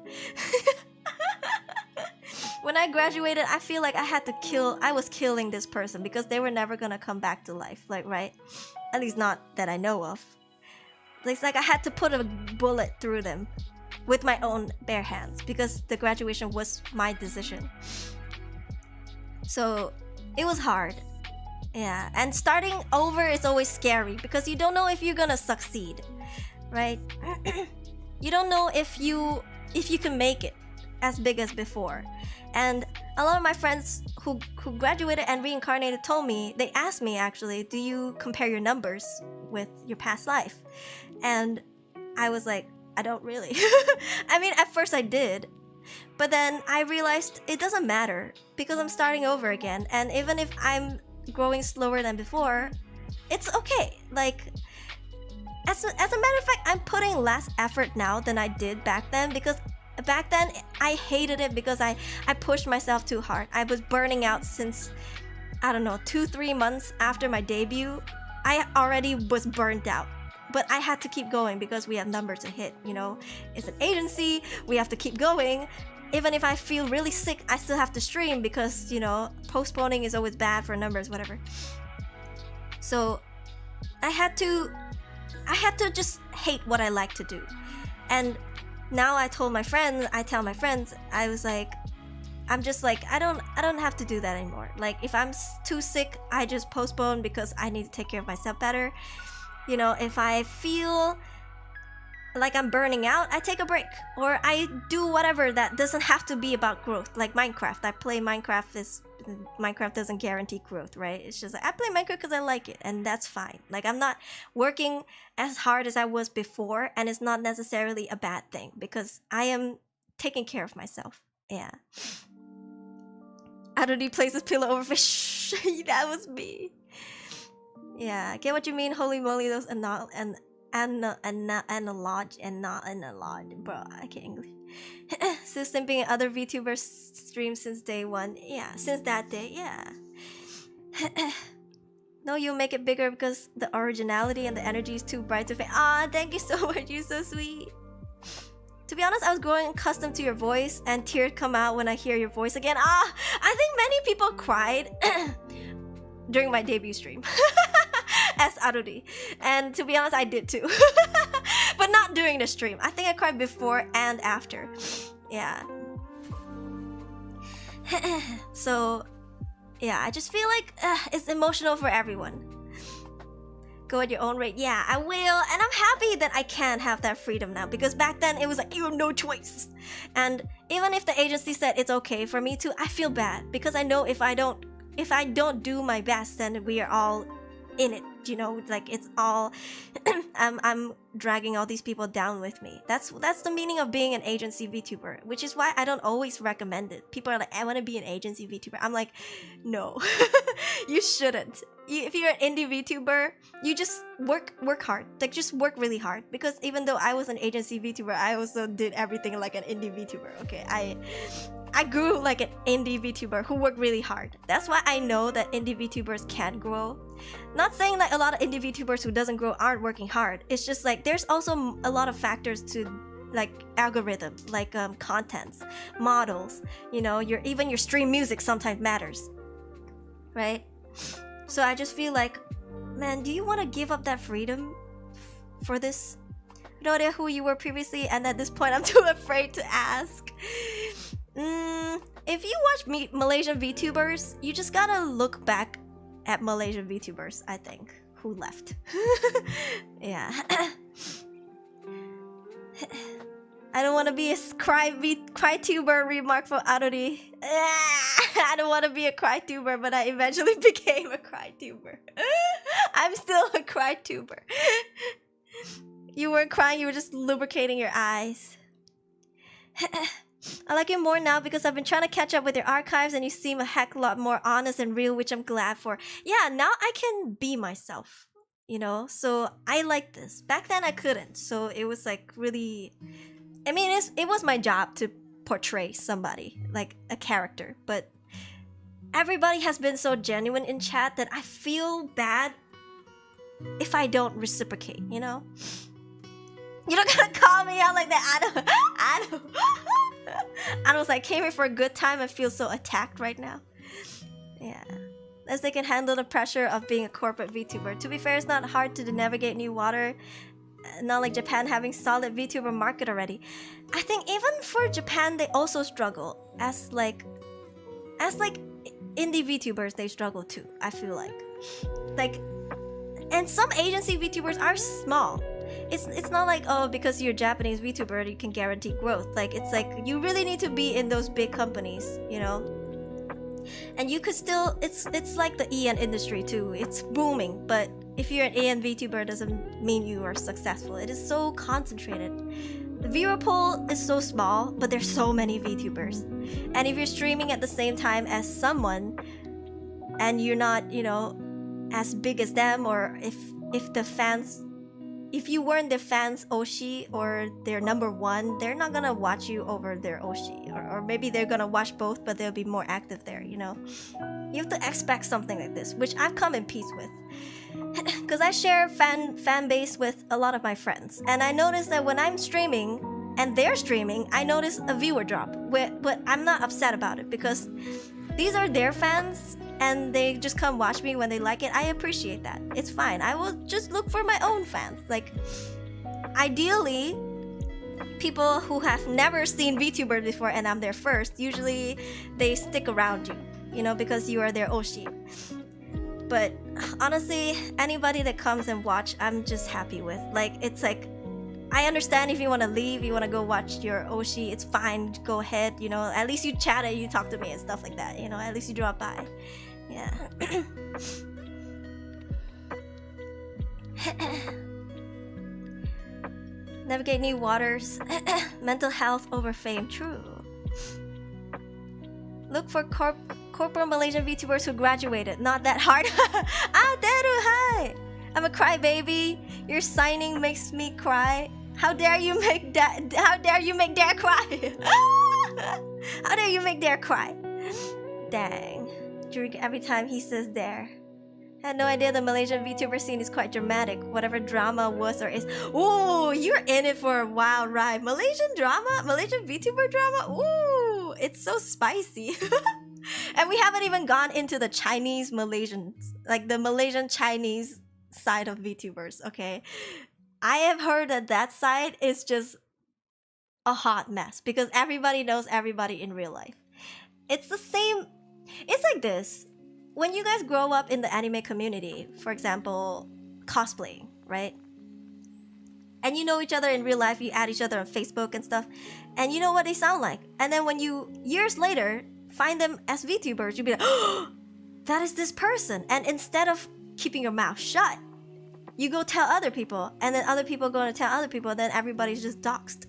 When I graduated, I feel like I was killing this person because they were never gonna come back to life, like, right? At least not that I know of. It's like I had to put a bullet through them with my own bare hands because the graduation was my decision. So it was hard. Yeah, and starting over is always scary because you don't know if you're gonna succeed, right? You don't know if you can make it as big as before. And a lot of my friends who graduated and reincarnated told me, they asked me actually, do you compare your numbers with your past life? And I was like, I don't really. I mean, at first I did, but then I realized it doesn't matter because I'm starting over again. And even if I'm growing slower than before, it's okay. Like, as a matter of fact, I'm putting less effort now than I did back then because back then I hated it because I pushed myself too hard. I was burning out since, I don't know, 2-3 months after my debut. I already was burnt out, but I had to keep going because we have numbers to hit, you know. It's an agency, we have to keep going. Even if I feel really sick, I still have to stream because, you know, postponing is always bad for numbers, whatever. So I had to just hate what I like to do. And now I tell my friends, I was like, I'm just like, I don't have to do that anymore. Like, if I'm too sick, I just postpone because I need to take care of myself better. You know, if I feel like I'm burning out, I take a break. Or I do whatever that doesn't have to be about growth. Like Minecraft. I play Minecraft Minecraft doesn't guarantee growth, right? It's just like, I play Minecraft because I like it, and that's fine. Like, I'm not working as hard as I was before, and it's not necessarily a bad thing because I am taking care of myself. Yeah. Aruri places pillow over fish. That was me. Yeah, I get what you mean. Holy moly, those analog and not analog, bro. I can't English. So simping in other VTubers streams since day one. Yeah, since that day. Yeah. No, you'll make it bigger because the originality and the energy is too bright to fade. Ah, thank you so much. You're so sweet. To be honest, I was growing accustomed to your voice, and tears come out when I hear your voice again. Ah, I think many people cried during my debut stream as Aruri. And to be honest, I did too. But not during the stream. I think I cried before and after. Yeah. So, yeah, I just feel like it's emotional for everyone. Go at your own rate. Yeah, I will. And I'm happy that I can have that freedom now, because back then it was like, you have no choice. And even if the agency said it's okay for me to, I feel bad, because I know if I don't do my best, then we are all in it, you know, like it's all I'm dragging all these people down with me. That's the meaning of being an agency VTuber, which is why I don't always recommend it. People are like, I want to be an agency VTuber. I'm like, no. You shouldn't. If you're an indie VTuber, you just work hard. Like, just work really hard, because even though I was an agency VTuber, I also did everything like an indie VTuber. Okay, I grew like an indie VTuber who worked really hard. That's why I know that indie VTubers can grow. Not saying that a lot of indie VTubers who doesn't grow aren't working hard. It's just like there's also a lot of factors to like algorithm, like contents, models. You know, even your stream music sometimes matters, right? So I just feel like, man, do you want to give up that freedom for this? No idea who you were previously, and at this point I'm too afraid to ask. If you watch Malaysian VTubers, you just gotta look back at Malaysian VTubers, I think, who left. Yeah. I don't want to be a cry-tuber, remark from Aruri. I don't want to be a cry-tuber, but I eventually became a cry-tuber. I'm still a cry-tuber. You weren't crying, you were just lubricating your eyes. I like you more now because I've been trying to catch up with your archives, and you seem a heck lot more honest and real, which I'm glad for. Yeah, now I can be myself, you know? So I like this. Back then I couldn't, so it was like really... I mean, it was my job to portray somebody, like a character, but everybody has been so genuine in chat that I feel bad if I don't reciprocate, you know? You're not gonna call me out like that. I don't. I was like, came here for a good time. I feel so attacked right now. Yeah. As they can handle the pressure of being a corporate VTuber. To be fair, it's not hard to navigate new water. Not like Japan having solid VTuber market already. I think even for Japan, they also struggle. As like indie VTubers, they struggle too. I feel like, and some agency VTubers are small. It's not like, oh, because you're a Japanese VTuber, you can guarantee growth. Like, it's like you really need to be in those big companies, you know. And you could still, it's like the EN industry too. It's booming, but if you're an EN VTuber, it doesn't mean you are successful. It is so concentrated. The viewer pool is so small, but there's so many VTubers. And if you're streaming at the same time as someone, and you're not, you know, as big as them, or if the fans, if you weren't the fans' Oshi or their number one, they're not gonna watch you over their Oshi. Or maybe they're gonna watch both, but they'll be more active there, you know? You have to expect something like this, which I've come in peace with. Because I share fan base with a lot of my friends. And I notice that when I'm streaming and they're streaming, I notice a viewer drop. But I'm not upset about it, because these are their fans and they just come watch me when they like it. I appreciate that. It's fine. I will just look for my own fans. Like, ideally, people who have never seen VTuber before and I'm their first, usually they stick around you, you know, because you are their Oshi. But honestly, anybody that comes and watch, I'm just happy with. Like, it's like, I understand if you want to leave, you want to go watch your Oshi, it's fine, go ahead, you know. At least you chatted, you talk to me and stuff like that, you know. At least you drop by. Yeah. Navigate new waters. Mental health over fame. True. Look for corporate Malaysian VTubers who graduated. Not that hard. Ah, Deru, hi! I'm a crybaby. Your signing makes me cry. How dare you make that? How dare you make Dare cry? How dare you make Dare cry? Dang. Drink every time he says Dare. Had no idea the Malaysian VTuber scene is quite dramatic. Whatever drama was or is. Ooh, you're in it for a wild ride. Malaysian drama? Malaysian VTuber drama? Ooh, it's so spicy. And we haven't even gone into the Chinese Malaysians, like the Malaysian Chinese side of VTubers, okay? I have heard that that side is just a hot mess because everybody knows everybody in real life. It's the same. It's like this. When you guys grow up in the anime community, for example, cosplaying, right? And you know each other in real life, you add each other on Facebook and stuff, and you know what they sound like. And then when you, years later, find them as VTubers, you'll be like, oh, that is this person. And instead of keeping your mouth shut, you go tell other people, and then other people go to tell other people, and then everybody's just doxxed.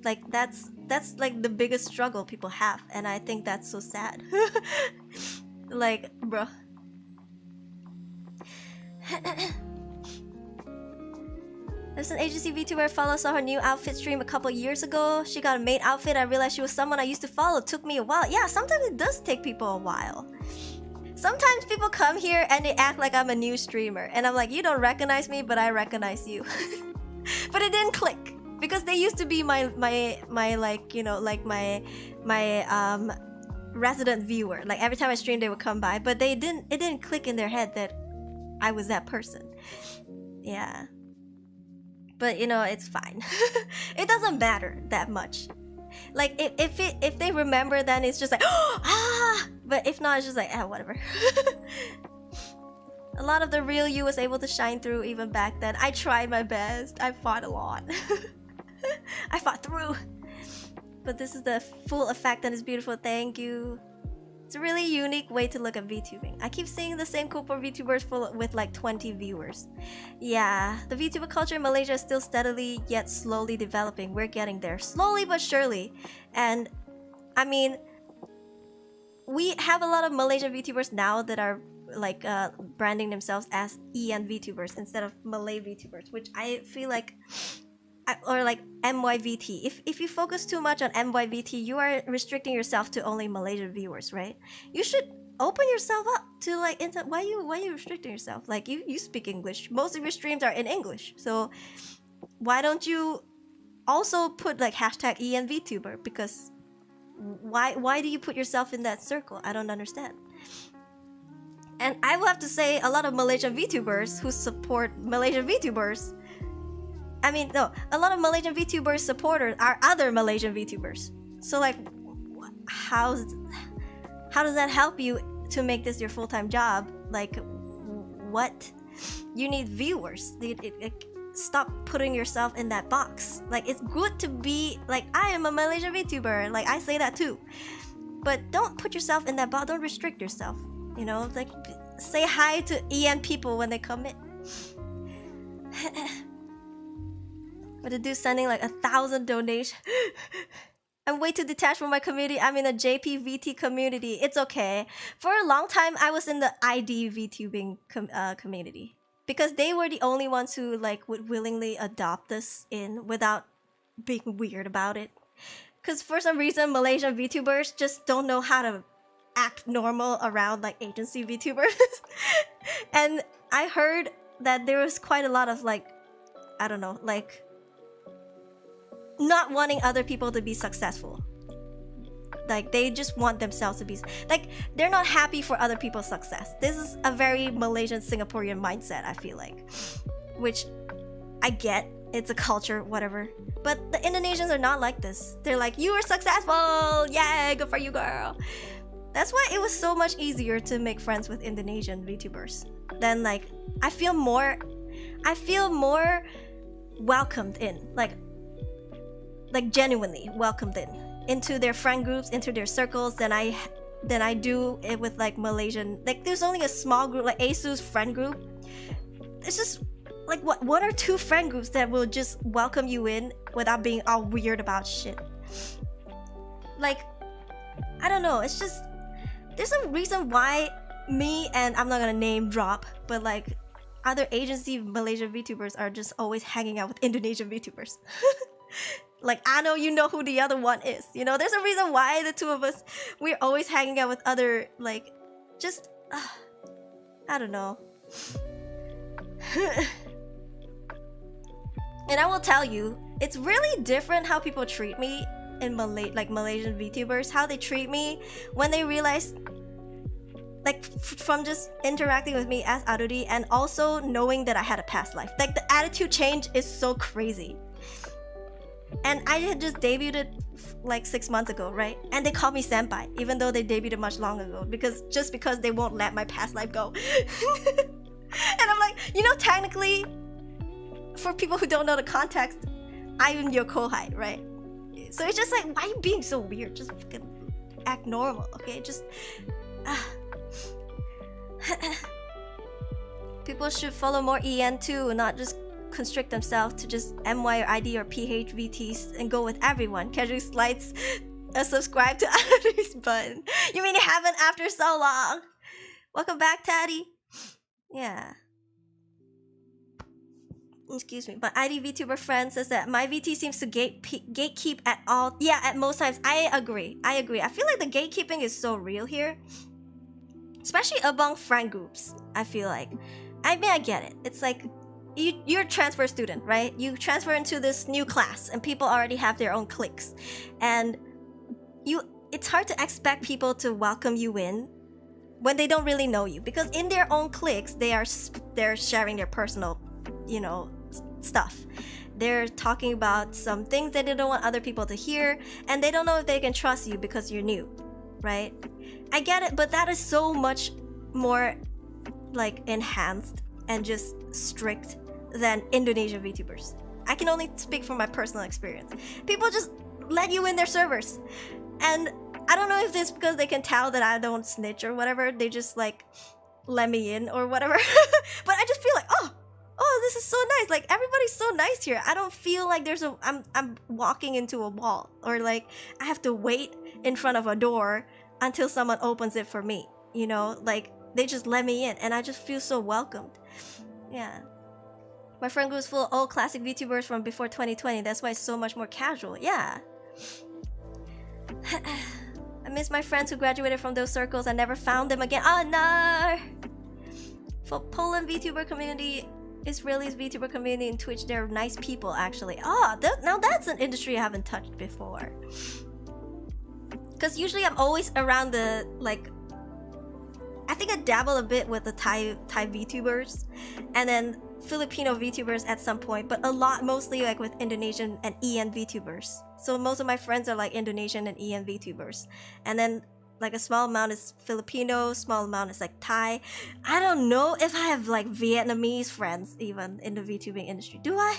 Like, that's like the biggest struggle people have, and I think that's so sad. Like, bro. There's an agency VTuber I follow, saw her new outfit stream a couple years ago. She got a maid outfit. I realized she was someone I used to follow. It took me a while. Yeah, sometimes it does take people a while. Sometimes people come here and they act like I'm a new streamer, and I'm like, you don't recognize me, but I recognize you. But it didn't click because they used to be my like, you know, like my resident viewer. Like every time I stream, they would come by, but it didn't click in their head that I was that person. Yeah. But you know, it's fine. It doesn't matter that much. Like if they remember, then it's just like ah. But if not, it's just like ah, whatever. A lot of the real you was able to shine through even back then. I tried my best. I fought a lot. I fought through. But this is the full effect and it's beautiful. Thank you. It's a really unique way to look at VTubing. I keep seeing the same cool for VTubers with like 20 viewers. Yeah, the VTuber culture in Malaysia is still steadily yet slowly developing. We're getting there, slowly but surely. And I mean, we have a lot of Malaysian VTubers now that are like branding themselves as EN VTubers instead of Malay VTubers, which I feel like, or like MYVT. If you focus too much on MYVT, you are restricting yourself to only Malaysian viewers, right? You should open yourself up to like why you restricting yourself? Like you speak English. Most of your streams are in English, so why don't you also put like hashtag EN VTuber? Because why do you put yourself in that circle? I don't understand. And I will have to say, a lot of Malaysian VTubers who support Malaysian VTubers, I mean, no, a lot of Malaysian VTubers supporters are other Malaysian VTubers. So like, how does that help you to make this your full-time job? Like, what? You need viewers. Stop putting yourself in that box. Like, it's good to be like, I am a Malaysian VTuber. Like, I say that too. But don't put yourself in that box. Don't restrict yourself. You know, like, say hi to EN people when they come in. But to do sending like 1,000 donations. I'm way too detached from my community. I'm in a JPVT community. It's okay. For a long time, I was in the ID VTubing community. Because they were the only ones who like would willingly adopt this in without being weird about it. Because for some reason, Malaysian VTubers just don't know how to act normal around like agency VTubers. And I heard that there was quite a lot of like, I don't know, like not wanting other people to be successful. Like they just want themselves to be like, they're not happy for other people's success. This is a very Malaysian Singaporean mindset, I feel like, which I get. It's a culture, whatever. But the Indonesians are not like this. They're like, you are successful, yay, good for you, girl. That's why it was so much easier to make friends with Indonesian VTubers. Then like, I feel more welcomed in, like genuinely welcomed into their friend groups, into their circles than I do it with like Malaysian. Like there's only a small group, like ASU's friend group. It's just like one or two friend groups that will just welcome you in without being all weird about shit. Like, I don't know, it's just, there's a reason why me and, I'm not gonna name drop, but like other agency Malaysian VTubers are just always hanging out with Indonesian VTubers. Like, I know you know who the other one is. You know, there's a reason why the two of us, we're always hanging out with other, like, just, I don't know. And I will tell you, it's really different how people treat me in Malaysian VTubers, how they treat me when they realize, like, from just interacting with me as Aruri and also knowing that I had a past life. Like, the attitude change is so crazy. And I had just debuted like 6 months ago, right? And they call me senpai, even though they debuted much long ago, because they won't let my past life go. And I'm like, you know, technically, for people who don't know the context, I am your kohai, right? So it's just like, why are you being so weird? Just fucking act normal, okay? Just people should follow more EN too, not just constrict themselves to just MY or ID or PH VTs and go with everyone. Casually slides a subscribe to Aruri's button. You mean you haven't after so long? Welcome back, Taddy. Yeah. Excuse me. My ID VTuber friend says that my VT seems to gatekeep at all. Yeah, at most times. I agree. I feel like the gatekeeping is so real here. Especially among friend groups, I feel like. I mean, I get it. It's like, you're a transfer student, right? You transfer into this new class and people already have their own cliques. And it's hard to expect people to welcome you in when they don't really know you. Because in their own cliques, they're sharing their personal, you know, stuff. They're talking about some things that they don't want other people to hear. And they don't know if they can trust you because you're new, right? I get it, but that is so much more like enhanced and just strict than Indonesian VTubers. I can only speak from my personal experience. People just let you in their servers. And I don't know if it's because they can tell that I don't snitch or whatever. They just like let me in or whatever. But I just feel like, oh, this is so nice. Like, everybody's so nice here. I don't feel like I'm walking into a wall, or like I have to wait in front of a door until someone opens it for me. You know, like, they just let me in and I just feel so welcomed. Yeah. My friend group is full of old classic VTubers from before 2020. That's why it's so much more casual. Yeah. I miss my friends who graduated from those circles. I never found them again. Oh no! For Poland VTuber community, Israelis VTuber community, and Twitch, they're nice people actually. Oh, now that's an industry I haven't touched before. Because usually I'm always around the, like, I think I dabble a bit with the Thai VTubers, and then Filipino VTubers at some point, but a lot, mostly like with Indonesian and EN VTubers. So most of my friends are like Indonesian and EN VTubers, and then like a small amount is Filipino, small amount is like Thai. I don't know if I have like Vietnamese friends even in the VTubing industry. Do I?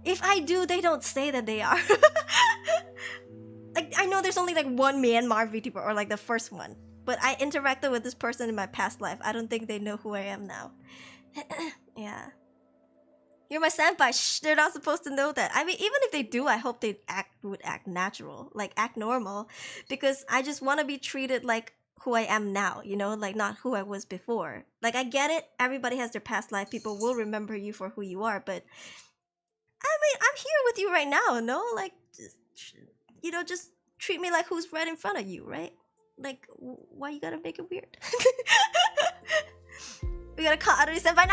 If I do, they don't say that they are. Like, I know there's only like one Myanmar VTuber, or like the first one. But I interacted with this person in my past life. I don't think they know who I am now. Yeah. You're my senpai. Shh, they're not supposed to know that. I mean, even if they do, I hope they would act natural. Like, act normal. Because I just want to be treated like who I am now, you know? Like, not who I was before. Like, I get it. Everybody has their past life. People will remember you for who you are. But, I mean, I'm here with you right now, no? Like, just, you know, just treat me like who's right in front of you, right? Like, why you gotta make it weird? We gotta call Aruri senpai.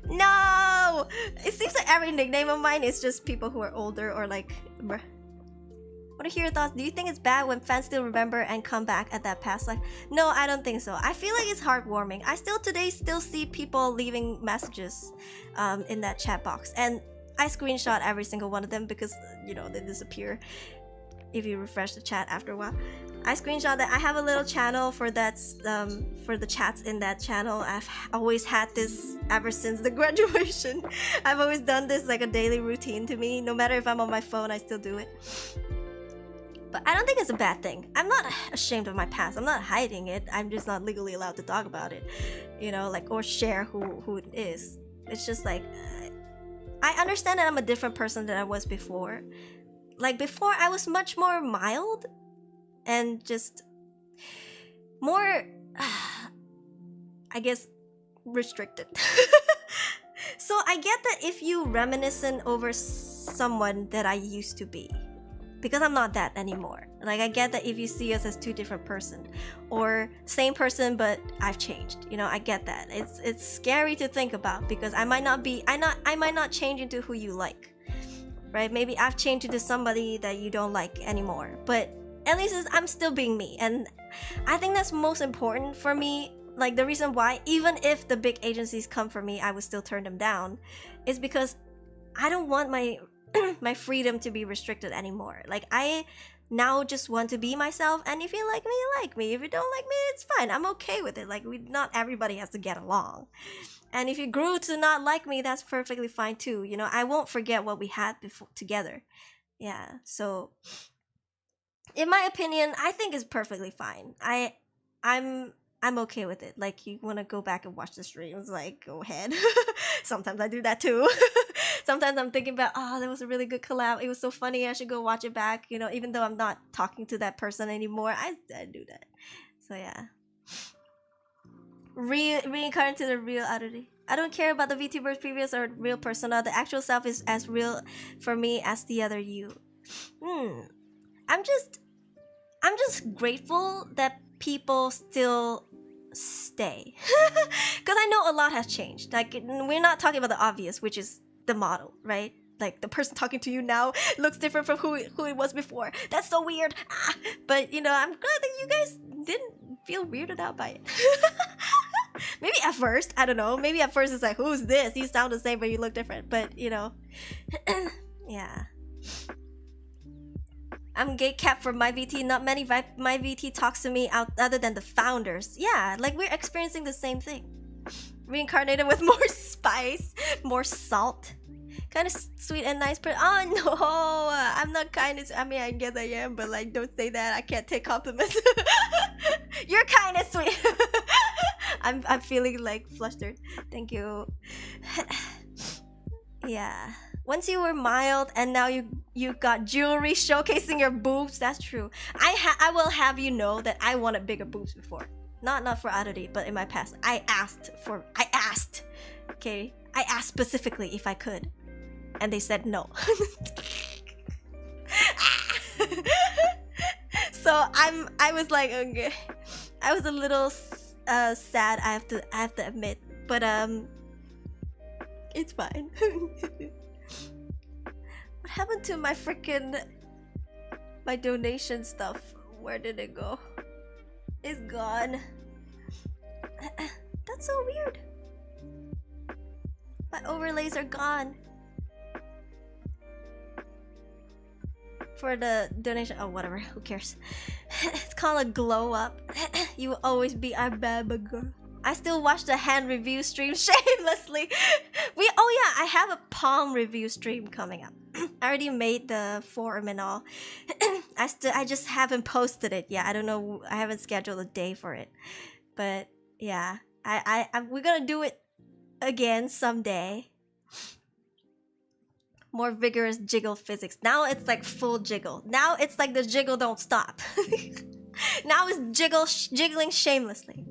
No! It seems like every nickname of mine is just people who are older or like... What are your thoughts? Do you think it's bad when fans still remember and come back at that past life? No, I don't think so. I feel like it's heartwarming. I still see people leaving messages in that chat box. And I screenshot every single one of them because, you know, they disappear if you refresh the chat after a while. I screenshot that. I have a little channel for that, for the chats in that channel. I've always had this ever since the graduation. I've always done this like a daily routine to me. No matter if I'm on my phone, I still do it. But I don't think it's a bad thing. I'm not ashamed of my past. I'm not hiding it. I'm just not legally allowed to talk about it, you know, like, or share who it is. It's just like, I understand that I'm a different person than I was before. Like, before, I was much more mild and just more, I guess, restricted. So I get that if you reminiscent over someone that I used to be, because I'm not that anymore. Like, I get that if you see us as two different person, or same person but I've changed, you know, I get that. It's scary to think about, because I might not change into who you like, right? Maybe I've changed into somebody that you don't like anymore, but at least I'm still being me, and I think that's most important for me. Like, the reason why, even if the big agencies come for me, I would still turn them down, is because I don't want my my freedom to be restricted anymore. Like, I now just want to be myself, and if you like me, you like me. If you don't like me, it's fine. I'm okay with it. Like, not everybody has to get along. And if you grew to not like me, that's perfectly fine too. You know, I won't forget what we had before together. Yeah. So, in my opinion, I think it's perfectly fine. I'm okay with it. Like, you want to go back and watch the streams, like, go ahead. Sometimes I do that too. Sometimes I'm thinking about, oh, that was a really good collab. It was so funny. I should go watch it back. You know, even though I'm not talking to that person anymore, I do that. So yeah. Reincarnate to the real Aruri. I don't care about the VTuber's previous or real persona. The actual self is as real for me as the other you. I'm just grateful that people still stay, because I know a lot has changed. Like, we're not talking about the obvious, which is the model, right? Like, the person talking to you now looks different from who it was before. That's so weird. But, you know, I'm glad that you guys didn't feel weirded out by it. Maybe at first, I don't know. Maybe at first it's like, who's this? You sound the same, but you look different. But, you know, yeah. I'm gatekept for my VT. Not many my VT talks to me out other than the founders. Yeah, like, we're experiencing the same thing. Reincarnated with more spice, more salt. Kind of sweet and nice, but oh no, I'm not kind of. I mean, I guess I am, but like, don't say that. I can't take compliments. You're kind of sweet. I'm feeling like flustered. Thank you. Yeah. Once you were mild, and now you got jewelry showcasing your boobs. That's true. I will have you know that I wanted bigger boobs before. Not for Aruri, but in my past, I asked. Okay, I asked specifically if I could, and they said no. So I was like, okay. I was a little sad. I have to admit, but it's fine. What happened to my donation stuff? Where did it go? It's gone. That's so weird. My overlays are gone. For the donation, oh, whatever, who cares? It's called a glow up. You will always be our baba girl. I still watch the hand review stream shamelessly. Oh yeah, I have a palm review stream coming up. I already made the forum and all. I just haven't posted it yet. I don't know. I haven't scheduled a day for it. But yeah, we're gonna do it again someday. More vigorous jiggle physics. Now it's like full jiggle. Now it's like the jiggle don't stop. Now it's jiggling shamelessly.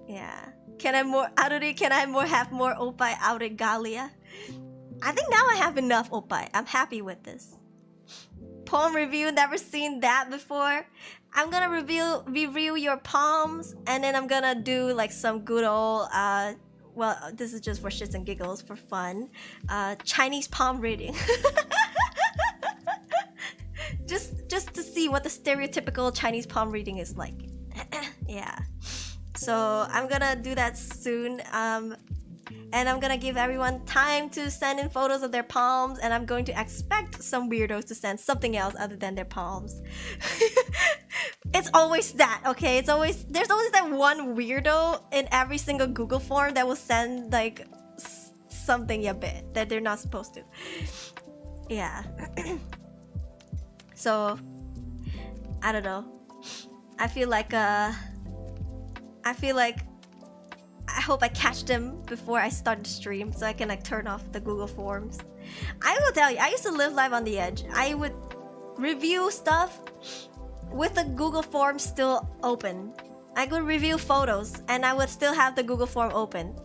Yeah. Can I have more oppai Auregalia? I think now I have enough oppai. I'm happy with this. Palm review, never seen that before. I'm gonna review your palms, and then I'm gonna do like some good old well, this is just for shits and giggles, for fun. Chinese palm reading. just to see what the stereotypical Chinese palm reading is like. Yeah. So I'm gonna do that soon. And I'm gonna give everyone time to send in photos of their palms, and I'm going to expect some weirdos to send something else other than their palms. It's always that, okay? There's always that one weirdo in every single Google form that will send like something a bit that they're not supposed to. Yeah. So I don't know. I feel like I hope I catch them before I start the stream, so I can like turn off the Google Forms. I will tell you, I used to live life on the edge. I would review stuff with the Google Form still open. I could review photos and I would still have the Google Form open.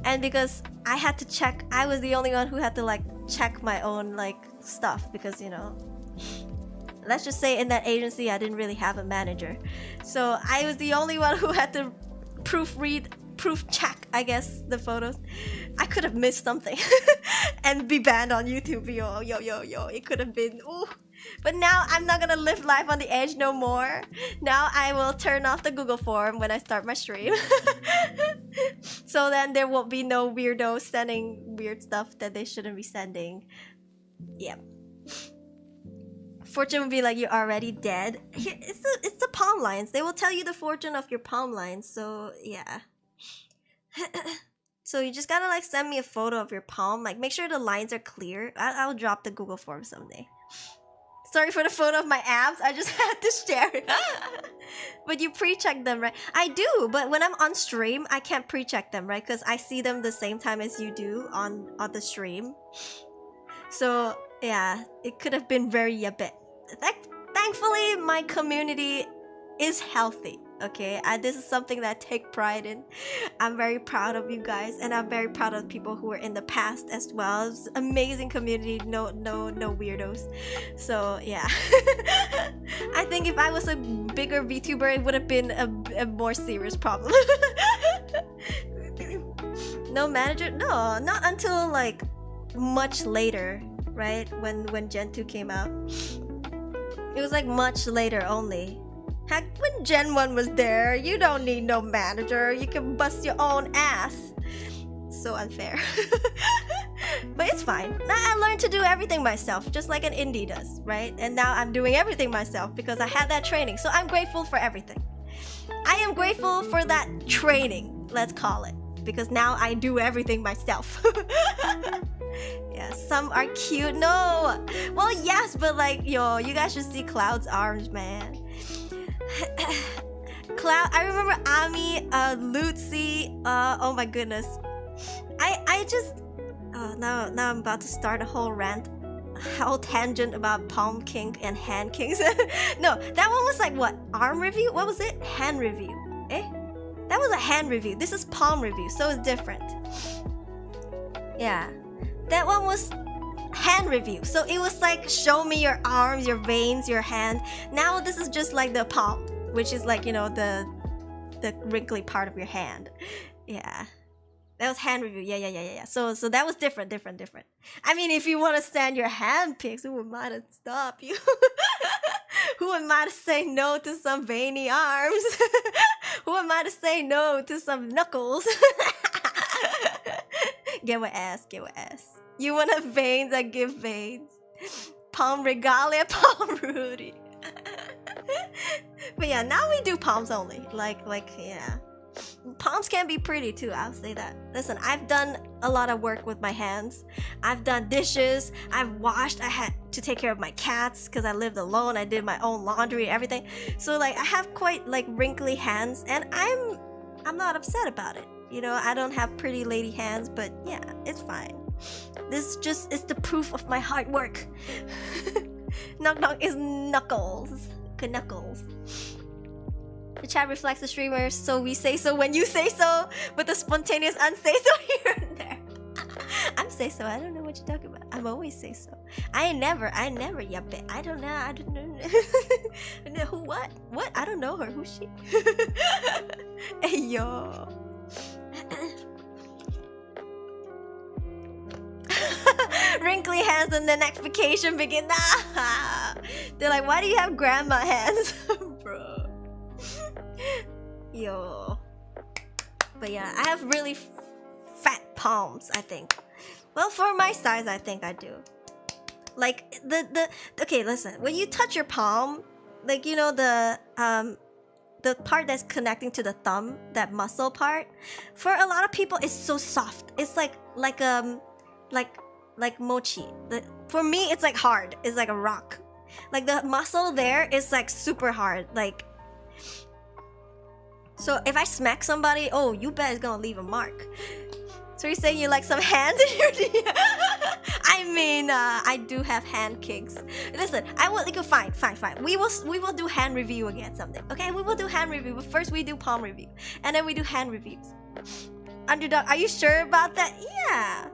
And because I had to check, I was the only one who had to like check my own like stuff, because you know, let's just say in that agency I didn't really have a manager, so I was the only one who had to proof check, I guess, the photos. I could have missed something and be banned on YouTube. Yo, it could have been ooh. But now I'm not gonna live life on the edge no more. Now I will turn off the Google form when I start my stream. So then there won't be no weirdos sending weird stuff that they shouldn't be sending. Yep. Fortune will be like, you're already dead. Here, it's the palm lines. They will tell you the fortune of your palm lines. So yeah. So you just gotta like send me a photo of your palm. Like make sure the lines are clear. I'll drop the Google form someday. Sorry for the photo of my abs. I just had to share it. But you pre-check them, right? I do, but when I'm on stream, I can't pre-check them, right? Because I see them the same time as you do on the stream. So yeah, it could have been very yabbit. Thankfully, my community is healthy. Okay, this is something that I take pride in. I'm very proud of you guys, and I'm very proud of people who were in the past as well. It's amazing community, no weirdos. So yeah, I think if I was a bigger VTuber, it would have been a more serious problem. No manager? No, not until like much later, right? When Gen 2 came out, it was like much later only. Heck, when Gen 1 was there, you don't need no manager. You can bust your own ass. So unfair. But it's fine. Now I learned to do everything myself, just like an indie does, right? And now I'm doing everything myself because I had that training. So I'm grateful for everything. I am grateful for that training, let's call it. Because now I do everything myself. Yeah, some are cute. No! Well, yes, but like, yo, you guys should see Cloud's arms, man. Cloud, I remember Ami, Lucy, oh my goodness. I just, oh, now I'm about to start a whole rant, a whole tangent about palm kink and hand kinks. No, that one was like what, arm review? What was it? Hand review. Eh? That was a hand review. This is palm review, so it's different. Yeah, that one was hand review, so it was like show me your arms, your veins, your hand. Now this is just like the palm, which is like, you know, the wrinkly part of your hand. Yeah, that was hand review. Yeah. So that was different. I mean, if you want to send your hand pics, who am I to stop you? Who am I to say no to some veiny arms? Who am I to say no to some knuckles? Get my ass. You want have veins, I give veins. Palm Auregalia, palm Rudy. But yeah, now we do palms only. Like yeah. Palms can be pretty too, I'll say that. Listen, I've done a lot of work with my hands. I've done dishes, I've washed, I had to take care of my cats because I lived alone. I did my own laundry, everything. So like I have quite like wrinkly hands, and I'm not upset about it. You know, I don't have pretty lady hands, but yeah, it's fine. This just is the proof of my hard work. Knock knock is knuckles. Knuckles. The chat reflects the streamers, so we say so when you say so, with the spontaneous unsay so here and there. I'm say so, I don't know what you're talking about. I'm always say so. I never yappe. I don't know. Who, what? I don't know her. Who's she? Hey, yo. Wrinkly hands and then next vacation begin. They're like, why do you have grandma hands? Bro. Yo. But yeah, I have really fat palms, I think. Well, for my size, I think I do. Like okay, listen. When you touch your palm, like, you know, the part that's connecting to the thumb, that muscle part, for a lot of people it's so soft. It's like mochi. For me, it's like hard. It's like a rock. Like the muscle there is like super hard. Like, so if I smack somebody, oh, you bet it's gonna leave a mark. So you're saying you like some hands in your DM? I mean, I do have hand kinks. Listen, I will. Fine. We will do hand review again someday. Okay, we will do hand review. But first we do palm review, and then we do hand reviews. Underdog, are you sure about that? Yeah.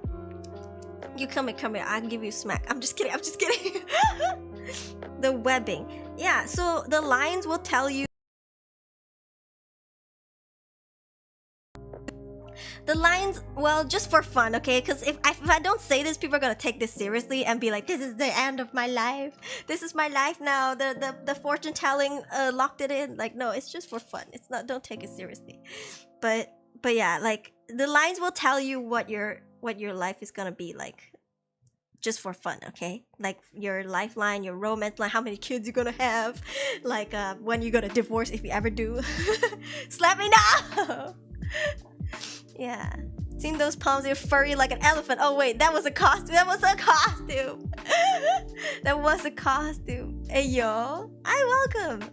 You come here. I'll give you a smack. I'm just kidding. The webbing. Yeah, so the lines will tell you. The lines, well, just for fun, okay? Because if I don't say this, people are gonna take this seriously and be like, "This is the end of my life. This is my life now. The fortune telling locked it in." Like, no, it's just for fun. It's not. Don't take it seriously. But yeah, like the lines will tell you what your life is gonna be like, just for fun, okay? Like your lifeline, your romance line, how many kids you're gonna have, like when you're gonna divorce if you ever do. Slap me now. Yeah. Seeing those palms, you're furry like an elephant. Oh wait, that was a costume. That was a costume. That was a costume. Hey yo, hi, welcome.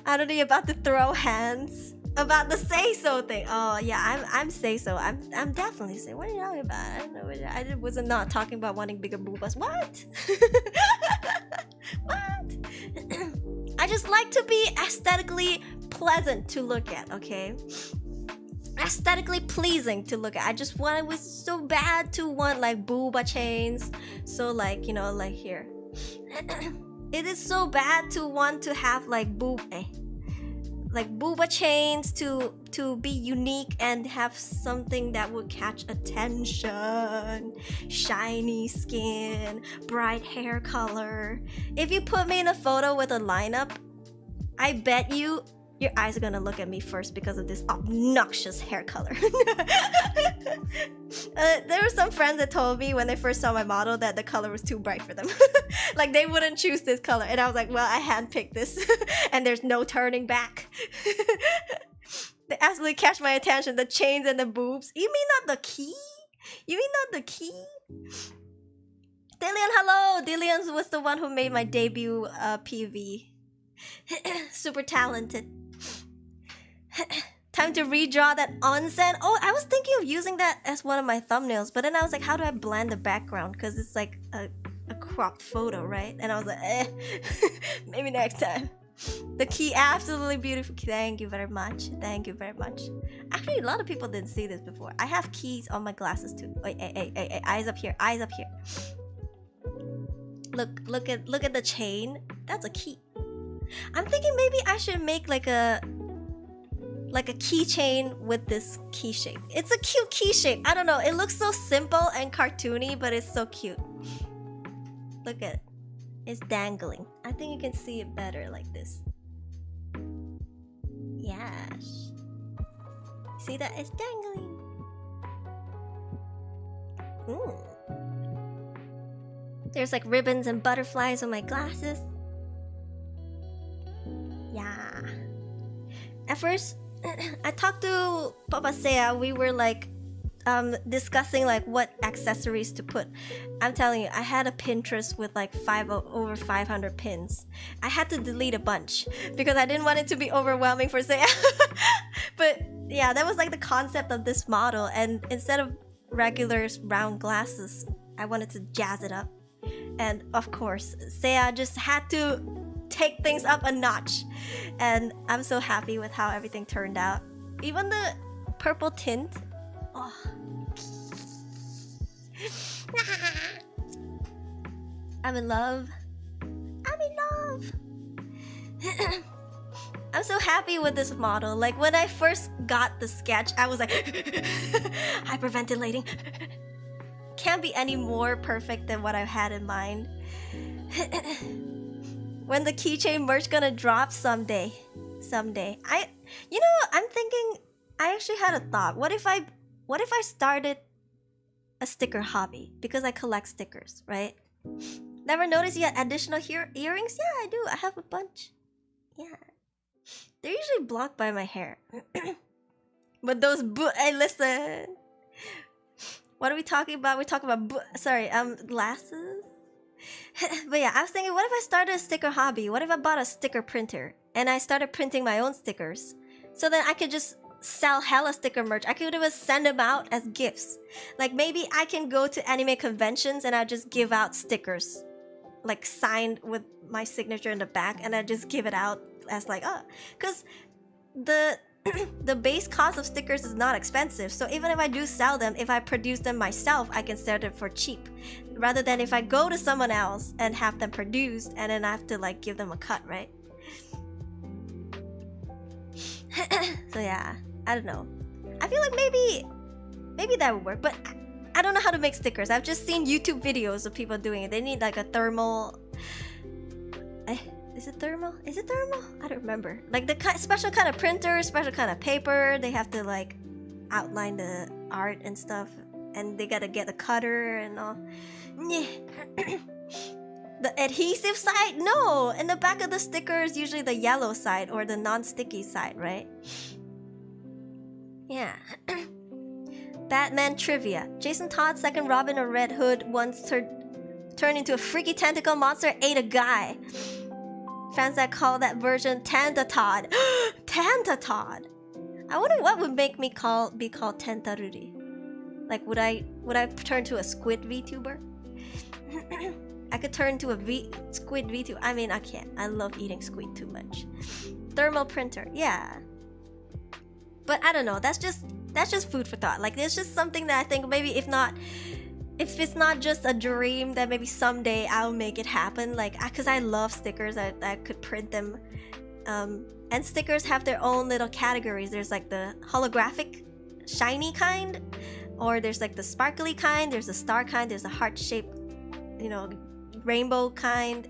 Aruri about to throw hands about the say so thing. Oh yeah, I'm say so. I'm definitely say. What are you talking about? I don't know. I wasn't not talking about wanting bigger boobas. What? What? I just like to be aesthetically pleasant to look at. Okay. Aesthetically pleasing to look at. I just want, it was so bad to want like booba chains. So like, you know, like here. It is so bad to want to have like like booba chains to be unique and have something that would catch attention. Shiny skin, bright hair color. If you put me in a photo with a lineup, I bet you your eyes are gonna look at me first because of this obnoxious hair color. There were some friends that told me when they first saw my model that the color was too bright for them. Like they wouldn't choose this color. And I was like, well, I handpicked this. And there's no turning back. They absolutely catch my attention. The chains and the boobs. You mean not the key? You mean not the key? Dillian, hello! Dillian was the one who made my debut PV. Super talented. Time to redraw that onsen. Oh, I was thinking of using that as one of my thumbnails, but then I was like, how do I blend the background? Because it's like a cropped photo, right? And I was like, maybe next time. The key, absolutely beautiful. Thank you very much. Thank you very much. Actually, a lot of people didn't see this before. I have keys on my glasses too. Wait, hey, eyes up here, eyes up here. Look at the chain. That's a key. I'm thinking maybe I should make like a keychain with this key shape. It's a cute key shape. I don't know. It looks so simple and cartoony, but it's so cute. Look at it. It's dangling. I think you can see it better like this. Yes. See that? It's dangling. There's like ribbons and butterflies on my glasses. Yeah. At first, I talked to Papa Sea. We were like discussing like what accessories to put. I'm telling you, I had a Pinterest with like over 500 pins. I had to delete a bunch because I didn't want it to be overwhelming for Sea. But yeah, that was like the concept of this model, and instead of regular round glasses, I wanted to jazz it up. And of course, Sea just had to take things up a notch, and I'm so happy with how everything turned out. Even the purple tint. Oh. I'm in love. I'm in love. I'm so happy with this model. Like when I first got the sketch, I was like hyperventilating. Can't be any more perfect than what I've had in mind. When the keychain merch gonna drop someday. You know, I'm thinking, I actually had a thought. What if I started a sticker hobby? Because I collect stickers, right? Never noticed yet additional earrings? Yeah, I do. I have a bunch. Yeah. They're usually blocked by my hair. But those hey, listen. What are we talking about? We're talking about glasses? But yeah, I was thinking, what if I started a sticker hobby? What if I bought a sticker printer and I started printing my own stickers? So then I could just sell hella sticker merch. I could even send them out as gifts. Like maybe I can go to anime conventions and I just give out stickers, like signed with my signature in the back, and I just give it out as like, oh, because the the base cost of stickers is not expensive. So even if I do sell them, if I produce them myself, I can sell them for cheap. Rather than if I go to someone else and have them produced and then I have to like give them a cut, right? So yeah, I don't know. I feel like maybe that would work, but I don't know how to make stickers. I've just seen YouTube videos of people doing it. They need like a thermal... Is it thermal? Is it thermal? I don't remember. Like the special kind of printer, special kind of paper. They have to like outline the art and stuff. And they gotta get a cutter and all. The adhesive side? No! In the back of the sticker is usually the yellow side or the non-sticky side, right? Yeah. Batman trivia. Jason Todd's second Robin or Red Hood once turned into a freaky tentacle monster, ate a guy. Fans that call that version Tantatod. Tantatod! I wonder what would make me be called Tentaruri. Like, would I turn to a squid VTuber? I could turn to a squid VTuber. I mean, I can't. I love eating squid too much. Thermal printer, yeah. But I don't know. That's just food for thought. Like, there's just something that I think maybe if it's not just a dream, that maybe someday I'll make it happen. Like, because I love stickers. I could print them. And stickers have their own little categories. There's like the holographic, shiny kind, or there's like the sparkly kind. There's the star kind. There's the heart-shaped, you know, rainbow kind.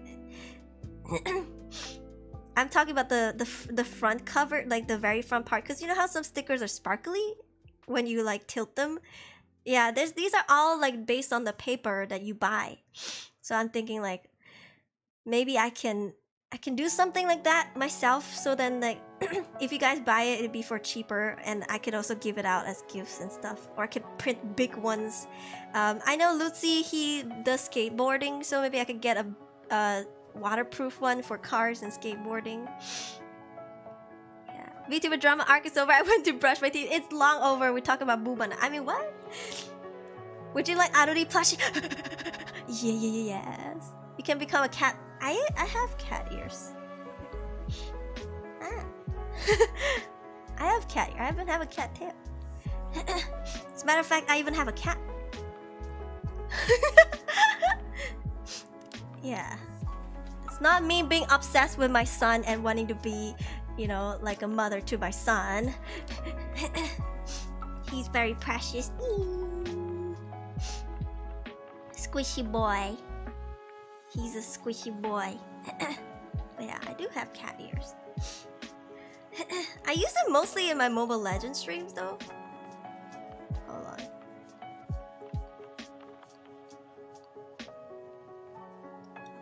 I'm talking about the front cover, like the very front part, because you know how some stickers are sparkly when you like tilt them. Yeah, these are all like based on the paper that you buy. So I'm thinking like maybe I can do something like that myself. So then like if you guys buy it, it'd be for cheaper, and I could also give it out as gifts and stuff, or I could print big ones. I know Lutzi, he does skateboarding, so maybe I could get a waterproof one for cars and skateboarding. Yeah. VTuber drama arc is over. I went to brush my teeth. It's long over. We talk about boobana. I mean, what? Would you like Aruri plushie? Yes. You can become a cat. I have cat ears. Ah. I have cat ears. I even have a cat tail. As a matter of fact, I even have a cat. Yeah. It's not me being obsessed with my son and wanting to be, you know, like a mother to my son. He's very precious. Squishy boy. He's a squishy boy. But yeah, I do have cat ears. I use them mostly in my Mobile Legends streams though. Hold on.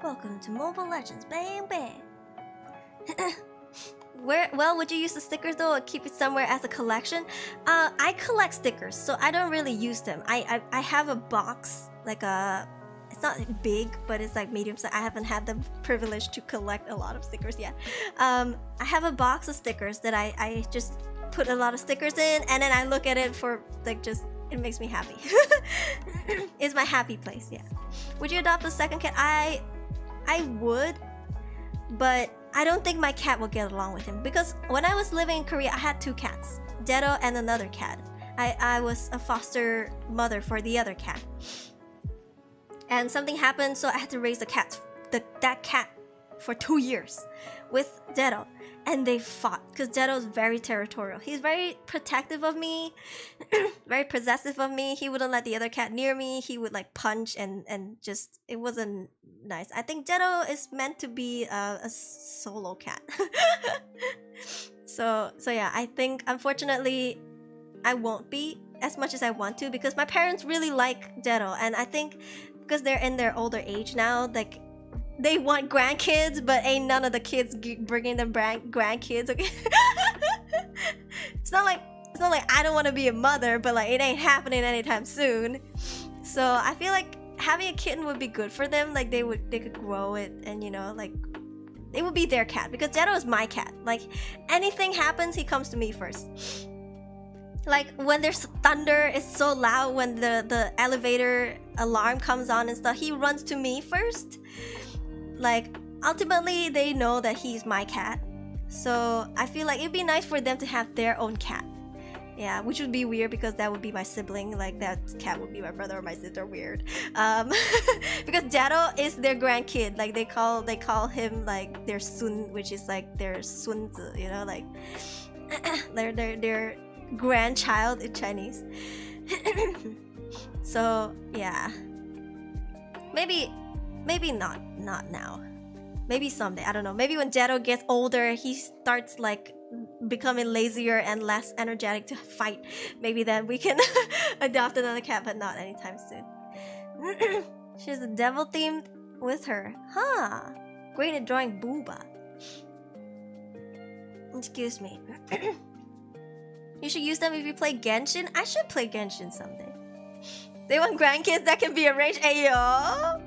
Welcome to Mobile Legends, bang bang. Well, would you use the stickers though, or keep it somewhere as a collection? I collect stickers, so I don't really use them. I have a box, like it's not big, but it's like medium size. I haven't had the privilege to collect a lot of stickers yet. I have a box of stickers that I just put a lot of stickers in, and then I look at it for like just, it makes me happy. It's my happy place, yeah. Would you adopt a second cat? I would, but I don't think my cat will get along with him, because when I was living in Korea, I had 2 cats, Dedo and another cat. I was a foster mother for the other cat, and something happened, so I had to raise that cat for 2 years with Dedo, and they fought because Dedo is very territorial. He's very protective of me, very possessive of me. He wouldn't let the other cat near me. He would like punch and just, it wasn't nice. I think Dedo is meant to be a solo cat. So yeah, I think unfortunately I won't be as much as I want to, because my parents really like Dedo, and I think because they're in their older age now, like they want grandkids, but ain't none of the kids bringing them grandkids. Okay. It's not like I don't want to be a mother, but like it ain't happening anytime soon. So I feel like having a kitten would be good for them. Like they could grow it, and you know, like it would be their cat, because Dedo is my cat. Like anything happens, he comes to me first. Like when there's thunder, it's so loud when the elevator alarm comes on and stuff, he runs to me first. Like ultimately they know that he's my cat, So I feel like it'd be nice for them to have their own cat. Yeah, which would be weird because that would be my sibling. Like that cat would be my brother or my sister. Weird. Because Jado is their grandkid. Like they call him like their sun, which is like their sunzi. You know, like their grandchild in Chinese. So yeah, maybe not now. Maybe someday. I don't know. Maybe when Jado gets older, he starts like becoming lazier and less energetic to fight. Maybe then we can adopt another cat, but not anytime soon. She has a devil themed with her. Huh. Great at drawing booba. Excuse me. You should use them if you play Genshin. I should play Genshin someday. They want grandkids that can be arranged. Ayo!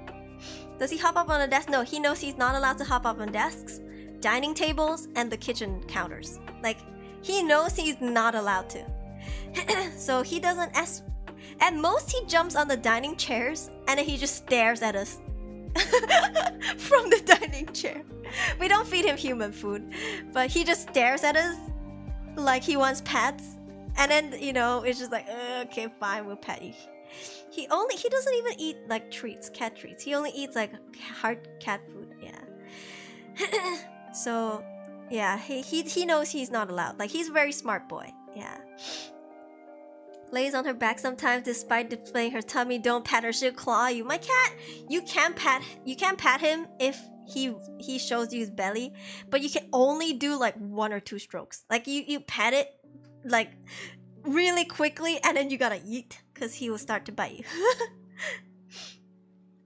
Does he hop up on a desk? No, he knows he's not allowed to hop up on desks, dining tables, and the kitchen counters. Like, he knows he's not allowed to. So he doesn't at most he jumps on the dining chairs and then he just stares at us from the dining chair. We don't feed him human food, but he just stares at us like he wants pets. And then, you know, it's just like, okay, fine, we'll pet you. He doesn't even eat like treats, cat treats. He only eats like hard cat food. Yeah. So yeah, he knows he's not allowed. Like he's a very smart boy. Yeah. Lays on her back sometimes despite displaying her tummy. Don't pat her, she'll claw you. My cat, you can pat him if he shows you his belly, but you can only do like 1 or 2 strokes. Like you pat it like really quickly and then you gotta yeet because he will start to bite you.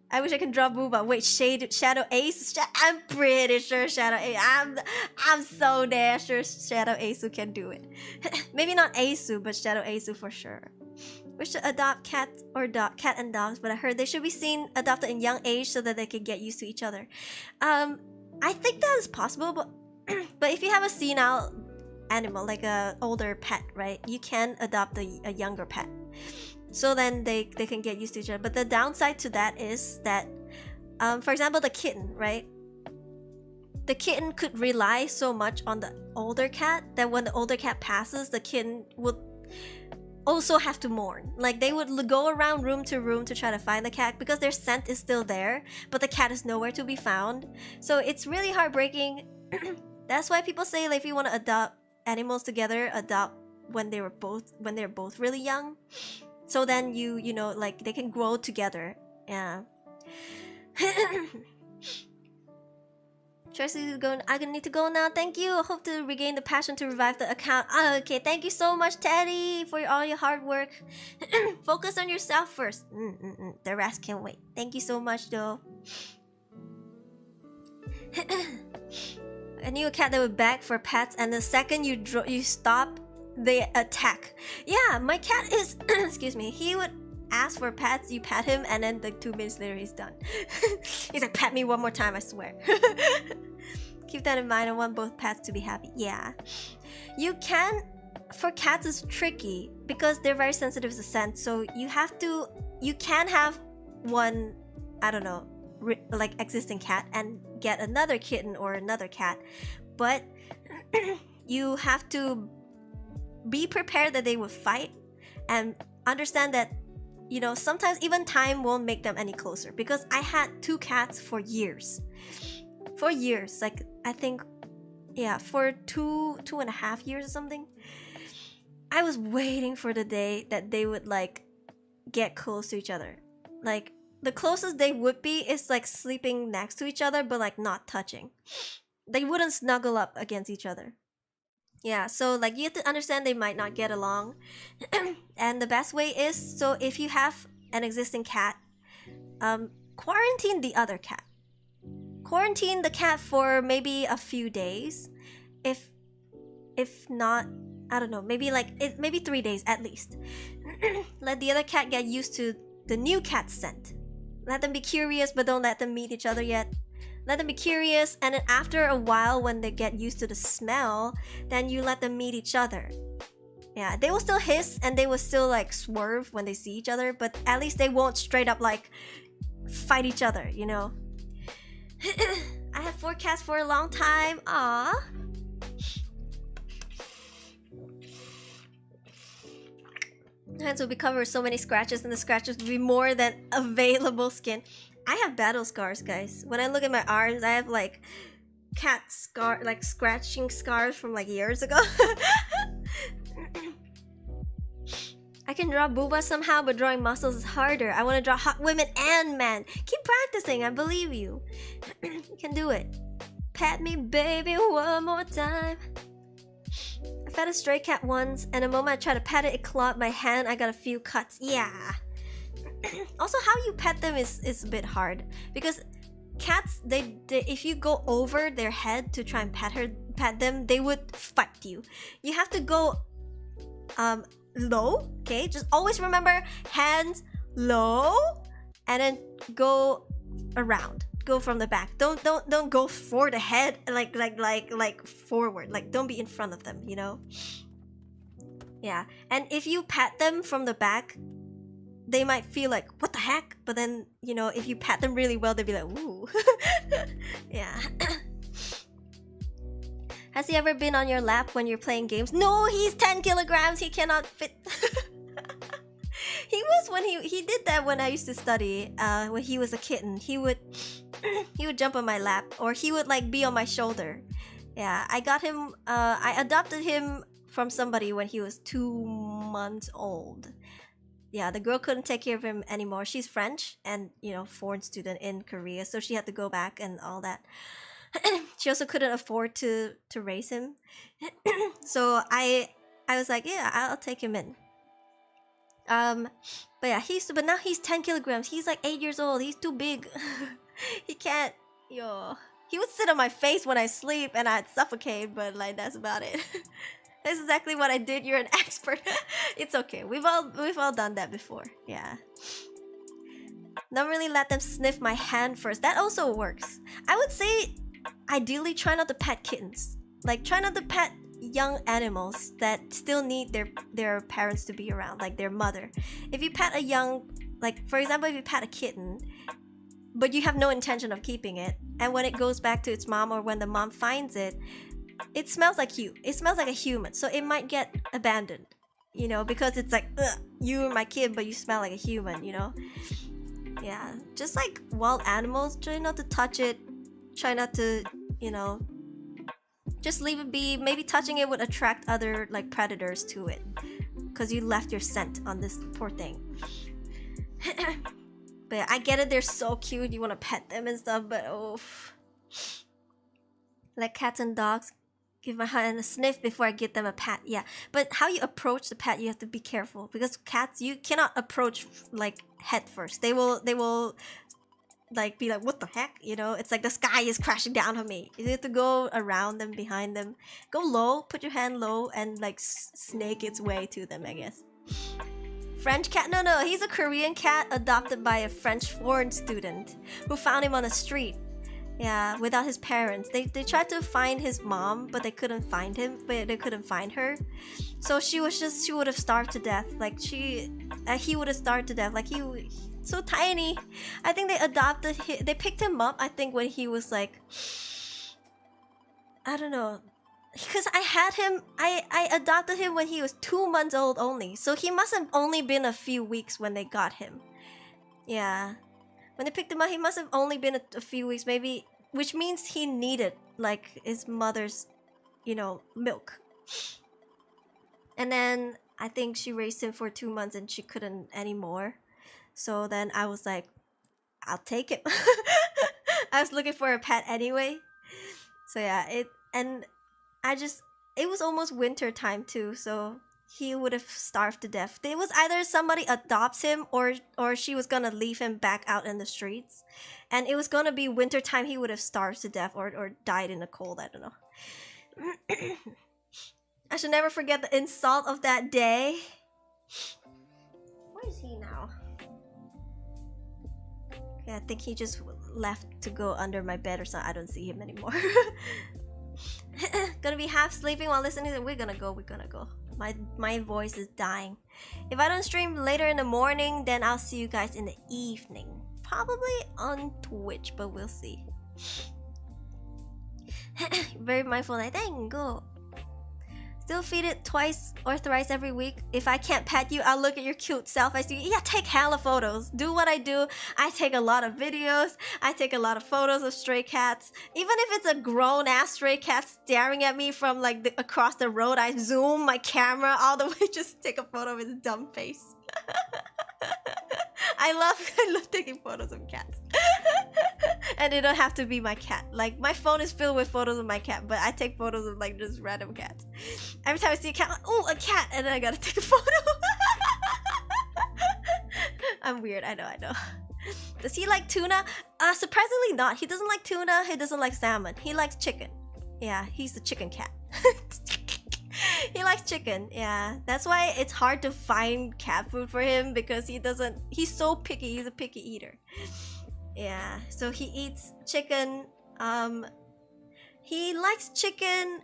I wish I can draw booba. Wait, Shadow Ace? I'm pretty sure Shadow Ace. I'm so damn sure Shadow Ace can do it. Maybe not Ace, but Shadow Ace for sure. Wish to adopt cat and dogs, but I heard they should be seen adopted in young age so that they can get used to each other. I think that is possible, but but if you have a senile animal, like a older pet, right, you can adopt a younger pet. So then they can get used to each other. But the downside to that is that, for example, the kitten, right? The kitten could rely so much on the older cat that when the older cat passes, the kitten would also have to mourn. Like they would go around room to room to try to find the cat because their scent is still there, but the cat is nowhere to be found. So it's really heartbreaking. That's why people say like if you want to adopt animals together, adopt when they're both really young. So then you know, like they can grow together. Yeah. Tracy is going. I need to go now. Thank you. I hope to regain the passion to revive the account. Okay, thank you so much, Teddy, for all your hard work. Focus on yourself first. The rest can wait. Thank you so much, though. I knew a cat that would beg for pets, and the second you stop, they attack. Yeah, my cat is excuse me, he would ask for pets, you pat him, and then like 2 minutes later he's done. He's like, pat me one more time, I swear. Keep that in mind. I want both pets to be happy. Yeah, you can. For cats it's tricky because they're very sensitive to scent, so you can have one, I don't know, like existing cat and get another kitten or another cat, but you have to be prepared that they will fight and understand that, you know, sometimes even time won't make them any closer. Because I had 2 cats for years, like I think, yeah, for 2.5 years or something. I was waiting for the day that they would like get close to each other. Like the closest they would be is like sleeping next to each other, but like not touching. They wouldn't snuggle up against each other. Yeah, so like you have to understand they might not get along. And the best way is, so if you have an existing cat, quarantine the other cat. Quarantine the cat for maybe a few days. If not, I don't know, maybe 3 days at least. Let the other cat get used to the new cat's scent. Let them be curious, but don't let them meet each other yet. Let them be curious, and then after a while, when they get used to the smell, then you let them meet each other. Yeah, they will still hiss and they will still like swerve when they see each other, but at least they won't straight up like fight each other, you know? I had 4 cats for a long time. Aww. Hands will be covered with so many scratches, and the scratches will be more than available skin. I have battle scars, guys. When I look at my arms, I have like cat scar, like scratching scars from like years ago. I can draw booba somehow, but drawing muscles is harder. I want to draw hot women and men. Keep practicing, I believe you. You can do it. Pat me, baby, one more time. I fed a stray cat once, and the moment I tried to pet it, it clawed my hand. I got a few cuts. Yeah. Also, how you pet them is a bit hard, because cats, they if you go over their head to try and pet them, they would fight you. You have to go low, okay? Just always remember hands low, and then go around. Go from the back. Don't go for the head, like forward. Like, don't be in front of them, you know? Yeah. And if you pat them from the back, they might feel like, what the heck? But then, you know, if you pat them really well, they'll be like, ooh. Yeah. Has he ever been on your lap when you're playing games? No, he's 10 kilograms. He cannot fit. He was when he did that when I used to study. When he was a kitten, he would jump on my lap, or he would like be on my shoulder. Yeah, I got him. I adopted him from somebody when he was 2 months old. Yeah, the girl couldn't take care of him anymore. She's French and, you know, foreign student in Korea, so she had to go back and all that. She also couldn't afford to raise him. So I was like, yeah, I'll take him in. But yeah, but now he's 10 kilograms. He's like 8 years old. He's too big. He can't, yo. He would sit on my face when I sleep and I'd suffocate, but like, that's about it. That's exactly what I did. You're an expert. It's okay. We've all done that before. Yeah. Don't really let them sniff my hand first. That also works. I would say, ideally, try not to pet kittens. Like, try not to pet young animals that still need their parents to be around, like their mother. If you pet a young, like for example, if you pet a kitten, but you have no intention of keeping it, and when it goes back to its mom, or when the mom finds it, it smells like you. It smells like a human, so it might get abandoned. You know, because it's like, ugh, you're my kid, but you smell like a human. You know. Yeah, just like wild animals, try not to touch it. Try not to, you know, just leave it be. Maybe touching it would attract other like predators to it, because you left your scent on this poor thing. But yeah, I get it, they're so cute, you want to pet them and stuff, but oh, like cats and dogs, give my hand a sniff before I give them a pat. Yeah, but how you approach the pet, you have to be careful, because cats, you cannot approach like head first. They will like be like, what the heck, you know? It's like the sky is crashing down on me. You have to go around them, behind them, go low, put your hand low, and like snake its way to them, I guess. French cat? No, he's a Korean cat adopted by a French foreign student who found him on the street. Yeah, without his parents. They tried to find his mom, but they couldn't find him. But they couldn't find her. So she would have starved to death. Like he would have starved to death. Like so tiny. I think they picked him up, I think, when he was like, I don't know. Because I adopted him when he was 2 months old only. So he must have only been a few weeks when they got him. Yeah. When they picked him up, he must have only been a few weeks, maybe. Which means he needed, like, his mother's, you know, milk. And then, I think she raised him for 2 months and she couldn't anymore. So then I was like, I'll take it. I was looking for a pet anyway. So yeah, it was almost winter time too, so he would have starved to death. It was either somebody adopts him or she was gonna leave him back out in the streets. And it was gonna be winter time, he would have starved to death or died in the cold, I don't know. I should never forget the insult of that day. Where is he now? Yeah, I think he just left to go under my bed or something. I don't see him anymore. Gonna be half sleeping while listening to we're gonna go. My voice is dying. If I don't stream later in the morning, then I'll see you guys in the evening. Probably on Twitch, but we'll see. Very mindful. Like, thank you. Still feed it twice or thrice every week. If I can't pet you, I'll look at your cute self. I see, yeah, take hella photos. Do what I do. I take a lot of videos. I take a lot of photos of stray cats. Even if it's a grown-ass stray cat staring at me from like across the road, I zoom my camera all the way, just take a photo of his dumb face. I love taking photos of cats. And they don't have to be my cat. Like, my phone is filled with photos of my cat, but I take photos of like just random cats. Every time I see a cat, I'm like, oh, a cat! And then I gotta take a photo. I'm weird, I know. Does he like tuna? Surprisingly not. He doesn't like tuna, he doesn't like salmon. He likes chicken. Yeah, he's a chicken cat. He likes chicken, yeah. That's why it's hard to find cat food for him, because he's so picky, he's a picky eater. Yeah, so he eats chicken. He likes chicken.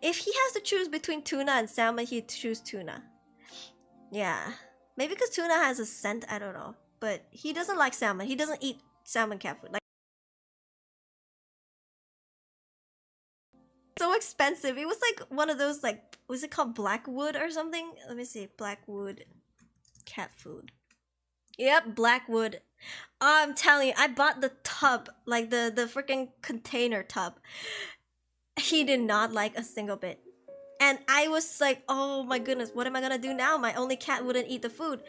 If he has to choose between tuna and salmon, he'd choose tuna. Yeah, maybe because tuna has a scent, I don't know. But he doesn't like salmon. He doesn't eat salmon cat food. Like, so expensive. It was like one of those, like, was it called Blackwood or something? Let me see, Blackwood cat food. Yep, Blackwood. I'm telling you, I bought the tub, like the freaking container tub. He did not like a single bit. And I was like, oh my goodness, what am I gonna do now? My only cat wouldn't eat the food.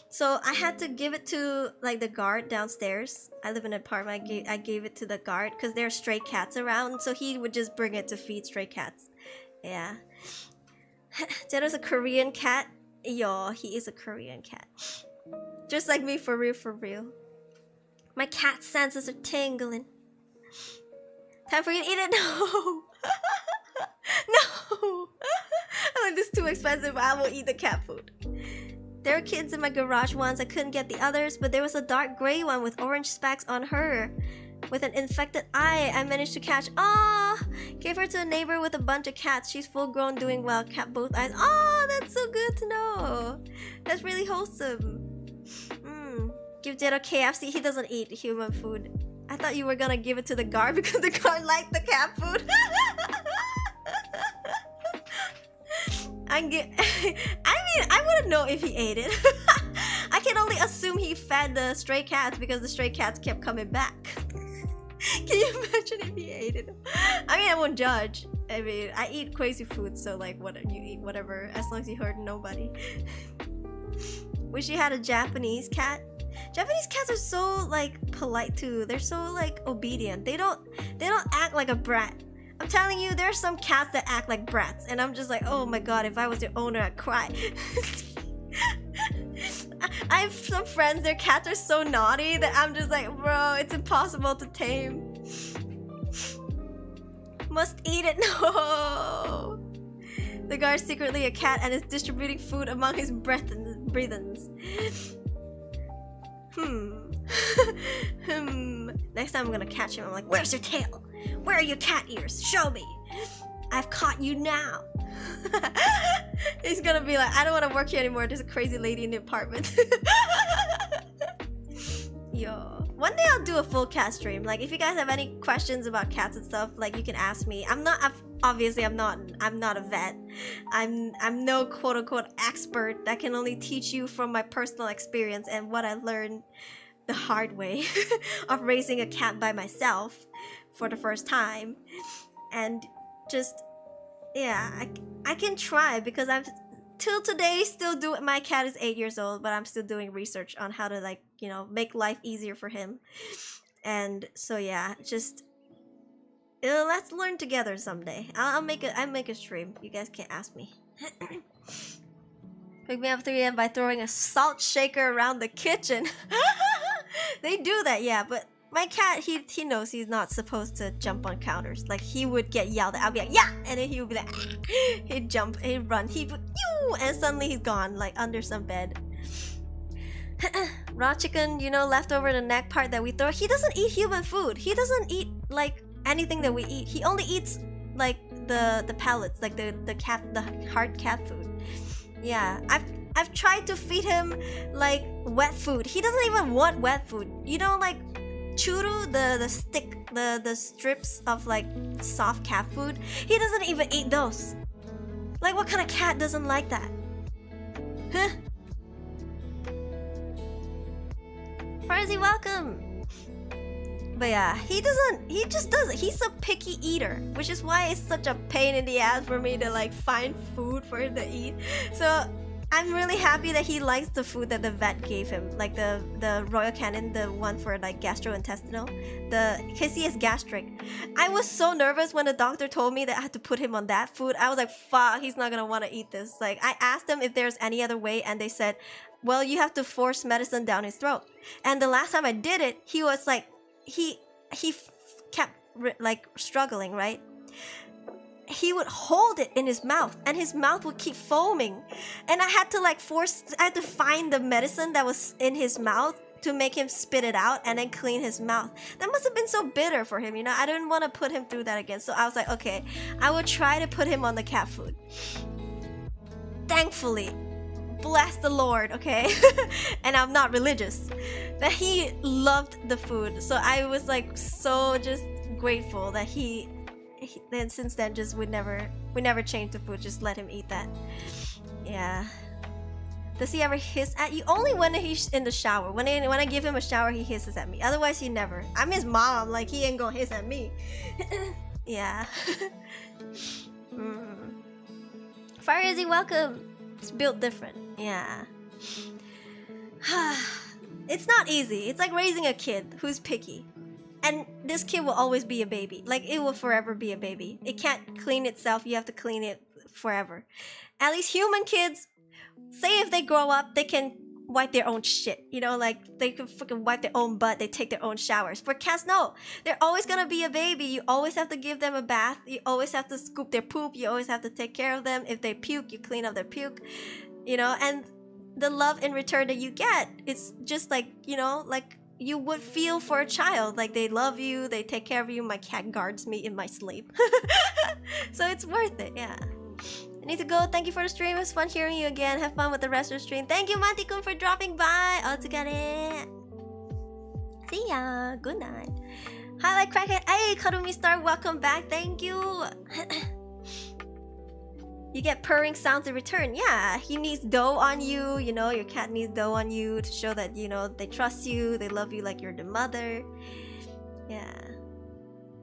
So I had to give it to like the guard downstairs. I live in an apartment. I gave it to the guard because there are stray cats around. So he would just bring it to feed stray cats. Yeah. Jedo's a Korean cat. Yo, he is a Korean cat. Just like me, for real, for real. My cat senses are tingling. Time for you to eat it? No! No! I'm like, this is too expensive, I will eat the cat food. There were kids in my garage once. I couldn't get the others, but there was a dark gray one with orange specks on her. With an infected eye, I managed to catch. Ah! Gave her to a neighbor with a bunch of cats. She's full grown, doing well. Cat both eyes. Oh, that's so good to know. That's really wholesome. Give Jedo KFC. He doesn't eat human food. I thought you were gonna give it to the guard because the guard liked the cat food. I mean, I wouldn't know if he ate it. I can only assume he fed the stray cats because the stray cats kept coming back. Can you imagine if he ate it? I mean, I won't judge. I mean, I eat crazy food, so like, whatever you eat, whatever, as long as you hurt nobody. Wish you had a Japanese cat. Japanese cats are so like polite too. They're so like obedient. They don't act like a brat. I'm telling you, there are some cats that act like brats, and I'm just like, oh my god, if I was your owner, I'd cry. I have some friends, their cats are so naughty that I'm just like, bro, it's impossible to tame. Must eat it. No. The guard's secretly a cat and is distributing food among his breathins. Next time I'm gonna catch him, I'm like, where's your tail? Where are your cat ears? Show me. I've caught you now. He's gonna be like, I don't want to work here anymore. There's a crazy lady in the apartment. Yo, one day I'll do a full cat stream. Like, if you guys have any questions about cats and stuff, like, you can ask me. Obviously I'm not a vet. I'm no quote-unquote expert that can only teach you from my personal experience and what I learned the hard way of raising a cat by myself for the first time. And just, yeah, I can try, because I'm till today still doing. My cat is 8 years old, but I'm still doing research on how to, like, you know, make life easier for him. And so yeah, just let's learn together someday. I'll make a stream. You guys can't ask me. Pick me up 3 a.m. by throwing a salt shaker around the kitchen. They do that, yeah, but my cat, he knows he's not supposed to jump on counters. Like, he would get yelled at. I'll be like, yeah! And then he would be like, he'd jump, he'd run, he'd go, and suddenly he's gone, like, under some bed. Raw chicken, you know, left over the neck part that we throw. He doesn't eat human food. He doesn't eat, like, anything that we eat. He only eats, like, the pellets, like, the hard cat food. Yeah, I've tried to feed him, like, wet food. He doesn't even want wet food. You know, like, churu, the stick, the strips of, like, soft cat food. He doesn't even eat those. Like, what kind of cat doesn't like that? Huh? Farzi, welcome! But yeah, he just doesn't. He's a picky eater, which is why it's such a pain in the ass for me to like find food for him to eat. So I'm really happy that he likes the food that the vet gave him, like the Royal Canin, the one for like gastrointestinal, because he has gastric. I was so nervous when the doctor told me that I had to put him on that food. I was like, fuck, he's not gonna want to eat this. Like, I asked them if there's any other way, and they said, well, you have to force medicine down his throat. And the last time I did it, he was like, he kept like struggling, right? He would hold it in his mouth, and his mouth would keep foaming, and I had to like I had to find the medicine that was in his mouth to make him spit it out and then clean his mouth. That must have been so bitter for him, you know? I didn't want to put him through that again, so I was like, okay, I would try to put him on the cat food. Thankfully, bless the Lord, okay? And I'm not religious, that he loved the food, so I was like so just grateful that he then since then just we never changed the food, just let him eat that. Yeah. Does he ever hiss at you? Only when he's in the shower. When I give him a shower, he hisses at me. Otherwise, he never. I'm his mom. Like, he ain't gonna hiss at me. Yeah. Fire Izzy, welcome. It's built different. Yeah. It's not easy. It's like raising a kid who's picky. And this kid will always be a baby. Like, it will forever be a baby. It can't clean itself. You have to clean it forever. At least human kids, say if they grow up, they can wipe their own shit. You know, like, they can freaking wipe their own butt. They take their own showers. For cats, no. They're always gonna be a baby. You always have to give them a bath. You always have to scoop their poop. You always have to take care of them. If they puke, you clean up their puke. You know, and the love in return that you get, it's just like, you know, like, you would feel for a child. Like, they love you, they take care of you. My cat guards me in my sleep. So it's worth it, yeah. I need to go. Thank you for the stream. It was fun hearing you again. Have fun with the rest of the stream. Thank you, Mantikun, for dropping by. Altogether. See ya. Good night. Highlight Crackhead. Hey, Karumi Star, welcome back. Thank you. You get purring sounds in return. Yeah, he needs dough on you. You know, your cat needs dough on you to show that, you know, they trust you. They love you like you're the mother. Yeah.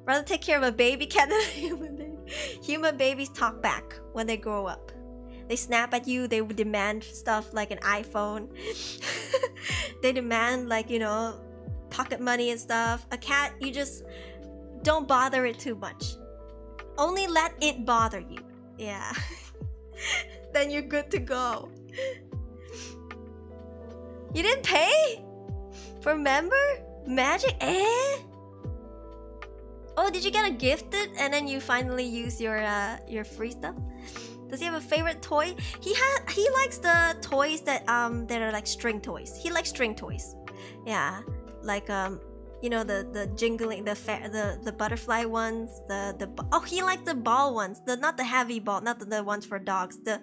Rather take care of a baby cat than a human baby. Human babies talk back when they grow up. They snap at you. They would demand stuff like an iPhone. They demand, like, you know, pocket money and stuff. A cat, you just don't bother it too much. Only let it bother you. Yeah. Then you're good to go. You didn't pay? For member? Magic? Eh? Oh, did you get a gifted and then you finally use your free stuff? Does he have a favorite toy? He likes the toys that are like string toys. He likes string toys. Yeah. Like you know, the jingling, the butterfly ones, oh, he likes the ball ones, not the heavy ball, not the ones for dogs, the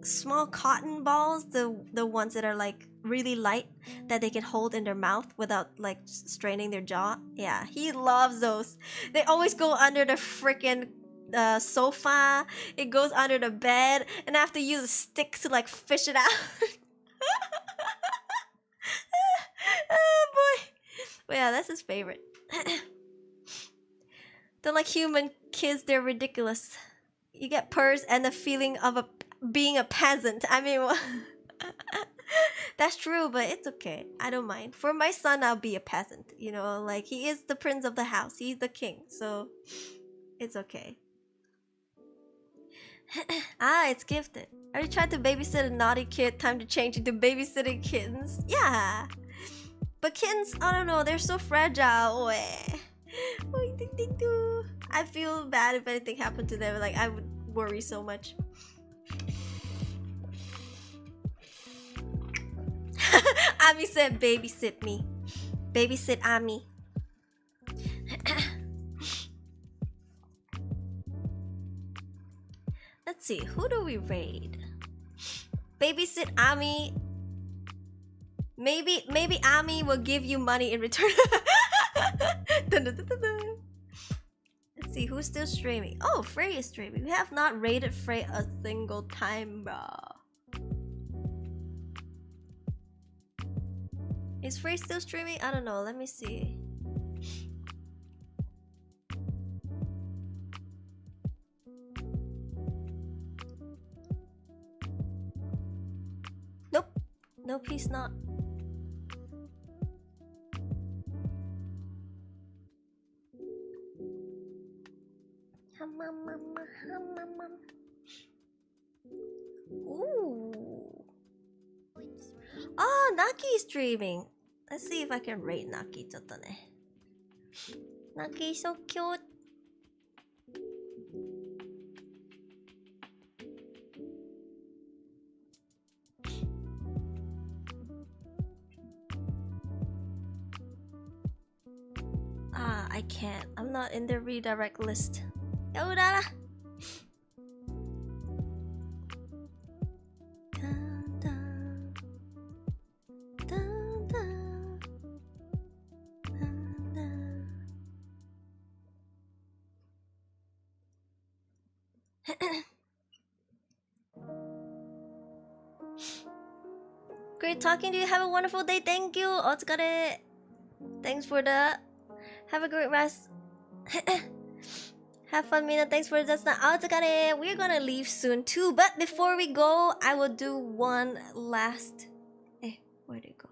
small cotton balls, the ones that are like really light that they can hold in their mouth without like straining their jaw. Yeah, he loves those. They always go under the freaking sofa. It goes under the bed, and I have to use a stick to like fish it out. Oh boy. But yeah, that's his favorite. They're like human kids. They're ridiculous. You get purrs and the feeling of being a peasant. I mean, that's true, but it's okay. I don't mind. For my son, I'll be a peasant. You know, like, he is the prince of the house. He's the king, so it's okay. Ah, it's gifted. Are you trying to babysit a naughty kid? Time to change into babysitting kittens? Yeah. But kittens, I don't know, they're so fragile. I feel bad if anything happened to them. Like, I would worry so much. Ami said babysit me. Babysit Ami. Let's see, who do we raid? Babysit Ami. Maybe Ami will give you money in return. Let's see who's still streaming. Oh, Frey is streaming. We have not rated Frey a single time, bro. Is Frey still streaming? I don't know. Let me see. Nope. Nope, he's not. Ooh. Oh, Naki's streaming. Let's see if I can rate Naki. Naki so cute. Ah, I can't. I'm not in the redirect list. Yaudara. Great talking to you. Have a wonderful day. Thank you. Otsukare. Thanks for the. Have a great rest. Have fun, Mina. Thanks for the Zatsudan. Otsukare. We're gonna leave soon too. But before we go, I will do one last. Where'd it go?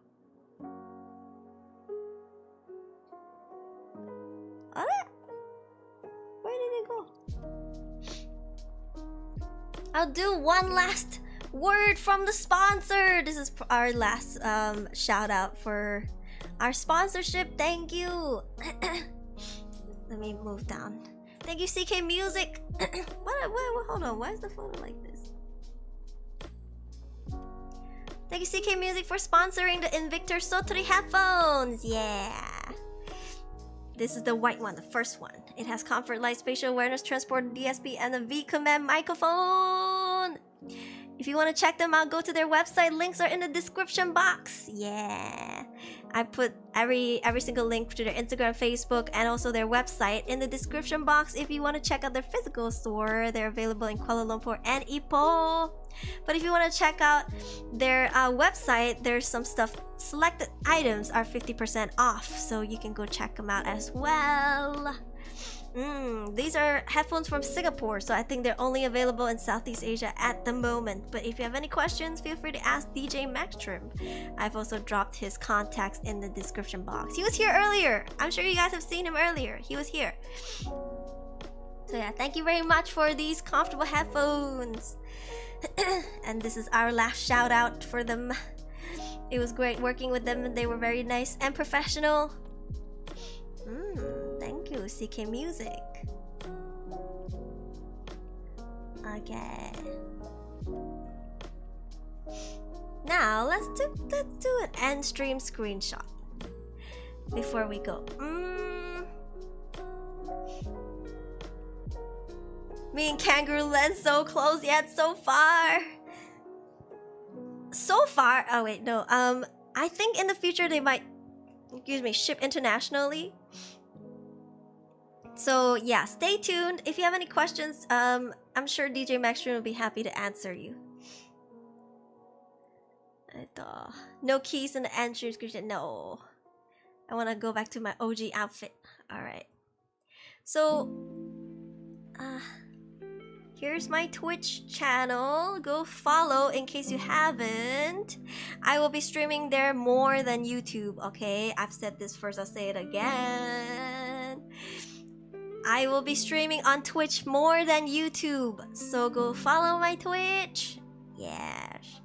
Where did it go? I'll do one last word from the sponsor. This is our last shout out for our sponsorship. Thank you. Let me move down. Thank you, CK Music. What, hold on. Why is the photo like this? Thank you, CK Music, for sponsoring the Invictor Sotori headphones. Yeah. This is the white one, the first one. It has comfort, light, spatial awareness, transport, DSP, and a V-command microphone. If you want to check them out, go to their website. Links are in the description box. Yeah. I put every single link to their Instagram, Facebook, and also their website in the description box. If you want to check out their physical store, they're available in Kuala Lumpur and Ipoh. But if you want to check out their website, there's some stuff. Selected items are 50% off, so you can go check them out as well. These are headphones from Singapore, so I think they're only available in Southeast Asia at the moment. But if you have any questions, feel free to ask DJ Maxtrim. I've also dropped his contacts in the description box. He was here earlier. I'm sure you guys have seen him earlier. He was here. So yeah, thank you very much for these comfortable headphones. And this is our last shout out for them. It was great working with them, and they were very nice and professional. Thank you, CK Music. Okay. Now let's do an end stream screenshot before we go. Me and Kangaroo Lens so close yet so far. So far. Oh wait, no. I think in the future they might, ship internationally. So yeah, stay tuned. If you have any questions, I'm sure DJ Maxstream will be happy to answer you. No keys in the entry description. No, I want to go back to my OG outfit. All right. So, here's my Twitch channel. Go follow in case you haven't. I will be streaming there more than YouTube, okay? I've said this first, I'll say it again. I will be streaming on Twitch more than YouTube. So go follow my Twitch. Yes.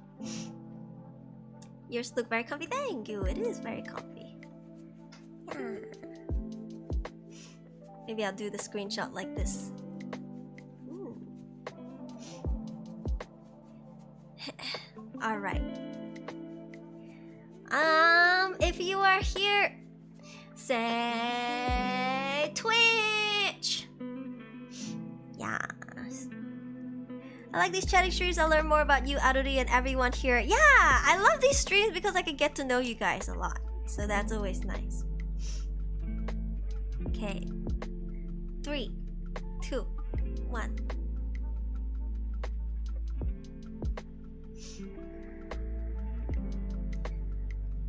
Yours look very comfy. Thank you. It is very comfy. Yeah. Maybe I'll do the screenshot like this. Alright. If you are here, say Twitch. Yes. I like these chatting streams. I'll learn more about you, Aruri, and everyone here. Yeah, I love these streams because I can get to know you guys a lot. So that's always nice. Okay. 3, What?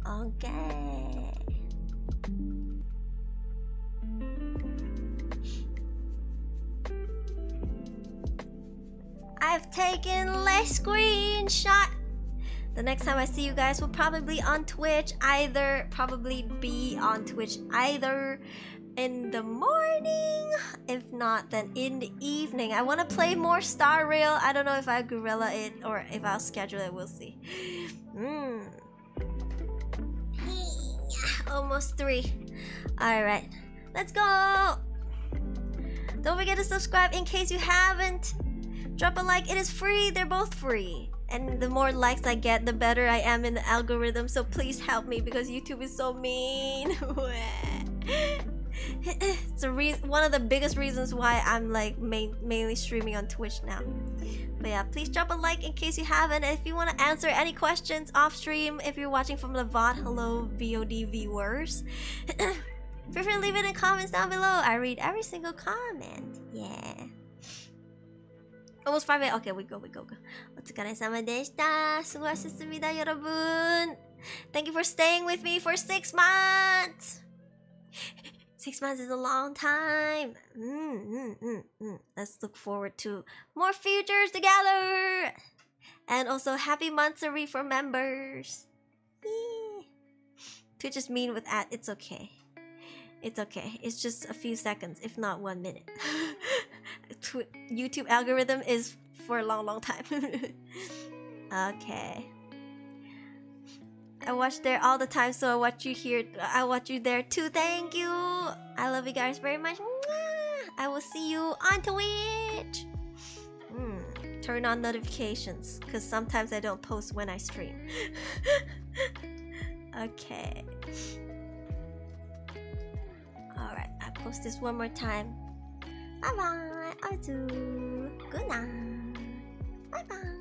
Okay. I've taken less screenshot. The next time I see you guys will probably on Twitch, probably be on Twitch either in the morning, if not then in the evening. I want to play more Star Rail. I don't know if I gorilla it or if I'll schedule it, we'll see. Almost 3. Alright, let's go. Don't forget to subscribe in case you haven't. Drop a like, it is free. They're both free. And the more likes I get, the better I am in the algorithm. So please help me because YouTube is so mean. It's one of the biggest reasons why I'm like mainly streaming on Twitch now. But yeah, please drop a like in case you haven't. And if you want to answer any questions off stream, if you're watching from the VOD, hello VOD viewers. Feel free to leave it in comments down below. I read every single comment. Yeah. Almost 5 a.m. Okay, we go. お疲れ様でした。すごいすみだ、여러분. Thank you for staying with me for 6 months. 6 months is a long time. Let's look forward to more futures together. And also, happy monthsary for members. Twitch is mean with ad. It's okay. It's okay. It's just a few seconds, if not 1 minute. YouTube algorithm is for a long time. Okay. I watch there all the time, so I watch you here. I watch you there too. Thank you. I love you guys very much. I will see you on Twitch. Turn on notifications, because sometimes I don't post when I stream. Okay. Alright, I post this one more time. Bye bye. I do. Good night. Bye bye.